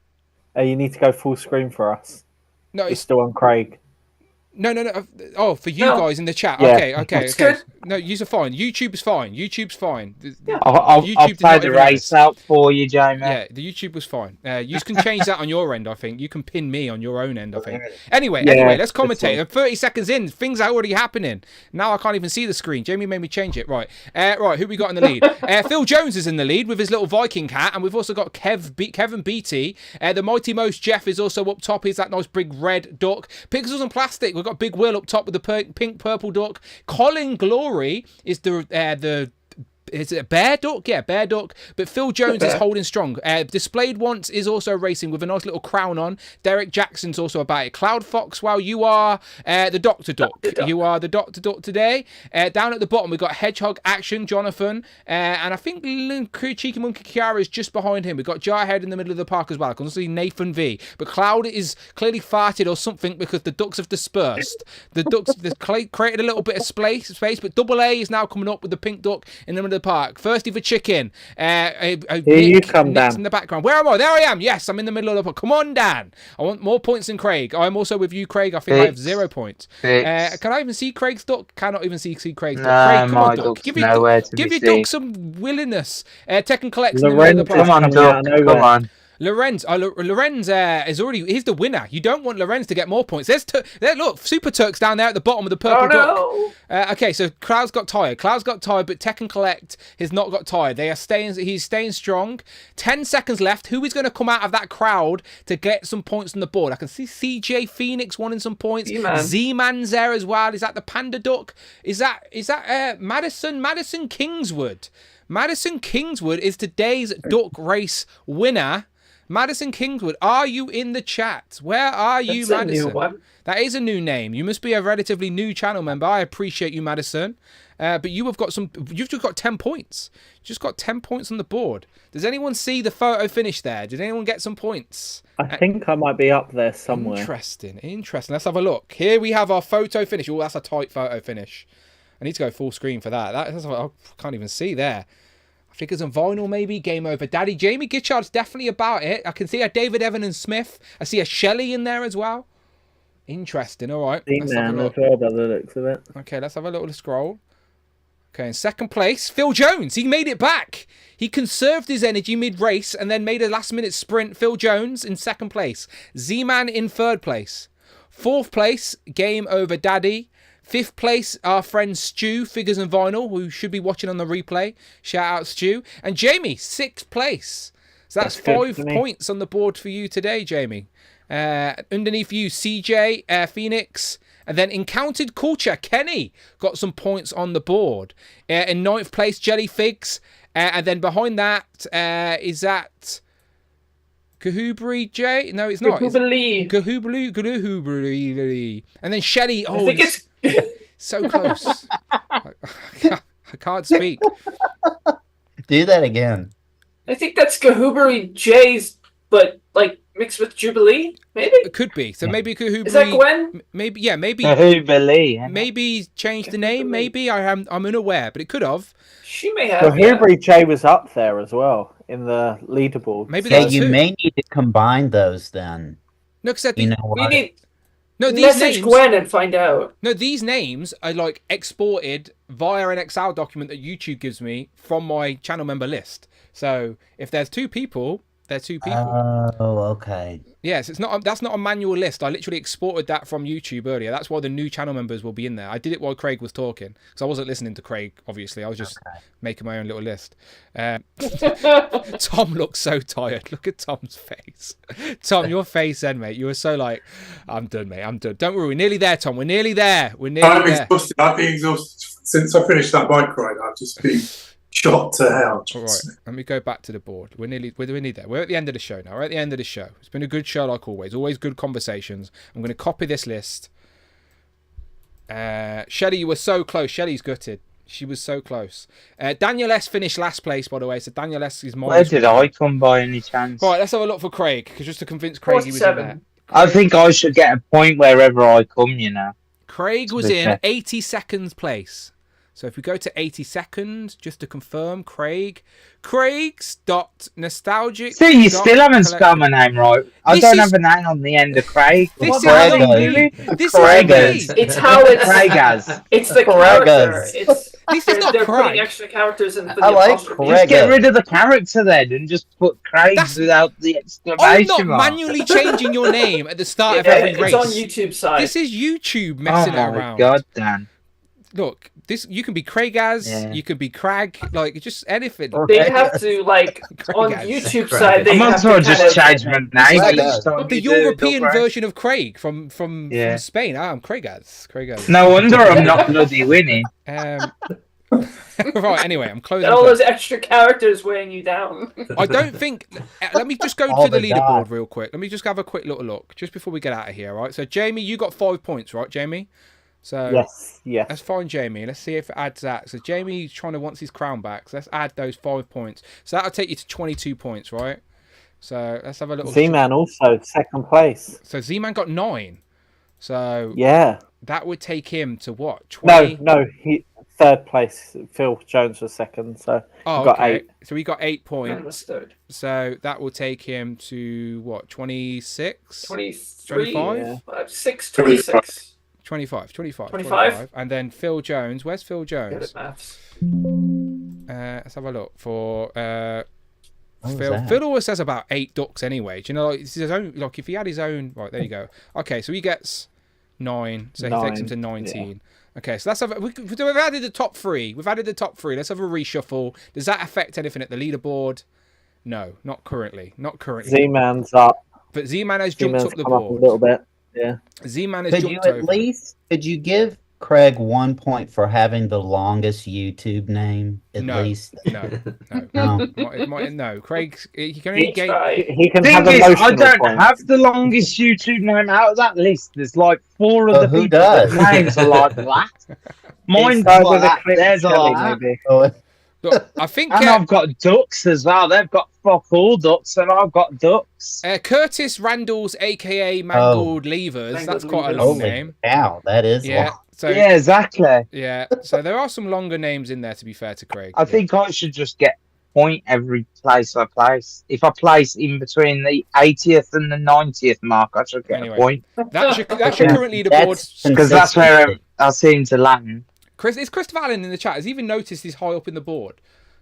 You need to go full screen for us. No, it's still on Craig. No. Oh, for you guys in the chat. Yeah. Okay. No, you're fine. YouTube's fine. Yeah. I'll play the race out for you, Jamie. Yeah, the YouTube was fine. You can change that on your end, I think. You can pin me on your own end, I think. Anyway, let's commentate. 30 seconds in, things are already happening. Now I can't even see the screen. Jamie made me change it. Right, who we got in the lead? Phil Jones is in the lead with his little Viking hat, and we've also got Kevin Beatty. The Mighty Most Jeff is also up top. He's that nice big red duck. Pixels and Plastic, we've got Big Will up top with the pink purple duck. Colin Glory is the is it a bear duck? Yeah, bear duck. But Phil Jones is holding strong. Displayed Once is also racing with a nice little crown on. Derek Jackson's also about it. Cloud Fox, well, you are the Dr. Duck. You are the Dr. Duck today. Down at the bottom, we've got Hedgehog Action, Jonathan. And I think Cheeky Monkey Kiara is just behind him. We've got Jarhead in the middle of the park as well. I can also see Nathan V. But Cloud is clearly farted or something because the ducks have dispersed. The ducks have created a little bit of space, but Double A is now coming up with the pink duck in the middle of the park. Thirsty for chicken. Here you come, Dan. In the background. Where am I? There I am. Yes, I'm in the middle of the park. Come on, Dan. I want more points than Craig. I'm also with you, Craig. I think I have 0 points. Can I even see Craig's duck? Cannot even see Craig's duck. Craig, come on, duck. Give your duck some willingness. Tekken Collects in the middle of the park. Come on, duck. Come on. Lorenz is already. He's the winner. You don't want Lorenz to get more points. Look, Super Turk's down there at the bottom of the purple duck. Okay, so Cloud's got tired. But Tekken Collect has not got tired. They are staying. He's staying strong. 10 seconds left. Who is going to come out of that crowd to get some points on the board? I can see CJ Phoenix wanting some points. Z-Man's there as well. Is that the Panda Duck? Is that Madison Kingswood? Madison Kingswood is today's duck race winner. Madison Kingswood, are you in the chat? Where are you, Madison? That is a new name. You must be a relatively new channel member. I appreciate you, Madison. But you've just got 10 points. You just got 10 points on the board. Does anyone see the photo finish there? Did anyone get some points? I think I might be up there somewhere. Interesting. Let's have a look. Here we have our photo finish. Oh, that's a tight photo finish. I need to go full screen for that. I can't even see there. Figures and vinyl, maybe. Game Over Daddy. Jamie Gitchard's definitely about it. I can see a David Evan and Smith. I see a Shelley in there as well. Interesting. All right. Let's have a look. By the looks of it. Okay, let's have a little scroll. Okay, in second place, Phil Jones. He made it back. He conserved his energy mid-race and then made a last-minute sprint. Phil Jones in second place. Z-Man in third place. Fourth place, Game Over Daddy. Fifth place, our friend Stu, Figures and Vinyl, who should be watching on the replay. Shout out Stu. And Jamie, sixth place. So that's 5 points on the board for you today, Jamie. Underneath you, CJ, Phoenix. And then Encountered Culture, Kenny, got some points on the board. In ninth place, Jelly Figs. And then behind that, is that Kahubri J? No, it's not. Kahubri. And then Shelly. Oh, I think it's so close. I can't speak. Do that again. I think that's Kahubri J's, but like mixed with Jubilee, maybe? It could be. So maybe Kahubri. Is that Gwen? Maybe, yeah, maybe. Kahubri. Maybe change the name, maybe. I'm unaware, but it could have. She may have. Kahubri J was up there as well in the leaderboard. Maybe you may need to combine those then. No, because we need. No, these message names, Gwen and find out. No, these names are like exported via an Excel document that YouTube gives me from my channel member list. So if there's 2 people, they're 2 people. Oh, okay. Yes, that's not a manual list. I literally exported that from YouTube earlier. That's why the new channel members will be in there. I did it while Craig was talking because I wasn't listening to Craig. Obviously, I was just making my own little list. Tom looks so tired. Look at Tom's face. Tom, your face then, mate. You were so like, I'm done, mate. I'm done. Don't worry, we're nearly there, Tom. We're nearly there. Exhausted. I've been exhausted since I finished that bike ride. I've just been shot to hell. All right, let me go back to the board. We're nearly there. We're at the end of the show now. We're at the end of the show. It's been a good show like always. Always good conversations. I'm going to copy this list. Shelley, you were so close. Shelley's gutted. She was so close. Daniel S finished last place, by the way. So Daniel S is Where did I come by any chance? Right, let's have a look for Craig, because just to convince Craig he was in there. I think I should get a point wherever I come, you know. Craig was in 82nd place. So if we go to 82nd, just to confirm, Craig's dot nostalgic. See, you still haven't spelled my name right. I don't have a name on the end of Craig. This is really. It's how it's. Craigas. It's the character. This is not They're Craig. putting extra characters in. I like Craig. Just get rid of the character then and just put Craig's without the exclamation I'm not mark. manually changing your name at the start of every race. It's on YouTube side. This is YouTube messing around. Oh my god, Dan. Look, you can be Craigaz, you can be Crag, like just anything. They have to like on YouTube side. They I might as well just change my name. The European version of Craig from Spain. I'm Craigaz. No wonder I'm not bloody winning. Right, anyway, I'm closing. Got all those extra characters weighing you down. I don't think. Let me just go to the leaderboard real quick. Let me just have a quick little look just before we get out of here. All right. So Jamie, you got 5 points, right, Jamie? So yes. Let's find Jamie. Let's see if it adds that. So Jamie's trying to wants his crown back. So let's add those 5 points. So that'll take you to 22 points, right? So let's have a little. Z-Man also second place. So Z-Man got 9. So yeah, that would take him to what? 20? No, he third place. Phil Jones was second, so he got 8. So he got 8 points. So that will take him to what? 26? 23? 25? 6, 26. 25. And then Phil Jones. Where's Phil Jones? Good at maths. Let's have a look for Phil. Phil always says about 8 ducks anyway. Do you know, like, it's his own, like if he had his own, right, there you go. Okay, so he gets 9, so he takes him to 19. Yeah. Okay, so let's have we've added the top 3. We've added the top 3. Let's have a reshuffle. Does that affect anything at the leaderboard? No, not currently. Not currently. Z-Man's up. But Z-Man has jumped up the board. Up a little bit. Yeah. Z-Man has jumped over. Could you give Craig 1 point for having the longest YouTube name at least? No. Craig, he can only get. He can have I don't have the longest YouTube name out of that list. There's like 4 of the who people does? that names are like that. Mine's like that. There's a lot. Look, I think, and I've got ducks as well. They've got fuck all ducks, and I've got ducks. Curtis Randall's, aka Mangled Levers. That's quite a long name. Wow, that is long. So, yeah, exactly. Yeah, so there are some longer names in there. To be fair to Craig, I think I should just get point every place I place. If I place in between the 80th and the 90th mark, I should get a point. That's your currently the board, because that's where I seem to land. Is Christopher Allen in the chat? Has he even noticed he's high up in the board?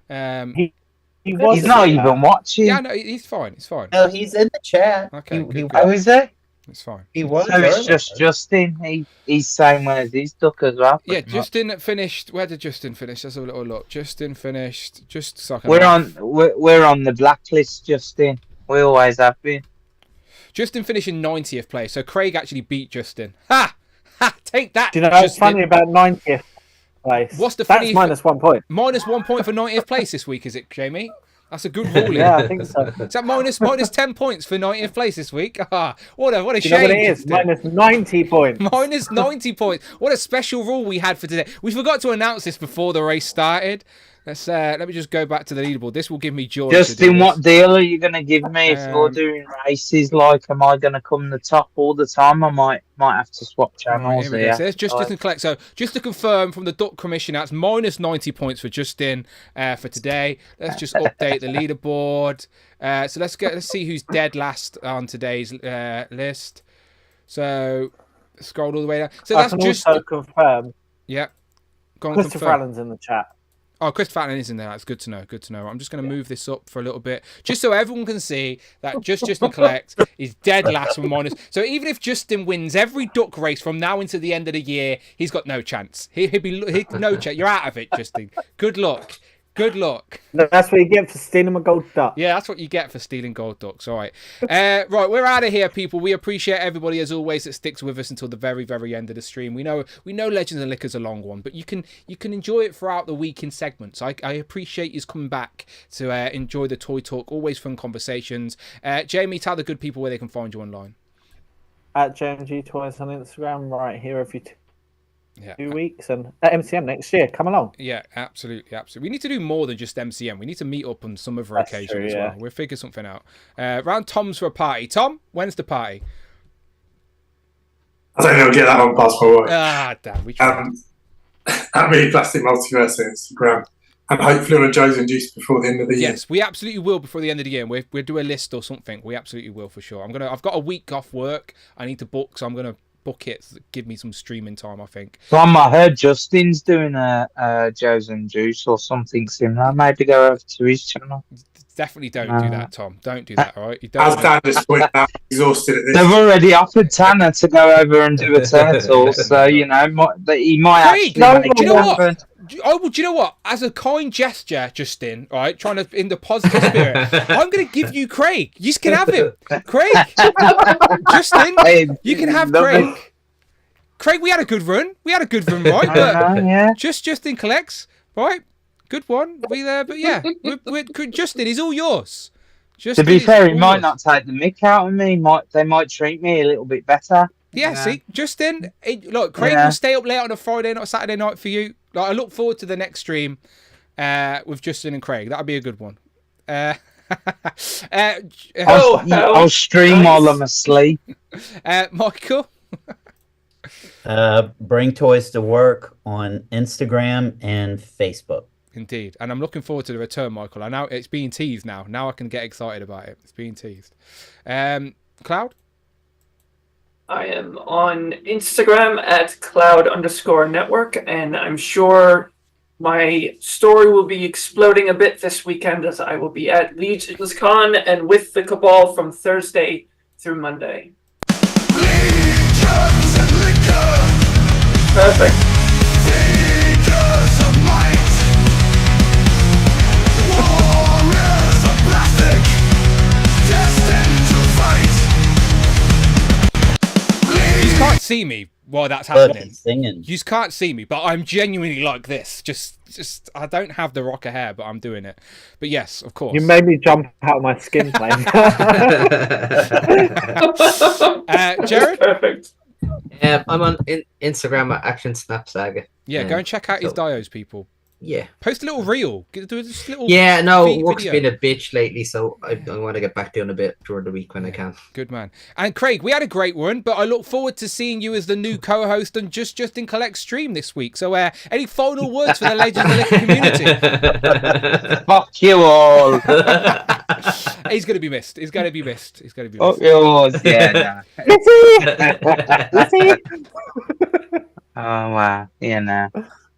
He's not even watching. Yeah, no, he's fine. He's fine. No, he's in the chat. Okay. Oh, is there? It's fine. He was. So it's just Justin. He's saying where's his duck as well. Yeah, Justin finished. Where did Justin finish? Let's have a little look. Justin finished just second. We're on the blacklist, Justin. We always have been. Justin finished in 90th place, so Craig actually beat Justin. Ha! Take that. Do you know what's funny about 90th place? What's the That's minus 1 point. Minus 1 point for 90th place this week, is it, Jamie? That's a good ruling. Yeah, I think so. Is that minus 10 points for 90th place this week? What a shame. You know what it is? Minus 90 points. Minus 90 points. What a special rule we had for today. We forgot to announce this before the race started. Let me just go back to the leaderboard. This will give me joy. Justin, what deal are you going to give me if you're doing races? Like, am I going to come the top all the time? I might have to swap channels here. So Justin collect. So just to confirm from the Duck Commission, that's minus 90 points for Justin for today. Let's just update the leaderboard. So let's see who's dead last on today's list. So scroll all the way down. So that's just also confirm. Yeah. Go on, Christopher Allen's in the chat. Oh, Christopher Allen is in there. That's good to know. Good to know. I'm just going to move this up for a little bit, just so everyone can see that Justin Collect is dead last from minus. So even if Justin wins every duck race from now until the end of the year, he's got no chance. He'd be no chance. You're out of it, Justin. Good luck. Good luck. That's what you get for stealing a gold duck. Yeah, that's what you get for stealing gold ducks. All right. Right, we're out of here, people. We appreciate everybody, as always, that sticks with us until the very, very end of the stream. We know Legends and Liquor's a long one, but you can enjoy it throughout the week in segments. I appreciate you coming back to enjoy the Toy Talk. Always fun conversations. Jamie, tell the good people where they can find you online. At JMG Toys on Instagram, right here every 2 weeks, and at MCM next year. Come along. Yeah, absolutely. We need to do more than just MCM. We need to meet up on some other occasion as well. We'll figure something out. Round Tom's for a party. Tom, when's the party? I don't know. Get that one past my wife. Ah, damn. We tried. At Me Plastic Multiverse on Instagram, and hopefully on Joe's and Juice before the end of the year. Yes, we absolutely will before the end of the year. We'll do a list or something. We absolutely will for sure. I've got a week off work. I need to book, so I'm gonna book it. Give me some streaming time, I think. Tom, I heard Justin's doing a Joe's and Juice or something similar. Maybe go over to his channel. Definitely don't do that, Tom. Don't do that, all right? You As Dan just pointed out, exhausted at this. They've already offered Tanner to go over and do a turtle, so, he might Craig, actually make do you it know happen. what? Do you know what? As a kind gesture, Justin, all right, trying to, in the positive spirit, I'm going to give you Craig. You can have him. Craig. Justin, you can have Craig. Craig, we had a good run. Right? But yeah. Justin collects. All right, good one. But yeah, Justin, he's all yours. To be fair, he might not take the mick out of me. They might treat me a little bit better. Yeah, see, Justin, look, Craig will stay up late on a Friday night, Saturday night for you. Like, I look forward to the next stream with Justin and Craig. That'll be a good one. I'll stream while I'm asleep. Michael? Bring toys to work on Instagram and Facebook. Indeed. And I'm looking forward to the return, Michael. I know it's being teased now. Now I can get excited about it. It's being teased. Cloud? I am on Instagram at cloud_network, and I'm sure my story will be exploding a bit this weekend as I will be at Legions Con and with the Cabal from Thursday through Monday. Perfect. You can't see me while that's happening. Singing. You can't see me, but I'm genuinely like this. Just I don't have the rocker hair, but I'm doing it. But yes, of course. You made me jump out of my skin plane. Jared? Perfect. I'm on Instagram at Action Snap Saga. Yeah, go and check out his dios, people. Yeah. Post a little reel. Do just little Yeah, no, video. work's been a bitch lately, so I want to get back doing a bit during the week when I can. Good man. And Craig, we had a great one, but I look forward to seeing you as the new co-host on Justin Collect stream this week. So any final words for the Legends of the community? Fuck you all. He's going to be missed. He's going to be missed. Fuck yours. Yeah, no. Oh, wow. Yeah, no.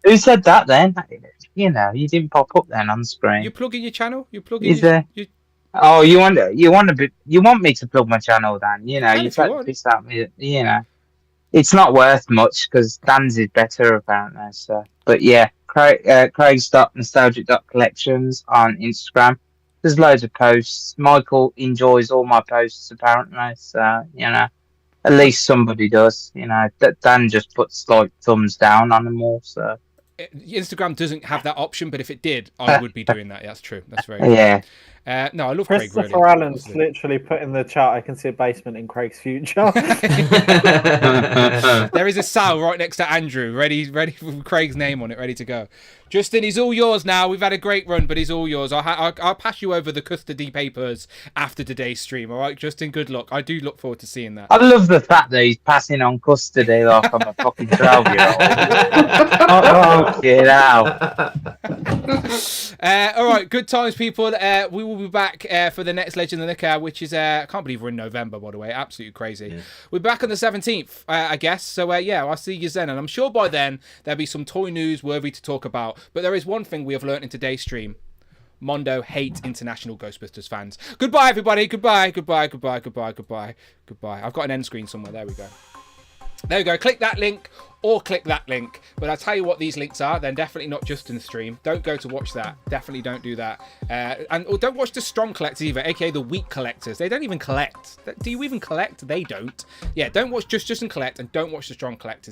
Who said that then? You know, you didn't pop up then on the screen. You plug in your channel? You plug in Oh, you want me to plug my channel then? You know, you try to piss at me. You know, it's not worth much because Dan's is better apparently. So, but yeah, Craig's.nostalgic.collections on Instagram. There's loads of posts. Michael enjoys all my posts apparently. So you know, at least somebody does. You know, Dan just puts like thumbs down on them all. So. Instagram doesn't have that option, but if it did, I would be doing that. That's true. That's very good. Yeah. No, I love Craig. Christopher really. Allen's literally put in the chat. I can see a basement in Craig's future. There is a cell right next to Andrew, ready with Craig's name on it, ready to go. Justin, he's all yours now. We've had a great run, but he's all yours. I'll pass you over the custody papers after today's stream. All right, Justin. Good luck. I do look forward to seeing that. I love the fact that he's passing on custody like I'm a fucking 12-year-old. Oh, get out. All right, good times, people. We will be back for the next Legend of the Car, which is I can't believe we're in November, by the way. Absolutely crazy. Yeah. We're back on the 17th, I guess. So yeah, I'll see you then, and I'm sure by then there'll be some toy news worthy to talk about. But there is one thing we have learnt in today's stream. Mondo hates international Ghostbusters fans. Goodbye, everybody. Goodbye. I've got an end screen somewhere. There we go. There we go. Click that link or click that link. But I'll tell you what these links are. They're definitely not just in the stream. Don't go to watch that. Definitely don't do that. Or don't watch the strong collectors either, aka the weak collectors. They don't even collect. Do you even collect? They don't. Yeah, don't watch just and collect, and don't watch the strong collectors.